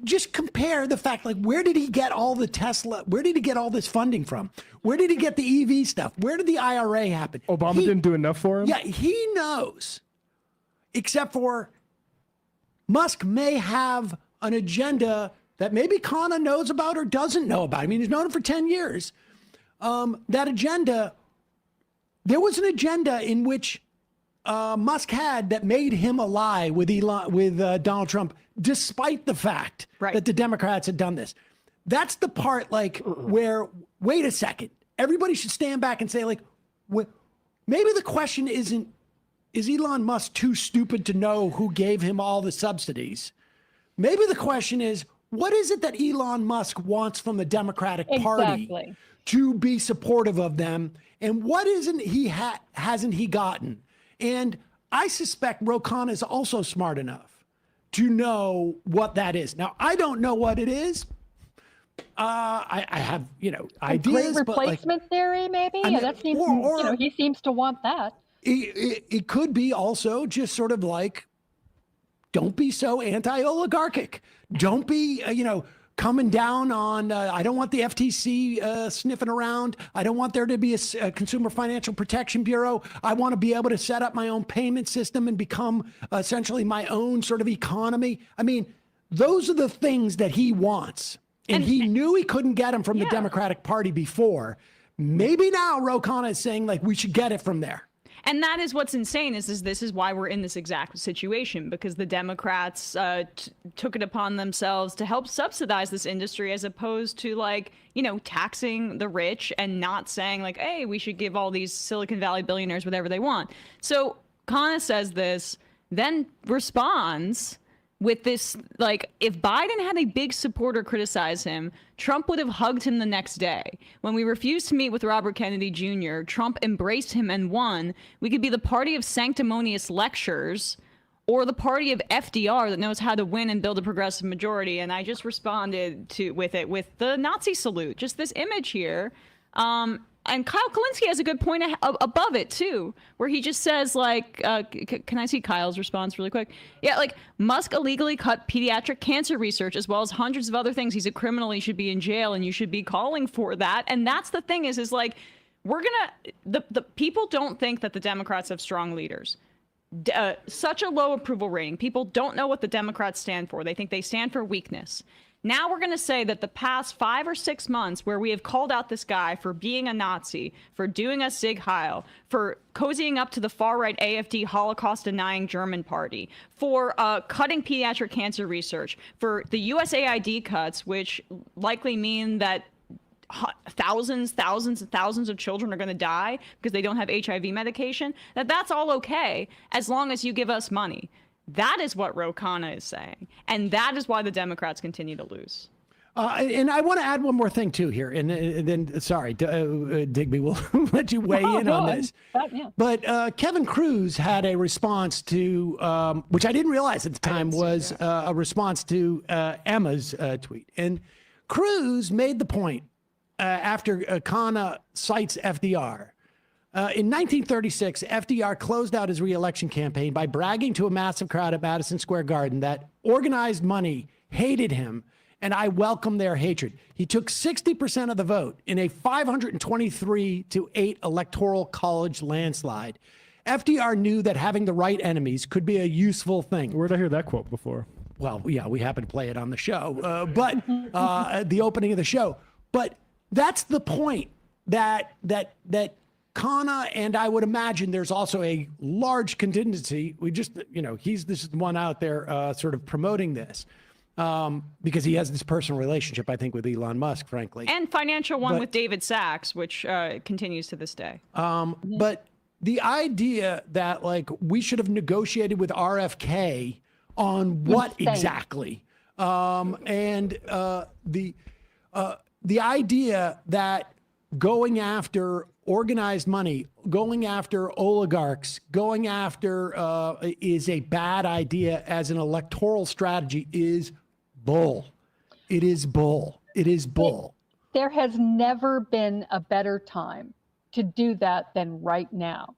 just compare the fact, like, where did he get all the Tesla? Where did he get all this funding from? Where did he get the EV stuff? Where did the IRA happen? Obama didn't do enough for him? Yeah, he knows. Except for Musk may have an agenda that maybe Kana knows about or doesn't know about. I mean, he's known it for 10 years. That agenda, there was an agenda in which Musk had that made him ally with Donald Trump, despite the fact that the Democrats had done this. That's the part, like, where, wait a second, everybody should stand back and say, like, maybe the question isn't, is Elon Musk too stupid to know who gave him all the subsidies? Maybe the question is, what is it that Elon Musk wants from the Democratic Party to be supportive of them? And what hasn't he gotten? And I suspect Ro Khanna is also smart enough to know what that is. Now, I don't know what it is. I have, ideas. Great replacement theory, maybe? I mean, that seems, he seems to want that. It could be also just sort of like, don't be so anti-oligarchic. Don't be, coming down on, I don't want the FTC sniffing around. I don't want there to be a Consumer Financial Protection Bureau. I want to be able to set up my own payment system and become essentially my own sort of economy. I mean, those are the things that he wants. And he knew he couldn't get them from the Democratic Party before. Maybe now Ro Khanna is saying, like, we should get it from there. And that is what's insane is this is why we're in this exact situation, because the Democrats took it upon themselves to help subsidize this industry as opposed to, like, taxing the rich and not saying, like, hey, we should give all these Silicon Valley billionaires whatever they want. So Khanna says this, then responds with this, like, if Biden had a big supporter criticize him, Trump would have hugged him the next day. When we refused to meet with Robert Kennedy Jr., Trump embraced him and won. We could be the party of sanctimonious lectures or the party of FDR that knows how to win and build a progressive majority. And I just responded with the Nazi salute, just this image here. And Kyle Kalinske has a good point above it, too, where he just says, like, can I see Kyle's response really quick? Yeah, like, Musk illegally cut pediatric cancer research as well as hundreds of other things. He's a criminal. He should be in jail, and you should be calling for that. And that's the thing is like, we're going to the people don't think that the Democrats have strong leaders. Such a low approval rating. People don't know what the Democrats stand for. They think they stand for weakness. Now we're going to say that the past 5 or 6 months where we have called out this guy for being a Nazi, for doing a Sig Heil, for cozying up to the far-right AfD Holocaust-denying German party, for cutting pediatric cancer research, for the USAID cuts, which likely mean that thousands of children are going to die because they don't have HIV medication, that's all okay as long as you give us money. That is what Ro Khanna is saying. And that is why the Democrats continue to lose. And I want to add one more thing, too, here. And then, sorry, Digby, we'll let you weigh in on this. But Kevin Cruz had a response to, which I didn't realize at the time was a response to Emma's tweet. And Cruz made the point after Khanna cites FDR. In 1936, FDR closed out his re-election campaign by bragging to a massive crowd at Madison Square Garden that organized money hated him, and I welcome their hatred. He took 60% of the vote in a 523-8 electoral college landslide. FDR knew that having the right enemies could be a useful thing. Where'd I hear that quote before? Well, yeah, we happened to play it on the show, but the opening of the show. But that's the point that Khanna, and I would imagine there's also a large contingency. We just, this is the one out there sort of promoting this because he has this personal relationship, I think, with Elon Musk, frankly. And financial one with David Sachs, which continues to this day. But the idea that, like, we should have negotiated with RFK on what exactly? And the idea that going after organized money, going after oligarchs, going after is a bad idea as an electoral strategy is bull. It is bull. It is bull. There has never been a better time to do that than right now.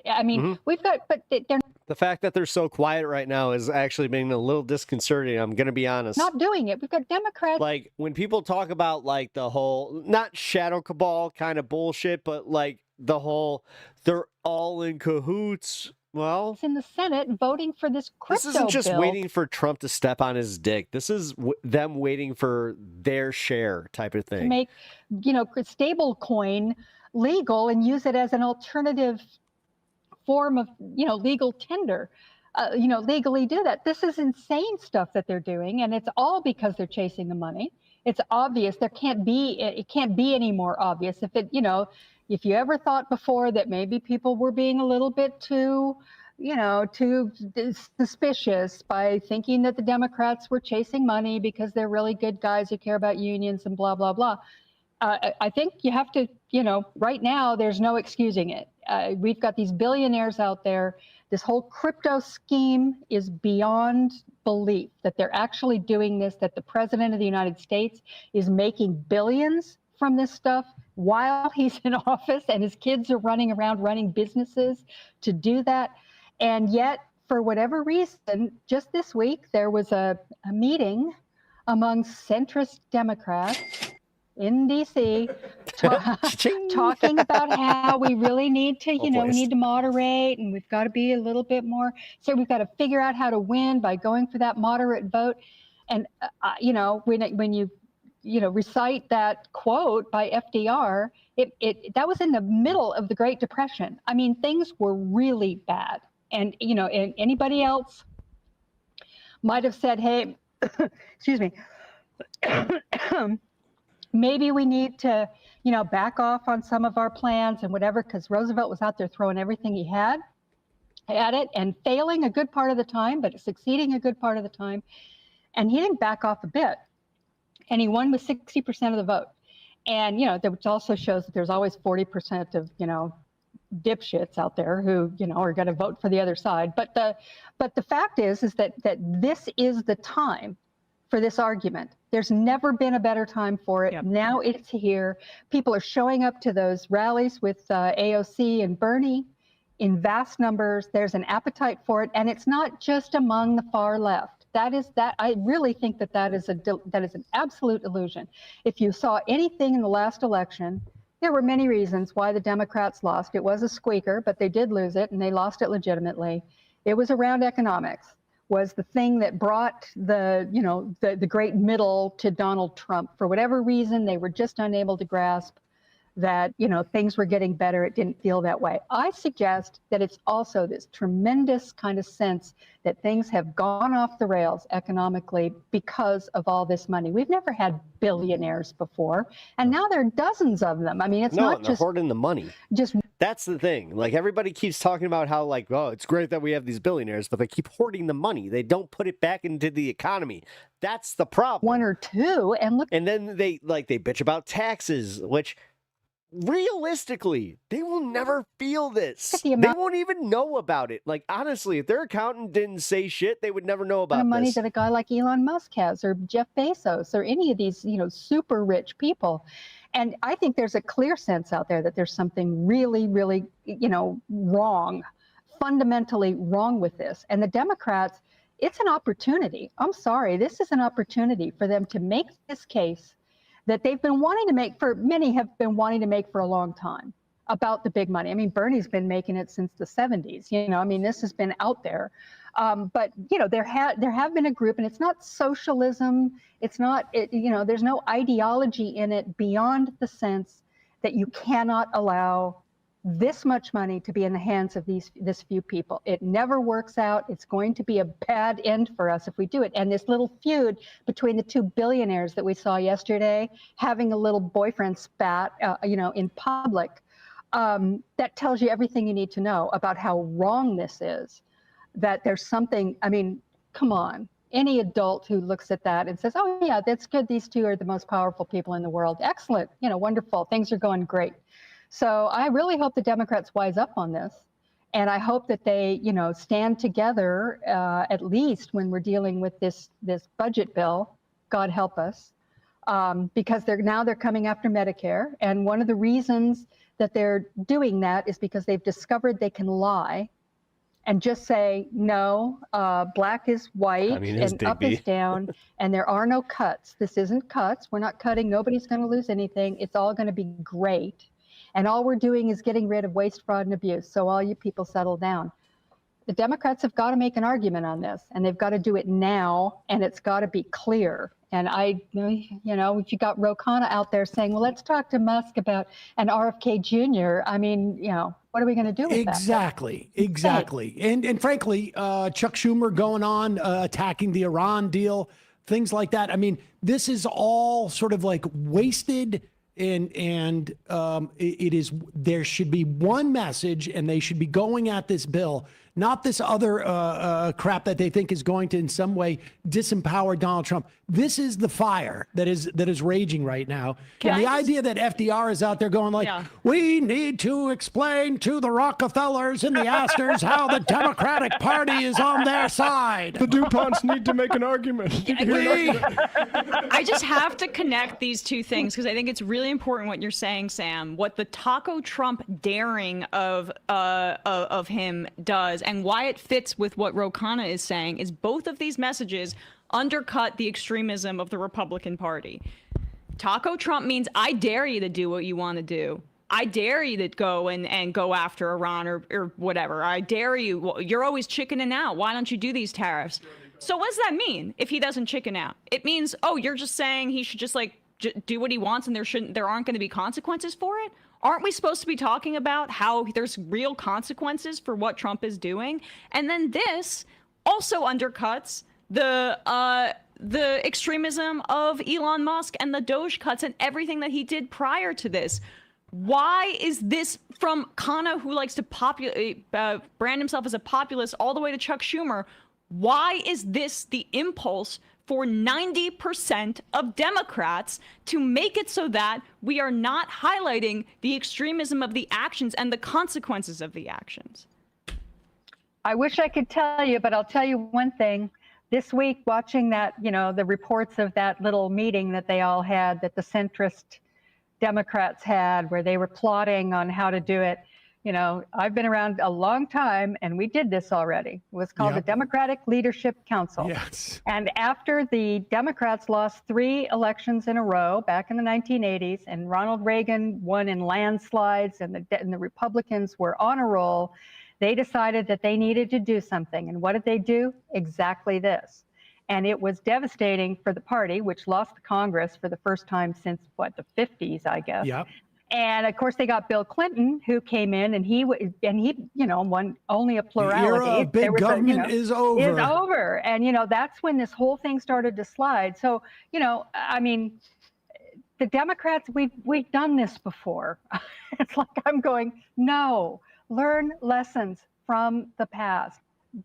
I mean, we've got, but they're the fact that they're so quiet right now is actually being a little disconcerting. I'm going to be honest. Not doing it. We've got Democrats. Like, when people talk about, like, the whole, not shadow cabal kind of bullshit, but, like, the whole, they're all in cahoots. Well, it's in the Senate voting for this crypto This isn't just bill. waiting for Trump to step on his dick. This is them waiting for their share type of thing. To make, stable coin legal and use it as an alternative form of, legal tender, legally do that. This is insane stuff that they're doing. And it's all because they're chasing the money. It's obvious. It can't be any more obvious. If you ever thought before that maybe people were being a little bit too, too suspicious by thinking that the Democrats were chasing money because they're really good guys who care about unions and blah, blah, blah. I think you have to, right now, there's no excusing it. We've got these billionaires out there. This whole crypto scheme is beyond belief that they're actually doing this, that the president of the United States is making billions from this stuff while he's in office, and his kids are running around running businesses to do that. And yet, for whatever reason, just this week, there was a meeting among centrist Democrats in DC talking about how we really need to, we need to moderate, and we've got to be a little bit more. So we've got to figure out how to win by going for that moderate vote. And, when you recite that quote by FDR, that was in the middle of the Great Depression. I mean, things were really bad. And, and anybody else might have said, hey, excuse me, maybe we need to, back off on some of our plans and whatever, because Roosevelt was out there throwing everything he had at it and failing a good part of the time, but succeeding a good part of the time. And he didn't back off a bit. And he won with 60% of the vote. And, which also shows that there's always 40% of, dipshits out there who, are going to vote for the other side. But the fact is that this is the time for this argument. There's never been a better time for it. Yep. Now it's here. People are showing up to those rallies with AOC and Bernie in vast numbers. There's an appetite for it, and it's not just among the far left. I really think that is an absolute illusion. If you saw anything in the last election, there were many reasons why the Democrats lost. It was a squeaker, but they did lose it, and they lost it legitimately. It was around economics, was the thing that brought the great middle to Donald Trump. For whatever reason, they were just unable to grasp that, things were getting better. It didn't feel that way. I suggest that it's also this tremendous kind of sense that things have gone off the rails economically because of all this money. We've never had billionaires before, and now there are dozens of them. I mean, it's not just hoarding the money. That's the thing. Like, everybody keeps talking about how, like, oh, it's great that we have these billionaires, but they keep hoarding the money. They don't put it back into the economy. That's the problem. One or two, and then they bitch about taxes, which realistically, they will never feel this. They won't even know about it. Like, honestly, if their accountant didn't say shit, they would never know about the money this. that a guy like Elon Musk has, or Jeff Bezos, or any of these, super rich people. And I think there's a clear sense out there that there's something really, really, wrong, fundamentally wrong with this. And the Democrats, it's an opportunity. I'm sorry, this is an opportunity for them to make this case that they've been wanting to make, many have been wanting to make for a long time, about the big money. I mean, Bernie's been making it since the 70s. This has been out there. But there have been a group, and it's not socialism. It's not, there's no ideology in it beyond the sense that you cannot allow this much money to be in the hands of this few people. It never works out. It's going to be a bad end for us if we do it. And this little feud between the two billionaires that we saw yesterday, having a little boyfriend spat, in public, that tells you everything you need to know about how wrong this is. That there's something, I mean, come on. Any adult who looks at that and says, oh yeah, that's good. These two are the most powerful people in the world. Excellent, wonderful. Things are going great. So I really hope the Democrats wise up on this. And I hope that they, stand together, at least when we're dealing with this budget bill, God help us, because they're coming after Medicare. And one of the reasons that they're doing that is because they've discovered they can lie and just say, no, black is white and up is down, and there are no cuts. This isn't cuts. We're not cutting. Nobody's going to lose anything. It's all going to be great. And all we're doing is getting rid of waste, fraud, and abuse. So all you people settle down. The Democrats have got to make an argument on this, and they've got to do it now, and it's got to be clear. And if you got Ro Khanna out there saying, well, let's talk to Musk about an RFK Jr., I mean, what are we going to do with that? Exactly. And frankly, Chuck Schumer going on, attacking the Iran deal, things like that. I mean, this is all sort of like wasted. And it is, there should be one message, and they should be going at this bill not this other crap that they think is going to in some way disempower Donald Trump. This is the fire that is raging right now. And the idea that FDR is out there going like, we need to explain to the Rockefellers and the Astors how the Democratic Party is on their side. The DuPonts need to make an argument. I just have to connect these two things because I think it's really important what you're saying, Sam. What the Taco Trump daring of him does and why it fits with what Ro Khanna is saying is both of these messages undercut the extremism of the Republican Party. Taco Trump means I dare you to do what you want to do. I dare you to go and go after Iran or whatever. I dare you. Well, you're always chickening out. Why don't you do these tariffs? So what does that mean if he doesn't chicken out? It means, oh, you're just saying he should just like do what he wants and there aren't going to be consequences for it? Aren't we supposed to be talking about how there's real consequences for what Trump is doing? And then this also undercuts the extremism of Elon Musk and the Doge cuts and everything that he did prior to this. Why is this from Khanna, who likes to brand himself as a populist, all the way to Chuck Schumer? Why is this the impulse for 90% of Democrats to make it so that we are not highlighting the extremism of the actions and the consequences of the actions? I wish I could tell you, but I'll tell you one thing. This week, watching that, the reports of that little meeting that they all had, that the centrist Democrats had, where they were plotting on how to do it. I've been around a long time, and we did this already. It was called the Democratic Leadership Council. Yes. And after the Democrats lost 3 elections in a row back in the 1980s, and Ronald Reagan won in landslides, and the Republicans were on a roll, they decided that they needed to do something. And what did they do? Exactly this. And it was devastating for the party, which lost the Congress for the first time since, the 50s, I guess. Yep. And of course, they got Bill Clinton, who came in, and he won only a plurality. The era of big government is over. Is over, and that's when this whole thing started to slide. So I mean, the Democrats, we've done this before. It's like I'm going, no, learn lessons from the past.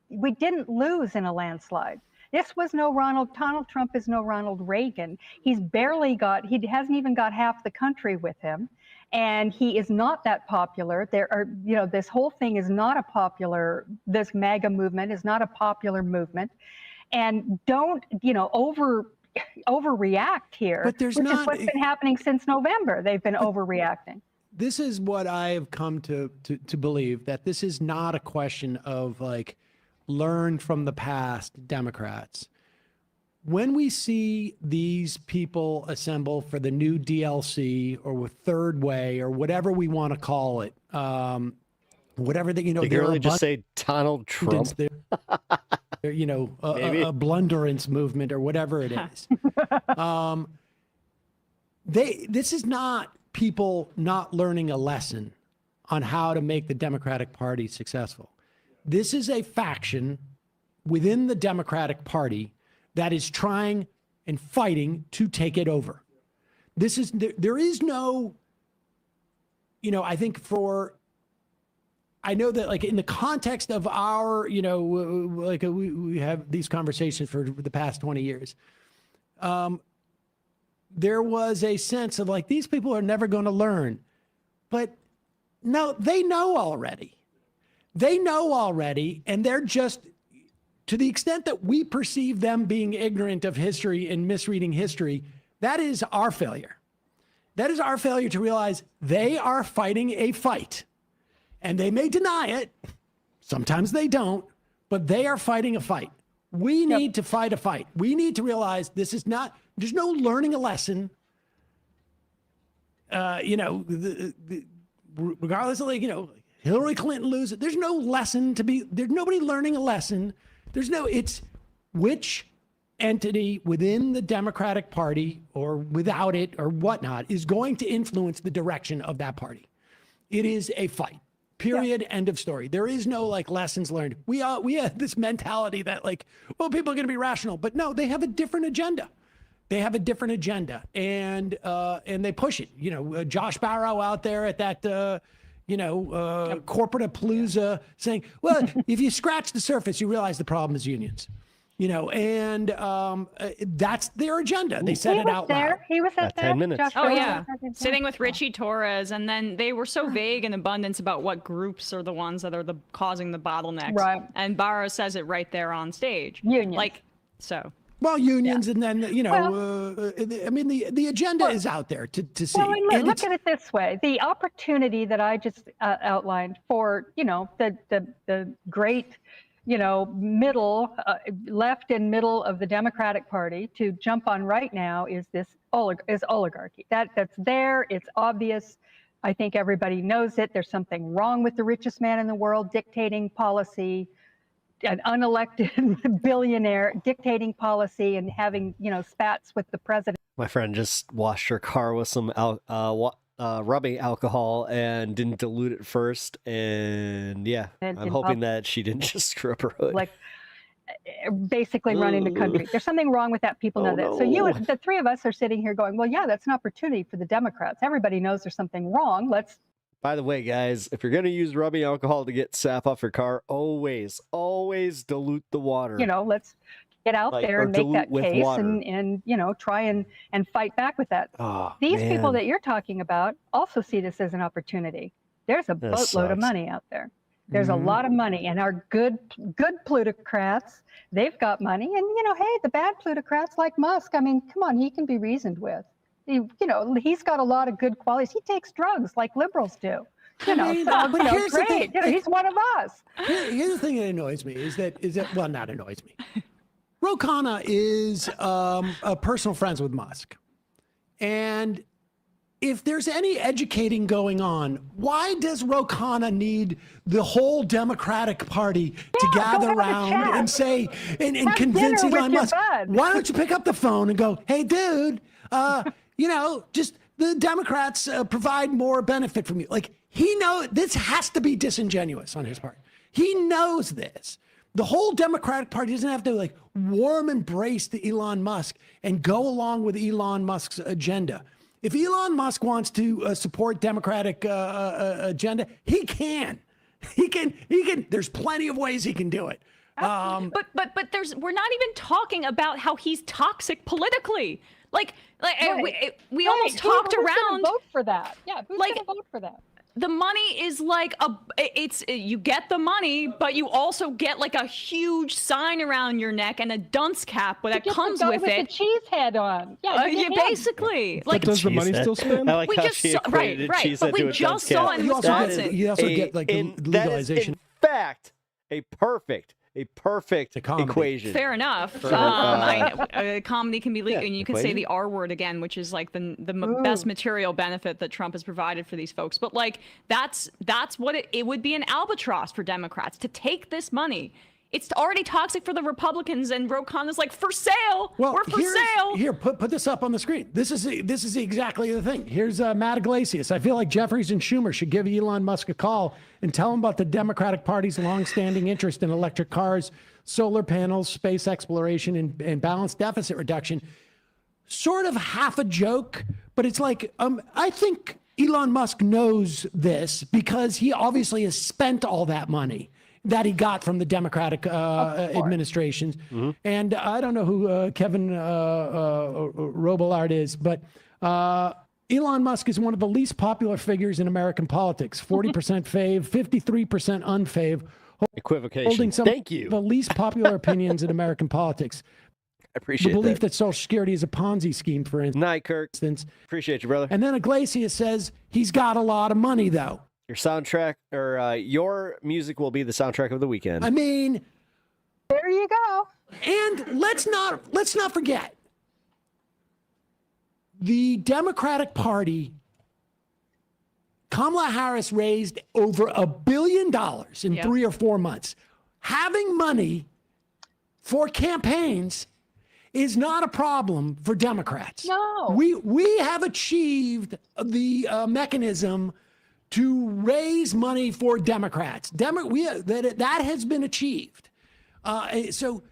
We didn't lose in a landslide. This was no Donald Trump is no Ronald Reagan. He hasn't even got half the country with him. And he is not that popular. This whole thing is not a popular, this MAGA movement is not a popular movement. And don't, overreact here. But there's which is what's been happening since November. They've been overreacting. This is what I have come to believe, that this is not a question of like, learn from the past Democrats. When we see these people assemble for the new DLC or with Third Way or whatever we want to call it, whatever that, you can really just say Donald Trump. A blunderance movement or whatever it is. This is not people not learning a lesson on how to make the Democratic Party successful. This is a faction within the Democratic Party that is trying and fighting to take it over. There is no, I think I know that like in the context of our, we have these conversations for the past 20 years. There was a sense of like, these people are never going to learn, but no, they know already. They know already, and they're just, to the extent that we perceive them being ignorant of history and misreading history, that is our failure. That is our failure to realize they are fighting a fight. And they may deny it. Sometimes they don't, but they are fighting a fight. We need to fight a fight. We need to realize this is not, there's no learning a lesson. Regardless of Hillary Clinton loses. There's no lesson there's nobody learning a lesson. It's which entity within the Democratic Party or without it or whatnot is going to influence the direction of that party. It is a fight. Period. End of story. There is no lessons learned. We have this mentality that people are going to be rational, but no, they have a different agenda. And they push it. Josh Barro out there at that corporate palooza saying, well, if you scratch the surface, you realize the problem is unions. And that's their agenda. They said it out loud. He was at 10 minutes. Oh yeah, sitting with Richie Torres, and then they were so vague in abundance about what groups are the ones that are causing the bottlenecks. Right. And Barra says it right there on stage. Unions. Well, unions, and then the agenda is out there to see. Well, and look at it this way: the opportunity that I just outlined for the great middle, left and middle of the Democratic Party to jump on right now is this oligarchy. That's there. It's obvious. I think everybody knows it. There's something wrong with the richest man in the world dictating policy, an unelected billionaire dictating policy and having, spats with the president. My friend just washed her car with some rubbing alcohol and didn't dilute it first. And I'm hoping that she didn't just screw up her hood. Like basically running the country. There's something wrong with that. People know that. So the three of us are sitting here going, well, yeah, that's an opportunity for the Democrats. Everybody knows there's something wrong. By the way, guys, if you're going to use rubbing alcohol to get sap off your car, always dilute the water. Let's get out there and make that case and try and fight back with that. These people that you're talking about also see this as an opportunity. There's a boatload of money out there. There's a lot of money, and our good plutocrats, they've got money. And, hey, the bad plutocrats like Musk, I mean, come on, he can be reasoned with. He's got a lot of good qualities. He takes drugs like liberals do. But here's the thing. He's one of us. Here's the thing that annoys me is that well, not annoys me. Ro Khanna is personal friends with Musk, and if there's any educating going on, why does Ro Khanna need the whole Democratic Party to gather around and say and convince Elon Musk? Why don't you pick up the phone and go, hey, dude? Just the Democrats provide more benefit from you. Like, he knows this has to be disingenuous on his part. He knows this. The whole Democratic Party doesn't have to warm embrace the Elon Musk and go along with Elon Musk's agenda. If Elon Musk wants to support Democratic agenda, he can. He can. There's plenty of ways he can do it. But we're not even talking about how he's toxic politically. We almost talked around. Who's going to vote for that? Yeah, who's going to vote for that? The money is you get the money, but you also get a huge sign around your neck and a dunce cap that comes with it. The cheese head on. Yeah, basically. Does the money still spin? I like how she equated cheese head to a dunce cap. You also get legalization. That is, in fact, a perfect equation. Fair enough. Comedy can be legal, and you can say the R word again, which is the best material benefit that Trump has provided for these folks. But that's what it would be an albatross for Democrats to take this money. It's already toxic for the Republicans, and Ro Khanna's for sale. Well, we're for sale. Here, put this up on the screen. This is exactly the thing. Here's Matt Iglesias. I feel like Jeffries and Schumer should give Elon Musk a call and tell him about the Democratic Party's longstanding interest in electric cars, solar panels, space exploration, and balanced deficit reduction. Sort of half a joke, but it's I think Elon Musk knows this because he obviously has spent all that money that he got from the Democratic administrations. Mm-hmm. And I don't know who Kevin Robillard is, but Elon Musk is one of the least popular figures in American politics. 40% fave, 53% unfave. Equivocation. Holding some Thank you. of the least popular opinions in American politics. I appreciate the belief that Social Security is a Ponzi scheme, for instance. Night, Kirk. Appreciate you, brother. And then Iglesias says he's got a lot of money, though. Your soundtrack or your music will be the soundtrack of the weekend. I mean, there you go. And let's not forget the Democratic Party. Kamala Harris raised over $1 billion in 3 or 4 months. Having money for campaigns is not a problem for Democrats. No, we have achieved the mechanism to raise money for Democrats. That has been achieved. So,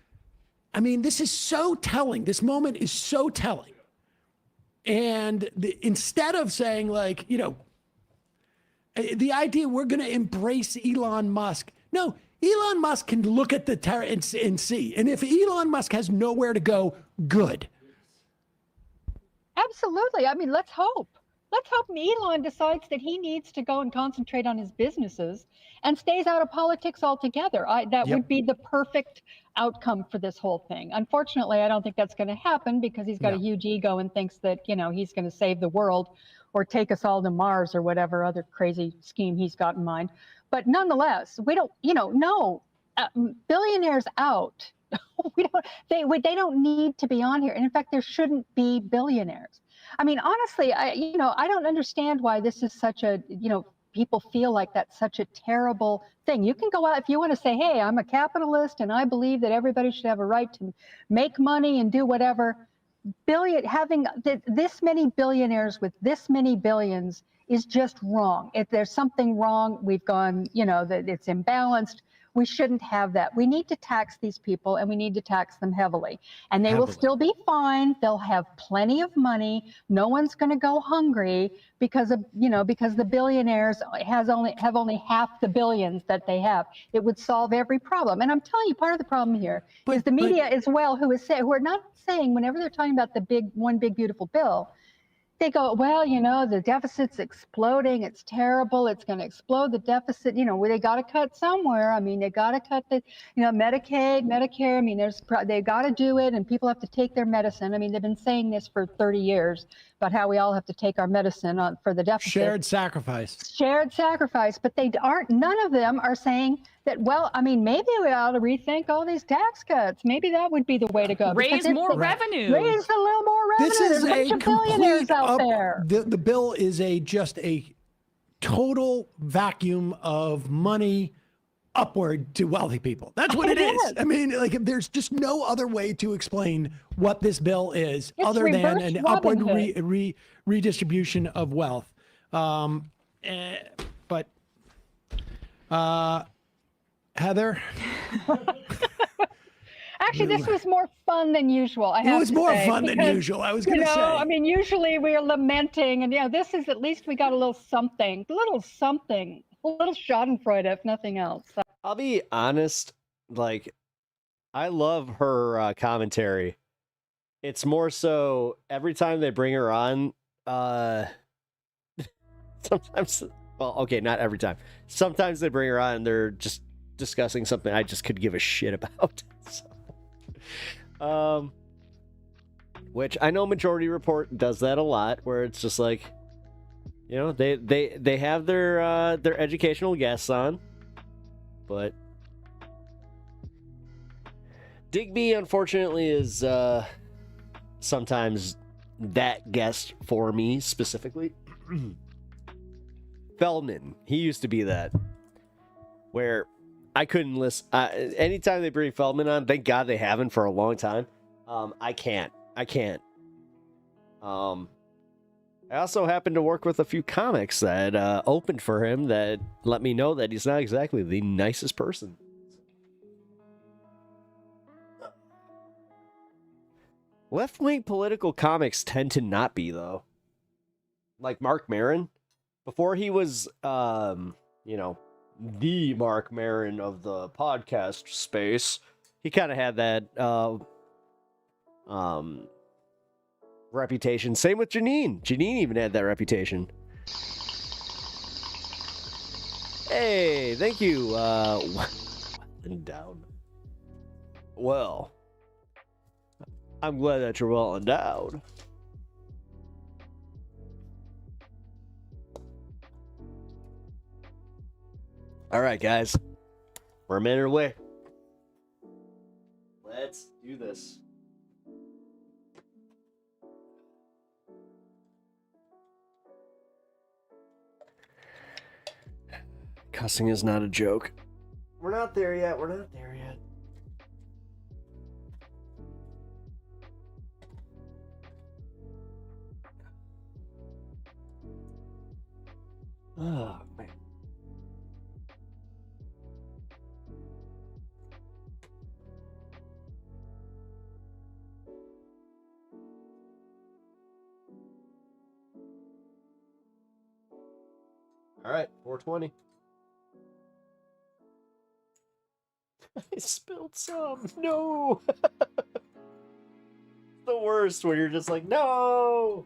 I mean, this is so telling. This moment is so telling. And instead of saying The idea we're going to embrace Elon Musk. No, Elon Musk can look at the terror and see. And if Elon Musk has nowhere to go, good. Absolutely. I mean, let's hope. Let's hope Elon decides that he needs to go and concentrate on his businesses and stays out of politics altogether. That would be the perfect outcome for this whole thing. Unfortunately, I don't think that's going to happen because he's got a huge ego and thinks that, he's going to save the world or take us all to Mars or whatever other crazy scheme he's got in mind. But nonetheless, we don't, no, billionaires out. They don't need to be on here. And in fact, there shouldn't be billionaires. I mean, honestly, I don't understand why this is such a, people feel like that's such a terrible thing. You can go out if you want to say, hey, I'm a capitalist and I believe that everybody should have a right to make money and do whatever. Having this many billionaires with this many billions is just wrong. If there's something wrong, we've gone, that it's imbalanced. We shouldn't have that. We need to tax these people and we need to tax them heavily. And they will still be fine. They'll have plenty of money. No one's going to go hungry because the billionaires have only half the billions that they have. It would solve every problem. And I'm telling you, part of the problem here is the media as well, who are not saying, whenever they're talking about the one big beautiful bill, they go, well, the deficit's exploding. It's terrible. It's going to explode the deficit. They got to cut somewhere. I mean, they got to cut the, Medicaid, Medicare. I mean, they got to do it, and people have to take their medicine. I mean, they've been saying this for 30 years about how we all have to take our medicine for the deficit. Shared sacrifice. Shared sacrifice, but none of them are saying that, well, I mean, maybe we ought to rethink all these tax cuts. Maybe that would be the way to go. Raise more revenue. Raise a little more revenue. This is There's a bunch of billionaires out there. The bill is just a total vacuum of money upward to wealthy people. That's what it is. I mean, there's just no other way to explain what this bill is other than an upward redistribution of wealth. Heather? Actually, this was more fun than usual. It was more fun than usual. I was going to say. I mean, usually we are lamenting, and this is at least we got a little something, a little Schadenfreude, if nothing else. So. I'll be honest, I love her commentary. It's more so every time they bring her on, sometimes, well, okay, not every time. Sometimes they bring her on and they're just discussing something I just could give a shit about. So, which I know Majority Report does that a lot, where it's just they have their educational guests on, but Digby unfortunately is sometimes that guest for me specifically. Feldman, he used to be that, where I couldn't listen. Anytime they bring Feldman on, thank God they haven't for a long time. I can't. I also happen to work with a few comics that opened for him that let me know that he's not exactly the nicest person. Left-wing political comics tend to not be, though. Like Mark Maron. Before he was, the Mark Maron of the podcast space, he kind of had that reputation. Same with Janine. Janine even had that reputation. Hey, thank you. And down. Well, I'm glad that you're well endowed. All right, guys. We're a minute away. Let's do this. Cussing is not a joke. We're not there yet. We're not there yet. Oh, man. All right, 420. I spilled some. No. The worst when you're just like, no.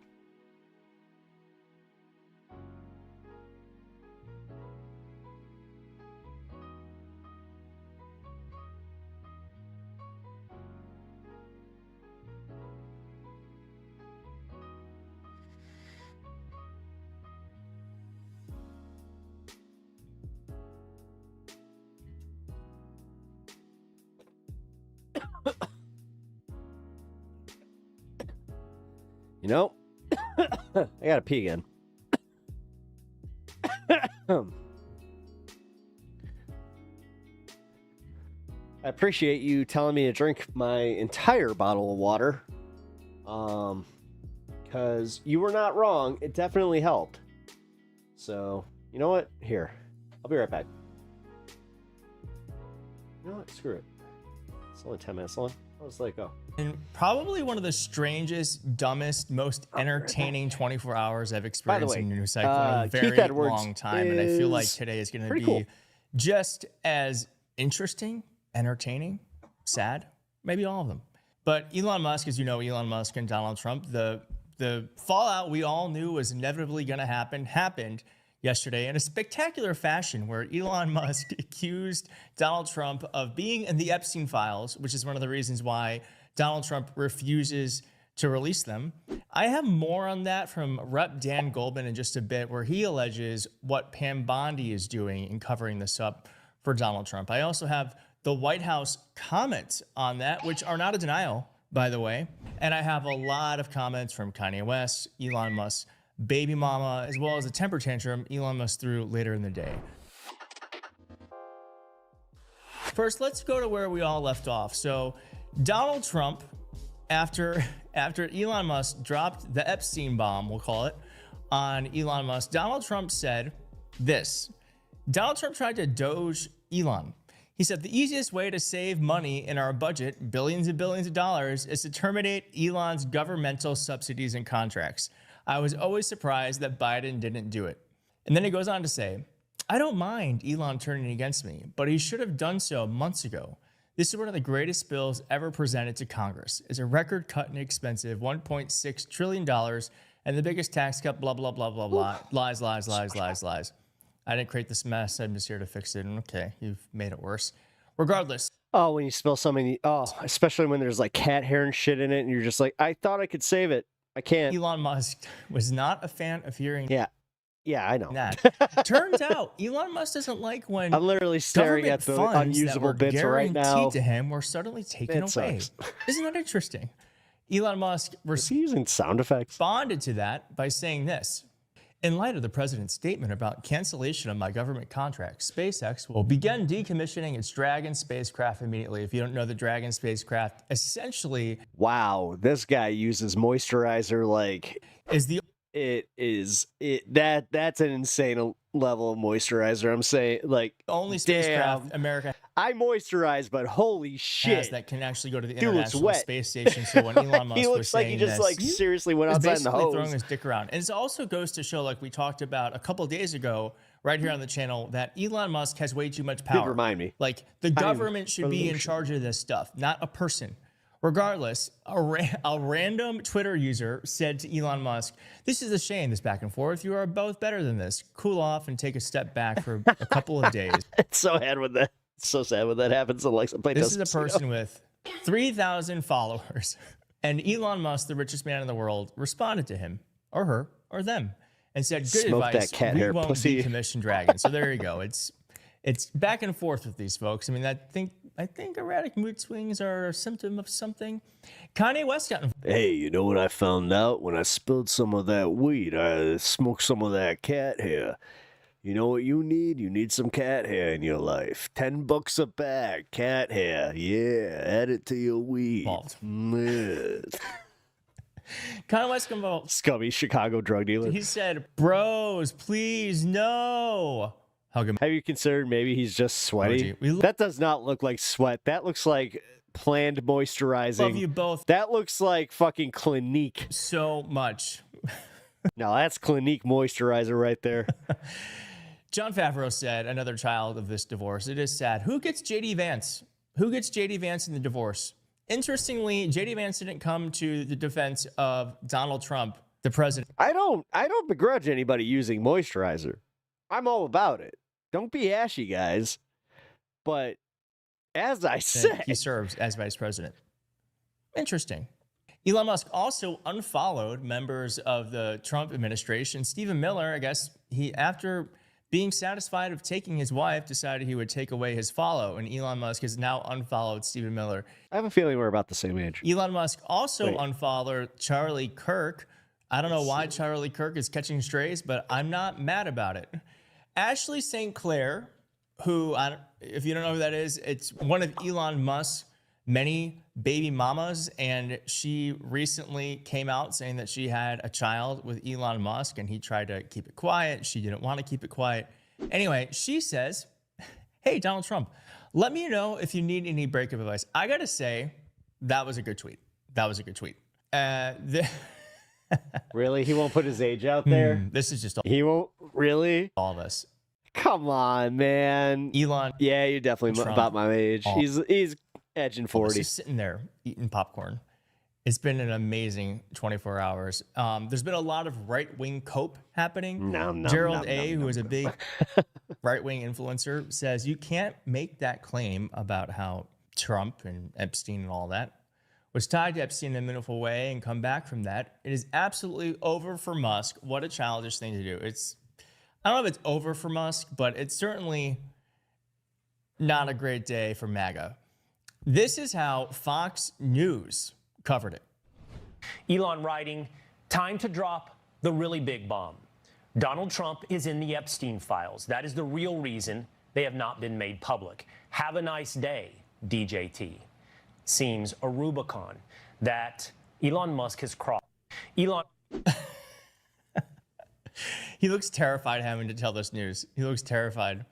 You know, I gotta pee again. I appreciate you telling me to drink my entire bottle of water. Because you were not wrong. It definitely helped. So, you know what? Here. I'll be right back. You know what? Screw it. It's only 10 minutes long. I'll just let it go. And probably one of the strangest, dumbest, most entertaining 24 hours I've experienced in the news cycle in a very long time. And I feel like today is going to be just as interesting, entertaining, sad, maybe all of them. But Elon Musk, as you know, Elon Musk and Donald Trump, the fallout we all knew was inevitably going to happen, happened yesterday in a spectacular fashion where Elon Musk accused Donald Trump of being in the Epstein files, which is one of the reasons why Donald Trump refuses to release them. I have more on that from Rep. Dan Goldman in just a bit, where he alleges what Pam Bondi is doing in covering this up for Donald Trump. I also have the White House comments on that, which are not a denial, by the way. And I have a lot of comments from Kanye West, Elon Musk's baby mama, as well as a temper tantrum Elon Musk threw later in the day. First, let's go to where we all left off. So Donald Trump, after Elon Musk dropped the Epstein bomb, we'll call it, on Elon Musk, Donald Trump said this. Donald Trump tried to doge Elon. He said, the easiest way to save money in our budget, billions and billions of dollars, is to terminate Elon's governmental subsidies and contracts. I was always surprised that Biden didn't do it. And then he goes on to say, I don't mind Elon turning against me, but he should have done so months ago. This is one of the greatest bills ever presented to Congress. It's a record cut and expensive $1.6 trillion and the biggest tax cut, blah, blah, blah, blah, blah. Lies, lies, lies, lies, lies. I didn't create this mess. I'm just here to fix it. And okay, you've made it worse. Regardless. Oh, when you spill something, especially when there's like cat hair and shit in it, and you're just like, I thought I could save it. I can't. Elon Musk was not a fan of hearing Yeah, I know. that. Turns out Elon Musk doesn't like when I'm larily staring at the unusable bits right now. To him were suddenly taken away. Isn't that interesting? Elon Musk is he using sound effects? Responded to that by saying this. In light of the president's statement about cancellation of my government contract, SpaceX will begin decommissioning its Dragon spacecraft immediately. If you don't know the Dragon spacecraft, essentially... Wow, this guy uses moisturizer like... That's an insane level of moisturizer. I'm saying, like, only spacecraft America I moisturize, but holy shit, that can actually go to the Dude, International Space Station. So when Elon Musk he looks was like saying he just this, like seriously went outside in the hose, throwing his dick around. And it also goes to show, like we talked about a couple of days ago, right here on the channel, that Elon Musk has way too much power. Did remind me. Like the government should be in charge of this stuff, not a person. Regardless, a random Twitter user said to Elon Musk, this is a shame, this back and forth. You are both better than this. Cool off and take a step back for a couple of days. It's so sad when that. It's so sad when that happens. Like this is a person with 3,000 followers, and Elon Musk, the richest man in the world, responded to him or her or them and said, "Good Smoke advice. That cat we hair won't pussy. decommission Dragon." So there you go. It's back and forth with these folks. I mean, I think erratic mood swings are a symptom of something. Kanye West got involved. Hey, you know what I found out when I spilled some of that weed? I smoked some of that cat hair. You know what you need? You need some cat hair in your life. $10 a bag, cat hair. Yeah, add it to your weed. Kanye West got involved. Scummy Chicago drug dealer. He said, "Bros, please, no." Have you considered maybe he's just sweaty? That does not look like sweat. That looks like planned moisturizing. Love you both. That looks like fucking Clinique. So much. No, that's Clinique moisturizer right there. John Favreau said, another child of this divorce, it is sad. Who gets JD Vance? Who gets JD Vance in the divorce? Interestingly, JD Vance didn't come to the defense of Donald Trump, the president. I don't begrudge anybody using moisturizer. I'm all about it. Don't be ashy, guys. But as I said, he serves as vice president. Interesting. Elon Musk also unfollowed members of the Trump administration. Stephen Miller, I guess, after being satisfied of taking his wife, decided he would take away his follow, and Elon Musk has now unfollowed Stephen Miller. I have a feeling we're about the same age. Elon Musk also unfollowed Charlie Kirk. I don't know why Charlie Kirk is catching strays, but I'm not mad about it. Ashley St. Clair, who, if you don't know who that is, it's one of Elon Musk's many baby mamas, and she recently came out saying that she had a child with Elon Musk, and he tried to keep it quiet. She didn't want to keep it quiet. Anyway, she says, hey, Donald Trump, let me know if you need any breakup advice. I got to say, that was a good tweet. That was a good tweet. Really? He won't put his age out there? This is just... He won't? Really? All of us. Come on, man. Elon. Yeah, you're definitely about my age. He's edging 40. He's sitting there eating popcorn. It's been an amazing 24 hours. There's been a lot of right-wing cope happening. Gerald A., who is a big right-wing influencer, says you can't make that claim about how Trump and Epstein and all that was tied to Epstein in a meaningful way and come back from that. It is absolutely over for Musk. What a childish thing to do. I don't know if it's over for Musk, but it's certainly not a great day for MAGA. This is how Fox News covered it. Elon writing, time to drop the really big bomb. Donald Trump is in the Epstein files. That is the real reason they have not been made public. Have a nice day, DJT. Seems a Rubicon that Elon Musk has crossed. Elon. He looks terrified having to tell this news. He looks terrified.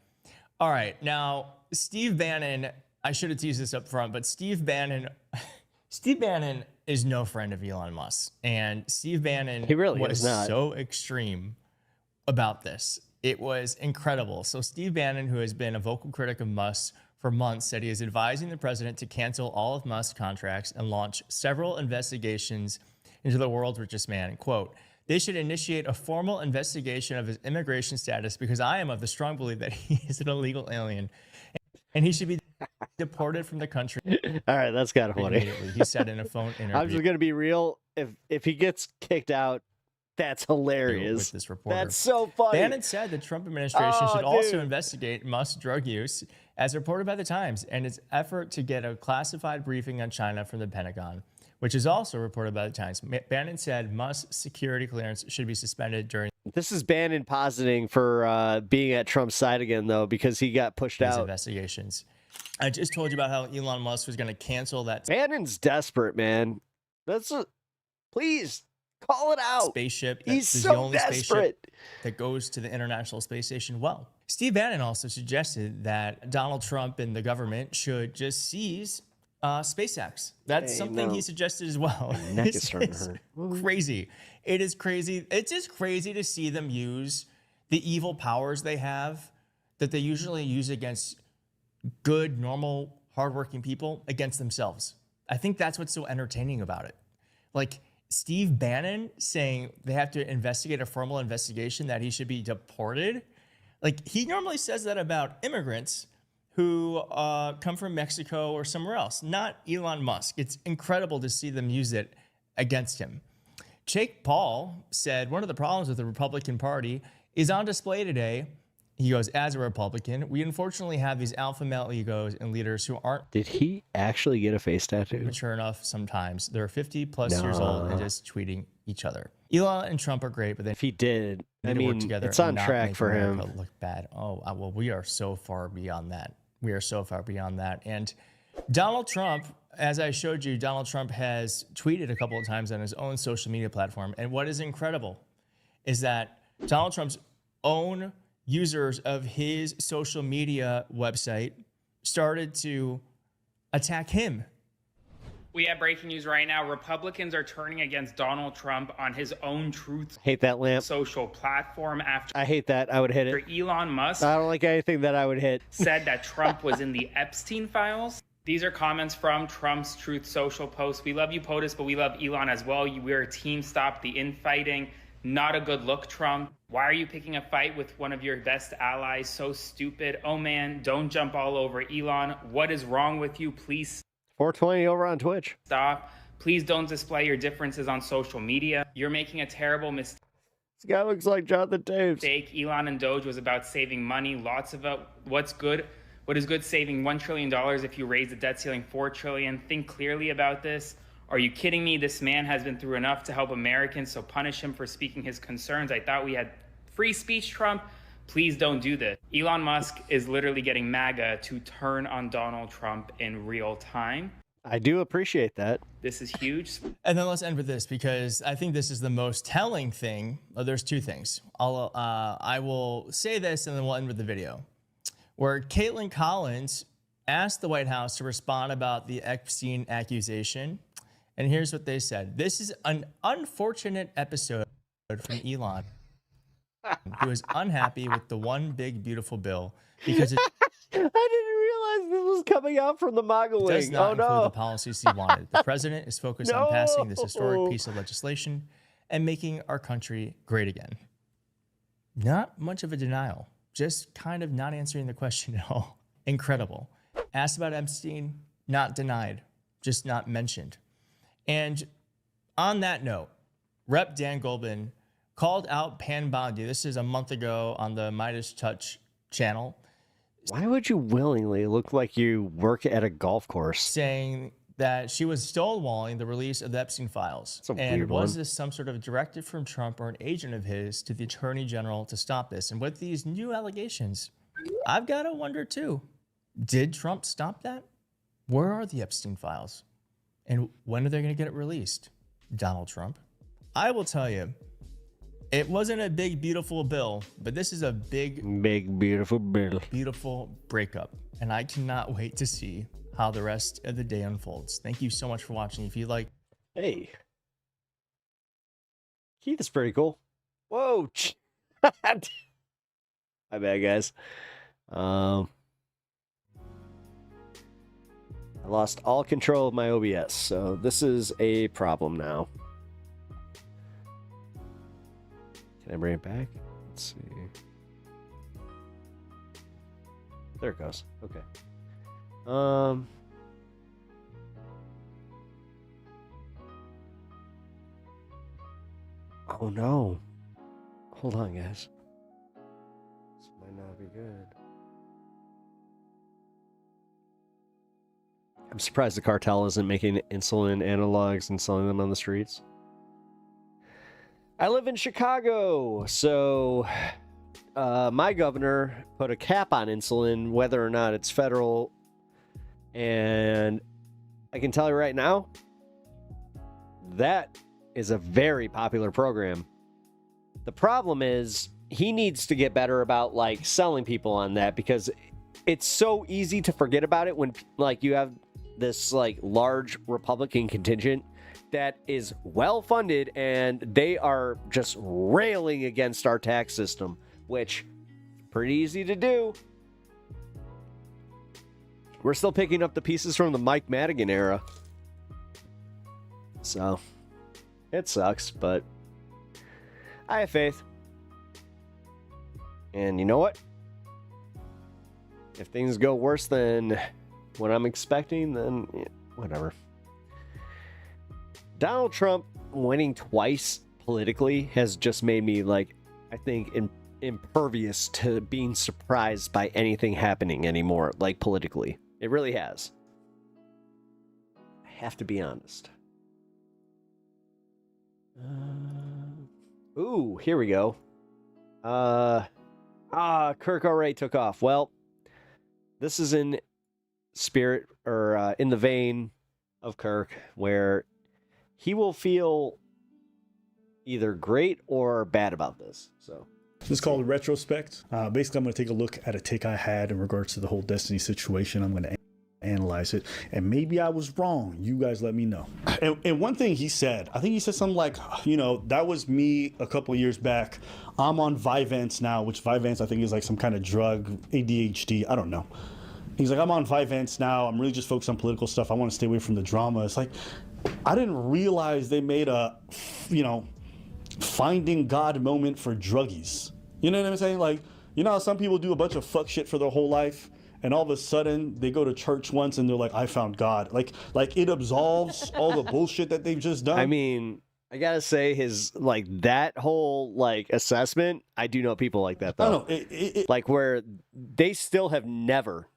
All right, now, Steve Bannon, I should have teased this up front, but Steve Bannon is no friend of Elon Musk. And Steve Bannon was so extreme about this. It was incredible. So Steve Bannon, who has been a vocal critic of Musk for months, said he is advising the president to cancel all of Musk's contracts and launch several investigations into the world's richest man. And quote, they should initiate a formal investigation of his immigration status because I am of the strong belief that he is an illegal alien and he should be deported from the country. All right, that's kind of funny. He said in a phone interview. I'm just going to be real. If he gets kicked out, that's hilarious. With this reporter. That's so funny. Bannon said the Trump administration should also investigate Musk's drug use, as reported by The Times, and its effort to get a classified briefing on China from the Pentagon, which is also reported by The Times. Bannon said Musk's security clearance should be suspended during... This is Bannon positing for being at Trump's side again, though, because he got pushed out. Investigations. I just told you about how Elon Musk was going to cancel that... Bannon's desperate, man. Please... call it out. Spaceship. He's so the only desperate. Spaceship that goes to the International Space Station. Well, Steve Bannon also suggested that Donald Trump and the government should just seize SpaceX. That's something he suggested as well. My neck is starting to hurt. Crazy. It is crazy. It's just crazy to see them use the evil powers they have that they usually use against good, normal, hardworking people against themselves. I think that's what's so entertaining about it. Like, Steve Bannon saying they have to investigate a formal investigation that he should be deported. Like, he normally says that about immigrants who come from Mexico or somewhere else, not Elon Musk. It's incredible to see them use it against him. Jake Paul said one of the problems with the Republican Party is on display today. He goes, as a Republican, we unfortunately have these alpha male egos and leaders who aren't... Did he actually get a face tattoo? ...mature enough sometimes. They're 50-plus years old and just tweeting each other. Elon and Trump are great, but then... If he did, I mean, work together it's on and not track make for America him. Look bad. Oh, well, we are so far beyond that. We are so far beyond that. And Donald Trump, as I showed you, Donald Trump has tweeted a couple of times on his own social media platform. And what is incredible is that Donald Trump's own users of his social media website started to attack him We have breaking news right now. Republicans are turning against Donald Trump on his own Truth Hate that lamp. Social platform after I hate that. I would hit it. Elon Musk I don't like anything that I would hit. said that Trump was in the Epstein files. These are comments from Trump's Truth Social post. We love you, POTUS, but we love Elon as well. We're a team. Stop the infighting. Not a good look, Trump. Why are you picking a fight with one of your best allies? So stupid. Oh man, don't jump all over Elon. What is wrong with you? Please 420 over on Twitch. stop. Please don't display your differences on social media. You're making a terrible mistake. This guy looks like Jonathan Taves. Elon and Doge was about saving money. Lots of it. What's good? What is good saving $1 trillion if you raise the debt ceiling $4 trillion? Think clearly about this. Are you kidding me? This man has been through enough to help Americans, so punish him for speaking his concerns. I thought we had free speech, Trump. Please don't do this. Elon Musk is literally getting MAGA to turn on Donald Trump in real time. I do appreciate that. This is huge. And then let's end with this, because I think this is the most telling thing. Oh, there's two things. I will say this and then we'll end with the video, where Caitlin Collins asked the White House to respond about the Epstein accusation. And here's what they said. This is an unfortunate episode from Elon, who is unhappy with the one big beautiful bill because it I didn't realize this was coming out from the MAGA does wing. not Oh include no. the policies he wanted. The president is focused on passing this historic piece of legislation and making our country great again. Not much of a denial, just kind of not answering the question at all. Incredible. Asked about Epstein, not denied, just not mentioned. And on that note, Rep. Dan Goldman called out Pan Bondi. This is a month ago on the Midas Touch channel. Why would you willingly look like you work at a golf course? Saying that she was stonewalling the release of the Epstein files. That's a and weird was one. this some sort of directive from Trump or an agent of his to the Attorney General to stop this? And with these new allegations, I've got to wonder too, did Trump stop that? Where are the Epstein files? And when are they going to get it released? Donald Trump. I will tell you, it wasn't a big, beautiful bill, but this is a big, beautiful bill. Beautiful breakup. And I cannot wait to see how the rest of the day unfolds. Thank you so much for watching. If you like... Hey. Keith is pretty cool. Whoa. My bad, guys. I lost all control of my OBS, so this is a problem now. Can I bring it back? Let's see. There it goes. Okay. Oh no. Hold on, guys. This might not be good. I'm surprised the cartel isn't making insulin analogs and selling them on the streets. I live in Chicago, so my governor put a cap on insulin, whether or not it's federal. And I can tell you right now, that is a very popular program. The problem is he needs to get better about like selling people on that, because it's so easy to forget about it when like you have this like large Republican contingent that is well funded and they are just railing against our tax system, which pretty easy to do. We're still picking up the pieces from the Mike Madigan era. So it sucks, but I have faith. And you know what? If things go worse than what I'm expecting, then yeah, whatever. Donald Trump winning twice politically has just made me, like, I think, impervious to being surprised by anything happening anymore, like, politically. It really has. I have to be honest. Ooh, here we go. Kirk already took off. Well, this is in spirit, or in the vein of Kirk, where he will feel either great or bad about this. So this is called retrospect. Basically, I'm going to take a look at a take I had in regards to the whole Destiny situation. I'm going to analyze it, and maybe I was wrong. You guys let me know. And one thing he said, I think he said something like, you know, that was me a couple of years back. I'm on Vyvanse now, which Vyvanse I think is like some kind of drug, ADHD, I don't know. He's like, I'm on Vyvanse now. I'm really just focused on political stuff. I want to stay away from the drama. It's like, I didn't realize they made a, you know, finding God moment for druggies. You know what I'm saying? Like, you know how some people do a bunch of fuck shit for their whole life, and all of a sudden they go to church once and they're like, I found God. Like it absolves all the bullshit that they've just done. I mean, I gotta say, his like that whole like assessment. I do know people like that though. Like where they still have never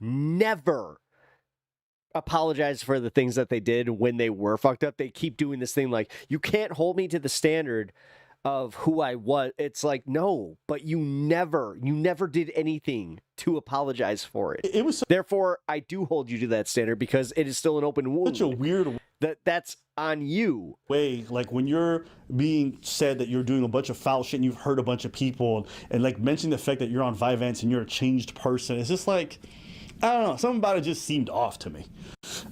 apologized for the things that they did when they were fucked up. They keep doing this thing like, you can't hold me to the standard of who I was. It's like, no, but you never did anything to apologize for it. It was therefore I do hold you to that standard because it is still an open wound. Such a weird that's on you. Way, like when you're being said that you're doing a bunch of foul shit and you've hurt a bunch of people, and like mentioning the fact that you're on Vyvanse and you're a changed person, it's just like, I don't know, something about it just seemed off to me.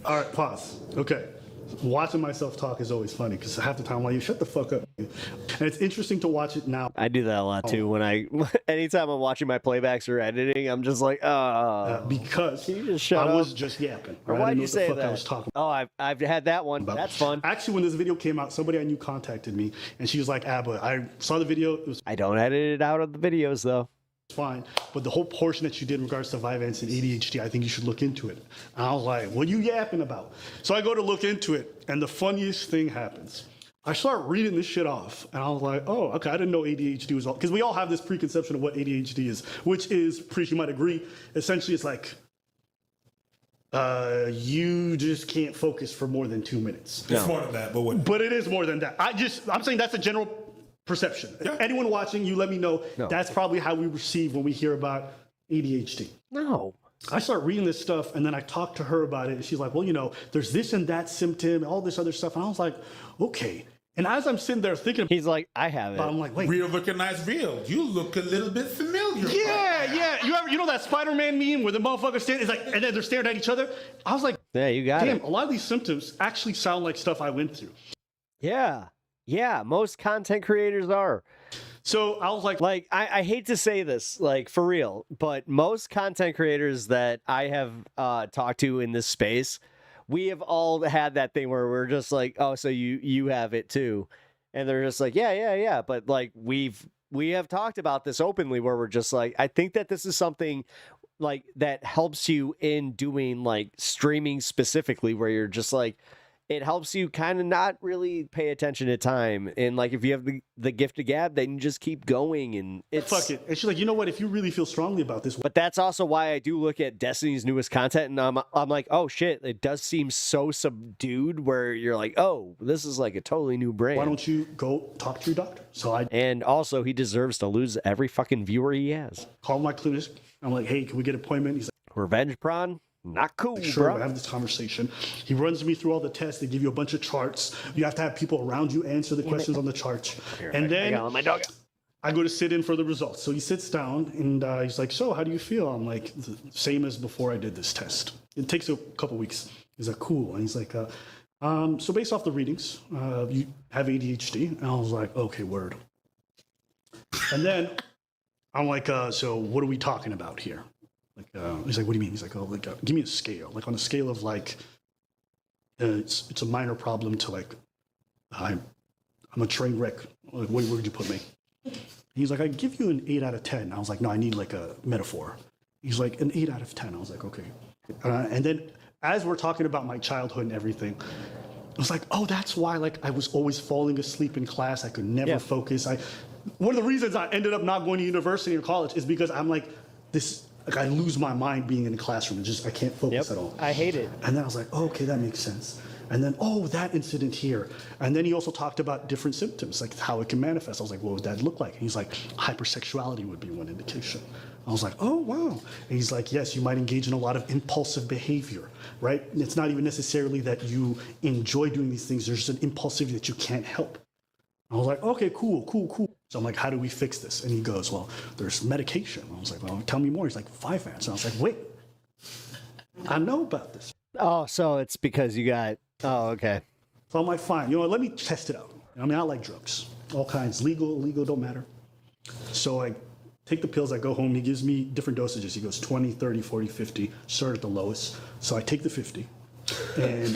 All right, pause. Okay. Watching myself talk is always funny because half the time I'm like, you shut the fuck up. And it's interesting to watch it now. I do that a lot too. When anytime I'm watching my playbacks or editing, I'm just like, because can you just shut I up? was just yapping. Or right? why'd I didn't you know say what the fuck that? I was talking I've had that one. about. That's fun. Actually, when this video came out, somebody I knew contacted me and she was like, Abba, I saw the video. I don't edit it out of the videos though. Fine, but the whole portion that you did in regards to Vyvanse and ADHD, I think you should look into it. And I was like, what are you yapping about? So I go to look into it, and the funniest thing happens. I start reading this shit off, and I was like, oh, okay, I didn't know ADHD was all, because we all have this preconception of what ADHD is, which is, pretty sure you might agree, essentially it's like, you just can't focus for more than 2 minutes. It's more than that, but it is more than that. I'm saying that's a general perception. Yeah. Anyone watching, you let me know. No. That's probably how we receive when we hear about ADHD. No. I start reading this stuff, and then I talk to her about it, and she's like, well, you know, there's this and that symptom, all this other stuff. And I was like, okay. And as I'm sitting there thinking, he's like, I have it. I'm like, wait. Real recognize real. You look a little bit familiar. Yeah. You know that Spider-Man meme where the motherfuckers stand, it's like, and then they're staring at each other? I was like, yeah, you got it. Damn, a lot of these symptoms actually sound like stuff I went through. Yeah, most content creators are. So I was like, I hate to say this, like for real, but most content creators that I have talked to in this space, we have all had that thing where we're just like, oh, so you have it too, and they're just like, yeah, but like we have talked about this openly where we're just like, I think that this is something like that helps you in doing like streaming specifically, where you're just like, it helps you kind of not really pay attention to time. And like, if you have the gift of gab, then you just keep going and it's... Fuck it. And she's like, you know what? If you really feel strongly about this... But that's also why I do look at Destiny's newest content and I'm like, oh shit, it does seem so subdued where you're like, oh, this is like a totally new brand. Why don't you go talk to your doctor? And also he deserves to lose every fucking viewer he has. Call my clinic. I'm like, hey, can we get an appointment? He's like, Revenge prawn? Not cool, sure, bro. I have this conversation. He runs me through all the tests. They give you a bunch of charts. You have to have people around you answer the questions on the charts. And then I go to sit in for the results. So he sits down and he's like, so how do you feel? I'm like, the same as before I did this test. It takes a couple weeks. He's like, cool. And he's like, so based off the readings, you have ADHD. And I was like, okay, word. And then I'm like, so what are we talking about here? Like, he's like, what do you mean? He's like, oh, like, give me a scale. Like on a scale of like, it's a minor problem to like, I'm a train wreck. Like, where would you put me? He's like, I give you an 8 out of 10. I was like, no, I need like a metaphor. He's like, an 8 out of 10. I was like, okay. And then as we're talking about my childhood and everything, I was like, oh, that's why like I was always falling asleep in class. I could never focus. One of the reasons I ended up not going to university or college is because I'm like this. Like I lose my mind being in the classroom and just I can't focus at all. I hate it. And then I was like, oh, okay, that makes sense. And then, oh, that incident here. And then he also talked about different symptoms, like how it can manifest. I was like, what would that look like? And he's like, hypersexuality would be one indication. I was like, oh, wow. And he's like, yes, you might engage in a lot of impulsive behavior, right? And it's not even necessarily that you enjoy doing these things. There's just an impulsivity that you can't help. I was like, okay, cool. So I'm like, how do we fix this? And he goes, well, there's medication. I was like, well, tell me more. He's like, Vyvanse. And I was like, wait, I know about this. Oh, so it's because you got. Oh, okay. So I'm like, fine. You know what? Let me test it out. I mean, I like drugs, all kinds, legal, illegal, don't matter. So I take the pills. I go home. He gives me different dosages. He goes 20, 30, 40, 50. Start at the lowest. So I take the 50. And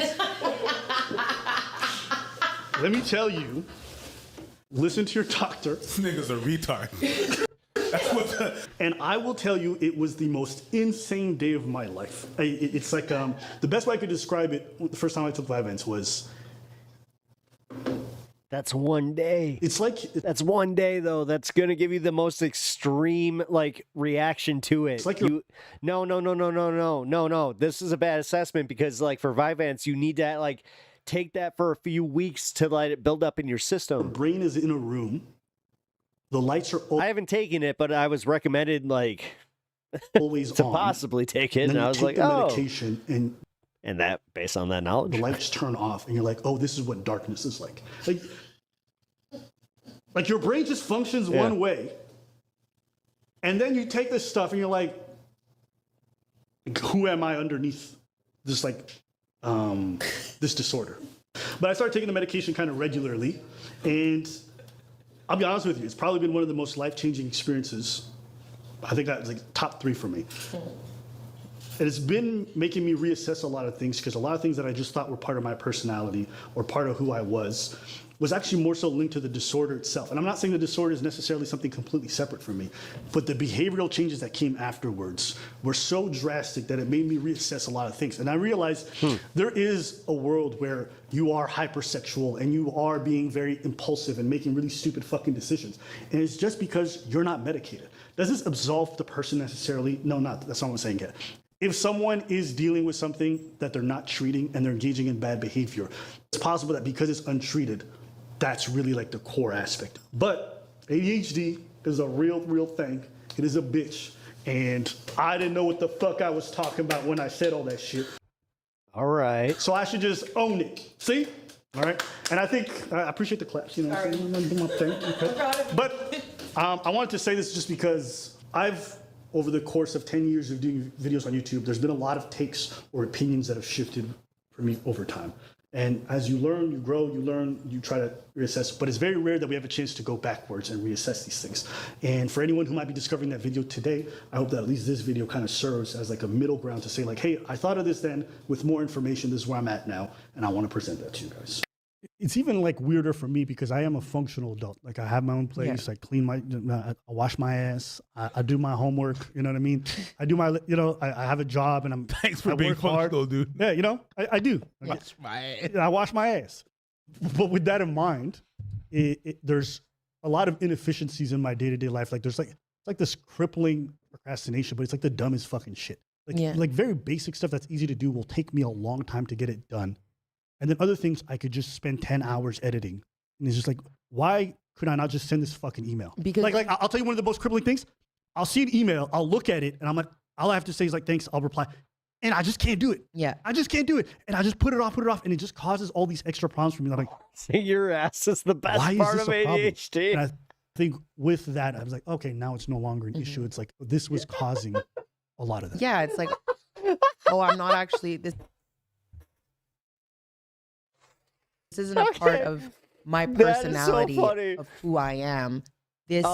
let me tell you, listen to your doctor. This nigga's a retard. And I will tell you, it was the most insane day of my life. It's like the best way I could describe it. The first time I took Vyvanse was. That's one day. It's like that's one day though. That's gonna give you the most extreme like reaction to it. It's like no. This is a bad assessment because like for Vyvanse, you need to like take that for a few weeks to let it build up in your system. The brain is in a room. The lights are. I haven't taken it, but I was recommended like always to on. possibly take it, And and I was like, the oh. medication And that, based on that knowledge, the lights turn off, and you're like, "Oh, this is what darkness is like." Like your brain just functions one way, and then you take this stuff, and you're like, "Who am I underneath this this disorder?" But I started taking the medication kind of regularly, and I'll be honest with you, it's probably been one of the most life-changing experiences. I think that's like top 3 for me. And it's been making me reassess a lot of things because a lot of things that I just thought were part of my personality or part of who I was actually more so linked to the disorder itself. And I'm not saying the disorder is necessarily something completely separate from me, but the behavioral changes that came afterwards were so drastic that it made me reassess a lot of things. And I realized there is a world where you are hypersexual and you are being very impulsive and making really stupid fucking decisions. And it's just because you're not medicated. Does this absolve the person necessarily? No, that's not what I'm saying yet. If someone is dealing with something that they're not treating and they're engaging in bad behavior, it's possible that because it's untreated, that's really like the core aspect. But ADHD is a real thing. It is a bitch. And I didn't know what the fuck I was talking about when I said all that shit. All right. So I should just own it. See? All right. And I think I appreciate the claps. You know what I'm saying? I'm doing my thing. Okay. But I wanted to say this just because over the course of 10 years of doing videos on YouTube, there's been a lot of takes or opinions that have shifted for me over time. And as you learn, you grow, you learn, you try to reassess. But it's very rare that we have a chance to go backwards and reassess these things. And for anyone who might be discovering that video today, I hope that at least this video kind of serves as like a middle ground to say like, hey, I thought of this then with more information. This is where I'm at now. And I want to present that to you guys. It's even like weirder for me because I am a functional adult. Like I have my own place. I clean I wash my ass. I do my homework. You know what I mean? I do my, I have a job and Thanks for being functional, dude. Yeah, I do. Wash my ass. I wash my ass. But with that in mind, there's a lot of inefficiencies in my day-to-day life. Like it's like this crippling procrastination, but it's like the dumbest fucking shit. Like very basic stuff that's easy to do will take me a long time to get it done. And then other things I could just spend 10 hours editing. And it's just like, why could I not just send this fucking email? Because like I'll tell you one of the most crippling things. I'll see an email, I'll look at it, and I'm like, all I have to say is like, thanks, I'll reply. And I just can't do it. Yeah. I just can't do it. And I just put it off, and it just causes all these extra problems for me. I'm like, see, your ass is the best part of ADHD. And I think with that, I was like, okay, now it's no longer an issue. It's like, this was causing a lot of that. Yeah, it's like, oh, I'm not actually this. This isn't a part of my personality of who I am. This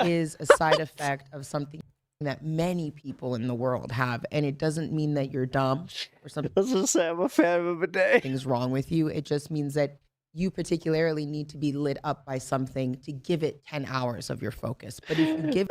is a side effect of something that many people in the world have, and it doesn't mean that you're dumb or something. Let's just say I'm a fan of a bidet. Things wrong with you. It just means that you particularly need to be lit up by something to give it 10 hours of your focus. But if you give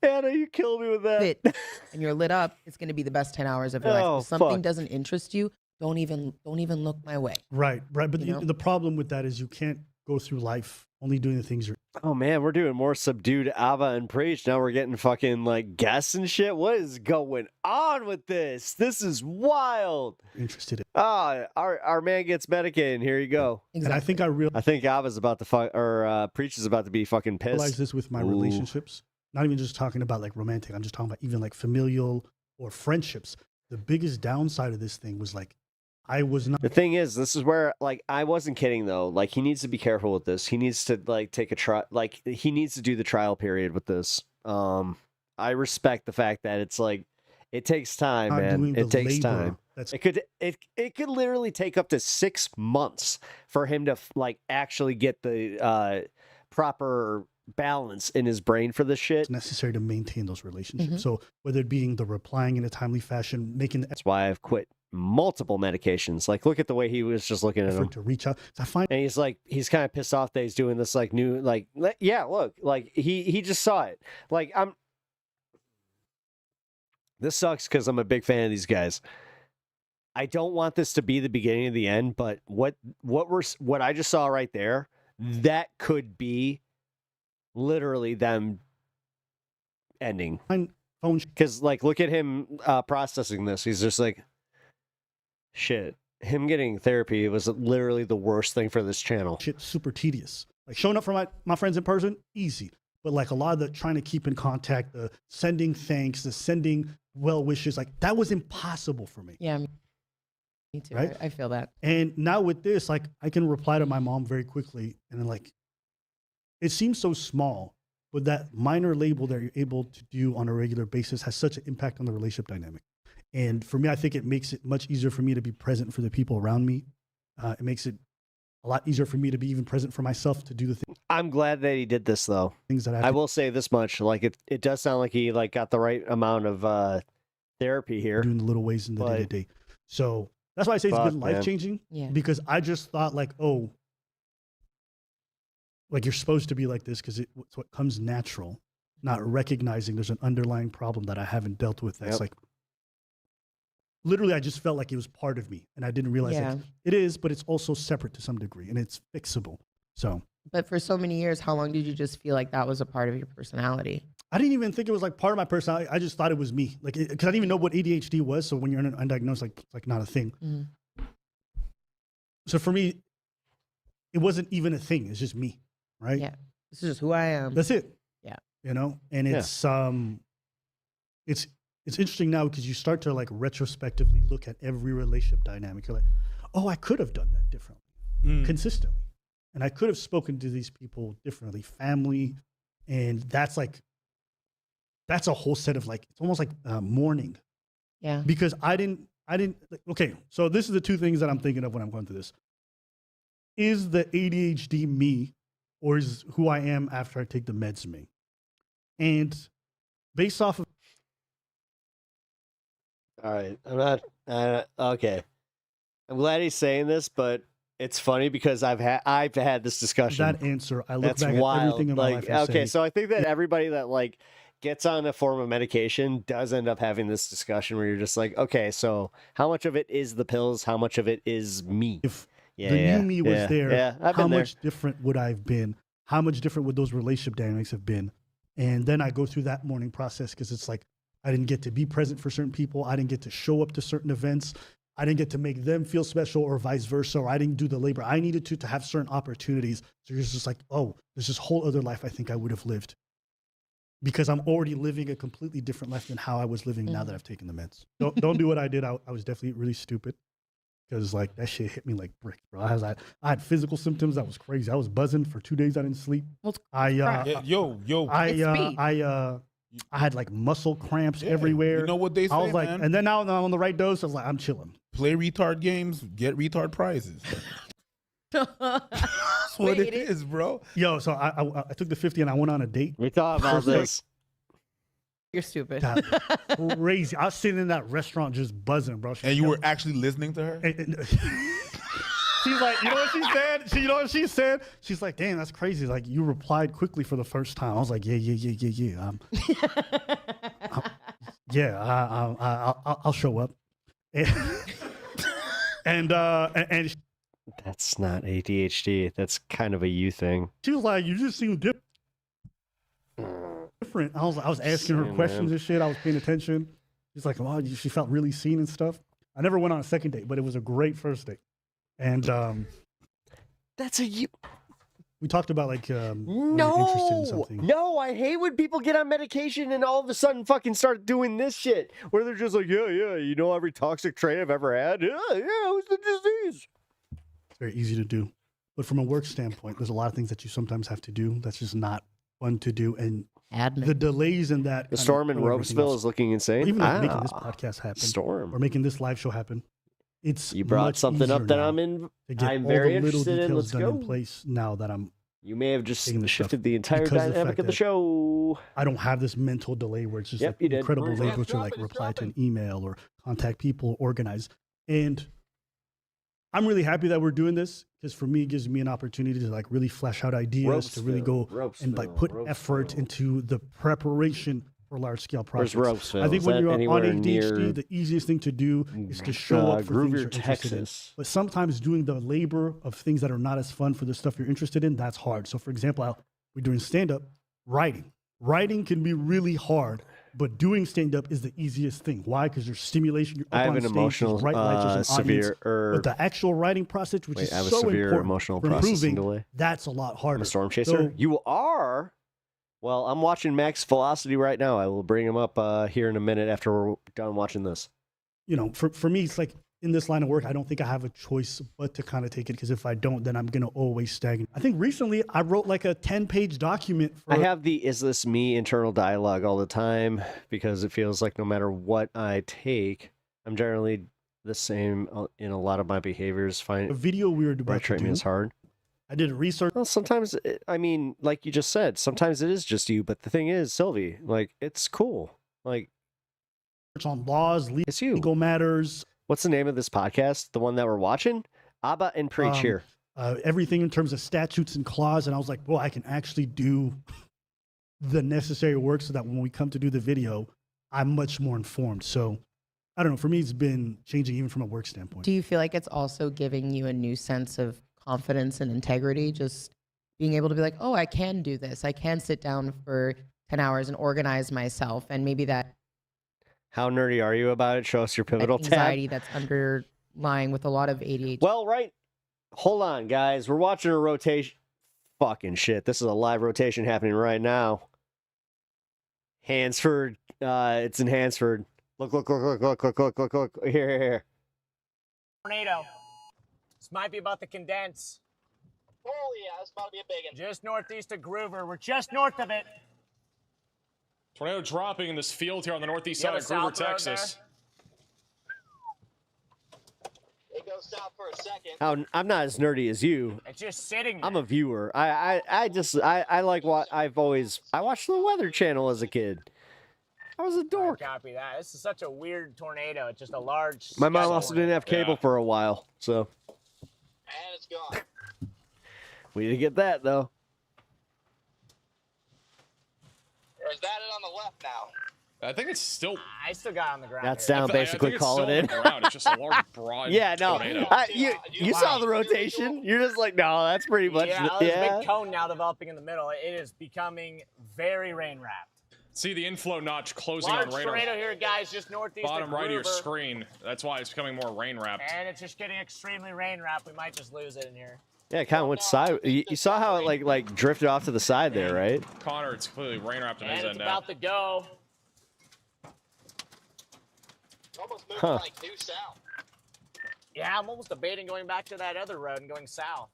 Anna, you killed me with that. it and you're lit up, it's going to be the best 10 hours of your life. If something doesn't interest you, don't even look my way. Right. But the problem with that is you can't go through life only doing the things you're. Oh man, we're doing more subdued Ava and Preach. Now we're getting fucking like guests and shit. What is going on with this? This is wild. Interested in. Our man gets medicated. And here you go. Exactly. And I think Ava's about to fuck, or Preach is about to be fucking pissed. I realize this with my relationships. Not even just talking about like romantic. I'm just talking about even like familial or friendships. The biggest downside of this thing was like, I was not. The thing is, this is where, like, I wasn't kidding though. Like, he needs to be careful with this. He needs to like take a try. Like, he needs to do the trial period with this. I respect the fact that it's like, It takes time, man. It takes time. It could literally take up to 6 months for him to like actually get the proper balance in his brain for this shit. It's necessary to maintain those relationships. So whether it being the replying in a timely fashion, making that's why I've quit multiple medications. Like, look at the way he was just looking at him to reach out. I find, and he's kind of pissed off that he's doing this like new, like, yeah, look, like he just saw it. Like, this sucks because I'm a big fan of these guys. I don't want this to be the beginning of the end, but what I just saw right there, that could be literally them ending. Because like, look at him processing this. He's just like, shit. Him getting therapy was literally the worst thing for this channel. Shit, super tedious. Like showing up for my friends in person, easy. But like a lot of the trying to keep in contact, the sending thanks, the sending well wishes, like that was impossible for me. Yeah, me too. Right? I feel that. And now with this, like I can reply to my mom very quickly, and then like it seems so small, but that minor label that you're able to do on a regular basis has such an impact on the relationship dynamic. And for me, I think it makes it much easier for me to be present for the people around me. It makes it a lot easier for me to be even present for myself to do the things. I'm glad that he did this though. Things that I will say this much, like it does sound like he like got the right amount of therapy here. Doing the little ways in the day to day. So that's why I say it's been life changing. Yeah. Because I just thought like, oh, like you're supposed to be like this because it's what comes natural, not recognizing there's an underlying problem that I haven't dealt with. That's like, literally, I just felt like it was part of me, and I didn't realize like, it is, but it's also separate to some degree, and it's fixable. So, but for so many years, how long did you just feel like that was a part of your personality? I didn't even think it was like part of my personality. I just thought it was me, like because I didn't even know what ADHD was. So when you're undiagnosed, like it's like not a thing. So for me, it wasn't even a thing. It's just me, right? Yeah, this is just who I am. That's it. Yeah, you know, and it's interesting now because you start to like retrospectively look at every relationship dynamic. You're like, oh, I could have done that differently, consistently. And I could have spoken to these people differently, family. And that's a whole set of like, it's almost like mourning. Yeah. Because I didn't, okay. So this is the two things that I'm thinking of when I'm going through this. Is the ADHD me or is who I am after I take the meds me? And based off of, all right, I'm not okay. I'm glad he's saying this, but it's funny because I've had this discussion. That answer, I look back at everything in my life. And okay, say, so I think that everybody that like gets on a form of medication does end up having this discussion where you're just like, okay, so how much of it is the pills? How much of it is me? If the new me was there, how much different would I have been? How much different would those relationship dynamics have been? And then I go through that mourning process because it's like, I didn't get to be present for certain people. I didn't get to show up to certain events. I didn't get to make them feel special or vice versa, or I didn't do the labor I needed to have certain opportunities. So you're just like, oh, there's this whole other life I think I would have lived because I'm already living a completely different life than how I was living now that I've taken the meds. Don't do what I did. I was definitely really stupid because like that shit hit me like brick, bro. I had physical symptoms that was crazy. I was buzzing for 2 days. I didn't sleep. I had like muscle cramps everywhere. You know what they say, I was like, man? and then now I'm on the right dose. I was like, I'm chilling. Play retard games, get retard prizes. That's what it is, bro. Yo, so I took the 50 and I went on a date. We thought about this. You're stupid. Crazy. I was sitting in that restaurant just buzzing, bro. And you were actually listening to her? She's like, you know what she said? You know what she said? She's like, damn, that's crazy. Like, you replied quickly for the first time. I was like, yeah. I'll show up. And that's not ADHD. That's kind of a you thing. She was like, you just seem different. I was asking her questions and shit. I was paying attention. She's like, oh, she felt really seen and stuff. I never went on a second date, but it was a great first date. And that's a you. We talked about like interested in something. No, I hate when people get on medication and all of a sudden fucking start doing this shit where they're just like, yeah, you know every toxic trait I've ever had. Yeah, it was the disease. It's very easy to do, but from a work standpoint, there's a lot of things that you sometimes have to do that's just not fun to do, and the delays in that. The storm in Ropesville is looking insane. Even like making this podcast happen, storm, or making this live show happen. It's you brought something up that I'm very interested in. Let's go. In place now that I'm. You may have just shifted the entire dynamic of the show. I don't have this mental delay where it's just like incredible labor to like reply to an email or contact people, organize. And I'm really happy that we're doing this because for me, it gives me an opportunity to like really flesh out ideas, to really go and like put effort into the preparation for large scale projects. I think when you're on ADHD, the easiest thing to do is to show up for things you're interested in. But sometimes doing the labor of things that are not as fun for the stuff you're interested in, that's hard. So for example, we're doing stand-up, writing. Writing can be really hard, but doing stand-up is the easiest thing. Why? Because there's stimulation. You're up I have on an stage, emotional, there's an severe, audience. But the actual writing process, which is so important emotional for processing improving, delay. that's a lot harder. I'm a storm chaser. So, you are. Well, I'm watching Max Velocity right now. I will bring him up here in a minute after we're done watching this. You know, for me, it's like in this line of work, I don't think I have a choice but to kind of take it, because if I don't, then I'm going to always stagnate. I think recently I wrote like a 10-page document. I have the "is this me" internal dialogue all the time because it feels like no matter what I take, I'm generally the same in a lot of my behaviors. A video we were about to do is hard. I did research. Well, sometimes, I mean, like you just said, sometimes it is just you. But the thing is, Sylvie, like, it's cool. Like, on laws, legal matters. What's the name of this podcast? The one that we're watching? Abba and Preach here. Everything in terms of statutes and clause. And I was like, well, I can actually do the necessary work so that when we come to do the video, I'm much more informed. So I don't know. For me, it's been changing even from a work standpoint. Do you feel like it's also giving you a new sense of confidence and integrity, just being able to be like, oh, I can do this. I can sit down for 10 hours and organize myself. And maybe that How nerdy are you about it? Show us your pivotal anxiety tab. that's underlying with a lot of ADHD. Well, right. Hold on, guys. We're watching a rotation. Fucking shit. This is a live rotation happening right now. Hansford. It's in Hansford. Look. Here. Tornado. This might be about to condense. Oh, yeah, it's about to be a big one. Just northeast of Groover. We're just north of it. Tornado dropping in this field here on the northeast side of Groover, Texas. It goes south for a second. I'm not as nerdy as you. It's just sitting there. I'm a viewer. I like what I watched the Weather Channel as a kid. I was a dork. Copy that. This is such a weird tornado. It's just a large. My mom also didn't have cable for a while, so. And it's gone. We didn't get that though. Or is that it on the left now? I think it's still. I still got it on the ground. That's here. down. Basically, call it in. It's just a large, broad. Yeah, no. tornado. You saw the rotation. You're just like, no, that's pretty much. Yeah, there's a big cone now developing in the middle. It is becoming very rain wrapped. See the inflow notch closing Large on radar. tornado here, guys, just northeast Bottom of right of your Groover. screen. That's why it's becoming more rain wrapped. And it's just getting extremely rain wrapped. We might just lose it in here. Yeah, it kind of went side. You saw how it like drifted off to the side there, right? Connor, it's clearly rain wrapped on his And end it's now. about to go. Almost moving Huh. like due south. Yeah, I'm almost debating going back to that other road and going south.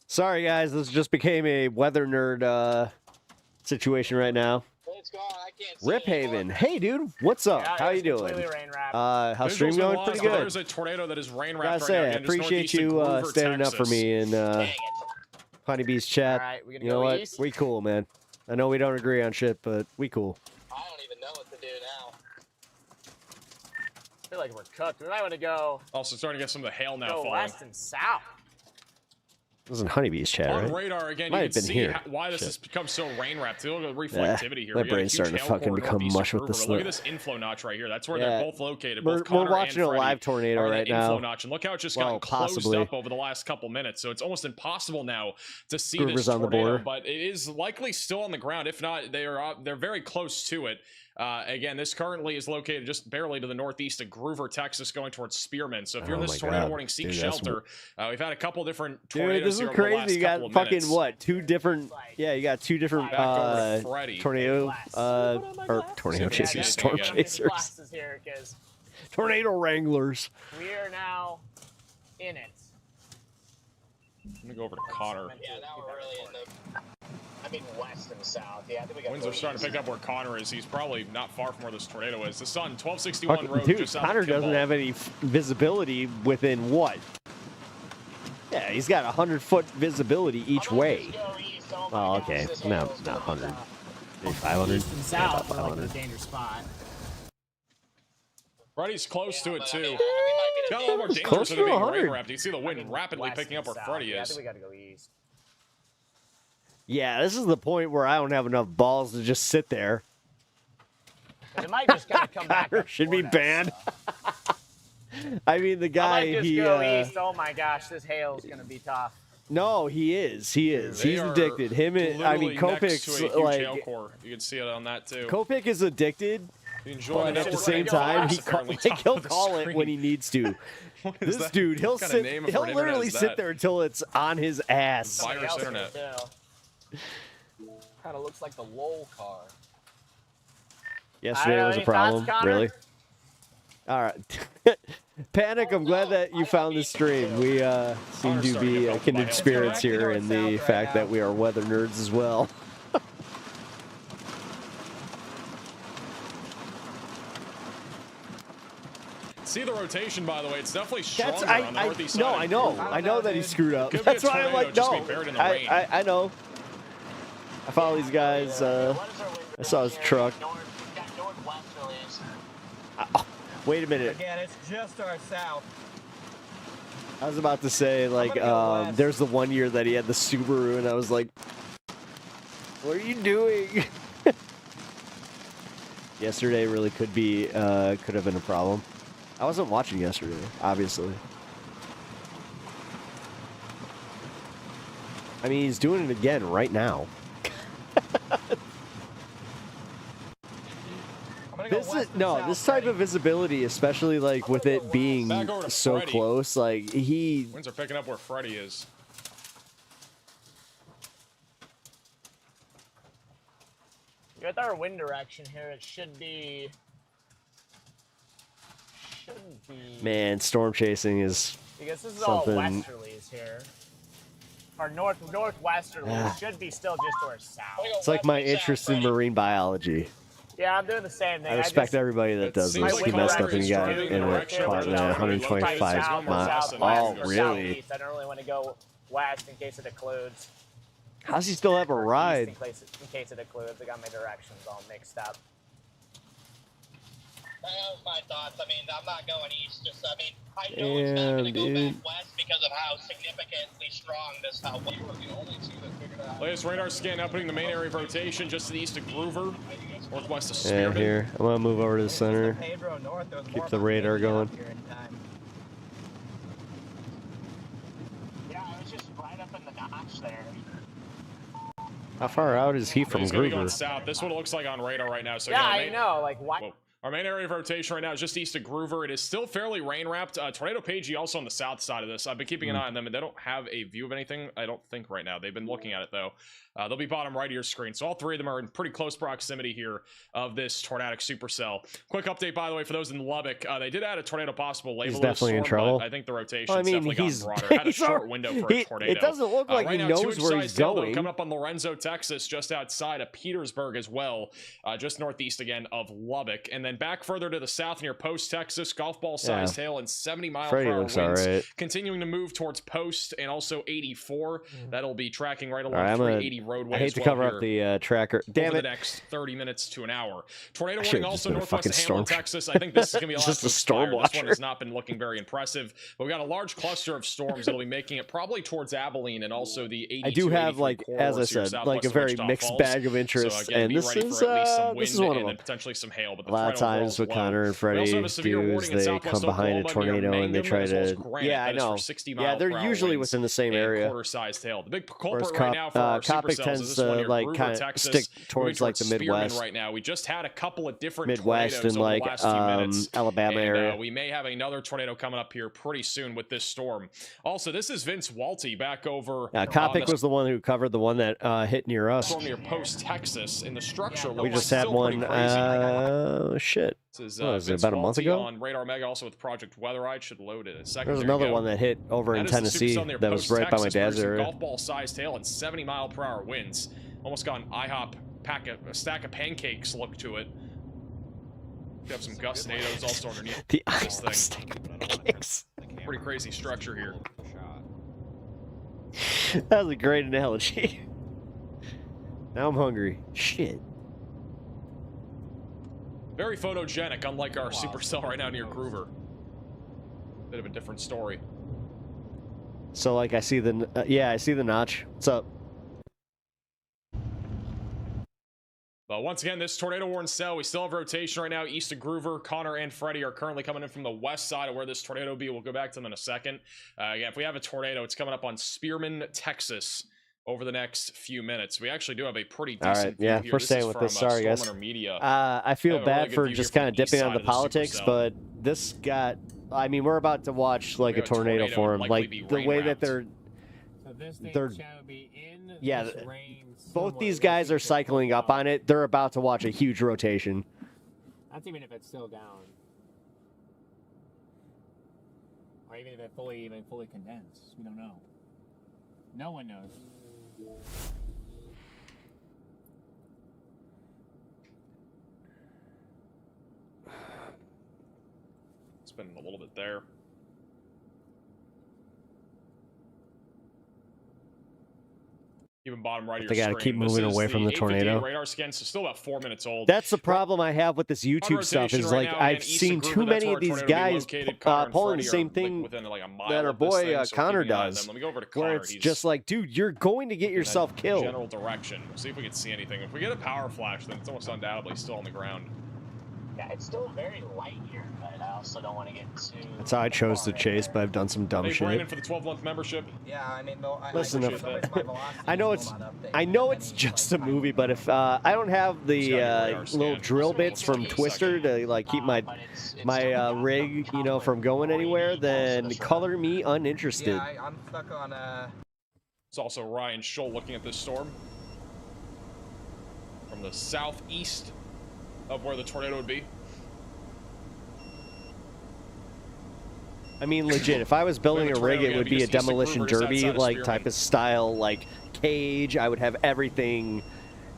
Sorry, guys. This just became a weather nerd situation right now. It's gone. I can't see Rip Haven. Hey, dude. What's up? Yeah, How you it's doing? completely rain wrapped. How's stream Visuals going? are Pretty lost, but good. There's a tornado that is rain Gotta wrapped right say, now. I Again, just appreciate northeast of you Groover, standing up for Texas. me in Honeybee's chat. All right, we gonna You know go what? east? We cool, man. I know we don't agree on shit, but we cool. I don't even know what to do now. I feel like we're cooked. We might want to go Also starting to get some of the hail now falling. west and south. This is in Honeybee's chat, On right? radar again, Might you have can been see here. why this Shit. has become so rain wrapped. Look at the reflectivity here. My We got a brain's huge starting to hail fucking core become northeast of mush with Groover, this but look at stuff. this inflow notch right here. That's where Yeah. they're both located. We're Both Connor watching and a Freddie live tornado are in right that inflow now. notch, and look how it's just Well, gotten closed possibly. up over the last couple minutes. So it's almost impossible now to see Groover's this on the tornado. border. But it is likely still on the ground. If not, they're very close to it. Again, this currently is located just barely to the northeast of Groover, Texas, going towards Spearman. So if you're in Oh this my tornado God. warning, seek Dude, that's shelter. We've had a couple different Dude, tornadoes this is here over the crazy. last You got couple of fucking minutes. what? Two different. Yeah, you got two different Back over to Freddie. tornado or tornado chasers, storm chasers, Glasses here, because tornado wranglers. we are now in it. Let me go over to Connor. Yeah, now we're really in the. I mean, west and south. Yeah, I think we got Winds are starting to pick up where Connor is. He's probably not far from where this tornado is. The sun, 1261 road, Dude, just south Connor of Kimball. doesn't have any visibility within what? Yeah, he's got 100-foot visibility each way. Oh, okay. No, not 100. Maybe 500. East and south are like in a dangerous spot. Freddy's close to it, too. Got a little more dangerous Close than to being 100. rain wrapped. You see the wind rapidly picking up where Freddy Yeah, I is. think we got to go east. Yeah, this is the point where I don't have enough balls to just sit there. It might just kind of come back. Connor should be banned. I mean, the guy, I might just go east. Oh my gosh, this hail's gonna be tough. No, he is. He is. They He's are addicted. Him and I mean, literally next Kopic's to a huge like hail core. You can see it on that, too. Kopic is addicted, The enjoyment but at of the it same right time, now he is apparently like, top he'll of the call it screen. when he needs to. What is This that? dude, he'll What kind of sit. name for He'll an internet literally is sit that? there until it's on his ass. Virus internet. Kind of looks like the LOL car. Yesterday was a problem. Really? All right. Panic, I'm glad that you found this stream. We seem to be kindred spirits here in the fact that we are weather nerds as well. See the rotation, by the way. It's definitely stronger That's on the northeast side. no, I know that he screwed up. Could be That's a why I'm like, tornado, just no. be buried in the rain. I know. I follow these guys. I saw his truck. Wait a minute. Again, it's just our south. I was about to say, like, there's the one year that he had the Subaru, and I was like, what are you doing? Yesterday really could have been a problem. I wasn't watching yesterday, obviously. I mean, he's doing it again right now. This type of visibility, especially like with it being so Freddy. close, like Winds are picking up where Freddy is. With our wind direction here, it shouldn't be. Man, storm chasing is Because this is something. all westerlies here. Or northwesterlies should be still just to our south. It's like my interest in marine biology. Yeah, I'm doing the same thing. I respect everybody that does this. He messed up and he got in it caught in 125 miles. Oh, really? I don't really want to go west in case it occludes. How's he still have a ride? In case it occludes, I got my directions all mixed up. That was my thoughts. I mean, I'm not going east. Just, I mean, I know it's not going to go back west because of how significantly strong this house. We were the only two that figured out. Latest radar scan opening the main area of rotation just to the east of Groover, northwest of Yeah, Spearman. here. I'm gonna move over to the center. Keep the radar going. Yeah, I was just right up in the notch there. How far out is he from He's going to be going Groover? south. This is what it looks like on radar right now. So Yeah, again, I know. Like, what? Whoa. Our main area of rotation right now is just east of Groover. It is still fairly rain-wrapped. Tornado Pagey also on the south side of this. I've been keeping an eye on them, and they don't have a view of anything, I don't think, right now. They've been looking at it, though. They'll be bottom right of your screen. So all three of them are in pretty close proximity here of this tornadic supercell. Quick update, by the way, for those in Lubbock. They did add a tornado possible label. He's definitely in trouble. I think the rotation's Well, I mean, definitely gotten broader. Had a short window for a tornado. It doesn't look like right he now, knows 2-inch where size he's hail, though, going. coming up on Lorenzo, Texas, just outside of Petersburg as well, just northeast again of Lubbock. And then back further to the south near Post, Texas, golf ball sized hail and 70-mile-per-hour Freddy winds. looks all right. Continuing to move towards Post and also 84. That'll be tracking right along All right, 380 roadway. I hate as to well cover here up the tracker. Damn over it. the next 30 minutes to an hour. Tornado I warning should've also just been a northwest of fucking Hamlin, storm. Texas. I think this is going to be a lot Just to a storm inspire. This one watcher. has not been looking very impressive. But we got a large cluster of storms that'll be making it probably towards Abilene and also the 80 I do to have, 83 like, corridor as I here said, southwest like a of very Wichita mixed Falls. bag of interests, So again, and be this ready is for at least some this is wind one of and them. then potentially some hail. But A the lot of threat overall times is with low. Connor and We also Freddie have a severe do is warning in they southwest come behind a Oklahoma near tornado and they Mangum, try as well as to. Granite. Yeah, I That is for know. 60 Yeah, they're mile-per-hour usually winds within the same and area. quarter-sized hail. The big Whereas culprit right now for our Copic supercells tends is this one to near like Groover, kind of Texas, stick moving towards like the Spearman Midwest. right now. We just had a couple of different Midwest tornadoes and over like the last few minutes. Alabama And, area. we may have another tornado coming up here pretty soon with this storm. Also, this is Vince Walty back over. Copic was the one who covered the one that hit near us. storm near Post, Texas, and the structure We looks just had still one. pretty crazy. Shit. This is, What was it, Vince about a month Walty ago? on Radar Mega, also with Project Weatherite. Should load it in a second. There's There you another go. one that hit over in That is the Tennessee supercell near that was Post, right by my Texas, dad's producing area. golf ball sized hail and 70-mile-per-hour winds. Almost got an IHOP a stack of pancakes look to it. We have some gustinados also underneath The this IHOP thing. stack of pancakes. Pretty crazy structure here. That was a great analogy. Now I'm hungry. Shit. Very photogenic, unlike our supercell right now near Groover. Bit of a different story. So like I see the yeah, I see the notch. What's up? But once again, this tornado-worn cell, we still have rotation right now. East of Groover, Connor and Freddie are currently coming in from the west side of where this tornado will be. We'll go back to them in a second. Yeah, if we have a tornado, it's coming up on Spearman, Texas over the next few minutes. We actually do have a pretty decent All right, yeah, view we're here. staying This is with from, this. Sorry, guys. Stormrunner Media. I feel have a bad really good for view just here kind of from the east dipping on side the of the politics, supercell. but this got. I mean, we're about to watch like We a have a tornado tornado, form. likely Like be the way that rain-wrapped. they're yeah. Both these guys are cycling up on it. They're about to watch a huge rotation. That's even if it's still down. Or even if it fully condensed. We don't know. No one knows. Spinning a little bit there. Even bottom right of They your gotta screen. keep This moving is away from the 858 tornado. radar scan, so still about 4 minutes old. That's the problem I have with this On YouTube stuff. rotation Is right like now, I've again, east seen of Groover, too that's many where of these our tornado will be guys located. Connor and pulling the Freddie same are, thing within like a mile that our of this boy thing, so Connor keeping an eye on does. them. Let me go over to Where Connor. it's He's just like, dude, you're going to get in yourself that killed. General direction. We'll see if we can see anything. If we get a power flash, then it's almost undoubtedly still on the ground. Yeah, it's still very light here, but I also don't want to get too. That's how I chose to chase, but I've done some dumb Hey, shit. Brandon for the 12-month membership. Yeah, I mean, though, Listen, appreciate that. I know it's just a movie, but if I don't have the little drill bits from Twister to like keep my rig, you know, from going anywhere, then color me uninterested. Yeah, I'm stuck on It's also Ryan Scholl looking at this storm from the southeast of where the tornado would be. I mean, legit, if I was building a rig, it would be a demolition derby like type of style, like cage. I would have everything,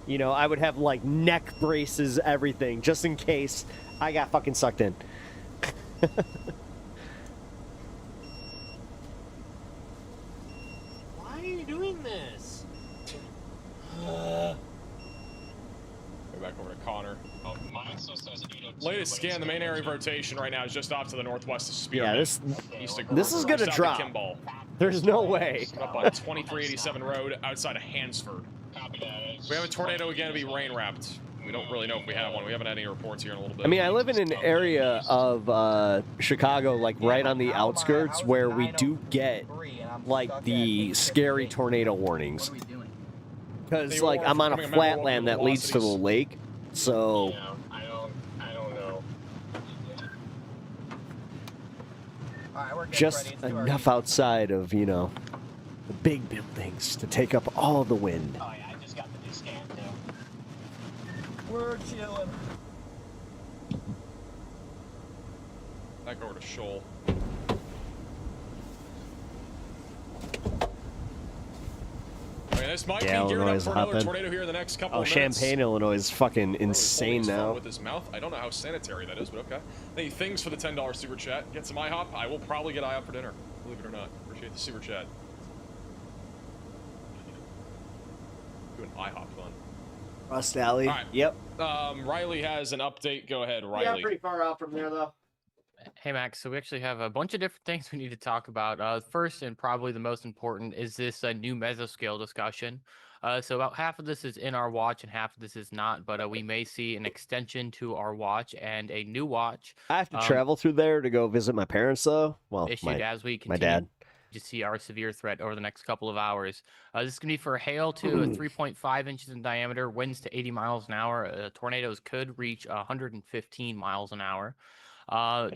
you know, I would have like neck braces, everything, just in case I got fucking sucked in. Why are you doing this? Go back over to Connor. Latest scan, the main area of rotation right now is just off to the northwest of Spearman. Yeah, this is gonna drop. Kimball. There's no way. Up on 2387 Road outside of Hansford. We have a tornado again to be rain wrapped. We don't really know if we have one. We haven't had any reports here in a little bit. I mean, I live in an area of Chicago, like right on the outskirts, where we do get like the scary tornado warnings. Because like I'm on a flatland that leads to the lake, so. Just enough outside of, you know, the big buildings to take up all the wind. Oh yeah, I just got the new scan too. We're chilling. Back over to Scholl. I mean, this might be gearing Illinois up is for another hopping. tornado here in the next couple Oh, of minutes. Champaign, Illinois is fucking insane now. With his mouth. I don't know how sanitary that is, but okay. Hey, thanks for the $10 super chat. Get some IHOP. I will probably get IHOP for dinner, believe it or not. Appreciate the super chat. Doing IHOP fun. Rust Alley. All right. Yep. Riley has an update. Go ahead, Riley. Yeah, pretty far out from there though. Hey Max, so we actually have a bunch of different things we need to talk about. First and probably the most important is this new mesoscale discussion. So about half of this is in our watch and half of this is not, but we may see an extension to our watch and a new watch. I have to travel through there to go visit my parents though. Well, Issued as we my continue dad. to see our severe threat over the next couple of hours. This is going to be for hail to 3.5 inches in diameter, winds to 80 miles an hour. Tornadoes could reach 115 miles an hour.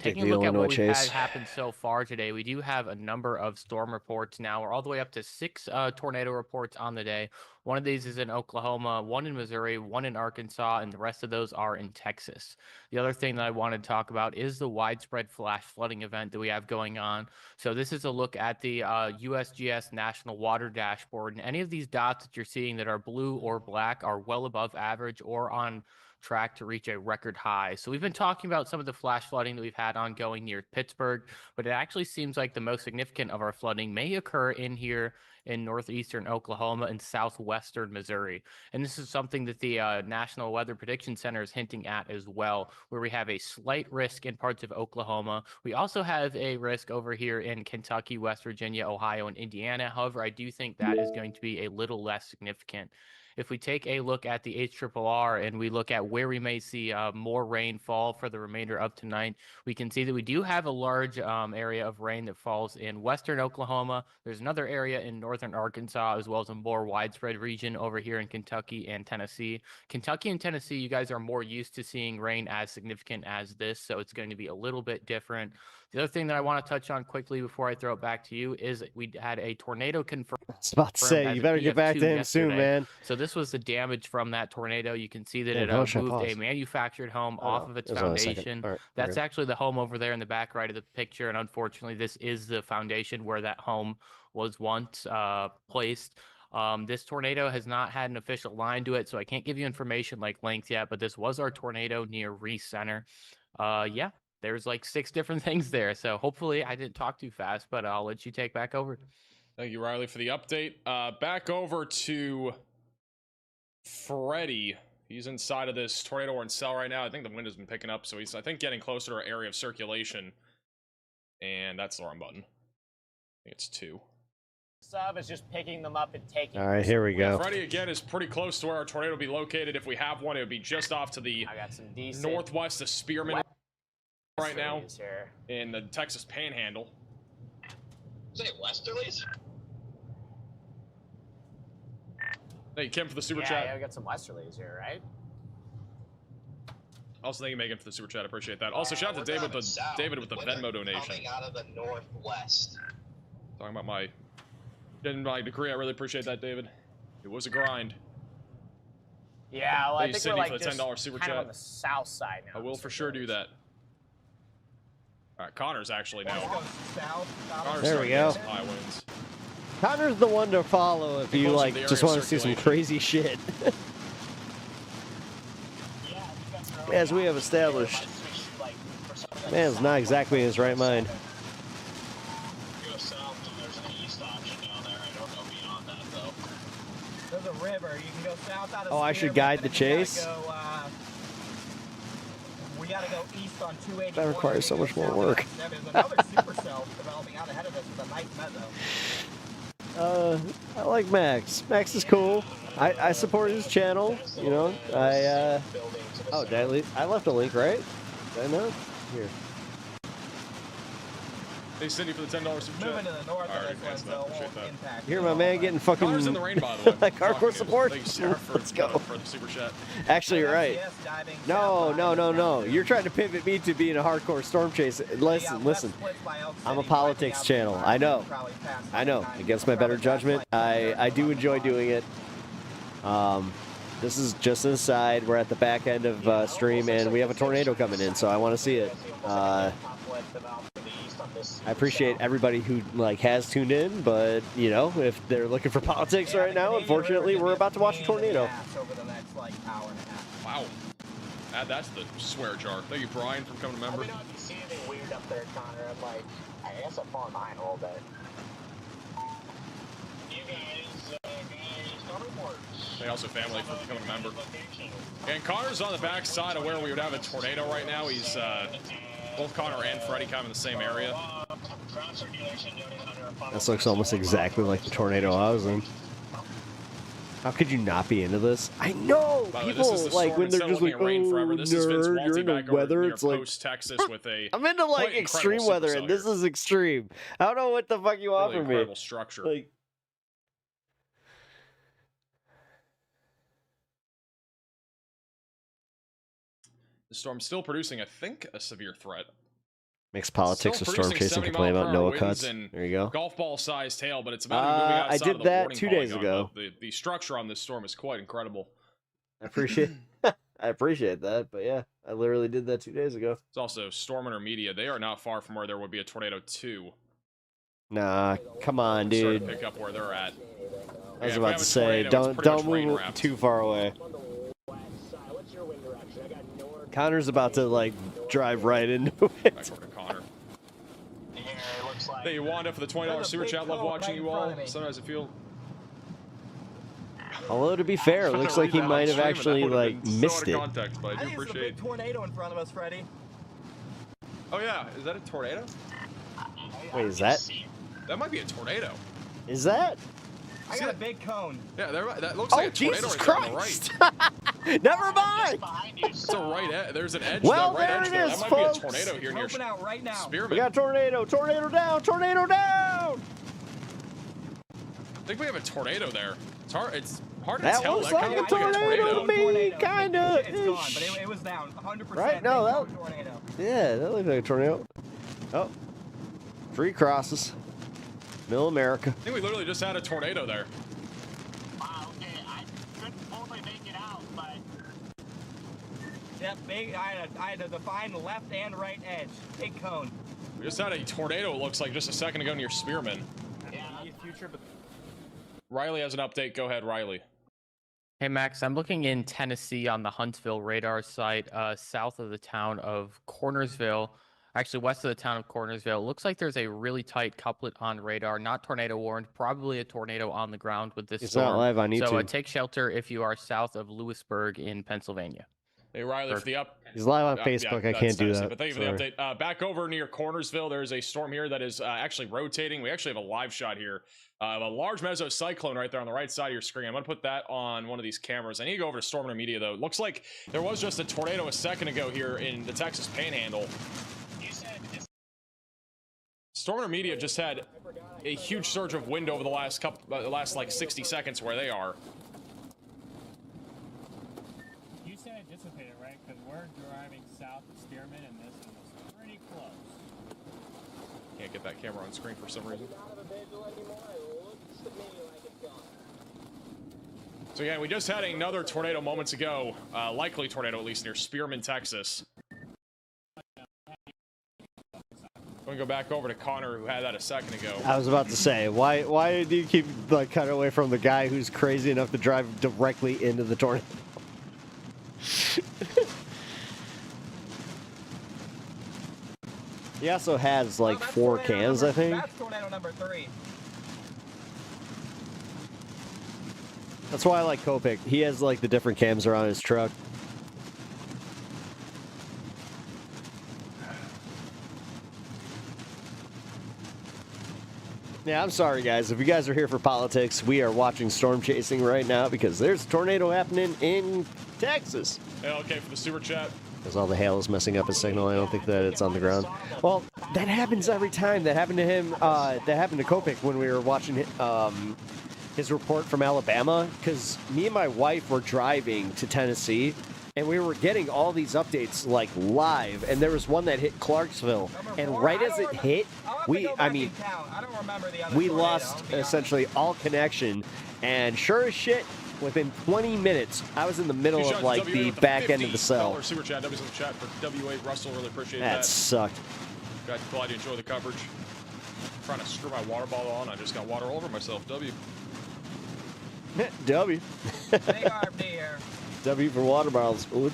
Taking a look at what we've had happen so far today, we do have a number of storm reports now. We're all the way up to 6 tornado reports on the day. One of these is in Oklahoma, one in Missouri, one in Arkansas, and the rest of those are in Texas. The other thing that I wanted to talk about is the widespread flash flooding event that we have going on. So this is a look at the USGS National Water Dashboard, and any of these dots that you're seeing that are blue or black are well above average or on track to reach a record high. So we've been talking about some of the flash flooding that we've had ongoing near Pittsburgh, but it actually seems like the most significant of our flooding may occur in here in northeastern Oklahoma and southwestern Missouri. And this is something that the National Weather Prediction Center is hinting at as well, where we have a slight risk in parts of Oklahoma. We also have a risk over here in Kentucky, West Virginia, Ohio, and Indiana. However, I do think that is going to be a little less significant. If we take a look at the HRRR and we look at where we may see more rainfall for the remainder of tonight, we can see that we do have a large area of rain that falls in western Oklahoma. There's another area in northern Arkansas, as well as a more widespread region over here in Kentucky and Tennessee. Kentucky and Tennessee, you guys are more used to seeing rain as significant as this, so it's going to be a little bit different. The other thing that I want to touch on quickly before I throw it back to you is we had a tornado confirmed. I was about to say, you better get back to him soon, man. So this was the damage from that tornado. You can see that it moved a manufactured home off of its foundation. Right, That's actually the home over there in the back right of the picture. And unfortunately, this is the foundation where that home was once placed. This tornado has not had an official line to it, so I can't give you information like length yet, but this was our tornado near Reese Center. Yeah, there's like 6 different things there. So hopefully I didn't talk too fast, but I'll let you take back over. Thank you, Riley, for the update. Back over to Freddie. He's inside of this tornado warning cell right now. I think the wind has been picking up, so he's, I think, getting closer to our area of circulation. And that's the wrong button. I think it's 2. Sub is just picking them up and taking All right, here we go. Freddie, again, is pretty close to where our tornado will be located. If we have one, it would be just off to the northwest of Spearman right now in the Texas Panhandle. Say westerlies? Thank you, Kim, for the super chat. Yeah, we got some westerlies here, right? Also, thank you, Megan, for the super chat. I appreciate that. Also, shout out to David with the Venmo donation. Coming out of the northwest. Talking about getting my degree. I really appreciate that, David. It was a grind. Yeah, well, I think Sydney we're like for the $10 super kind chat. of on the south side now. I will for sure do that. All right, Connor's actually now. Connor's There we go. high winds. Connor's the one to follow if you like just want to see some crazy shit. As we have established, man's not exactly in his right mind. There's a river. You can go south out of Oh, I should guide the chase? We gotta go east on 281. That requires so much more work. There's another supercell developing out ahead of us with a nice meadow. I like Max. Max is cool. I support his channel. You know, oh, did I left a link, right? Did I know? Here. Hey, Cindy, for the $10 super chat. Moving to the north All right, of this one, so it won't impact. Here, my man getting fucking Connor's in the rain, by the way. like hardcore support. Thank you, Sarah, Let's go. for the super chat. Actually, you're right. No. You're trying to pivot me to being a hardcore storm chase. Listen. I'm a politics channel. I know. Against my better judgment, I do enjoy doing it. This is just an aside. We're at the back end of stream, and we have a tornado coming in, so I want to see it. I appreciate everybody who has tuned in, but you know, if they're looking for politics right now, unfortunately, we're about to watch a tornado. Wow. That's the swear jar. Thank you, Brian, for becoming a member. Let me know if you see anything weird up there, Connor. I'm like, I guess I'm falling behind a little bit. You guys, Thank also family for becoming a member. And Connor's on the back side of where we would have a tornado right now. He's both Connor and Freddie kind of in the same area. This looks almost exactly like the tornado I was in. How could you not be into this? I know people like when they're just like, "Oh, nerd, you're into weather." It's like Texas with a I'm into like extreme weather, and this is extreme. I don't know what the fuck you offer me. Incredible structure. Like, the storm's still producing, I think, a severe threat. Mixed politics with Still storm producing chasing 70 complain mile about per hour Noah winds cuts. and There you go. Golf ball sized tail, but it's about to be moving outside I of did the that warning 2 days polygon. ago. The structure on this storm is quite incredible. I appreciate I appreciate that, but yeah, I literally did that 2 days ago. It's also storm intermediate. They are not far from where there would be a tornado 2. Nah, come on, Starting dude. to pick up where they're at. I was Yeah, if we about have to a say, tornado, it's pretty don't much rain move wrapped. too far away. Connor's about to like drive right into it. Back over to Connor. Hey, Wanda, for the $20 super chat. Love watching you all. Sometimes I feel. Although to be fair, it looks like he might have actually like missed it. Context, but I do appreciate. There's a big tornado in front of us, Freddy. Oh yeah, is that a tornado? Wait, is that? That might be a tornado. Is that? I got a big cone. Yeah, that looks like a tornado Jesus right there on the Christ. right. Never mind. It's a right edge. There's an edge. Well, that right there edge it there. is, That might folks. be a tornado here near Out right now. Spearman. We got tornado, tornado down, tornado down. I think we have a tornado there. It's hard to That tell. looks That like kind a of looks like a tornado to me, kinda. It's gone, but it was down. 100%. Right? No, big that. tornado. Yeah, that looks like a tornado. Oh, 3 crosses. Middle America. I think we literally just had a tornado there. Wow, okay. I couldn't totally make it out, but. Yep, big. I had to define the left and right edge. Big cone. We just had a tornado, it looks like, just a second ago near Spearman. Yeah, future, but. Riley has an update. Go ahead, Riley. Hey Max, I'm looking in Tennessee on the Huntsville radar site, south of the town of Cornersville. Actually, west of the town of Cornersville. It looks like there's a really tight couplet on radar, not tornado warned, probably a tornado on the ground with this It's storm. not live on YouTube. So take shelter if you are south of Lewisburg in Pennsylvania. Hey, Riley, for the up. He's live on Facebook. I that's can't do Tennessee, that. But thank you for the update. Back over near Cornersville, there's a storm here that is actually rotating. We actually have a live shot here of a large mesocyclone right there on the right side of your screen. I'm going to put that on one of these cameras. I need to go over to Storm Intermediate, though. It looks like there was just a tornado a second ago here in the Texas Panhandle. Storm Intermediate just had a huge surge of wind over the last like 60 seconds where they are. You said it dissipated, right? Because we're driving south of Spearman, and this is pretty close. Can't get that camera on screen for some reason. So again, we just had another tornado moments ago, likely tornado at least near Spearman, Texas. I'm gonna go back over to Connor, who had that a second ago. I was about to say, why do you keep like cutting away from the guy who's crazy enough to drive directly into the tornado? He also has like 4 cams, I think. That's tornado number 3. That's why I like Kopik. He has like the different cams around his truck. Yeah, I'm sorry, guys. If you guys are here for politics, we are watching storm chasing right now because there's a tornado happening in Texas. Hey, okay, for the super chat. Because all the hail is messing up his signal. I don't think that it's on the ground. Well, that happens every time. That happened to him. That happened to Kopik when we were watching his report from Alabama. Because me and my wife were driving to Tennessee, and we were getting all these updates like live. And there was one that hit Clarksville, and right as it hit, we lost essentially all connection. And sure as shit, within 20 minutes, I was in the middle of like the back end of the cell. Super chat. W's in the chat for W8 Russell. Really appreciate That that. sucked. Glad you enjoy the coverage. Trying to screw my water bottle on. I just got water all over myself. W. W. Big RFD here. W for water bottles. Ooh.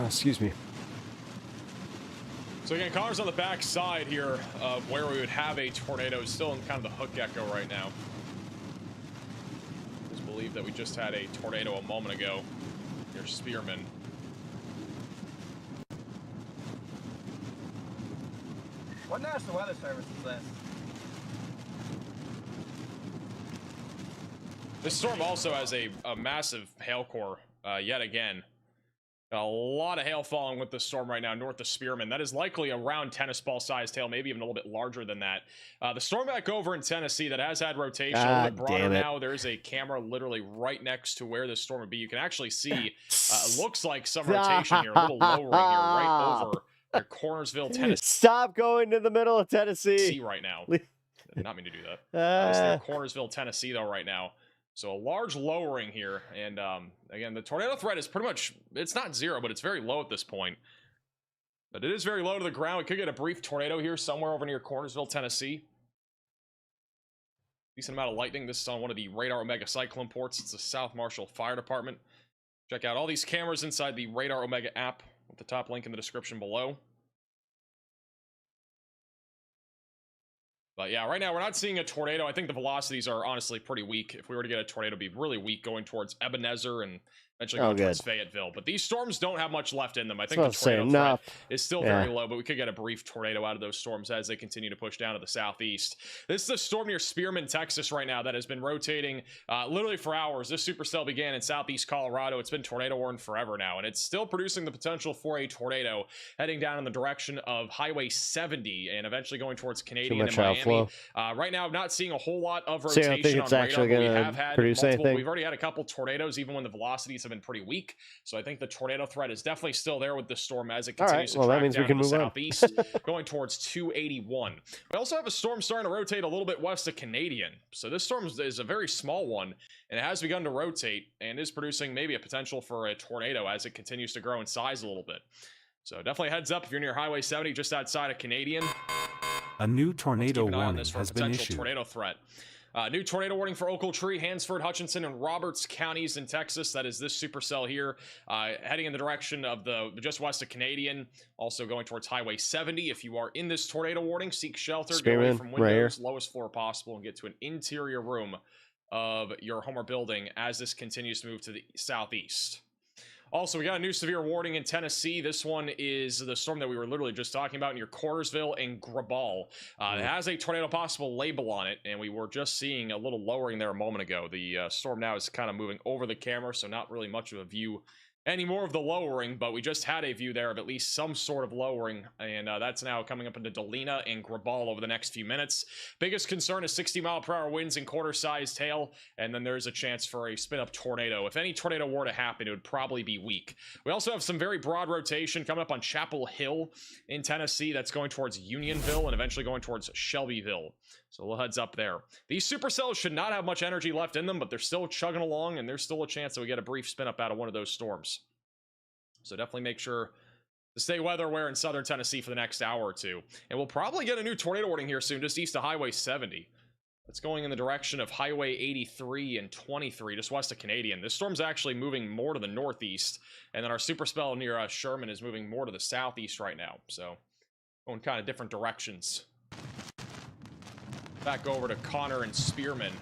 Excuse me. So again, Connor's on the back side here of where we would have a tornado. Still in kind of the hook echo right now. Just believe that we just had a tornado a moment ago near Spearman. What National Weather Service is this? This storm also has a massive hail core yet again. A lot of hail falling with the storm right now north of Spearman. That is likely around tennis ball sized hail, maybe even a little bit larger than that. The storm back over in Tennessee that has had rotation, a little bit broader now. There's a camera literally right next to where this storm would be. You can actually see, it looks like some rotation here, a little lowering here, right over near Cornersville, Tennessee. Stop going to the middle of Tennessee. Right now. Did not mean to do that. It's near Cornersville, Tennessee, though, right now. So a large lowering here, and again, the tornado threat is pretty much, it's not zero, but it's very low at this point. But it is very low to the ground. We could get a brief tornado here somewhere over near Cornersville, Tennessee. Decent amount of lightning. This is on one of the Radar Omega cyclone ports. It's the South Marshall Fire Department. Check out all these cameras inside the Radar Omega app with the top link in the description below. But yeah, right now we're not seeing a tornado. I think the velocities are honestly pretty weak. If we were to get a tornado, it'd be really weak going towards Ebenezer and eventually going towards Fayetteville. But these storms don't have much left in them. I think the tornado threat is still very low, but we could get a brief tornado out of those storms as they continue to push down to the southeast. This is a storm near Spearman, Texas right now that has been rotating literally for hours. This supercell began in southeast Colorado. It's been tornado warned forever now, and it's still producing the potential for a tornado heading down in the direction of Highway 70 and eventually going towards Canadian and Miami. Right now, I'm not seeing a whole lot of rotation on radar, but we have had multiple. We've already had a couple tornadoes, even when the velocities have been pretty weak. So I think the tornado threat is definitely still there with this storm as it continues to track down to the southeast, going towards 281. We also have a storm starting to rotate a little bit west of Canadian. So this storm is a very small one, and it has begun to rotate and is producing maybe a potential for a tornado as it continues to grow in size a little bit. So definitely heads up if you're near Highway 70 just outside of Canadian. A new tornado warning has been issued. Tornado threat. New tornado warning for Ochiltree, Hansford, Hutchinson, and Roberts counties in Texas. That is this supercell here, heading in the direction of the just west of Canadian. Also going towards Highway 70. If you are in this tornado warning, seek shelter, get away from windows, lowest floor possible, and get to an interior room of your home or building as this continues to move to the southeast. Also, we got a new severe warning in Tennessee. This one is the storm that we were literally just talking about near Cornersville and Graball. It has a tornado possible label on it, and we were just seeing a little lowering there a moment ago. The storm now is kind of moving over the camera, so not really much of a view any more of the lowering, but we just had a view there of at least some sort of lowering, and that's now coming up into Delina and Graball over the next few minutes. Biggest concern is 60-mile-per-hour winds and quarter-sized hail, and then there's a chance for a spin-up tornado. If any tornado were to happen, it would probably be weak. We also have some very broad rotation coming up on Chapel Hill in Tennessee. That's going towards Unionville and eventually going towards Shelbyville. So a little heads up there. These supercells should not have much energy left in them, but they're still chugging along, and there's still a chance that we get a brief spin up out of one of those storms. So definitely make sure to stay weather aware in southern Tennessee for the next hour or two. And we'll probably get a new tornado warning here soon, just east of Highway 70. That's going in the direction of Highway 83 and 23, just west of Canadian. This storm's actually moving more to the northeast, and then our supercell near Sherman is moving more to the southeast right now. So going kind of different directions. Back over to Connor and Spearman.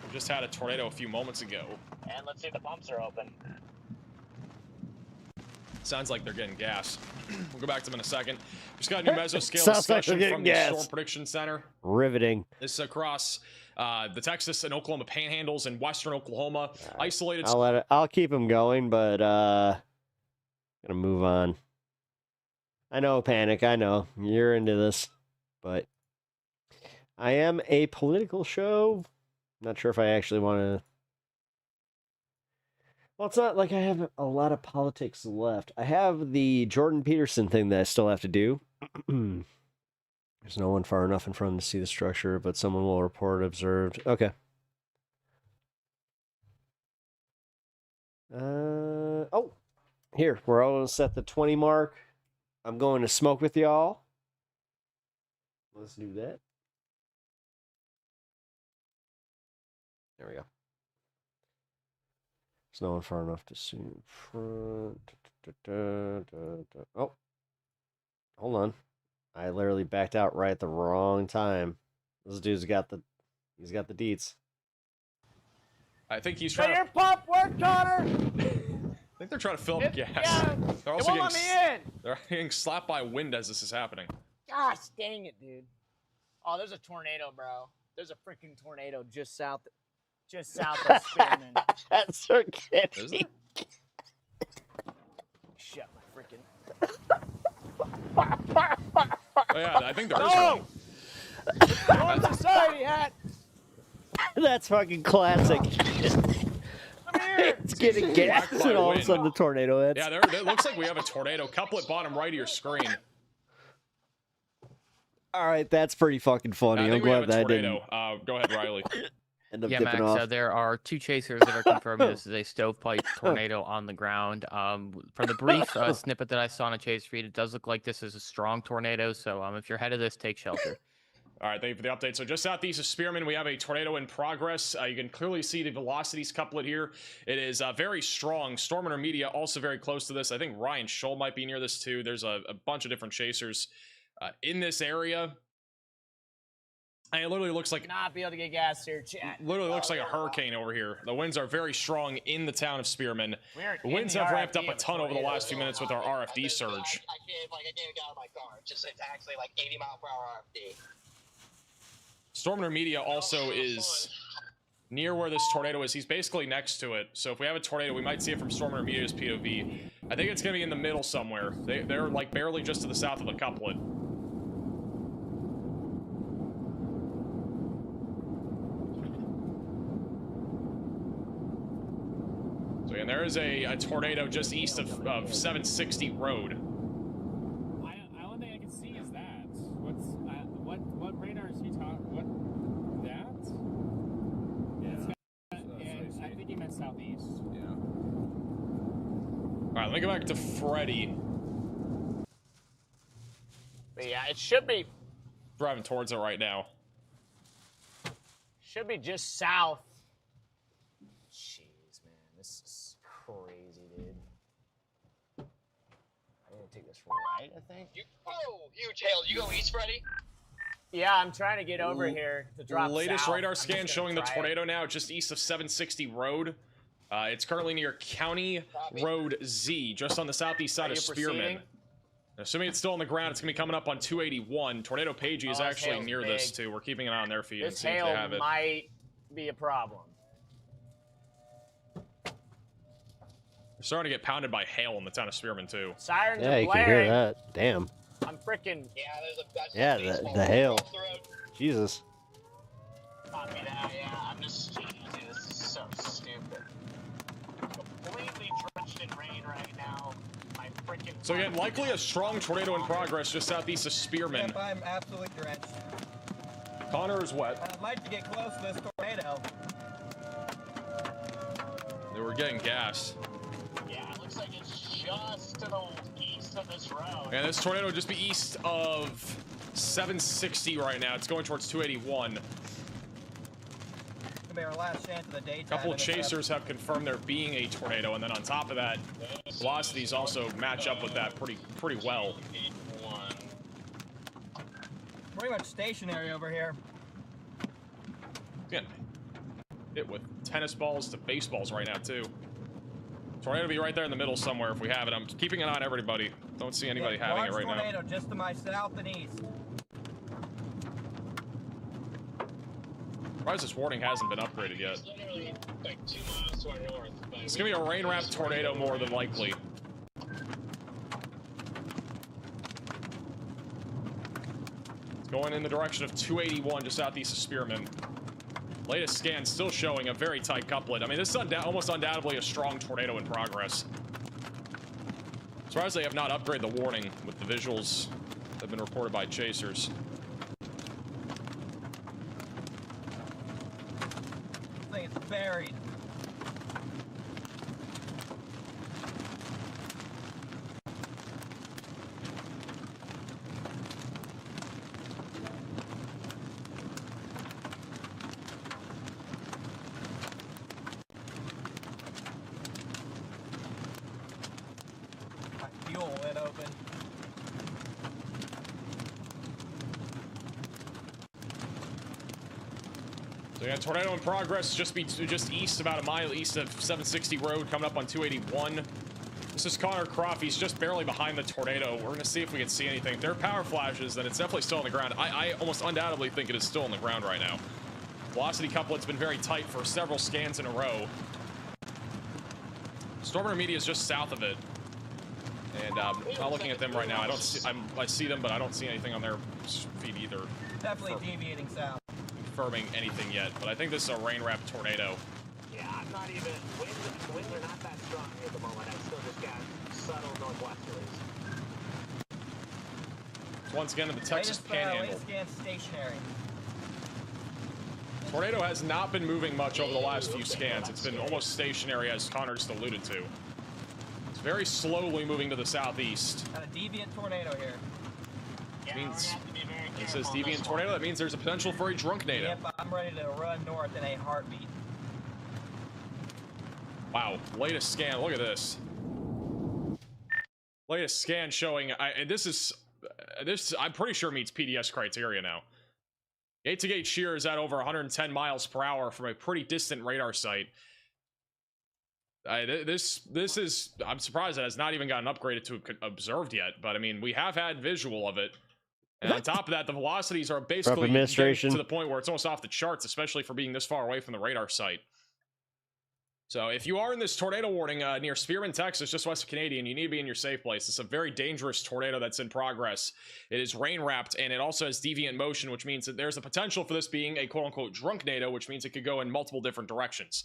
We just had a tornado a few moments ago. And let's see if the pumps are open. Sounds like they're getting gas. We'll go back to them in a second. Just got a new mesoscale discussion from the Storm Prediction Center. Riveting. This is across the Texas and Oklahoma panhandles in western Oklahoma. Isolated. I'll keep them going, but gonna move on. I know, Panic. I know you're into this, but I am a political show. Not sure if I actually want to. Well, it's not like I have a lot of politics left. I have the Jordan Peterson thing that I still have to do. There's no one far enough in front to see the structure, but someone will report observed. Okay. Oh, here. We're almost at the 20 mark. I'm going to smoke with y'all. Let's do that. There we go. There's no one far enough to see in front. Oh, hold on. I literally backed out right at the wrong time. This dude's got the, he's got the deets. I think he's trying. Your pump work, Connor. I think they're trying to fill up gas. Yeah, They're also they're getting slapped by wind as this is happening. Gosh, dang it, dude. Oh, there's a tornado, bro. There's a freaking tornado just south of Spearman. That's so kidding. shut my freaking. Oh, yeah, I think there is No! one. One society hat. That's fucking classic. It's getting gas, Back by and all of a wind. sudden the tornado hits. Yeah, there looks like we have a tornado. Couplet bottom right of your screen. All right, that's pretty fucking funny. I I'm think we have glad a that didn't tornado. Go ahead, Riley. end up Yeah, dipping Max, off. there are 2 chasers that are confirming this is a stovepipe tornado on the ground. From the brief snippet that I saw on a chase feed, it does look like this is a strong tornado. So if you're ahead of this, take shelter. All right, thank you for the update. So just southeast of Spearman, we have a tornado in progress. You can clearly see the velocities couplet here. It is very strong. Storm Intermedia also very close to this. I think Ryan Scholl might be near this too. There's a bunch of different chasers in this area. And it literally looks like Not be able to get gas here, chat. literally looks like a hurricane over here. The winds are very strong in the town of Spearman. We're The in winds the have ramped up RFD a of a ton over the tornado. last few minutes with our RFD surge. I can't get out of my car. It's actually like 80 mile per hour RFD. Storm Intermedia also is near where this tornado is. He's basically next to it. So if we have a tornado, we might see it from Storm Intermedia's POV. I think it's going to be in the middle somewhere. They're like barely just to the south of the couplet. So again, there is a tornado just east of 760 Road. The only thing I can see is that. What radar is he talking? What? That? Yeah, I think he meant southeast. Yeah. All right, let me go back to Freddy. But yeah, it should be Driving towards it right now. just south. Jeez, man, this is crazy, dude. I'm gonna take this right, I think. Huge hail. You go east, Freddy? Yeah, I'm trying to get over here to drop Latest south. radar I'm scan just showing the gonna try it. tornado now just east of 760 Road. It's currently near County Road Z, just on the southeast side Are of you Spearman. proceeding? Assuming it's still on the ground, it's going to be coming up on 281. Tornado Pagey is Oh, this actually hail's near big. this, too. We're keeping an eye on their feed and This seeing if they hail have it. might be a problem. They're starting to get pounded by hail in the town of Spearman, too. Sirens Yeah, are you can blaring. hear that. Damn. I'm freaking. Yeah, the hail. Jesus. Copy that, yeah. I'm just. Dude, this is so stupid. Completely drenched in rain right now. My freaking. So again, likely a strong tornado in progress just southeast of Spearman. Yep, I'm absolutely drenched. Connor is wet. I'd like to get close to this tornado. They were getting gas. Yeah, it looks like it's just to the east of this road. And this tornado would just be east of 760 right now. It's going towards 281. It's gonna be our last chance of the daytime. A couple of and it's chasers have confirmed there being a tornado, and then on top of that, velocities also match up with that pretty well. pretty much stationary over here. Again, hit with tennis balls to baseballs right now too. Tornado be right there in the middle somewhere if we have it. I'm keeping an eye on everybody. Don't see anybody having it right now. Tornado just to my south and east. Surprised this warning hasn't been upgraded yet. It's literally like 2 miles to our north. But It's gonna be a rain wrapped tornado more than likely. It's going in the direction of 281 just southeast of Spearman. Latest scan still showing a very tight couplet. I mean, this is almost undoubtedly a strong tornado in progress. Surprised they have not upgraded the warning with the visuals that have been reported by chasers. This thing is buried. My fuel went open. So yeah, tornado in progress, just east, about a mile east of 760 Road, coming up on 281. This is Connor Croft. He's just barely behind the tornado. We're gonna see if we can see anything. If there are power flashes, then it's definitely still on the ground. I almost undoubtedly think it is still on the ground right now. Velocity couplet's been very tight for several scans in a row. Storm Intermedia is just south of it. And I'm not looking at them right now. I see them, but I don't see anything on their feed either. Definitely deviating south. Confirming anything yet, but I think this is a rain-wrapped tornado. Yeah, I'm not even. Winds are not that strong at the moment. I still just got subtle northwesterlies. Once again in the Texas Panhandle. Latest scan stationary. Tornado has not been moving much over the last few scans. It's been almost stationary, as Connor just alluded to. It's very slowly moving to the southeast. Got a deviant tornado here. Which means it says deviant tornado. That means there's a potential for a drunk nado. Yep, I'm ready to run north in a heartbeat. Wow, latest scan. Look at this. Latest scan showing. This I'm pretty sure meets PDS criteria now. Gate-to-gate shear is at over 110 miles per hour from a pretty distant radar site. This is. I'm surprised that it's not even gotten upgraded to observed yet. But I mean, we have had visual of it. And on top of that, the velocities are basically getting to the point where it's almost off the charts, especially for being this far away from the radar site. So if you are in this tornado warning near Spearman, Texas, just west of Canadian, you need to be in your safe place. It's a very dangerous tornado that's in progress. It is rain-wrapped, and it also has deviant motion, which means that there's a potential for this being a quote-unquote drunk nado, which means it could go in multiple different directions.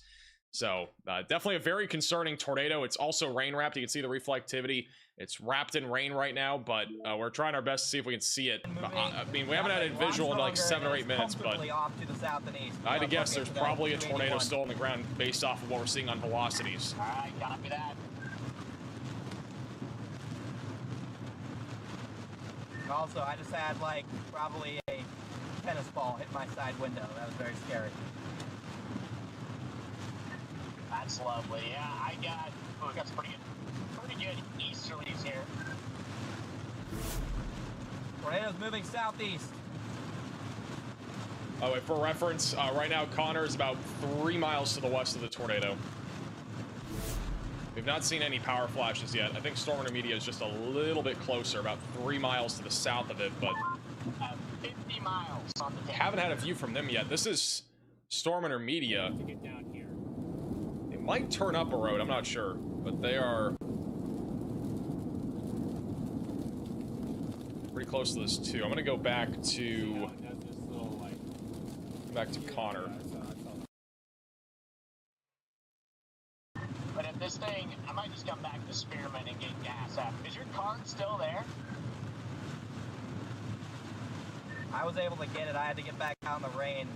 So definitely a very concerning tornado. It's also rain-wrapped. You can see the reflectivity. It's wrapped in rain right now, but we're trying our best to see if we can see it. I mean, we haven't had it visual in like 7 or 8 minutes, but I had to guess there's probably a tornado still on the ground based off of what we're seeing on velocities. All right, copy that. Also, I just had like probably a tennis ball hit my side window. That was very scary. That's lovely. Yeah, I got some pretty good easterlies here. Tornado's moving southeast. Oh, wait, for reference, right now Connor is about 3 miles to the west of the tornado. We've not seen any power flashes yet. I think Storm Intermedia is just a little bit closer, about 3 miles to the south of it, but 50 miles on the haven't had a view from them yet. This is Storm Intermedia. To get down here. They might turn up a road, I'm not sure, but they are pretty close to this too. I'm gonna go back to Connor. But if this thing, I might just come back to Spearman and get gas up. Is your card still there? I was able to get it. I had to get back out in the rain,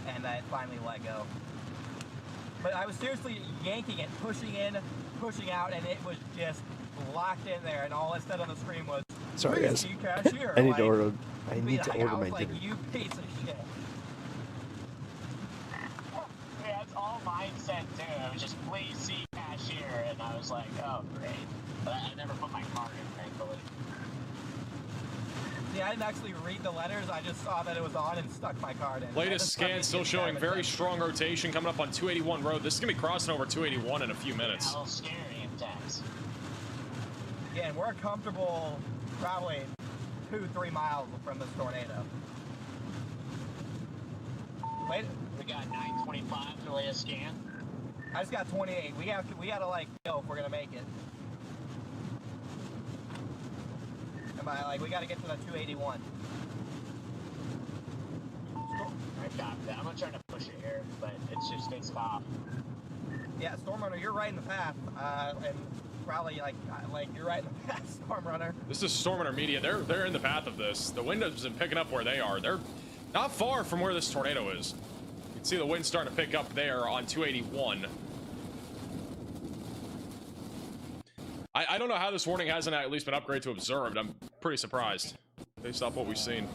and I finally let go. But I was seriously yanking it, pushing in, pushing out, and it was just locked in there. And all it said on the screen was, "Sorry, guys. Cashier." I need to order. I need to order I was my like, dinner. "You piece of shit." Yeah, that's all mine said too. It was just, please see cashier, and I was like, oh great. But I never put my card in, thankfully. See, I didn't actually read the letters. I just saw that it was on and stuck my card in. Latest scan still showing very strong rotation coming up on 281 road. This is gonna be crossing over 281 in a few minutes. A little scary intense. Yeah, and we're comfortable probably 2-3 miles from this tornado. Wait, we got 925 for the latest scan. I just got 28. We gotta like go if we're gonna make it. We gotta get to the 281. I got that. I'm gonna try to push it here, but it's stopped. Yeah, Storm Runner, you're right in the path, and probably like you're right in the path, Storm Runner. This is Storm Intermedia. They're in the path of this. The wind has been picking up where they are. They're not far from where this tornado is. You can see the wind starting to pick up there on 281. I don't know how this warning hasn't at least been upgraded to observed. I'm pretty surprised based off what we've seen.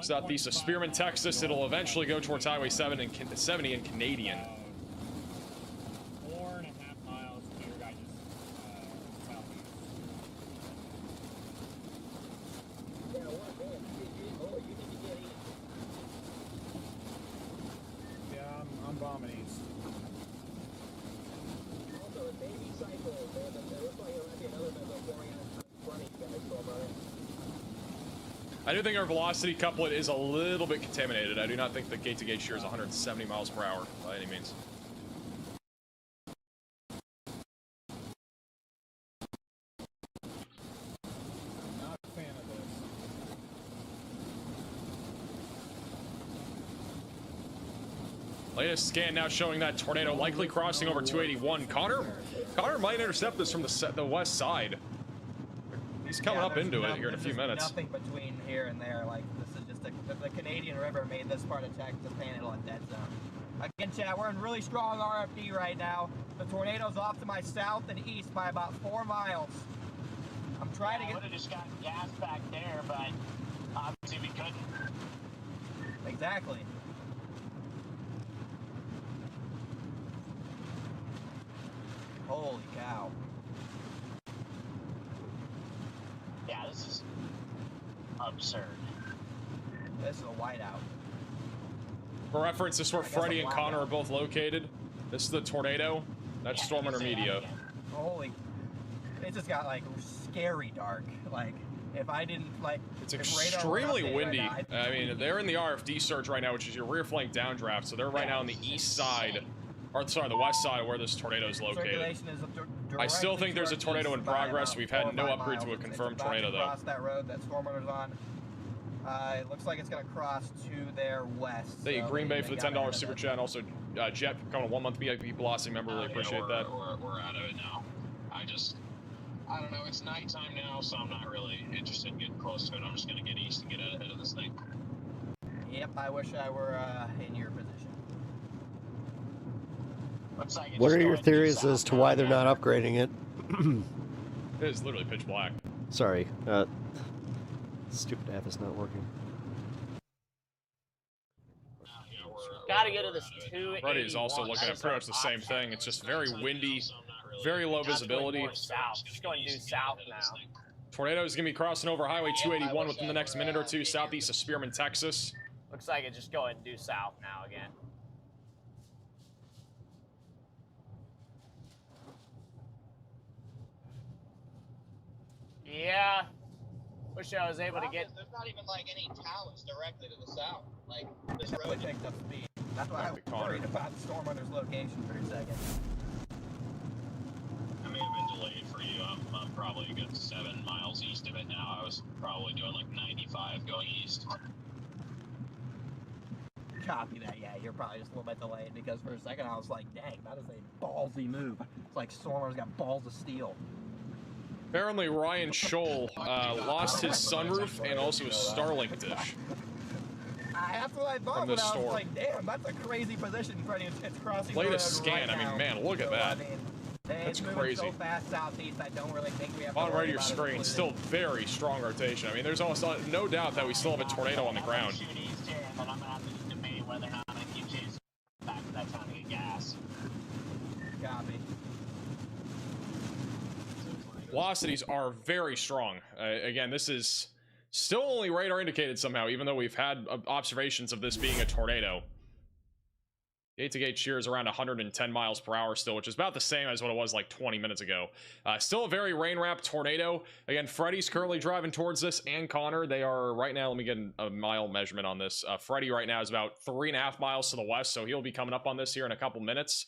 Southeast of Spearman, Texas. It'll eventually go towards Highway 70 and Canadian. 4.5 miles to your guys' southeast. Yeah, I'm bombing east. Also, a baby cycle. There looks like there might be another missile forming in front of you guys, Storm Runner. I do think our velocity couplet is a little bit contaminated. I do not think the gate-to-gate shear is 170 miles per hour by any means. Latest scan now showing that tornado likely crossing over 281. Connor might intercept this from the west side. He's coming up into it here in a few minutes. Nothing between here and there. Like, this is just the Canadian River made this part of Texas a panhandle and dead zone. Again, chat, we're in really strong RFD right now. The tornado's off to my south and east by about 4 miles. I'm trying to get. I would have just gotten gas back there, but obviously we couldn't. Exactly. Holy cow. Yeah, this is absurd. This is a whiteout. For reference, this is where Freddie and Connor are both located. This is the tornado. That's Storm Intermedia. Holy. It just got like scary dark. Like, if I didn't like. It's extremely windy. Right now, I mean, they're in the RFD surge right now, which is your rear flank downdraft. So they're right now on the east side, or sorry, the west side where this tornado is located. I still think there's a tornado in progress. We've had no upgrade to a confirmed tornado though. Cross that road that Stormrunner's on. It looks like it's going to cross to their west. Thank you, Green Bay, for the $10 super chat. And also, Jet for becoming a 1-month VIP Blossoming member. Really appreciate that. We're out of it now. I don't know. It's nighttime now, so I'm not really interested in getting close to it. I'm just going to get east and get ahead of this thing. Yep, I wish I were in your position. Looks like What are your theories as to why they're not upgrading it? It is literally pitch black. Sorry. Stupid app is not working. Gotta go to this 281. Freddie is also looking at pretty much the same thing. It's just very windy, very low visibility. South. Just going due south now. Tornado is going to be crossing over Highway 281 within the next minute or two, southeast of Spearman, Texas. Looks like it's just going due south now again. Yeah. Wish I was able to get. There's not even like any towers directly to the south. Like this Definitely road. picked up speed. That's why I was worried about Stormrunner's location for a second. I may have been delayed for you. I'm probably a good 7 miles east of it now. I was probably doing like 95 going east. Copy that. Yeah, you're probably just a little bit delayed because for a second I was like, dang, that is a ballsy move. It's like Stormrunner's got balls of steel. Apparently, Ryan Scholl lost his sunroof and also his Starlink dish. That's what I thought, but I was like, damn, that's a crazy position. It's crossing the road Latest scan, right I mean, man, look at that. That's crazy. So fast southeast, I don't really think we have. Bottom right of your screen, still very strong rotation. I mean, there's almost no doubt that we still have a tornado on the ground. Shoot east here, and then I'm gonna have to debate whether or not I'm gonna keep chasing back to that time to get gas. Copy. Velocities are very strong. Again, this is still only radar indicated somehow, even though we've had observations of this being a tornado. Gate-to-gate shear is around 110 miles per hour still, which is about the same as what it was like 20 minutes ago. Still a very rain-wrapped tornado. Again, Freddie's currently driving towards this, and Connor. They are right now, let me get a mile measurement on this. Freddie right now is about 3.5 miles to the west, so he'll be coming up on this here in a couple minutes.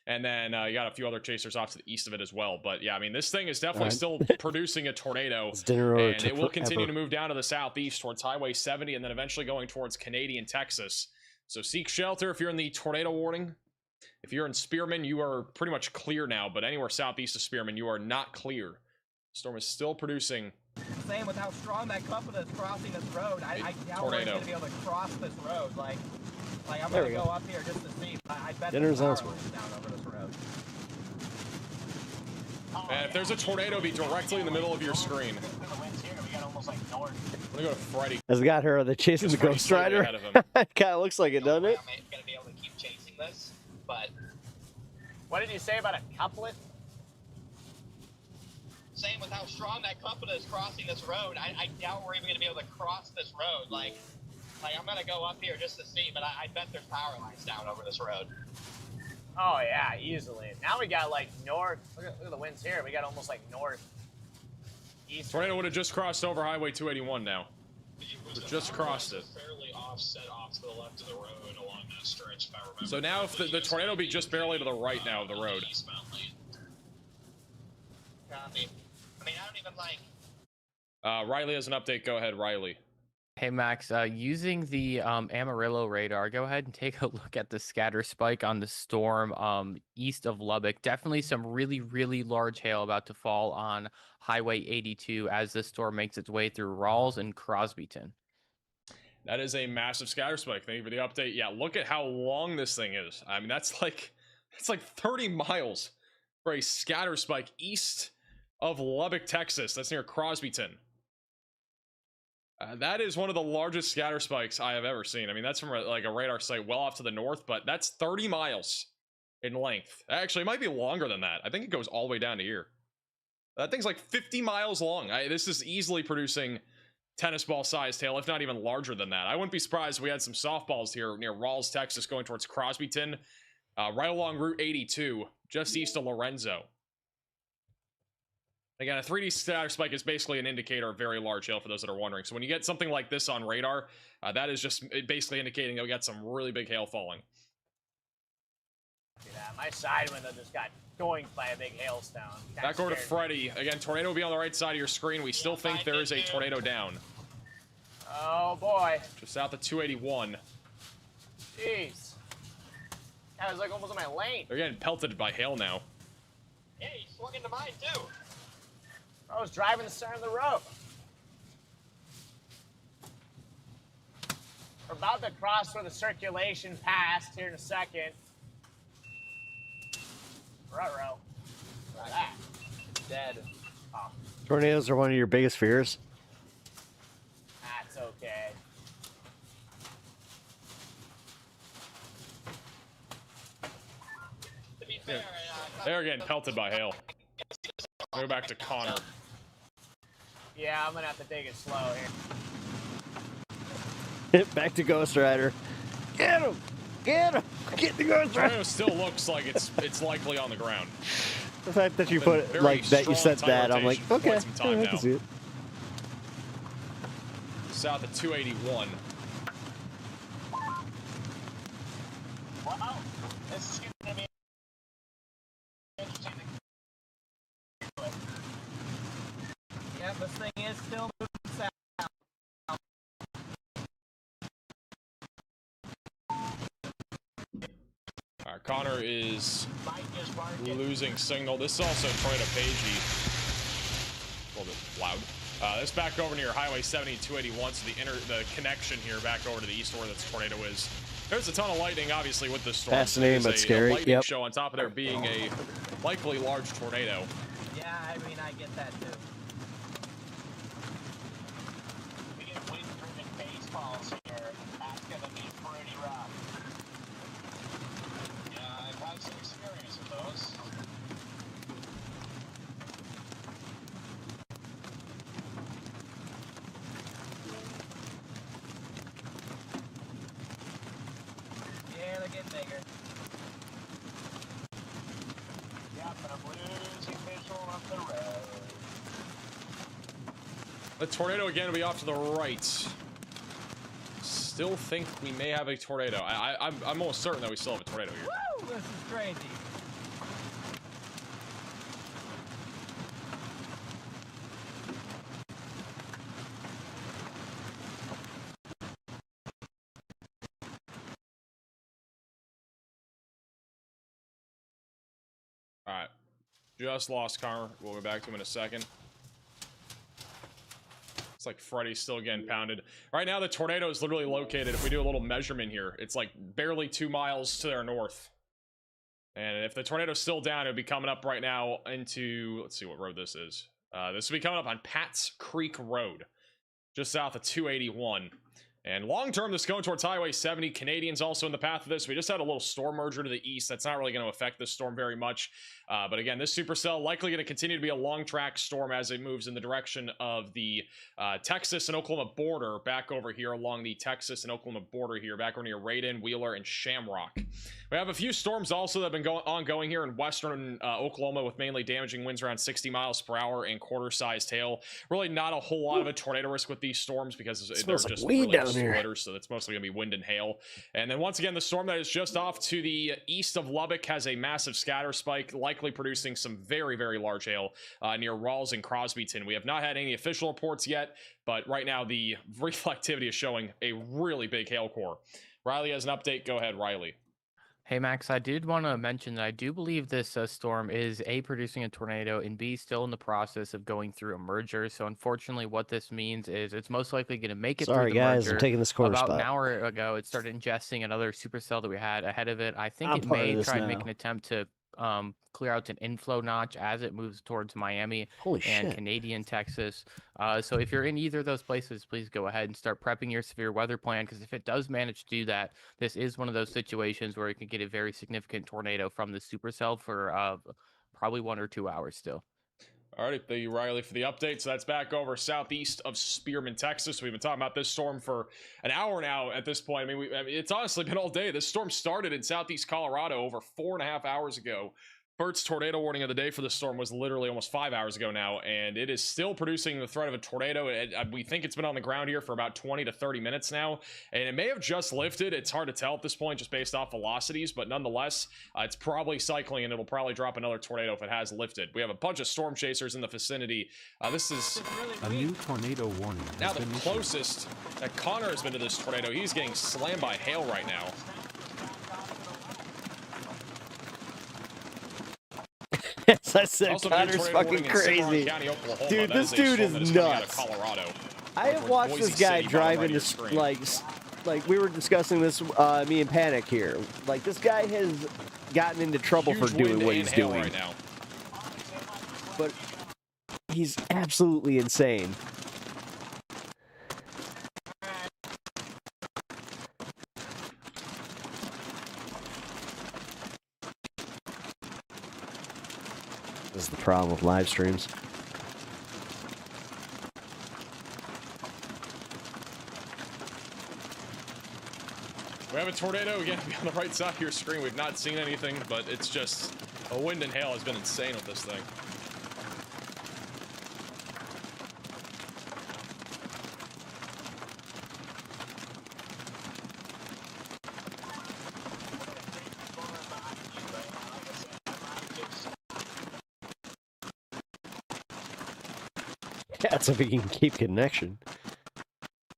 And then you got a few other chasers off to the east of it as well. But yeah, I mean, this thing is definitely still producing a tornado. And it will continue to move down to the southeast towards Highway 70 and then eventually going towards Canadian Texas. So seek shelter if you're in the tornado warning. If you're in Spearman, you are pretty much clear now. But anywhere southeast of Spearman, you are not clear. Storm is still producing. Same with how strong that company is crossing this road. I doubt we're going to be able to cross this road. Like I'm going to go up here just to see. I bet Dinner's there's on power lines down over this road. And if there's a tornado, be directly in the middle of your screen. Let me go to Freddy. Has got her. They're chasing the Ghost Rider. It kind of looks like it, doesn't it? I'm going to be able to keep chasing this, but what did you say about a couplet? Same with how strong that company is crossing this road. I doubt we're even going to be able to cross this road. Like I'm going to go up here just to see, but I bet there's power lines down over this road. Oh, yeah, easily. Now we got, like, north. Look at the winds here. We got almost, like, north. East. Tornado would have just crossed over Highway 281 now. Just crossed it. Fairly offset off to the left of the road along that stretch, if I remember. So now if the tornado be just barely to the right now of the road. Copy. I mean, I don't even like... Riley has an update. Go ahead, Riley. Hey Max, using the Amarillo radar, go ahead and take a look at the scatter spike on the storm east of Lubbock. Definitely some really, really large hail about to fall on Highway 82 as the storm makes its way through Rawls and Crosbyton. That is a massive scatter spike. Thank you for the update. Yeah, look at how long this thing is. I mean, it's like 30 miles for a scatter spike east of Lubbock, Texas. That's near Crosbyton. That is one of the largest scatter spikes I have ever seen. I mean, that's from a radar site well off to the north, but that's 30 miles in length. Actually, it might be longer than that. I think it goes all the way down to here. That thing's like 50 miles long. This is easily producing tennis ball sized hail, if not even larger than that. I wouldn't be surprised if we had some softballs here near Rawls, Texas, going towards Crosbyton, right along Route 82, just east of Lorenzo. Again, a 3D scatter spike is basically an indicator of very large hail for those that are wondering. So when you get something like this on radar, that is just basically indicating that we got some really big hail falling. See that? My side window just got doinked by a big hailstone. Back over to Freddy. Again, tornado will be on the right side of your screen. We still think there is a tornado down. Oh boy. Just south of 281. Jeez. That was like almost in my lane. They're getting pelted by hail now. Yeah, he swung into mine too. I was driving the center of the road. We're about to cross where the circulation passed here in a second. Ruh-roh. Look at that. Dead. Oh, Tornadoes are one of your biggest fears. that's okay. To be fair, They're getting pelted by hail. Go back to Connor. Yeah, I'm gonna have to take it slow here. Back to Ghost Rider. Get him! Get him! Get the Ghost Rider! It still looks like it's likely on the ground. The fact that you put it like that, you said that, I'm like, okay, yeah, I can see it. South of 281. wow, this is gonna be interesting. Yeah, this thing is still moving south. Connor is losing signal. This is also Tornado Pagey. A little bit loud. This back over near Highway 70 281, so the connection here back over to the east where this tornado is. There's a ton of lightning, obviously, with this storm. Fascinating, but scary. A lightning show on top of there being a likely large tornado. Yeah, I mean, I get that too. We get wind-driven baseballs here. That's gonna be pretty rough. Yeah, I've had some experience with those. Yeah, they're getting bigger. Yeah, but I'm losing visual of the road. The tornado again will be off to the right. Still think we may have a tornado. I'm almost certain that we still have a tornado here. Woo! This is crazy. All right. Just lost Connor. We'll go back to him in a second. It's like Freddy's still getting pounded. Right now, the tornado is literally located. If we do a little measurement here, it's like barely 2 miles to their north. And if the tornado's still down, it would be coming up right now into, let's see what road this is. This will be coming up on Pat's Creek Road, just south of 281. And long term, this going towards Highway 70. Canadians also in the path of this. We just had a little storm merger to the east. That's not really going to affect this storm very much. But again, this supercell likely going to continue to be a long track storm as it moves in the direction of the Texas and Oklahoma border, back over here along the Texas and Oklahoma border here, back over near Raiden, Wheeler, and Shamrock. We have a few storms also that have been ongoing here in western Oklahoma, with mainly damaging winds around 60 miles per hour and quarter-sized hail. Really not a whole lot of a tornado risk with these storms because they're just really splitters, so that's mostly going to be wind and hail. And then once again, the storm that is just off to the east of Lubbock has a massive scatter spike, likely producing some very, very large hail near Rawls and Crosbyton. We have not had any official reports yet, but right now the reflectivity is showing a really big hail core. Riley has an update. Go ahead, Riley. Hey Max, I did want to mention that I do believe this storm is A, producing a tornado, and B, still in the process of going through a merger. So unfortunately what this means is it's most likely going to make it through the guys, merger. I'm taking this corner About spot. an hour ago, it started ingesting another supercell that we had ahead of it. I think I'm it part of may this try and make now. an attempt to clear out an inflow notch as it moves towards Miami and shit. Canadian Texas. So if you're in either of those places, please go ahead and start prepping your severe weather plan, because if it does manage to do that, this is one of those situations where it can get a very significant tornado from the supercell for probably 1 or 2 hours still. All right, thank you, Riley, for the update. So that's back over southeast of Spearman, Texas. We've been talking about this storm for an hour now at this point. I mean, it's honestly been all day. This storm started in southeast Colorado over 4.5 hours ago. First tornado warning of the day for the storm was literally almost 5 hours ago now, and it is still producing the threat of a tornado. We think it's been on the ground here for about 20 to 30 minutes now, and it may have just lifted. It's hard to tell at this point just based off velocities, but nonetheless, it's probably cycling, and it'll probably drop another tornado if it has lifted. We have a bunch of storm chasers in the vicinity. This is a new tornado warning. Now the closest that Connor has been to this tornado. He's getting slammed by hail right now. As I said, Connor's fucking crazy. Dude, this dude is nuts. I have watched this guy drive into, like we were discussing this, me and Panic here. Like, this guy has gotten into trouble for doing what he's doing. Right now. But he's absolutely insane. This is the problem with live streams. We have a tornado again on the right side of your screen. We've not seen anything, but it's just a wind and hail has been insane with this thing. Yeah, so if he can keep connection.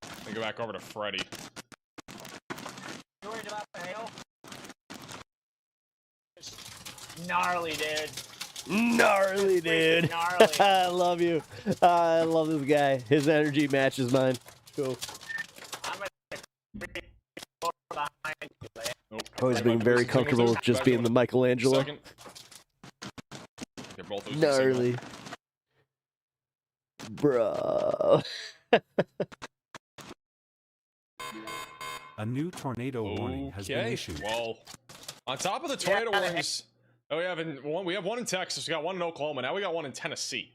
Let me go back over to Freddy. You worried about the hail? Gnarly, dude. Gnarly, dude. Gnarly. I love you. I love this guy. His energy matches mine. Cool. Always being very comfortable with just being the Michelangelo. They're both Gnarly. Bro. A new tornado warning has been issued. Well, on top of the tornado warnings, we have one in Texas, we got one in Oklahoma, now we got one in Tennessee.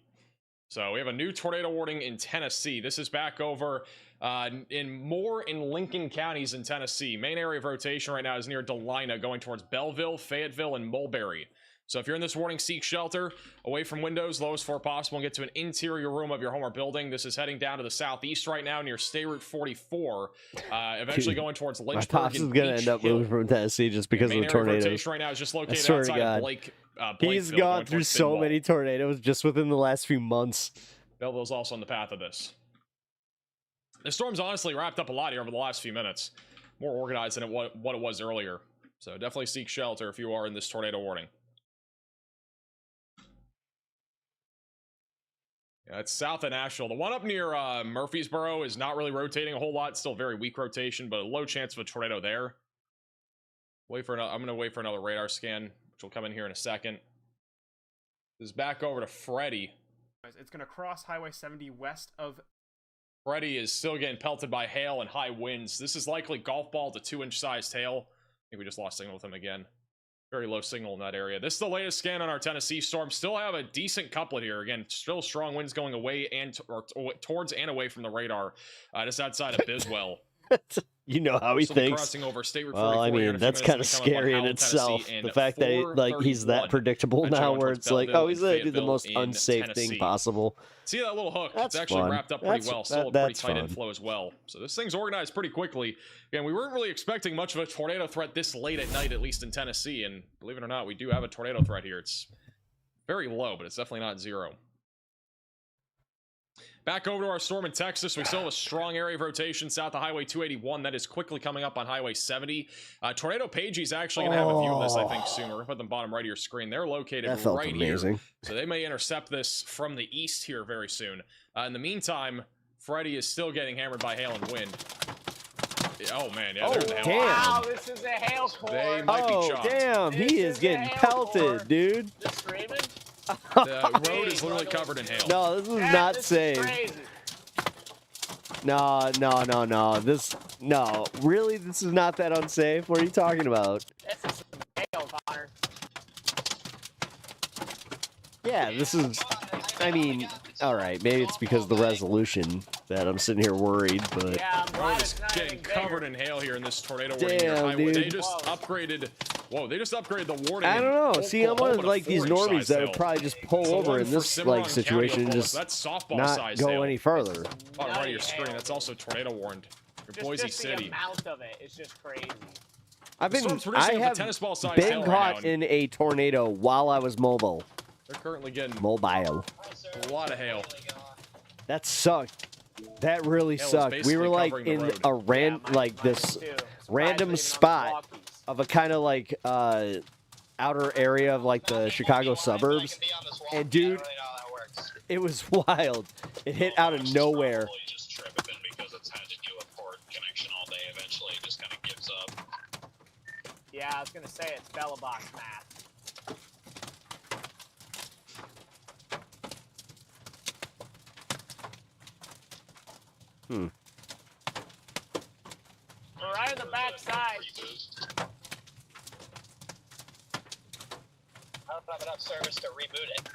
So we have a new tornado warning in Tennessee. This is back over in Lincoln counties in Tennessee. Main area of rotation right now is near Delina, going towards Belleville, Fayetteville, and Mulberry. So if you're in this warning, seek shelter away from windows, lowest floor possible, and get to an interior room of your home or building. This is heading down to the southeast right now near State Route 44, eventually going towards Lynchburg. My pops is going to end up moving from Tennessee just because of the tornadoes. Rotation right now is just located I swear outside to God. of Blake. He's gone through so many tornadoes just within the last few months. Belleville's also on the path of this. The storm's honestly wrapped up a lot here over the last few minutes. More organized than what it was earlier. So definitely seek shelter if you are in this tornado warning. Yeah, it's south of Nashville. The one up near Murfreesboro is not really rotating a whole lot. Still very weak rotation, but a low chance of a tornado there. I'm going to wait for another radar scan, which will come in here in a second. This is back over to Freddy. It's going to cross Highway 70 west of... Freddy is still getting pelted by hail and high winds. This is likely golf ball to 2-inch sized hail. I think we just lost signal with him again. Very low signal in that area. This is the latest scan on our Tennessee storm. Still have a decent couplet here. Again, still strong winds going away and towards and away from the radar. Just outside of Biswell. You know how he Still be thinks. crossing over State Route Well, I 44 here in mean, a few that's minutes, kind of and then coming up on scary in Howell, itself. Tennessee, The fact that he's that 4:31. predictable Eventually now, going where towards it's like, Belleville oh, he's and gonna do the Fayetteville most in unsafe Tennessee. thing possible. See that little hook? That's It's actually fun. wrapped up pretty That's- well. Still a pretty that's tight fun. inflow as well. So this thing's organized pretty quickly. Again, we weren't really expecting much of a tornado threat this late at night, at least in Tennessee. And believe it or not, we do have a tornado threat here. It's very low, but it's definitely not zero. Back over to our storm in Texas. We still have a strong area of rotation south of Highway 281. That is quickly coming up on Highway 70. Tornado Pagey is actually going to have a view of this, I think, soon. We're going to put them bottom right of your screen. They're located That felt right amazing. here. So they may intercept this from the east here very soon. In the meantime, Freddy is still getting hammered by hail and wind. Oh, man. Yeah, there's the hail. damn. Wow, this is a hail core. They might be chopped. Damn, he is getting pelted, dude. Just screaming. The road is literally covered in hail. No, this is not safe. No. No, really, this is not that unsafe. What are you talking about? This is some hail, Connor. Yeah, this is. I mean, all right, maybe it's because of the resolution that I'm sitting here worried, but Yeah, I'm glad It's it's not getting any covered bigger. in hail here in this tornado Damn, warning here. Highway. They dude. just upgraded. Whoa, they just upgraded the warning. I in don't know. See, I'm one Oklahoma of to like these 4-inch normies size that hail. would probably just pull It's the over one in for this Cimarron like County, situation and Oklahoma. just So that's softball not size go hail. any further. Bottom right of your screen. That's also tornado warned. Your Boise Just the City. amount of it is just crazy. I've The been, storm's producing I up to have tennis ball size been hail right caught now. in a tornado while I was mobile. They're currently getting Mobile. a lot of hail. That sucked. That really Hail is sucked. We basically were like covering the in road. a this random spot of a kind of like outer area of like the Chicago suburbs. And dude, it was wild. It hit out of nowhere. Yeah, I was gonna say it's Bella Box math. Hmm. We're right on the back side. I don't have enough service to reboot it.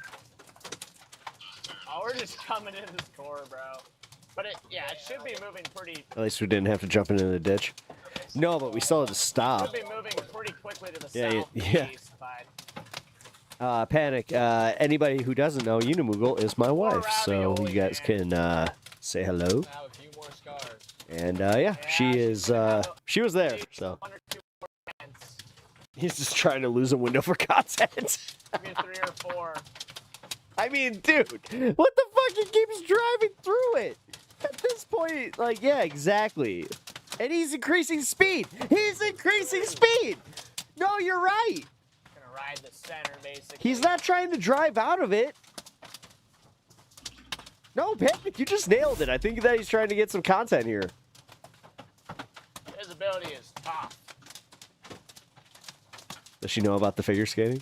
Oh, we're just coming into this core, bro. But yeah, it should be moving pretty. At least we didn't have to jump into the ditch. No, but we still had to stop. Should be moving pretty quickly to the Yeah, southeast. But Panic. Anybody who doesn't know, Unimoogle is my wife, so you guys can say hello. And yeah, she is. She was there, so he's just trying to lose a window for content. maybe 3 or 4. I mean, dude, what the fuck? He keeps driving through it. At this point, like, yeah, exactly. And he's increasing speed. He's increasing speed. No, you're right. Gonna ride the center, basically. He's not trying to drive out of it. No, Panic, you just nailed it. I think that he's trying to get some content here. Visibility is top. Does she know about the figure skating?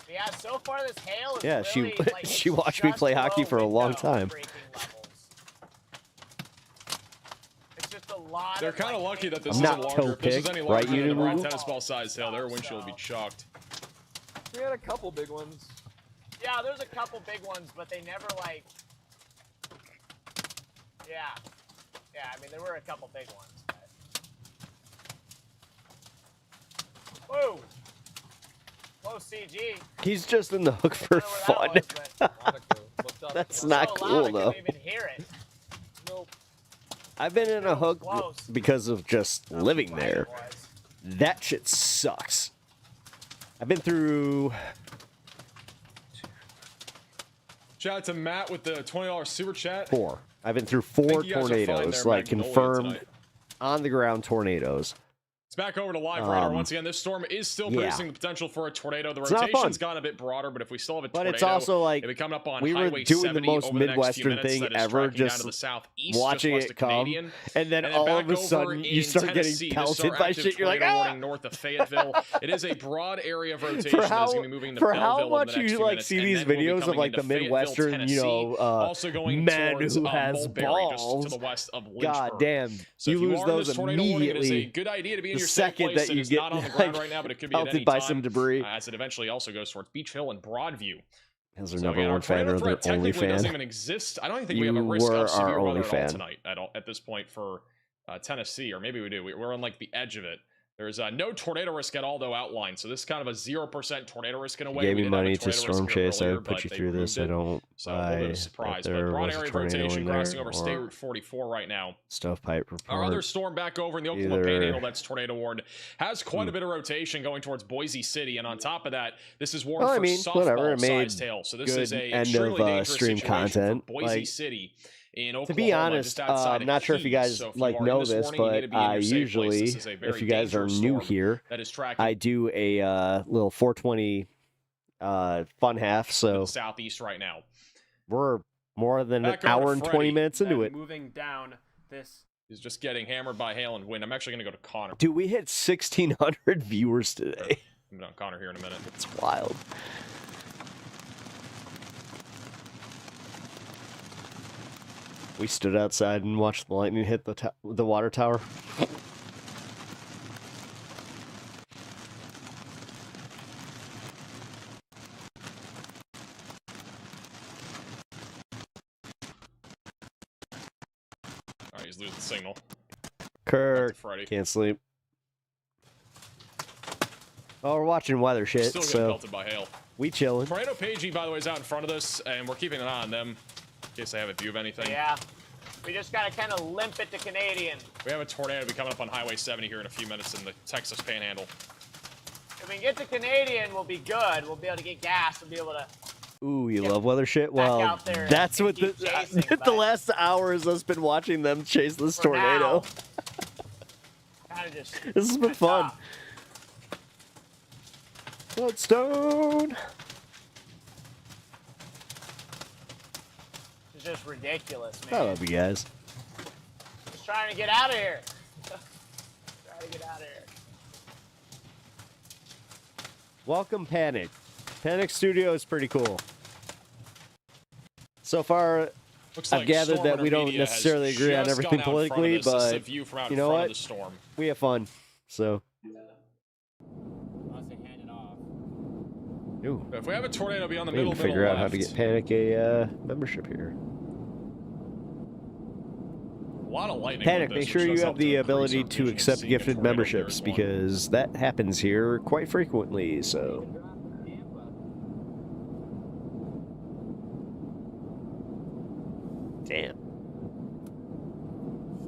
Yeah, so far this hail is Yeah, really, like, she watched me just play hockey below for a long window time. breaking levels. It's just a lot. They're of, kind of like, lucky that this I'm isn't not longer. If this is toe-picked, any right, longer than the Unimoogle? tennis ball size hail, their windshield would be chalked. We had a couple big ones. Yeah, there's a couple big ones, but they never like. Yeah, yeah. I mean, there were a couple big ones. But... Whoa! Low CG. He's just in the hook for fun. That's not cool, though. Even hear it. Nope. I've been in a hook because of just living there. That shit sucks. I've been through... Shout out to Matt with the $20 super chat. 4. I've been through 4 Think you guys are fine tornadoes, there, like Magnolia, confirmed tonight. on the ground tornadoes. It's back over to live radar once again. This storm is still yeah. producing the potential for a tornado. The It's not rotation's fun. gone a bit broader, but if we still have a But tornado, it's also like it'll be coming up on we were Highway doing the 70 most over the next few Midwestern minutes. thing That is ever, tracking down just to the southeast, watching just west it of come, Canadian. and then And all back of a over sudden you in start Tennessee, getting this is pelted our by active shit. You're like, tornado ah! warning north of Fayetteville. It is a broad area of rotation For that is how, going to be moving into for Belleville how over the much next you few like minutes, see and these then we'll be videos of coming like into the Fayetteville, Midwestern, Tennessee, you know, also going man towards, who has Mulberry, balls. just to the west of Lynchburg. God damn, So you if you lose are in those this tornado warning, it is a immediately. good idea to be in The your safe second place. that It you is get not on the ground like, right now, but it could be at pelted any by time, some debris. as it eventually also goes towards Beach Hill and Broadview. As our So number again, our one fan tornado or their threat only technically doesn't fan. even exist. I don't even think we have a You risk were of severe our weather only at all fan. tonight at this point for Tennessee, or maybe we do. We're on like the edge of it. There's no tornado risk at all, though, outlined. So this is kind of a 0% tornado risk in a way. Gave me We did have a money to tornado storm risk here chase. I earlier, would put but you they through this. I removed it. don't So a little bit of a buy surprise. that But there broad was a area of tornado rotation in crossing there over State or Route 44 right now. stovepipe report. Our other storm back over in the Oklahoma Either- Panhandle that's tornado warned has quite a bit of rotation going towards Boise City, and on top of that, this is warned Well, I for mean, whatever. It made softball-sized hail. So this good is a end extremely of dangerous stream situation content. for Boise Like, City in Oklahoma. to be honest, just outside I'm of not sure if you Keys. guys So if you like are in know this this, warning, you need to but be in your I safe place. usually, This is a very if you guys are dangerous new storm here, that is tracking I do a little 420 fun half. So southeast right now. we're more than an Back over to hour and 20 Freddie. minutes into it. Moving down this. He's just getting hammered by hail and wind. I'm actually going to go to Connor. Dude, we hit 1,600 viewers today. I'm on Connor here in a minute. It's wild. We stood outside and watched the lightning hit the water tower. Alright, he's losing signal. Kirk, Freddie. can't sleep. Oh, we're watching weather shit, Still getting so belted by hail. we chilling. Tornado Pagey, by the way, is out in front of this, and we're keeping an eye on them in case they have a view of anything. Yeah. We just gotta kind of limp it to Canadian. We have a tornado be coming up on Highway 70 here in a few minutes in the Texas Panhandle. If we can get to Canadian, we'll be good. We'll be able to get gas and be able to. Ooh, you love weather shit? Well, out there that's and what keep chasing, the last hour has us been watching them chase this For tornado. Kind of just. This has been fun. Bloodstone. It's just ridiculous, man. I love you guys. Just trying to get out of here. Trying to get out of here. Welcome, Panic. Panic Studio is pretty cool. So far, Looks I've like gathered that Storm we don't Media has necessarily agree on just everything gone out in front of politically, this. This is a but view from out you in know front what? of the storm. We have fun. So, ooh, If we have a tornado be on the we need middle, to figure out how to left. get Panic a membership here. A lot of lightning. Panic, with make this, sure which you does have help the to ability increase our to vision, accept seeing a gifted tornado memberships there's one. because that happens here quite frequently. So, damn.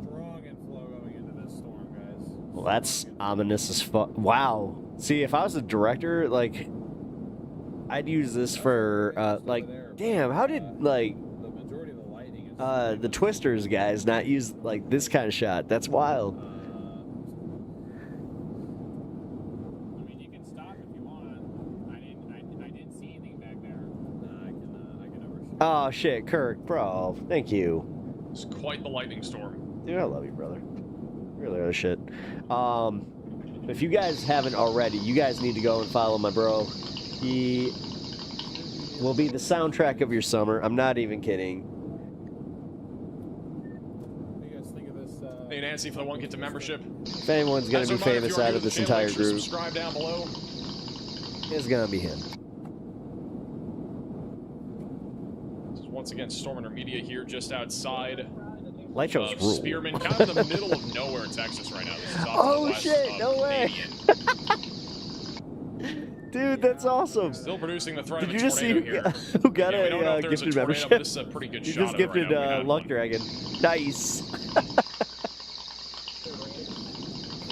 Strong inflow going into this storm, guys. Well, that's ominous as fuck. Wow. See, if I was a director, like, I'd use this for, like, damn, how did, like, the Twisters guys not use, like, this kind of shot? That's wild. I mean, you can stop if you want. I didn't see anything back there. I can overshoot. Oh, shit, Kirk, bro. Thank you. It's quite the lightning storm. Dude, I love you, brother. Really, really shit. If you guys haven't already, you guys need to go and follow my bro. He will be the soundtrack of your summer. I'm not even kidding. What do you guys think of this? Hey Nancy, for the one get to membership. If anyone's gonna As a be reminder, if famous you are out new of to the this channel, entire make sure to group, subscribe down below. it's gonna be him. This is once again Storm Intermedia here just outside Light shows of rule. Spearman, kind of in the middle of nowhere in Texas right now. This is off to the Oh west shit, of no way. Dude, that's awesome. Still producing the threat Did of you a just see tornado here. who got Yeah, we don't know a if there's gifted tornado, membership? but this is a pretty good You shot just of it right gifted now. We got Luck one. Dragon. Nice.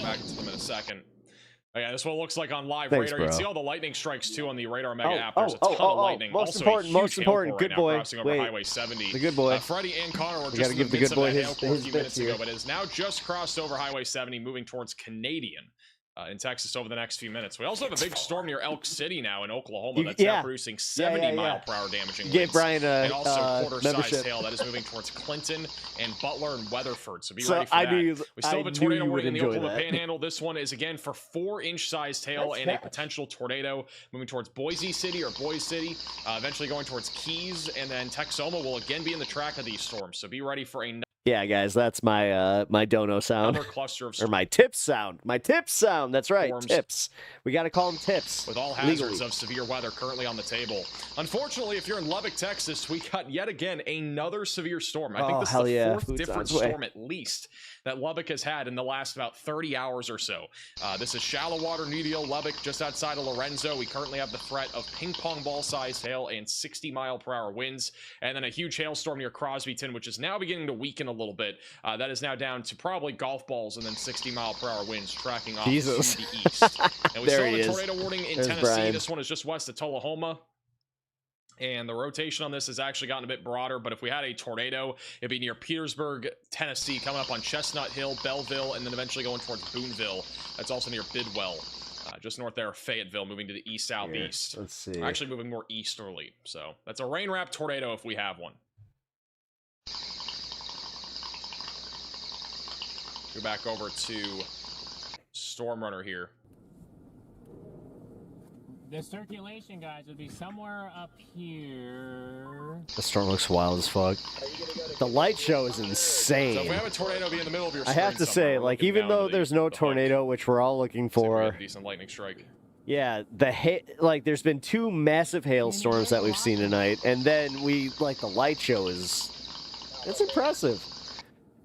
Back to them in a second. Oh, yeah, this is what it looks like on live Thanks, radar. You can bro. see all the lightning strikes too on the radar mega Oh, app. There's a ton of lightning. Most Also important, a huge most hail important. core Good right now boy. crossing over Wait, Highway 70. the good boy. Freddie and Connor were We just gotta in give the the midst good boy of that his- hail core a his few bits minutes ago, here. but is now just crossed over Highway 70, moving towards Canadian. In Texas over the next few minutes. We also have a big storm near Elk City now in Oklahoma that's now producing 70 mile per hour damaging Give winds. Brian a and also quarter-sized membership. hail that is moving towards Clinton and Butler and Weatherford. So be So ready for I that. knew- We still have I a knew tornado you warning in would the enjoy Oklahoma that. Panhandle. This one is again for 4-inch sized hail That's and a fast. potential tornado moving towards Boise City or Boise City, eventually going towards Keys, and then Texoma will again be in the track of these storms. So be ready for a Yeah, guys, that's my my dono sound. Another cluster of or my tips sound. My tips sound. That's right, storms. tips. We got to call them tips. With all hazards of severe weather currently on the table. Unfortunately, if you're in Lubbock, Texas, we got yet again another severe storm. I think this is the fourth different storm at least that Lubbock has had in the last about 30 hours or so. This is shallow water, Newdale, Lubbock, just outside of Lorenzo. We currently have the threat of ping pong ball sized hail and 60-mile-per-hour winds, and then a huge hailstorm near Crosbyton, which is now beginning to weaken a little bit. That is now down to probably golf balls and then 60-mile-per-hour winds tracking off to the east. And we still have a tornado warning in Tennessee. Brian. This one is just west of Tullahoma. And the rotation on this has actually gotten a bit broader, but if we had a tornado, it'd be near Petersburg, Tennessee, coming up on Chestnut Hill, Belleville, and then eventually going towards Boonville. That's also near Bidwell, just north there of Fayetteville, moving to the east-southeast. Let's see. Actually moving more easterly. So that's a rain-wrapped tornado if we have one. Go back over to Storm Runner here. The circulation, guys, would be somewhere up here. The storm looks wild as fuck. The light show is insane. So if we have a tornado be in the middle of your I screen have to somewhere, say, we're like, looking even down though to the- there's no the tornado, which we're all looking See if we for, have a decent lightning strike. yeah, like, there's been 2 massive hailstorms that we've seen tonight, and then the light show it's impressive.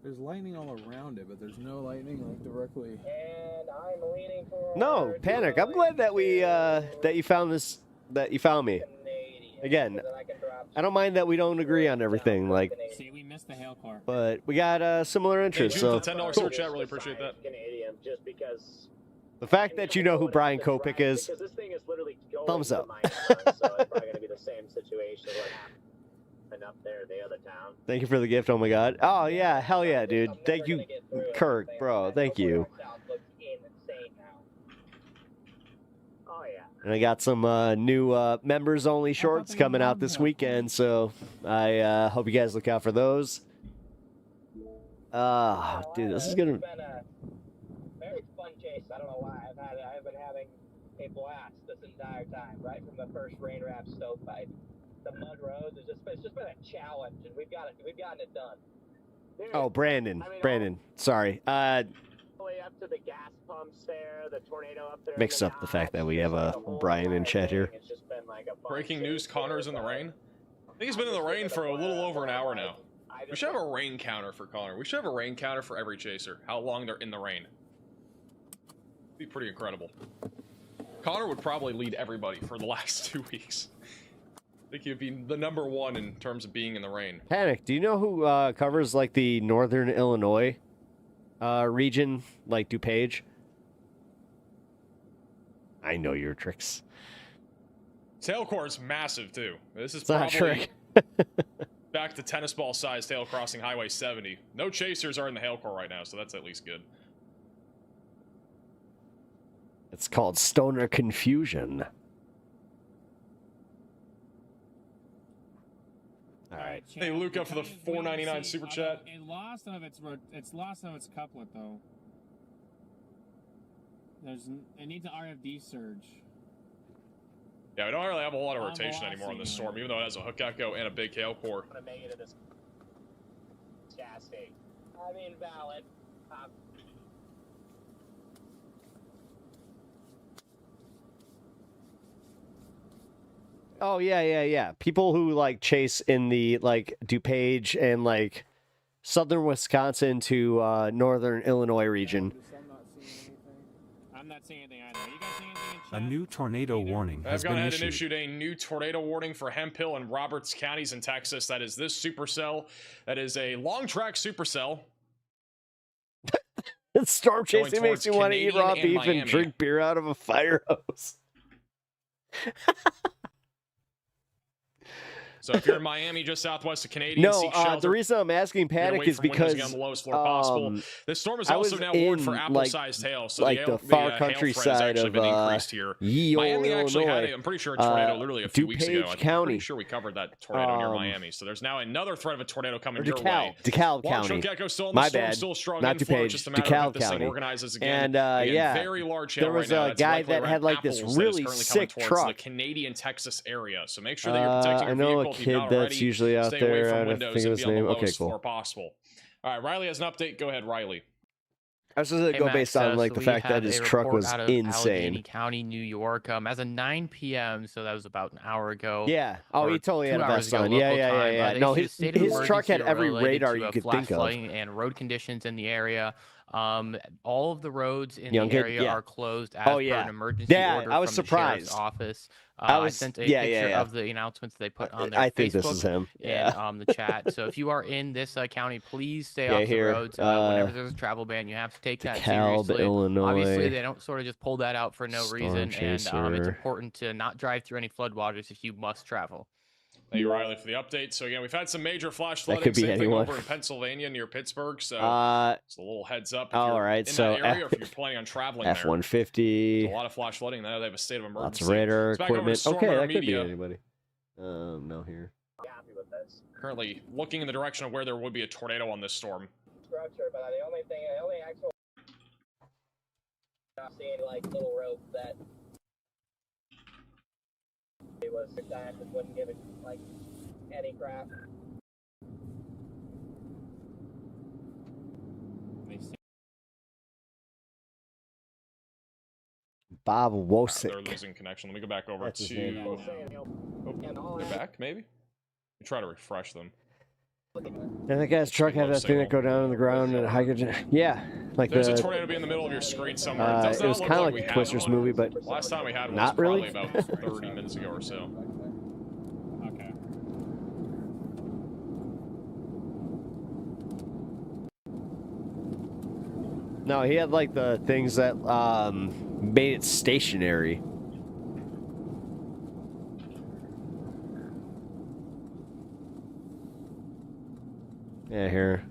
There's lightning all around it, but there's no lightning like directly. And I'm leaning for No, Panic, I'm glad that that you found this, that you found me. Again, I don't mind that we don't agree on everything, like, See, we missed the hail core. but we got similar Hey, interests, June, so for the $10 super chat, really appreciate that. Canadian just because the fact that you know who Brian Kopic is, because this thing is literally going thumbs to up. my town, so it's probably going to be the same situation what happened up there in the other town. Thank you for the gift. Oh my god. Oh yeah, hell yeah, dude. Thank you, Kirk, bro. Thank you. Oh yeah. And I got some new members only shorts coming out this weekend, so I hope you guys look out for those. Dude, this is gonna. It's been a very fun chase. I don't know why I've been having a blast this entire time, right from the first rain wrap stovepipe. The mud roads it's just been a challenge, and we've gotten it done. Oh, Brandon. Sorry. All the way up to the gas pumps there, the tornado up there. Mixed up the fact that we have a Brian in chat here. It's just been like a fun Breaking news, Connor's in the rain. I think he's been in the rain for a little over an hour now. We should have a rain counter for Connor. We should have a rain counter for every chaser. How long they're in the rain. It'd be pretty incredible. Connor would probably lead everybody for the last 2 weeks. I think he'd be the #1 in terms of being in the rain. Panic. Do you know who covers like the northern Illinois region, like DuPage? I know your tricks. Tailcore is massive too. This is It's not a probably trick. back to tennis ball sized hail crossing Highway 70. No chasers are in the hail core right now, so that's at least good. It's called Stoner Confusion. All right. Hey, Luca for the $4.99 super chat. It lost some of its couplet though. It needs an RFD surge. Yeah, we don't really have a whole lot of rotation anymore on this storm, even though it has a hook echo and a big hail core. I'm gonna make it to this gas station. I mean, valid. Oh yeah. People who like chase in the like DuPage and like southern Wisconsin to northern Illinois region. I'm not seeing anything either. Are you guys seeing anything in chat? A new tornado warning I've has gone been ahead and issued. issued a new tornado warning for Hemphill and Roberts counties in Texas. That is this supercell. That is a long track supercell. Storm chasing Going makes you towards want to eat Canadian raw and beef Miami. and drink beer out of a fire hose. So if you're in Miami, just southwest of Canadian, No, seek shelter. the reason I'm asking Get Panic away is from windows because again on the lowest floor possible. This storm is I also was now warned for in, apple-sized hail, so like the hail far threat has countryside actually of been increased here. ye olde Miami actually had Illinois, I'm pretty sure a tornado literally a few weeks ago. DuPage I'm County. pretty sure we covered that tornado near Miami. So there's now another threat of a tornado coming or your way. DeKalb Long County. Choke Echo still in the My storm, bad, still strong not inflow. DuPage, Just a matter of if DeKalb this thing County. organizes again. And Again, yeah, very large hail there was right now. a That's guy likely that around had like this Apples that is really currently sick coming towards truck. the Canadian Texas area. So make sure that you're protecting I your know vehicle a if you've kid not that's already. usually out Stay away there. from I don't windows think of and his be on the name. Okay, lowest cool. floor possible. All right, Riley has an update. Go ahead, Riley. I was just gonna Hey, go Max, based on like so the we fact that have his a truck report was out of insane. Allegheny County, New York, as of 9 p.m. So that was about an hour ago. Yeah. Oh, or he totally had 2 a hours vest ago on. Yeah, local yeah, time. yeah. They No, issued a his state of truck had emergency every related radar to, you could flash think of. flooding and road conditions in the area. All of the roads in Young the kid, area yeah. are closed as Oh, per yeah. an emergency Yeah, order I was from the sheriff's surprised. office. I I was- sent a yeah, picture yeah. of the announcements they put on their I Facebook think this is him. Yeah. and the chat. So if you are in this county, please stay Yeah, off the here, roads. Whenever there's a travel ban, you have to take that seriously. Illinois. Obviously, they don't sort of just pull that out for no Storm reason, and it's Chaser. important to not drive through any floodwaters if you must travel. Thank you, Riley, for the update. So again, we've had some major flash That flooding. could be Same thing anyone. over in Pennsylvania near Pittsburgh. So it's a little heads up. If all you're right, in so that area, or if you're planning on traveling there. F-150. There's a lot of flash flooding. Now they have a state of emergency. Lots of radar It's back over to equipment. Okay, Stormwater that could be Media. anybody. No here. Currently looking in the direction of where there would be a tornado on this storm. Structure, but the only actual not seeing like little rope that it was that wouldn't give it like any crap. Bob They're Wosick. losing connection. Let me go back over That's his to. name. Oh, they're back, maybe? We try to refresh them. And that guy's truck had that thing that go down on the ground and hydrogen. Yeah, like There's the. a tornado be in the middle of your screen somewhere. It, does it not was look kind of like we the had Twisters one. movie, but Last time we had one not was really. probably about 30 minutes ago or so. Okay. No, he had like the things that made it stationary. Yeah, here.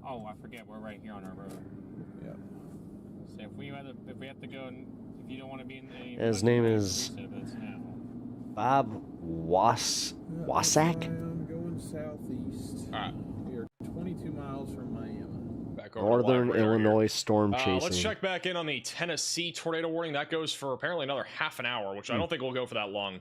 Oh, I forget. We're right here on our road. Yeah. So if we have to go, and if you don't want to be in any. His name is It's now. Bob Wasak. I'm going southeast. All right. We are 22 miles from Miami. Back over to Northern Library here. Illinois storm chasing. Let's check back in on the Tennessee tornado warning. That goes for apparently another half an hour, which I don't think will go for that long.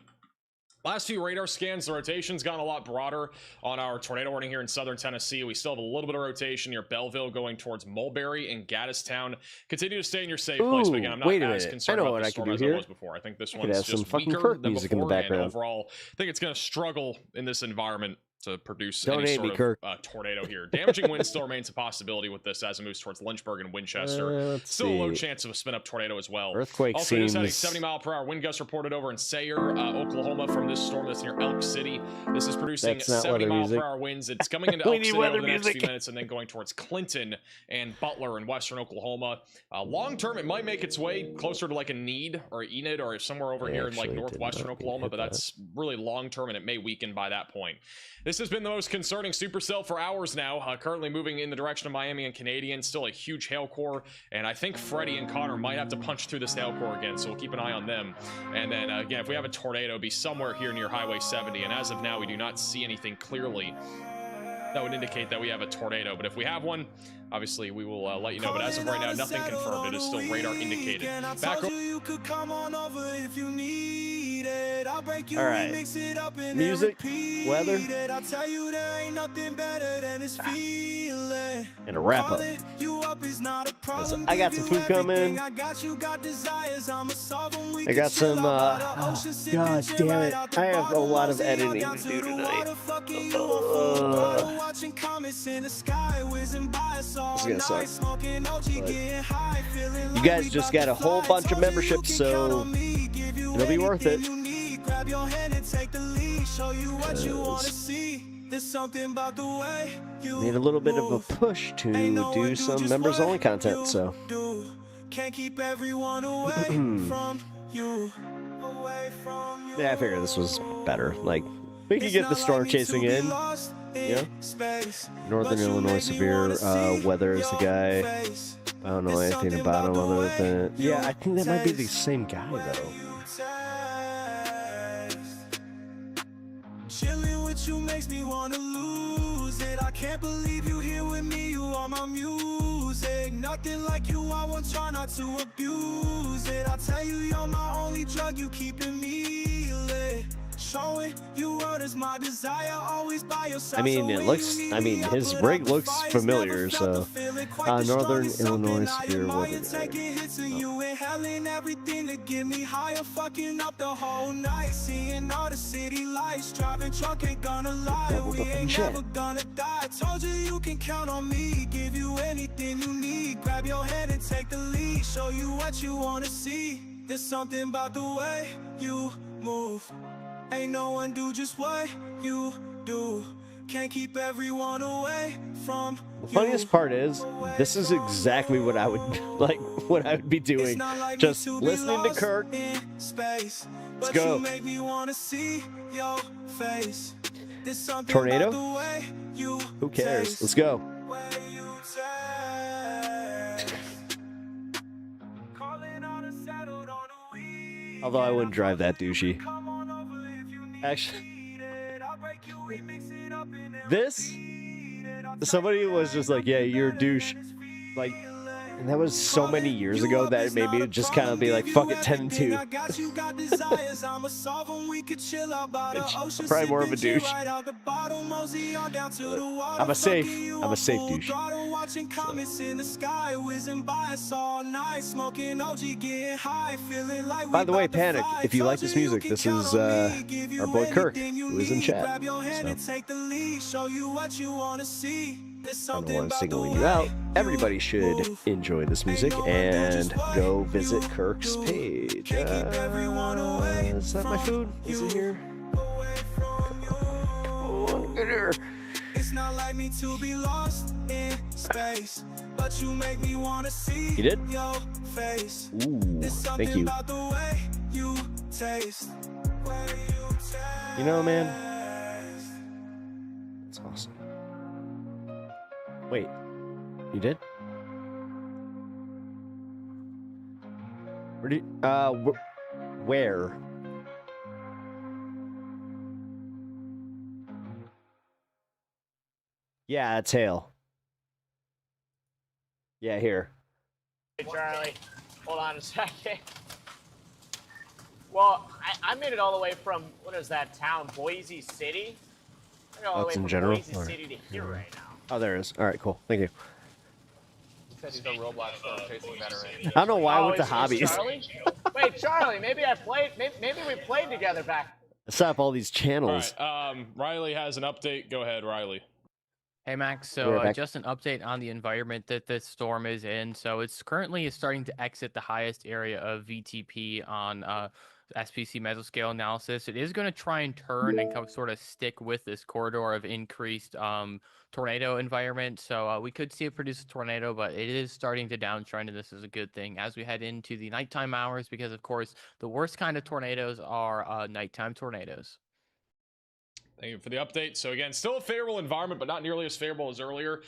Last few radar scans, the rotation's gone a lot broader on our tornado warning here in southern Tennessee. We still have a little bit of rotation near Belleville going towards Mulberry and Gaddistown. Continue to stay in your safe place, but again, I'm not wait a as minute. concerned I know about what this I can storm do as here. I was before. I think this I could one's have some just fucking weaker Kirk than music in the before, and background. overall, I think it's going to struggle in this environment to produce Don't any hate sort me, Kirk. of tornado here. Damaging wind still remains a possibility with this as it moves towards Lynchburg and Winchester. Let's Still a low see. chance of a spin-up tornado as well. Earthquake Also, just had a seems- 70-mile-per-hour wind gust reported over in Sayre, Oklahoma from this storm that's near Elk City. This is producing That's not weather music. 70-mile-per-hour winds. It's coming into We Elk need City weather over the next few music. minutes and then going towards Clinton and Butler in western Oklahoma. Long term, it might make its way closer to like a Need or Enid or somewhere over I here in like actually did northwestern not Oklahoma, hit but that's really long term and it may weaken by that point. This has been the most concerning supercell for hours now. Currently moving in the direction of Miami and Canadian. Still a huge hail core, and I think Freddie and Connor might have to punch through this hail core again, so we'll keep an eye on them. And then again, if we have a tornado, it'll be somewhere here near Highway 70, and as of now, we do not see anything clearly that would indicate that we have a tornado. But if we have one, obviously we will let you know. But as of right now, nothing confirmed. It is still radar indicated. Back over. All right. Music, weather, and a wrap up. I got some food coming. I got some. Oh, God damn it! I have a lot of editing to do tonight. This is gonna suck. But you guys just got a whole bunch of memberships, so it'll be worth it. Grab your hand and take the lead, show you what you want to see. There's something about the way you need a little bit of a push to do some members only content, so can't keep everyone away from you. yeah, I figured this was better. Like, we could get the storm chasing in. Yeah. Northern Illinois severe weather is the guy. I don't know anything about him other than I think that might be the same guy though. Chilling with you makes me wanna lose it. I can't believe you here with me. You are my music. Nothing like you. I won't try not to abuse it. I tell you, you're my only drug. You keeping me lit. Showing you what is my desire. Always always by your side. I mean, it looks. I mean, his rig looks familiar. So, Northern Illinois Superior Weather. You inhaling everything to get me higher, fucking up the whole night, seeing all the city lights, driving truck, ain't gonna lie, we ain't never gonna die. Told you you can count on me, give you anything you need, grab your hand and take the lead, show you what you wanna see. There's something about the way you move, ain't no one do just what you do, can't keep everyone away from the funniest part is, this is exactly what I would like. What I would be doing, just listening to Kirk. Let's go. Tornado? Who cares? Let's go. Although I wouldn't drive that douchey. Actually, this, somebody was just like, yeah, you're a douche. Like, and that was so many years ago that it made me just kind of be like, fuck it, 10-2. Probably more of a douche. I'm a safe douche. By the way, Panic, if you like this music, this is our boy Kirk, who is in chat. So. I don't want to single you out. Everybody should enjoy this music and go visit Kirk's page. Is that my food? Is it here? Oh, get here. It's not like me to be lost in space, but you make me want to see your face. Ooh, thank you. You know, man, it's awesome. Wait, you did? Where do you, where? Yeah, it's Hale. Yeah, here. Hey, Charlie, hold on a second. Well, I made it all the way from, what is that town, Boise City? I made it all the way from general? Boise City to here right now. Oh, there it is. All right, cool. Thank you. Said he's a Roblox chasing veteran. I don't know why I went to is hobbies. Charlie? Wait, Charlie, maybe we played together back. Set up all these channels. All right, Riley has an update. Go ahead, Riley. Hey Max, so just an update on the environment that this storm is in. So it's currently starting to exit the highest area of VTP on SPC mesoscale analysis. It is going to try and turn and sort of stick with this corridor of increased tornado environment. So we could see it produce a tornado, but it is starting to downtrend, and this is a good thing as we head into the nighttime hours, because of course the worst kind of tornadoes are nighttime tornadoes. Thank you for the update. So again, still a favorable environment, but not nearly as favorable as earlier.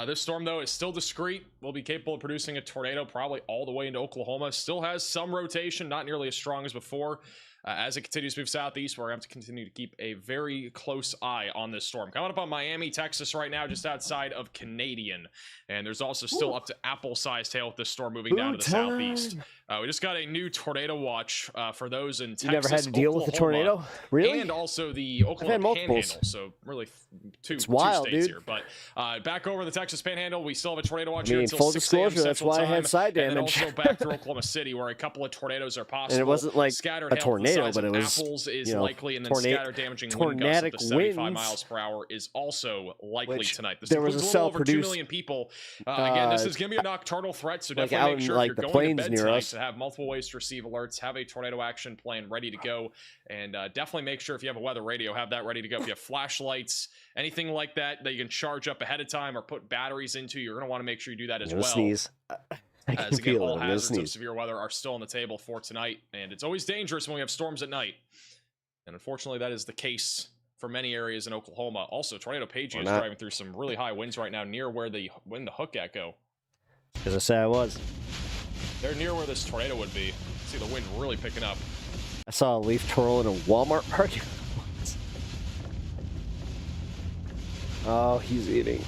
This storm, though, is still discreet. Will be capable of producing a tornado probably all the way into Oklahoma. Still has some rotation, not nearly as strong as before. As it continues to move southeast, we're going to have to continue to keep a very close eye on this storm. Coming up on Miami, Texas right now, just outside of Canadian. And there's also still up to apple-sized hail with this storm moving down to the southeast. We just got a new tornado watch for those in Texas. You never had to deal with a tornado? Really? And also the Oklahoma Panhandle. So really two wild, states dude. here. But back over the Texas Panhandle, we still have a tornado watch I mean, here until full 6 a.m. disclosure, that's Central why I Time. had side And then damage. also back through Oklahoma City, where a couple of tornadoes are possible. And it wasn't like scattered a hail tornado, the size but it of was, apples is you know, likely, and then scattered damaging wind gusts up to 75 miles per hour is also likely tonight. This there was includes a a little over 2 self-produced, million people. Again, this is going to be a nocturnal threat, so like definitely out make in, sure like, if the you're going to plains bed near tonight us. to have multiple ways to receive alerts, have a tornado action plan ready to go, and definitely make sure if you have a weather radio, have that ready to go. If you have flashlights, anything like that that you can charge up ahead of time or put batteries into, you're going to want to make sure you do that as well. Sneeze. I can As again, feel it. all I'm gonna hazards of sneeze. severe weather are still on the table for tonight, and it's always dangerous when we have storms at night. And unfortunately, that is the case for many areas in Oklahoma. Also, Tornado Pagey is driving through some really high winds right now near where the hook at go. As I said, I was. They're near where this tornado would be. See the wind really picking up. I saw a leaf twirl in a Walmart parking lot. Oh, he's eating.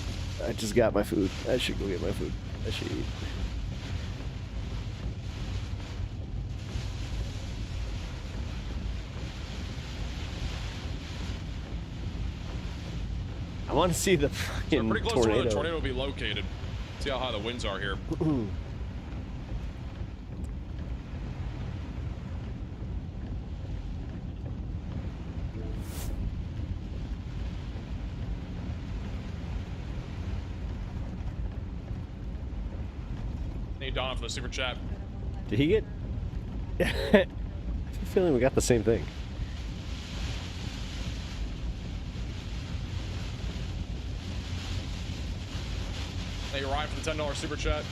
I just got my food. I should go get my food. I should eat. I want to see the So fucking we're pretty close to where tornado. the tornado will be located. See how high the winds are here. Need Donna for the super chat. Did he get? I have a feeling we got the same thing. Thank you, Ryan, for the $10 super chat.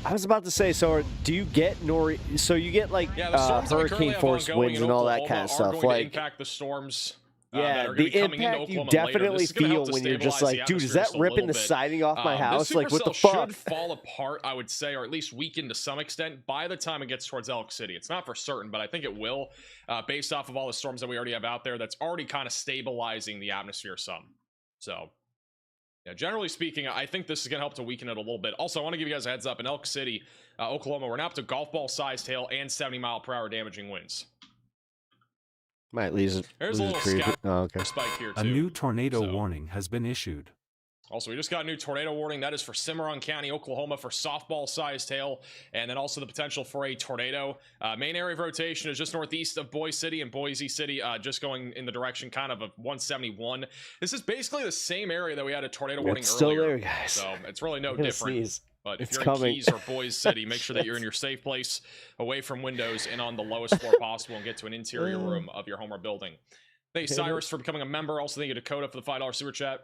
I was about to say, so do you get so you get like Yeah, the storms that we currently hurricane have force ongoing winds in and all that Oklahoma kind of are stuff? going to Like, impact the storms. That yeah, are going to be the coming into impact you Oklahoma later. definitely This is gonna feel help to when you're just stabilize like, the dude, is atmosphere that just a ripping little the bit. siding off my house? This Like, what the supercell fuck? should fall apart, I would say, or at least weaken to some extent by the time it gets towards Elk City. It's not for certain, but I think it will, based off of all the storms that we already have out there. That's already kind of stabilizing the atmosphere some. So, yeah, generally speaking, I think this is going to help to weaken it a little bit. Also, I want to give you guys a heads up. In Elk City, Oklahoma, we're now up to golf ball sized hail and 70-mile-per-hour damaging winds. Might lose There's a little tree. scout Okay. spike here, too. A new tornado warning has been issued. Also, we just got a new tornado warning. That is for Cimarron County, Oklahoma, for softball-sized hail, and then also the potential for a tornado. Main area of rotation is just northeast of Boise City and Boise City, just going in the direction kind of 171. This is basically the same area that we had a tornado warning It's still earlier. there, guys. So it's really no I'm gonna different. sneeze. But if It's you're coming. in Keys or Boise City, make sure that you're in your safe place, away from windows and on the lowest floor possible, and get to an interior room of your home or building. Thank you, Cyrus, for becoming a member. Also, thank you, Dakota, for the $5 super chat.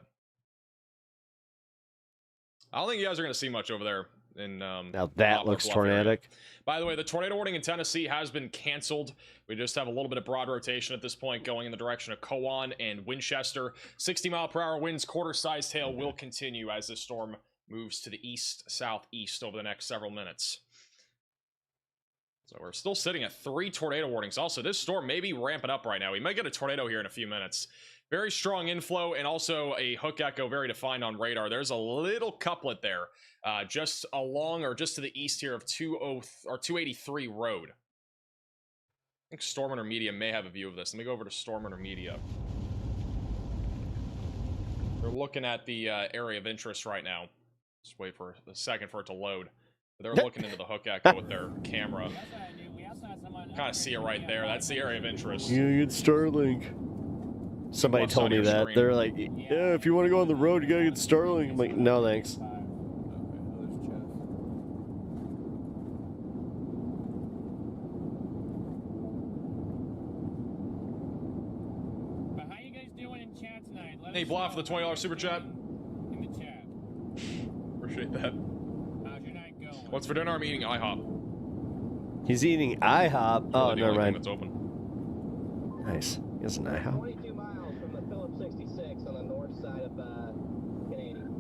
I don't think you guys are going to see much over there. Now that looks tornadic. By the way, the tornado warning in Tennessee has been canceled. We just have a little bit of broad rotation at this point going in the direction of Cowan and Winchester. 60-mile-per-hour winds, quarter-sized hail will continue as this storm moves to the east-southeast over the next several minutes. So we're still sitting at 3 tornado warnings. Also, this storm may be ramping up right now. We might get a tornado here in a few minutes. Very strong inflow, and also a hook echo very defined on radar. There's a little couplet there, just along or just to the east here of 283 Road. I think Storm Intermedia may have a view of this. Let me go over to Storm Intermedia. We're looking at the area of interest right now. Just wait for a second for it to load. They're looking into the hook echo with their camera. Kind of see it right there. That's the area of interest. You get Starlink. Somebody told me that. They're like, yeah, if you want to go on the road, you gotta get Starlink. I'm like, no, thanks. But how you guys doing in chat tonight? Let Hey, us Blah, for know the $20 super chat. in the chat. Appreciate that. How's your night going? What's for dinner? I'm eating IHOP. He's eating IHOP. Oh, Really the never only thing mind. that's open. Nice. He has an IHOP. 22 miles from the Phillips 66 on the north side of Canadian.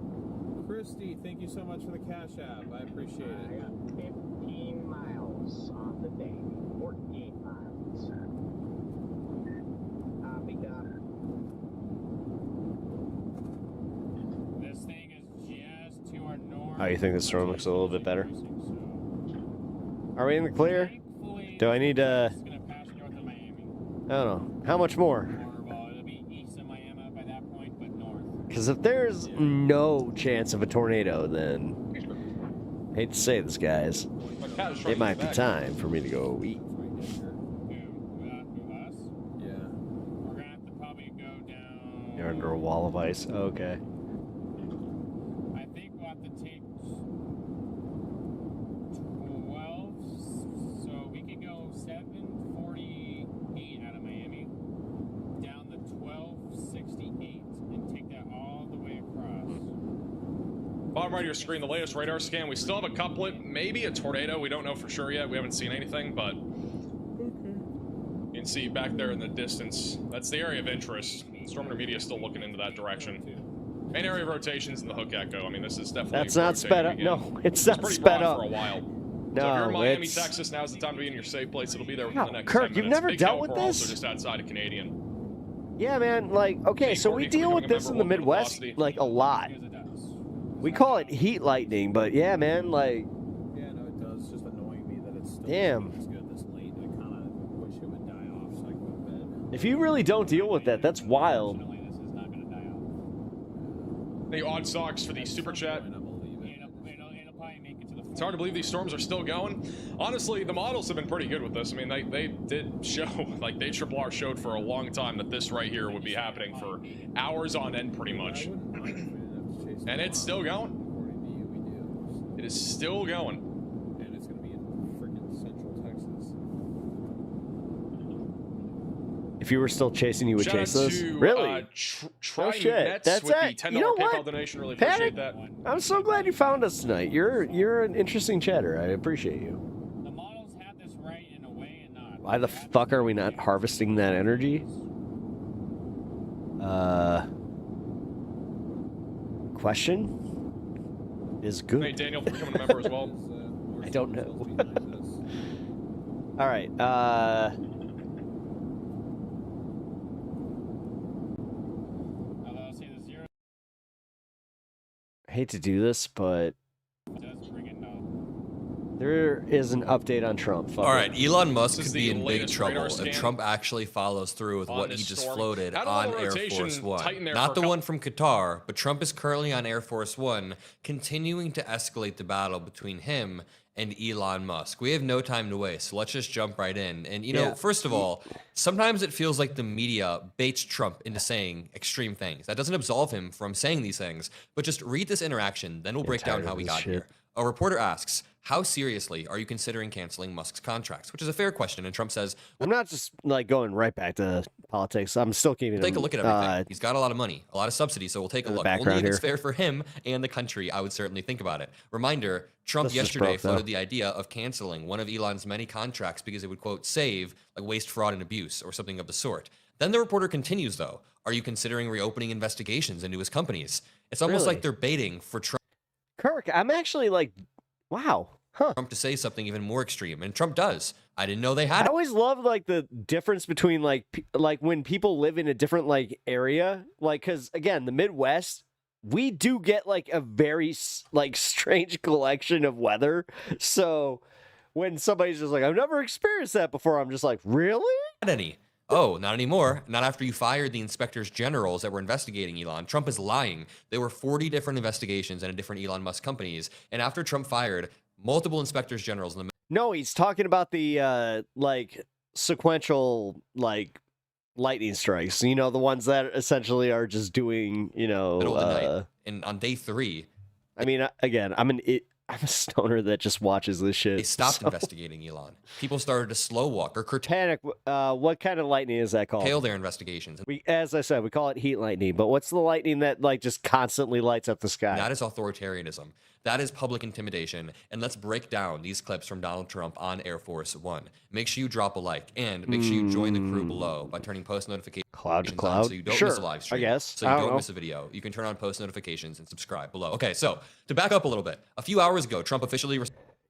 Christy, thank you so much for the Cash App. I appreciate I it. got 15 miles on the day. 14 miles. Copy, copy. This thing is just to our north. Oh, you think the storm looks a little bit better? Are we in the clear? Do I need I don't know. How much more? Because if there's no chance of a tornado, then I hate to say this, guys, it might be time for me to go eat. You're under a wall of ice. Okay. I think we'll have to take 12, so we could go 748 out of Miami, down the 1268, and take that all the way across. Bottom right of your screen, the latest radar scan. We still have a couplet, maybe a tornado. We don't know for sure yet. We haven't seen anything, but you can see back there in the distance. That's the area of interest. Storm Intermedia is still looking into that direction. Main area of rotations in the hook echo. I mean, this is definitely. That's not sped up. again. No, it's not pretty sped broad up. for a while. So if No, you're in Miami, it's... Texas, now's the time to be in your safe place. It'll be there within No, the next Kirk, 10 you've minutes. never Big dealt Elk, with we're this? Also just outside of Canadian. Yeah, man, like, okay, so we Courtney, deal can with we this become in the a member? Midwest, Velocity. like, a lot. We call it heat lightning, but yeah, man, like, Yeah, no, it does. It's just annoying me that it's still damn. as good this late. I kind of wish it would die off so I can go to bed. If you really don't deal with that, that's wild. The odd socks for the super chat. It's hard to believe these storms are still going. Honestly, the models have been pretty good with this. I mean, they did show, like, they RRR showed for a long time that this right here would be happening for hours on end, pretty much. And it's still going. It is still going. And it's going to be in freaking Central Texas. If you were still chasing, you would Shout out chase this? to, Really? Try No shit. Nets That's with the it. $10 You know PayPal what? donation. Really Panic. appreciate that. I'm so glad you found us tonight. You're an interesting chatter. I appreciate you. The models have this right in a way and not. Why the fuck are we not harvesting that energy? Question is good. Hey, Daniel, for becoming a member as well. I don't know. All right. I hate to do this, but there is an update on Trump. Fuck All it. right, Elon Musk This is could be the in big latest radar trouble scan if Trump actually follows through with on what he this just storm. floated Had a on little Air rotation Force One. tighten there Not for the a one from Qatar, but Trump is currently on Air Force One, continuing to escalate the battle between him and Elon Musk. We have no time to waste, so let's just jump right in. And, you know, first of all, sometimes it feels like the media baits Trump into saying extreme things. That doesn't absolve him from saying these things, but just read this interaction, then we'll break down how we got here. A reporter asks, how seriously are you considering canceling Musk's contracts? Which is a fair question, and Trump says, I'm not just like going right back to politics. I'm still keeping take a him, look at everything. He's got a lot of money, a lot of subsidies, so we'll take a look. Only background if it's here. fair for him and the country, I would certainly think about it. Reminder, Trump This is yesterday broke, though. floated the idea of canceling one of Elon's many contracts because it would, quote, save like waste, fraud, and abuse, or something of the sort. Then the reporter continues, though. Are you considering reopening investigations into his companies? It's almost Really? like they're baiting for Trump. Kirk, I'm actually like, wow. Trump to say something even more extreme, and Trump does. I didn't know they had I it. always love like the difference between like like when people live in a different like area, like because again the Midwest, we do get like a very like strange collection of weather. So when somebody's just like, I've never experienced that before, I'm just like, really? Any. Oh, not anymore. Not after you fired the inspectors generals that were investigating Elon. Trump is lying. There were 40 different investigations into different Elon Musk companies. And after Trump fired multiple inspectors generals in the No, he's talking about the like sequential like lightning strikes. You know, the ones that essentially are just doing, you know, middle of the night. And on day 3, I mean, again, I'm a stoner that just watches this shit. they stopped so- investigating Elon. People started to slow walk or Panic. What kind of lightning is that called? curtail their investigations. As I said, we call it heat lightning. But what's the lightning that like just constantly lights up the sky? That is authoritarianism. That is public intimidation. And let's break down these clips from Donald Trump on Air Force One. Make sure you drop a like and make sure you join the crew below by turning post notifications Cloud to on cloud? so you don't Sure, miss a live stream. I guess. So I you don't don't know. miss a video. You can turn on post notifications and subscribe below. Okay, so to back up a little bit, a few hours ago, Trump officially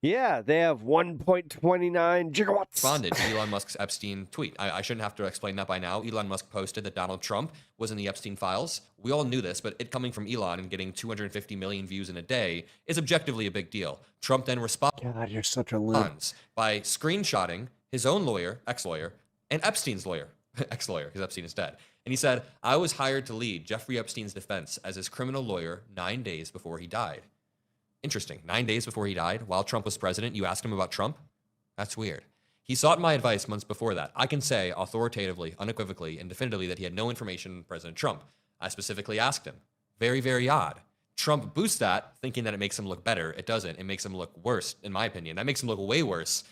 Yeah, they have 1.29 gigawatts. responded to Elon Musk's Epstein tweet. I shouldn't have to explain that by now. Elon Musk posted that Donald Trump was in the Epstein files. We all knew this, but it coming from Elon and getting 250 million views in a day is objectively a big deal. Trump then God, you're such a lib. responds by screenshotting his own lawyer, ex-lawyer, and Epstein's lawyer, ex-lawyer, because Epstein is dead. And he said, I was hired to lead Jeffrey Epstein's defense as his criminal lawyer 9 days before he died. Interesting. 9 days before he died, while Trump was president, you asked him about Trump? That's weird. He sought my advice months before that. I can say authoritatively, unequivocally, and definitively that he had no information on President Trump. I specifically asked him. Very, very odd. Trump boosts that, thinking that it makes him look better. It doesn't. It makes him look worse, in my opinion. That makes him look way worse.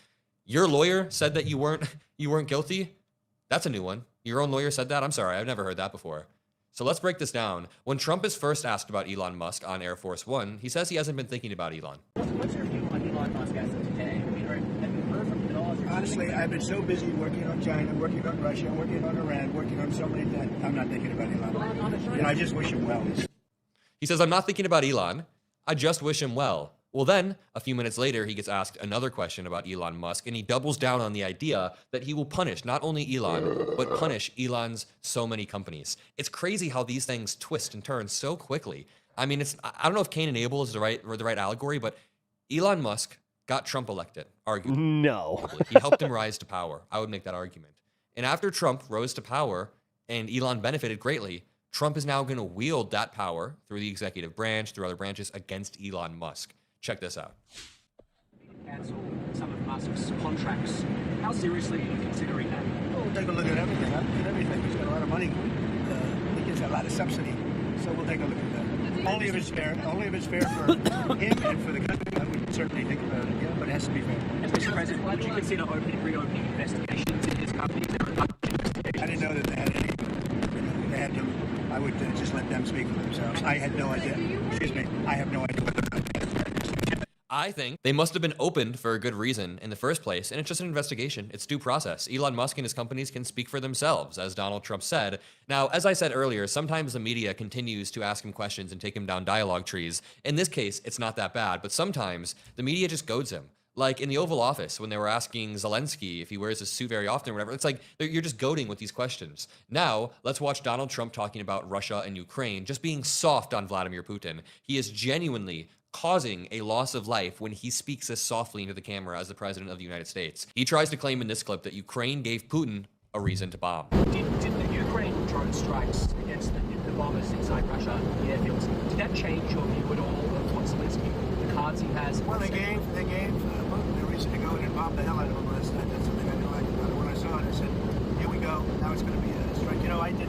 Your lawyer said that you weren't guilty? That's a new one. Your own lawyer said that? I'm sorry, I've never heard that before. So let's break this down. When Trump is first asked about Elon Musk on Air Force One, he says he hasn't been thinking about Elon. What's your view on Elon Musk as of today? I mean, have you heard from him at all? Honestly, I've been so busy working on China, working on Russia, working on Iran, working on so many that I'm not thinking about Elon. And I just wish him well. He says, I'm not thinking about Elon. I just wish him well. Well, then, a few minutes later, he gets asked another question about Elon Musk, and he doubles down on the idea that he will punish not only Elon, but punish Elon's so many companies. It's crazy how these things twist and turn so quickly. I mean, I don't know if Cain and Abel is the right allegory, but Elon Musk got Trump elected, arguably. No. He helped him rise to power. I would make that argument. And after Trump rose to power and Elon benefited greatly, Trump is now going to wield that power through the executive branch, through other branches, against Elon Musk. Check this out. Cancel some of Musk's contracts. How seriously are you considering that? Well, we'll take a look at everything. I'll look at everything. He's got a lot of money. He gets a lot of subsidy. So we'll take a look at that. Only if it's fair. Only if it's fair for him and for the country. I would certainly think about it, yeah, but it has to be fair. Mr. President, would you consider reopening investigations into his company? I didn't know that they had any. They had them. I would just let them speak for themselves. I had no idea. Excuse me. I have no idea what they're doing. I think they must have been opened for a good reason in the first place, and it's just an investigation. It's due process. Elon Musk and his companies can speak for themselves, as Donald Trump said. Now, as I said earlier, sometimes the media continues to ask him questions and take him down dialogue trees. In this case, it's not that bad, but sometimes the media just goads him. Like in the Oval Office, when they were asking Zelensky if he wears his suit very often or whatever, it's like you're just goading with these questions. Now, let's watch Donald Trump talking about Russia and Ukraine, just being soft on Vladimir Putin. He is genuinely causing a loss of life when he speaks as softly into the camera as the president of the United States. He tries to claim in this clip that Ukraine gave Putin a reason to bomb. Did the Ukraine drone strikes against the bombers inside Russia, the airfields, did that change your view at all of what Zelensky, the cards he has? Well, they gave Putin a reason to go in and bomb the hell out of him last night. That's something I didn't like about it. When I saw it, I said, here we go. Now it's going to be a strike. You know, I did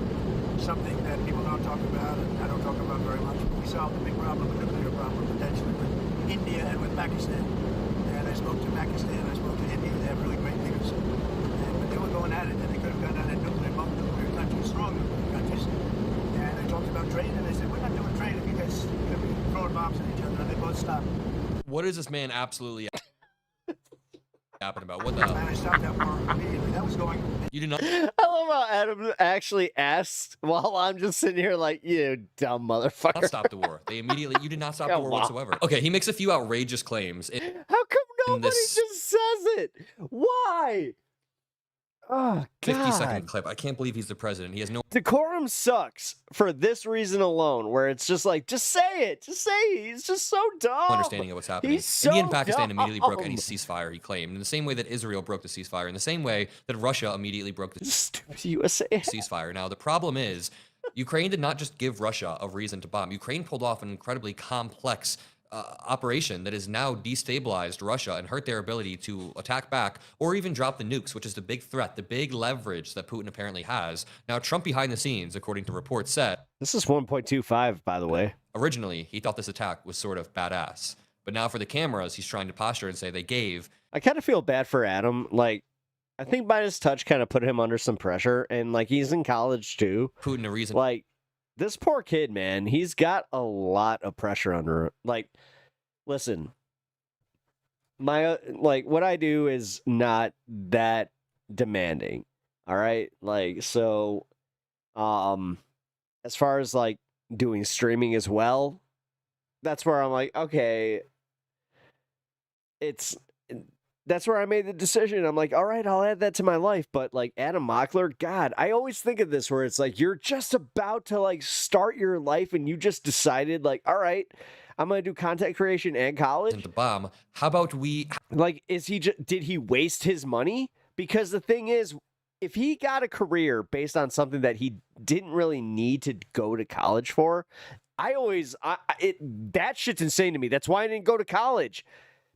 something that people don't talk about, and I don't talk about very much. We solved the big problem, the nuclear problem, potentially with India and with Pakistan. And I spoke to Pakistan, I spoke to India. They have really great leaders. But they were going at it, and they could have gone at it nuclear, both nuclear countries, strong nuclear countries. And I talked about trade, and they said, we're not doing trade if you guys are going to be throwing bombs at each other, and they both stopped. What is this man absolutely yapping about? What the hell? And I stopped that war immediately. That was going. You did not. I love how Adam actually asked while I'm just sitting here like, you dumb motherfucker. Not stop the war. They immediately, you did not stop the war whatsoever. Okay, he makes a few outrageous claims. How come nobody just says it? Why? Oh, God. 50-second clip. I can't believe he's the president. He has no decorum sucks for this reason alone, where it's just like, just say it. Just say it. He's just so dumb. understanding of what's happening. He's so India and Pakistan immediately broke dumb. any ceasefire he claimed, in the same way that Israel broke the ceasefire, in the same way that Russia immediately broke the USA ceasefire. Now, the problem is, Ukraine did not just give Russia a reason to bomb. Ukraine pulled off an incredibly complex operation that has now destabilized Russia and hurt their ability to attack back or even drop the nukes, which is the big threat, the big leverage that Putin apparently has. Now, Trump behind the scenes, according to reports, said, this is 1.25, by the way. Originally, he thought this attack was sort of badass. But now for the cameras, he's trying to posture and say they gave. I kind of feel bad for Adam. Like, I think Biden's touch kind of put him under some pressure, and like he's in college too. Putin a reason. Like, this poor kid, man, he's got a lot of pressure under him. Like, listen, my what I do is not that demanding. All right, like, so, as far as like doing streaming as well, that's where I'm like, okay, that's where I made the decision. I'm like, all right, I'll add that to my life. But like Adam Mockler, God, I always think of this where it's like you're just about to like start your life and you just decided like, all right, I'm going to do content creation and college. The bomb. How about we like, did he waste his money? Because the thing is, if he got a career based on something that he didn't really need to go to college for, that shit's insane to me. That's why I didn't go to college.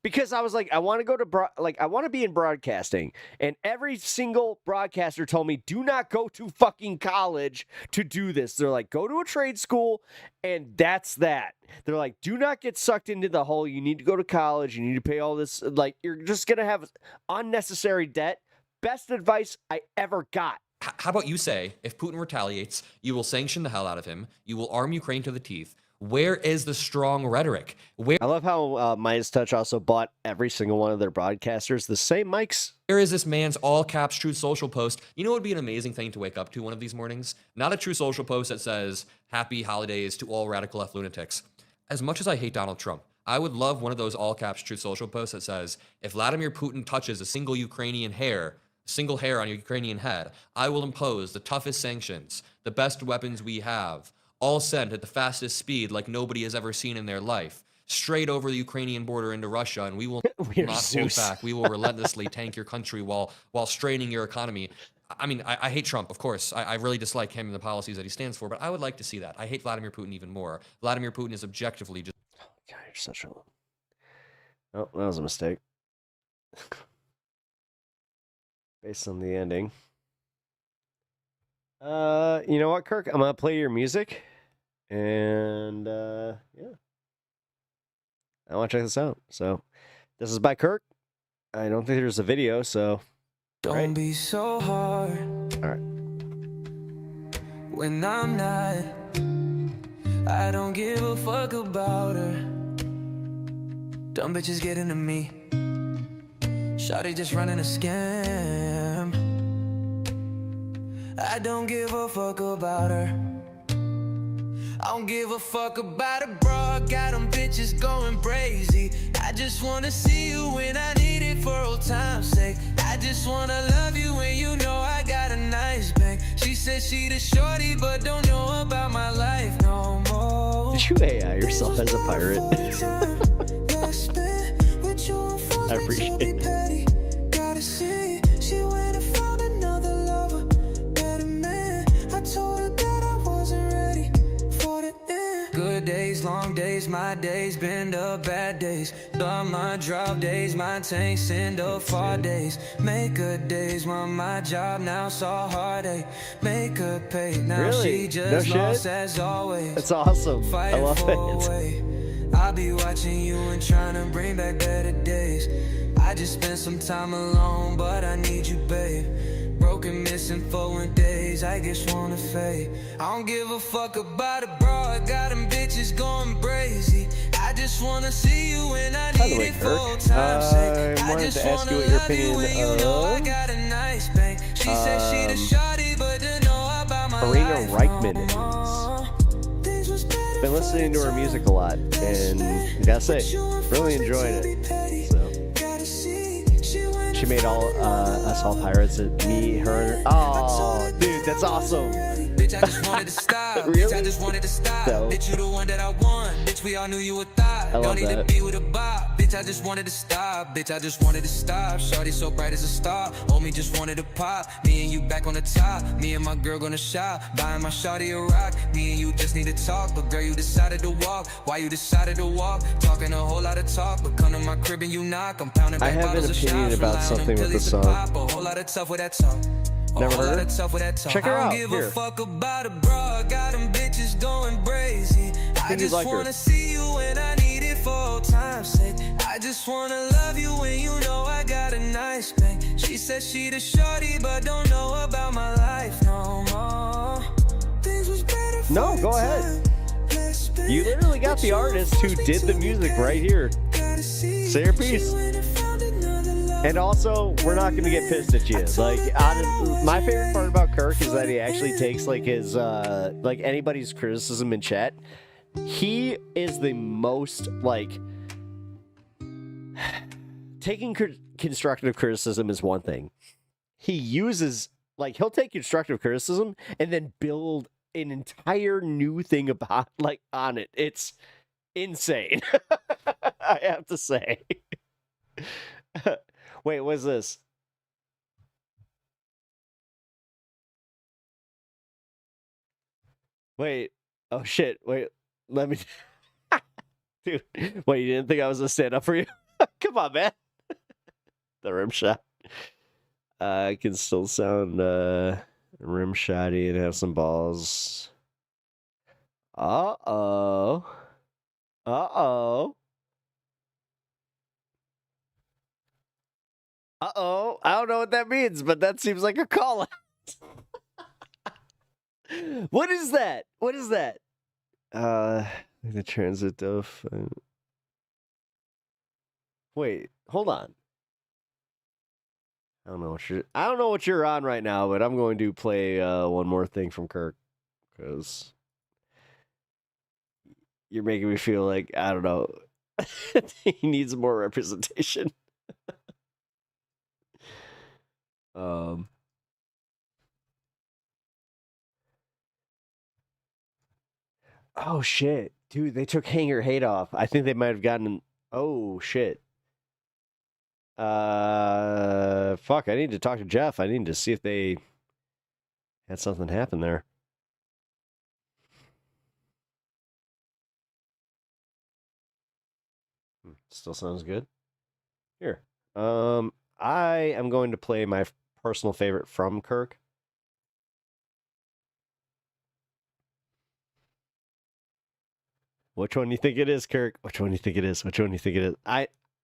Because I was like, I want to go to I want to be in broadcasting, and every single broadcaster told me, do not go to fucking college to do this. They're like, go to a trade school, and that's that. They're like, do not get sucked into the whole, you need to go to college, you need to pay all this, like, you're just gonna have unnecessary debt. Best advice I ever got. How about you say, if Putin retaliates, you will sanction the hell out of him, you will arm Ukraine to the teeth. Where is the strong rhetoric? I love how Midas Touch also bought every single one of their broadcasters the same mics. Where is this man's all caps Truth Social post? You know what would be an amazing thing to wake up to one of these mornings? Not a Truth Social post that says, happy holidays to all radical left lunatics. As much as I hate Donald Trump, I would love one of those all caps Truth Social posts that says, if Vladimir Putin touches a single Ukrainian hair, single hair on a Ukrainian head, I will impose the toughest sanctions, the best weapons we have, all sent at the fastest speed like nobody has ever seen in their life, straight over the Ukrainian border into Russia, and we will not hold back. We will relentlessly tank your country while straining your economy. I mean, I hate Trump, of course. I really dislike him and the policies that he stands for, but I would like to see that. I hate Vladimir Putin even more. Vladimir Putin is objectively just. God, you're such a. Oh, that was a mistake. Based on the ending. You know what, Kirk? I'm gonna play your music, and yeah, I want to check this out. So, this is by Kirk. I don't think there's a video, so. Don't be so hard. All right. When I'm not, I don't give a fuck about her. Dumb bitches get into me. Shawty just running a scam. I don't give a fuck about her. I don't give a fuck about a bro. I got them bitches going crazy. I just wanna see you when I need it for old time's sake. I just wanna love you when you know I got a nice bank. She said she the shorty, but don't know about my life no more. Did you AI yourself as a pirate? I appreciate it. Gotta see, she went and found another lover, better man. I told her that I wasn't ready for the end. Good days, long days, my days been the bad days. Thought my drop days, my tank send up far days. Make good days, want my job now saw heartache. Make her pay, now Really? she just No lost shit? as always. That's awesome. I Fighting love for it. a way. I'll be watching you and trying to bring back better days. I just spent some time alone, but I need you, babe. Broken, missing 4 days, I just wanna fade. I don't give a fuck about it, bro. I got them bitches going crazy. I just wanna see you when I By the need way, it for Kirk, old time's sake. I I wanted just to ask wanna you what your love you opinion when you know I of got a nice bank. She said she the shawty, but don't know about my Arena life Reichman is. Been listening to her music a lot, and I gotta say, really enjoying it. So she made all us all pirates. Me, her. Oh, dude, that's awesome. Bitch, I just wanted to stop. Really? Bitch, I just wanted to stop. No. Bitch, you the one that I want. Bitch, we all knew you were thought. I Don't love need to that. be with a bop. Bitch, I just wanted to stop. Bitch, I just wanted to stop. Shorty so bright as a star. Homie just wanted to pop. Me and you back on the top. Me and my girl gonna shop. Buying my shorty a rock. Me and you just need to talk. But girl, you decided to walk. Why you decided to walk? Talking a whole lot of talk. But come to my crib and you knock. I'm pounding I back have an bottles of opinion shots. about Rely on them something with pillies the to song. pop. A whole lot of tough with that talk. Never A whole lot heard of it? tough with that talk. Check her I don't out. give Here. a fuck about it, bro. I got them bitches going crazy. I think you'd just like her. wanna see you when I need it for old time's sake. I just wanna love you when you know I got a nice bank. She said she the shorty, but don't know about my life no more. Things was better for No, the go ahead. time. Let's spend You literally got the with you artist who fucking did the till music we right here. gotta see. Say your piece. She went and found another love. And also, we're not gonna get pissed at you. Like, my favorite part about Kirk is that he actually takes like his like anybody's criticism in chat. He is the most like taking constructive criticism is one thing. He uses like he'll take constructive criticism and then build an entire new thing about like on it. It's insane. I have to say. Wait, what's this? Wait. Oh shit. Wait. Let me Dude. Wait, you didn't think I was gonna stand up for you? Come on, man. The rim shot. I can still sound rim shotty and have some balls. Uh-oh. Uh-oh. Uh-oh. I don't know what that means, but that seems like a call out. What is that? What is that? The transit of wait, hold on. I don't know what you're on right now, but I'm going to play one more thing from Kirk because you're making me feel like I don't know. He needs more representation. Oh shit, dude! They took Hang Your Hate off. I think they might have gotten. Oh shit. Fuck! I need to talk to Jeff. I need to see if they Had something happen there. Still sounds good. Here. I am going to play my personal favorite from Kirk. Which one do you think it is, Kirk? Which one do you think it is? Which one do you think it is?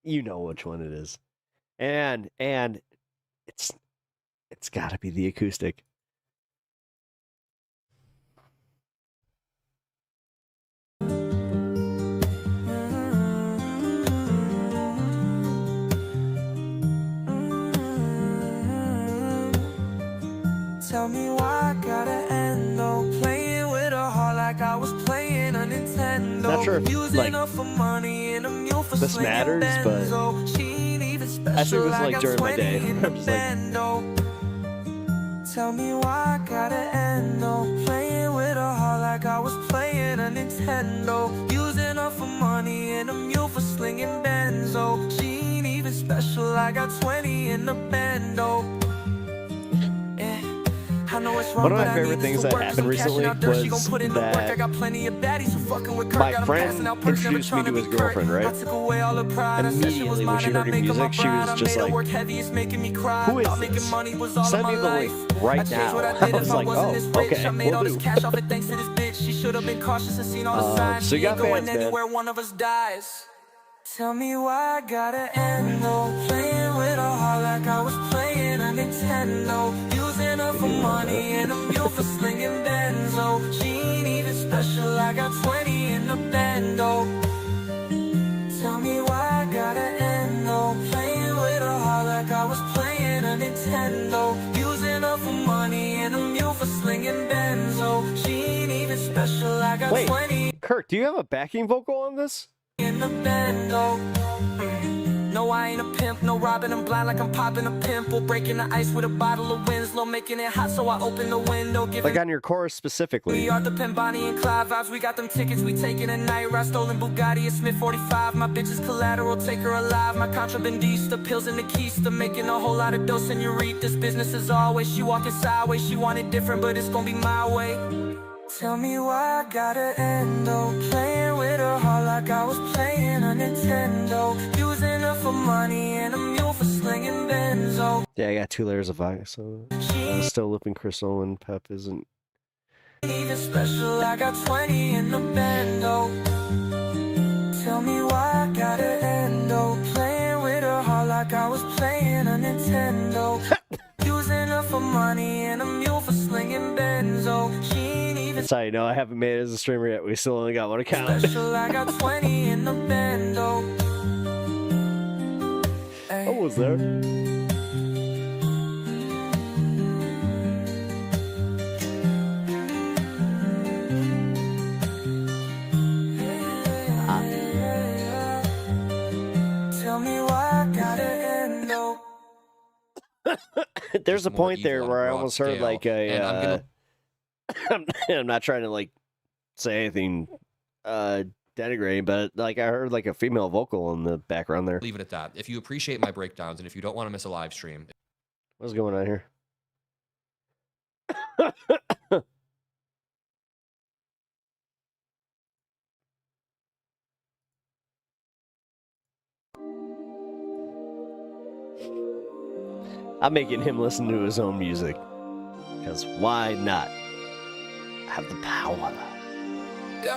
You know which one it is. And it's got to be the acoustic. Tell me why I gotta end though. Playing with a heart like I was playing a Nintendo. Not sure if, Using up for money and a mule for this matters, but I think it was like during my day. I'm just like, tell me why I gotta end though. Playing with a heart like I was playing a Nintendo. Using up for money and a mule for slinging benzo. She ain't even special, I got 20 in the bando. One of my favorite things that happened recently was that my friend introduced me to his girlfriend, right? Immediately when she heard her music, she was just like, who is this? Send me the link right now. I was like, oh, okay, we'll do. So you got fans, man. Tell me why I gotta end though. Playing with a heart like I was playing a Nintendo. Using up for money and a mule for slinging benzo. She ain't even special, I got 20 in the bando. Tell me why I gotta end though. Playing with a heart like I was playing a Nintendo. Using up for money and a mule for slinging benzo. She ain't even special, I got 20 Kirk, do you have a backing vocal on this? in the bando. No, I ain't a pimp, no robbing, I'm blind like I'm popping a pimple. Breaking the ice with a bottle of Winslow, making it hot so I open the window. Like on your chorus specifically. We are the Pen Bonnie and Clyde vibes, we got them tickets, we taking a night ride. Stolen Bugatti, a Smith 45, my bitch is collateral, take her alive. My contrabandista, pills in the keister, making a whole lot of dough, senorita. This business is always, she walking sideways, she want it different, but it's gonna be my way. Tell me why I gotta end though. Playing with her heart like I was playing a Nintendo. Using her for money and a mule for slinging benzo. Yeah, I got 2 layers of ice, so I'm still looping Crystal and Pep isn't. Even special, I got 20 in the bando. Tell me why I gotta end though. Playing with her heart like I was playing a Nintendo. Using her for money and a mule for slinging benzo. That's how you know I haven't made it as a streamer yet. We still only got 1 account. Special, I got 20 in the bando. I was there. Tell me why I gotta end though. There's a point there where I almost heard like a. I'm not trying to like say anything denigrating, but like I heard like a female vocal in the background there. Leave it at that. If you appreciate my breakdowns and if you don't want to miss a live stream. What's going on here? I'm making him listen to his own music. Because why not? I have the power. I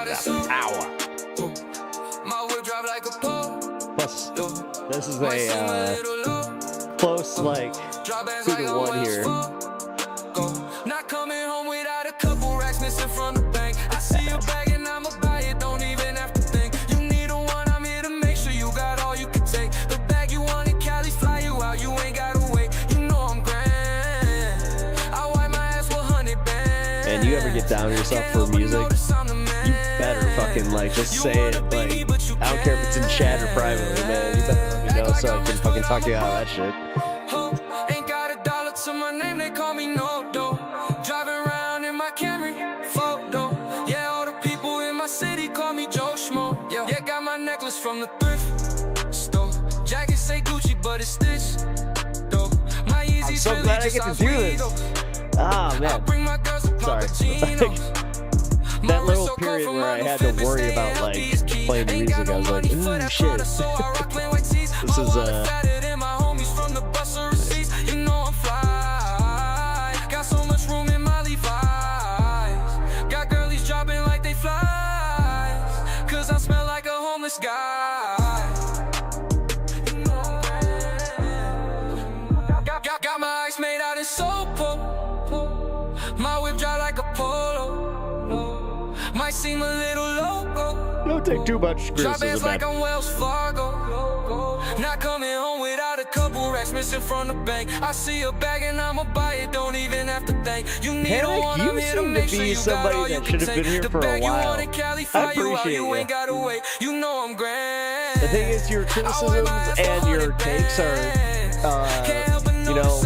have the power. Plus, this is a close, like, 2-to-1 here. Not coming home without a couple racks missing from the bank. I see a bag and I'ma buy it, don't even have to think. You need a one, I'm here to make sure you got all you can take. The bag you want in Cali, fly you out, you ain't gotta wait. You know I'm grand. I wipe my ass with 100 bands. And you ever get down on yourself for music, you better fucking like just say it. Like, I don't care if it's in chat or privately, man. You better let me know so I can fucking talk you out of that shit. Ain't got a dollar to my name, they call me no dough. Driving around in my Camry, photo. Yeah, all the people in my city call me Joe Schmo. Yeah, got my necklace from the thrift store. Jacket say Gucci, but it's stitched though. My I'm so glad I get to do this. Ah, man. Sorry. That little period where I had to worry about, like, playing the music, I was like, ooh, shit. This is, Got so much room in my Levi's. Got girlies dropping like they flies. Cause I smell like a homeless guy. Got my eyes made out in soap. My whip dry like a polo. Might seem a little loco. Don't take too much criticism, like man. I'm Wells Fargo. Not coming home without a couple racks missing from the bank. I see a bag and I'ma buy it. Don't even have to thank. You need a one, I'm here to make sure you got all you can take. The bag you want in Cali, fly you out, you ain't gotta wait. You know I'm grand. The thing is, your criticisms and your takes are, you know,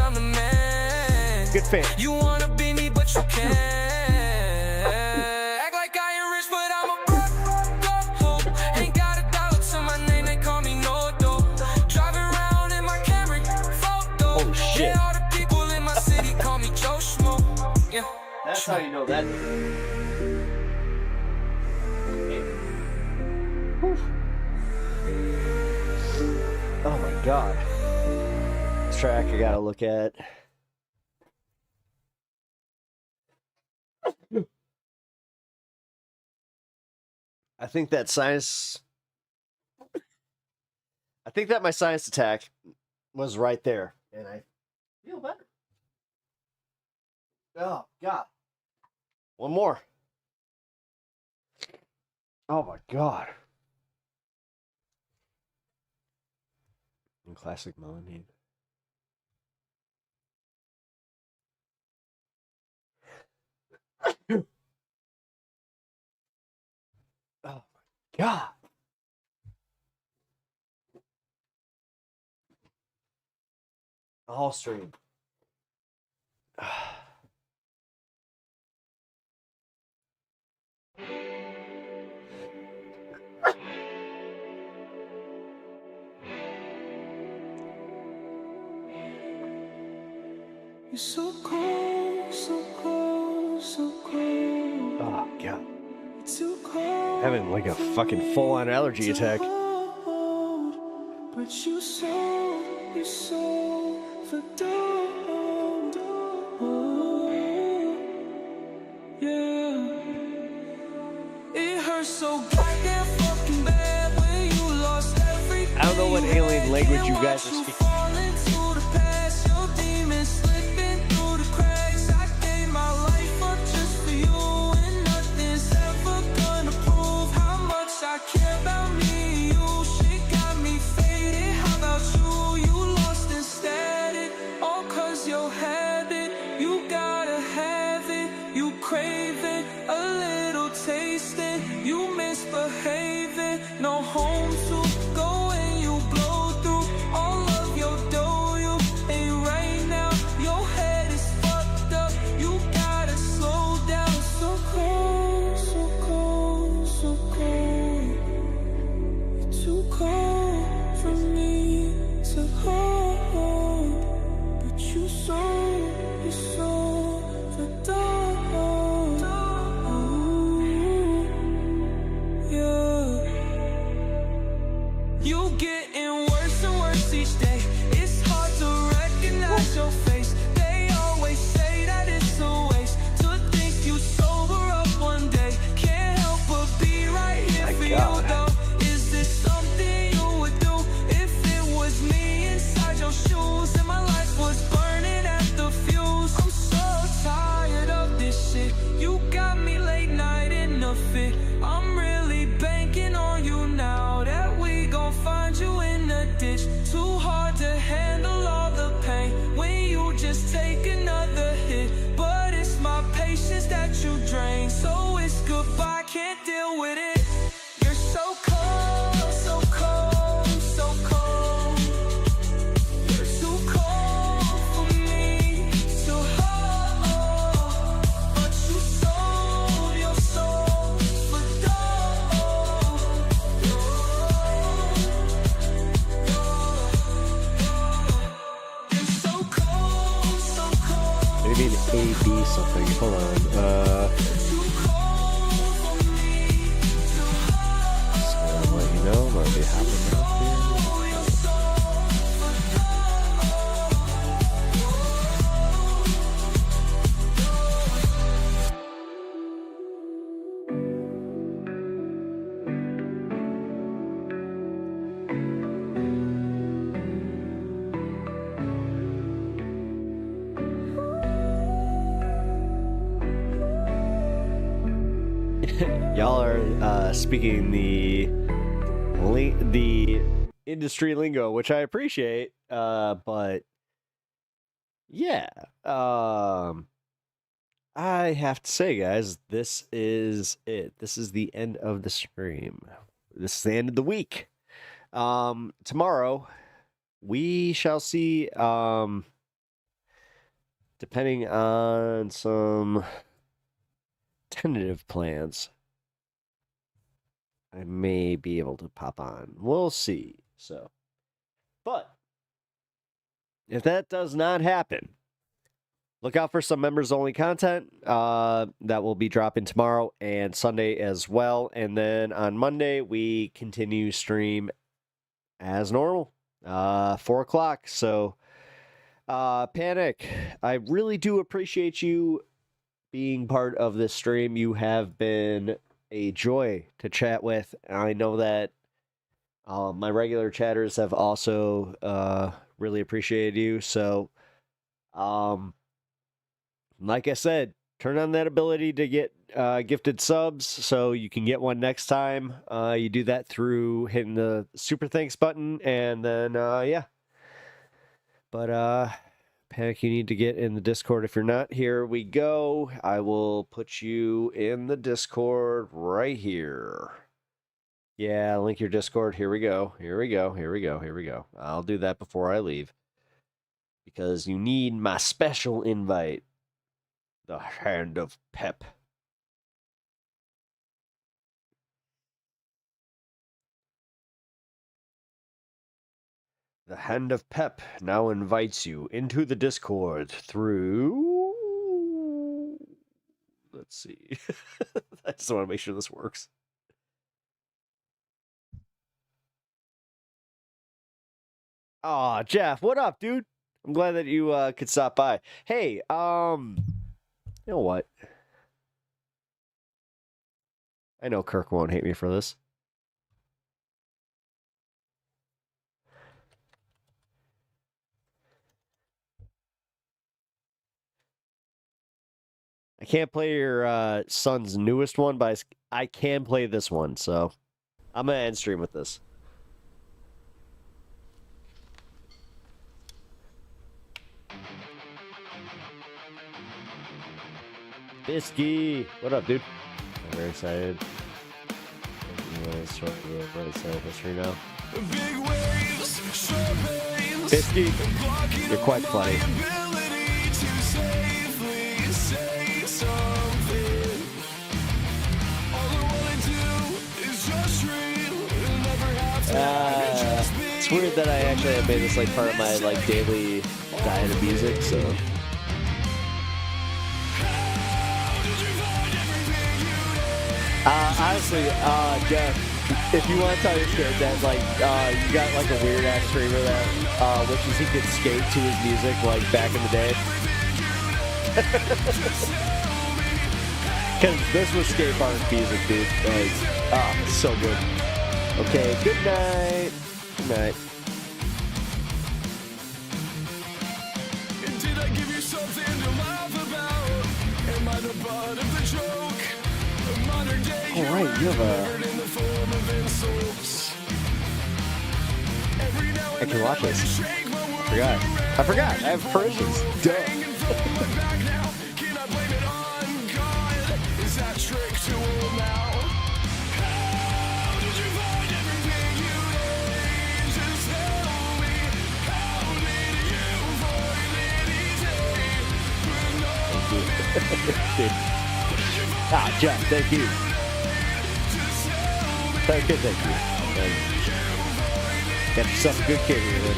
good fan. You wanna be me, but you can't. Act like I ain't rich, but I'm a broke. Ain't got a dollar to my name, they call me no dope. Driving around in my Camry, photo. Oh shit. Yeah, all the people in my city call me Joe Schmo. Yeah. That's how you know that. Oh my god. This track I gotta look at. I think that my sinus attack was right there, and I feel better. Oh god. One more. Oh my god. In classic melamine. Oh my god. All stream. You're so cold, so cold, so cold. Oh god. Too cold. Having like a fucking full-on allergy attack. But you so the door. Yeah. It hurts so goddamn fucking bad when you lost everything. I don't know what alien language you guys are speaking. No home to go and you blow through all of your dough. You ain't right now, your head is fucked up. You gotta slow down. So cold, so cold, so cold. You're too cold for me to hold. But you're so the dark. You getting worse and worse each day. It's hard to recognize your face. They always say that it's a waste to think you sober up one day. Can't help but be right here for you though. Is this something you would do if it was me inside your shoes and my life was burning at the fuse? I'm so tired of this shit. You got me late night in a fit. I'm really banking on you now that we gon' find you in the ditch. Too hard to handle all the pain when you just take another hit. But it's my patience that you drain, so it's goodbye, can't deal with it. You're so cold, so cold, so cold. You're too cold for me to hold. But you sold your soul for Hold on. Just gonna let you know. I'm gonna be hopping up here. Y'all are speaking the industry lingo, which I appreciate. But yeah, I have to say, guys, this is it. This is the end of the stream. This is the end of the week. Tomorrow, we shall see. Depending on some tentative plans, I may be able to pop on. We'll see. So, but if that does not happen, look out for some members only content that will be dropping tomorrow and Sunday as well. And then on Monday, we continue stream as normal, 4 o'clock. So, Panic, I really do appreciate you being part of this stream. You have been a joy to chat with. I know that my regular chatters have also really appreciated you. So, like I said, turn on that ability to get gifted subs so you can get one next time. You do that through hitting the super thanks button, and then yeah. But Panic, you need to get in the Discord if you're not. Here we go. I will put you in the Discord right here. Yeah, link your Discord. Here we go. Here we go. Here we go. Here we go. I'll do that before I leave, because you need my special invite. The Hand of Pep. The Hand of Pep now invites you into the Discord through... Let's see. I just want to make sure this works. Aw, Jeff, what up, dude? I'm glad that you could stop by. Hey, you know what? I know Kirk won't hate me for this. I can't play your son's newest one, but I can play this one, so I'm going to end stream with this. Bisky! What up, dude? I'm very excited. Really excited history now. Bisky, you're quite funny. It's weird that I actually have made this like part of my like daily diet of music, so. Honestly, Jeff, if you want to tell your kid that like you got like a weird ass streamer that wishes he could skate to his music like back in the day. Because this was skate park music, dude. Like, so good. Okay, good night. Good night. Did I give you something to laugh about? Am I the butt of the joke? Modern day, all right, you have a... I can watch this. I forgot. I have permissions. Duh. Jeff, thank you. Okay, thank you. Got yourself a good kid here, man.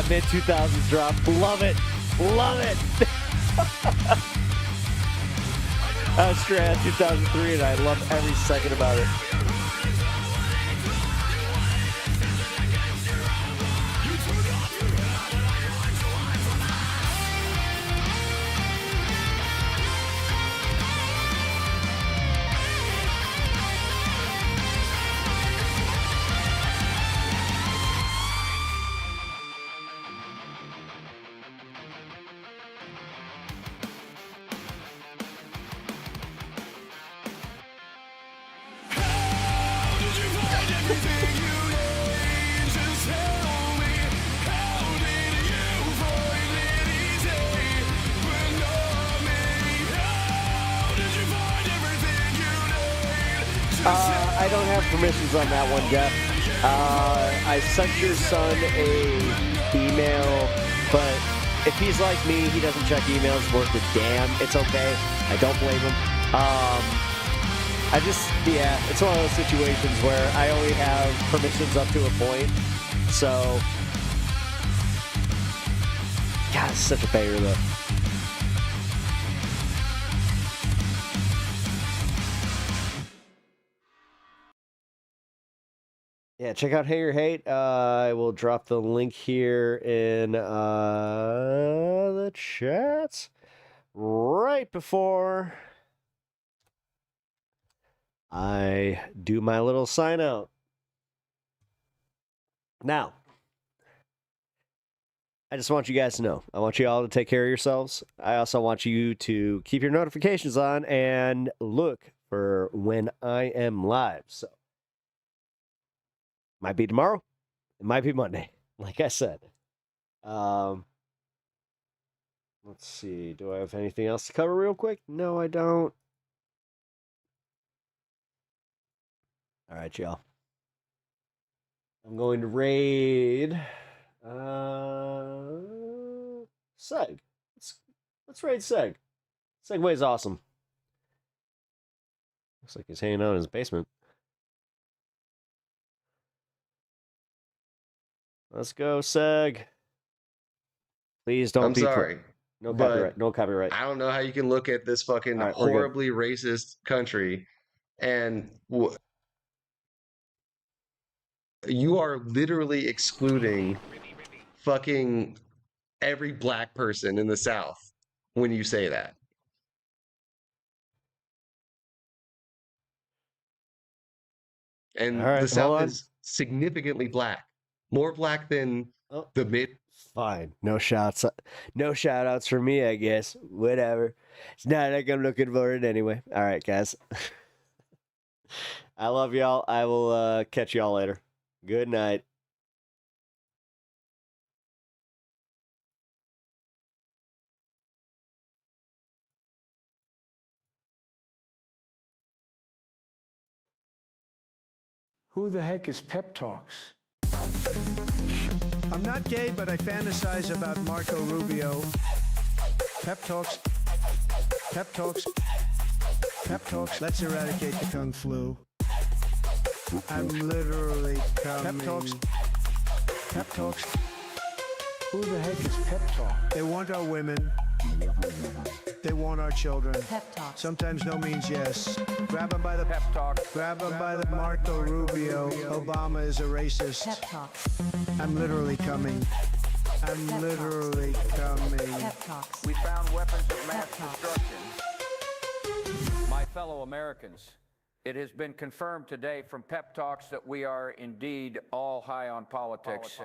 mid 2000s drop. Love it. Love it. I was straight out of 2003 and I love every second about it. I don't have permissions on that one, Jeff. I sent your son a email, but if he's like me, he doesn't check emails worth a damn. It's okay. I don't blame him. It's one of those situations where I only have permissions up to a point. So, God, it's such a banger though. Yeah, check out Hate or Hate. I will drop the link here in the chat right before I do my little sign out. Now, I just want you guys to know. I want you all to take care of yourselves. I also want you to keep your notifications on and look for when I am live. So, might be tomorrow. It might be Monday. Like I said. Let's see. Do I have anything else to cover real quick? No, I don't. All right, y'all. I'm going to raid Seg. Let's raid Seg. Segway's awesome. Looks like he's hanging out in his basement. Let's go, Seg. Please don't be. I'm sorry. No copyright. No copyright. I don't know how you can look at this fucking right, horribly racist country and you are literally excluding fucking every black person in the South when you say that. And the South is significantly black. More black than the mid. Fine. No shots. No shout outs for me, I guess. Whatever. It's not like I'm looking for it anyway. All right, guys. I love y'all. I will catch y'all later. Good night. Who the heck is Pep Talks? I'm not gay, but I fantasize about Marco Rubio. Pep talks. Pep talks. Pep talks. Let's eradicate the Kung Flu. I'm literally coming. Pep talks. Pep talks. Who the heck is Pep Talk? They want our women. They want our children. Pep talk. Sometimes no means yes. Grab them by the pep talk. Grab them by the Marco Rubio. Obama is a racist. Pep talk. I'm literally coming. I'm Pep literally coming. Pep talks. We found weapons of mass destruction. My fellow Americans, it has been confirmed today from Pep Talks that we are indeed all high on politics.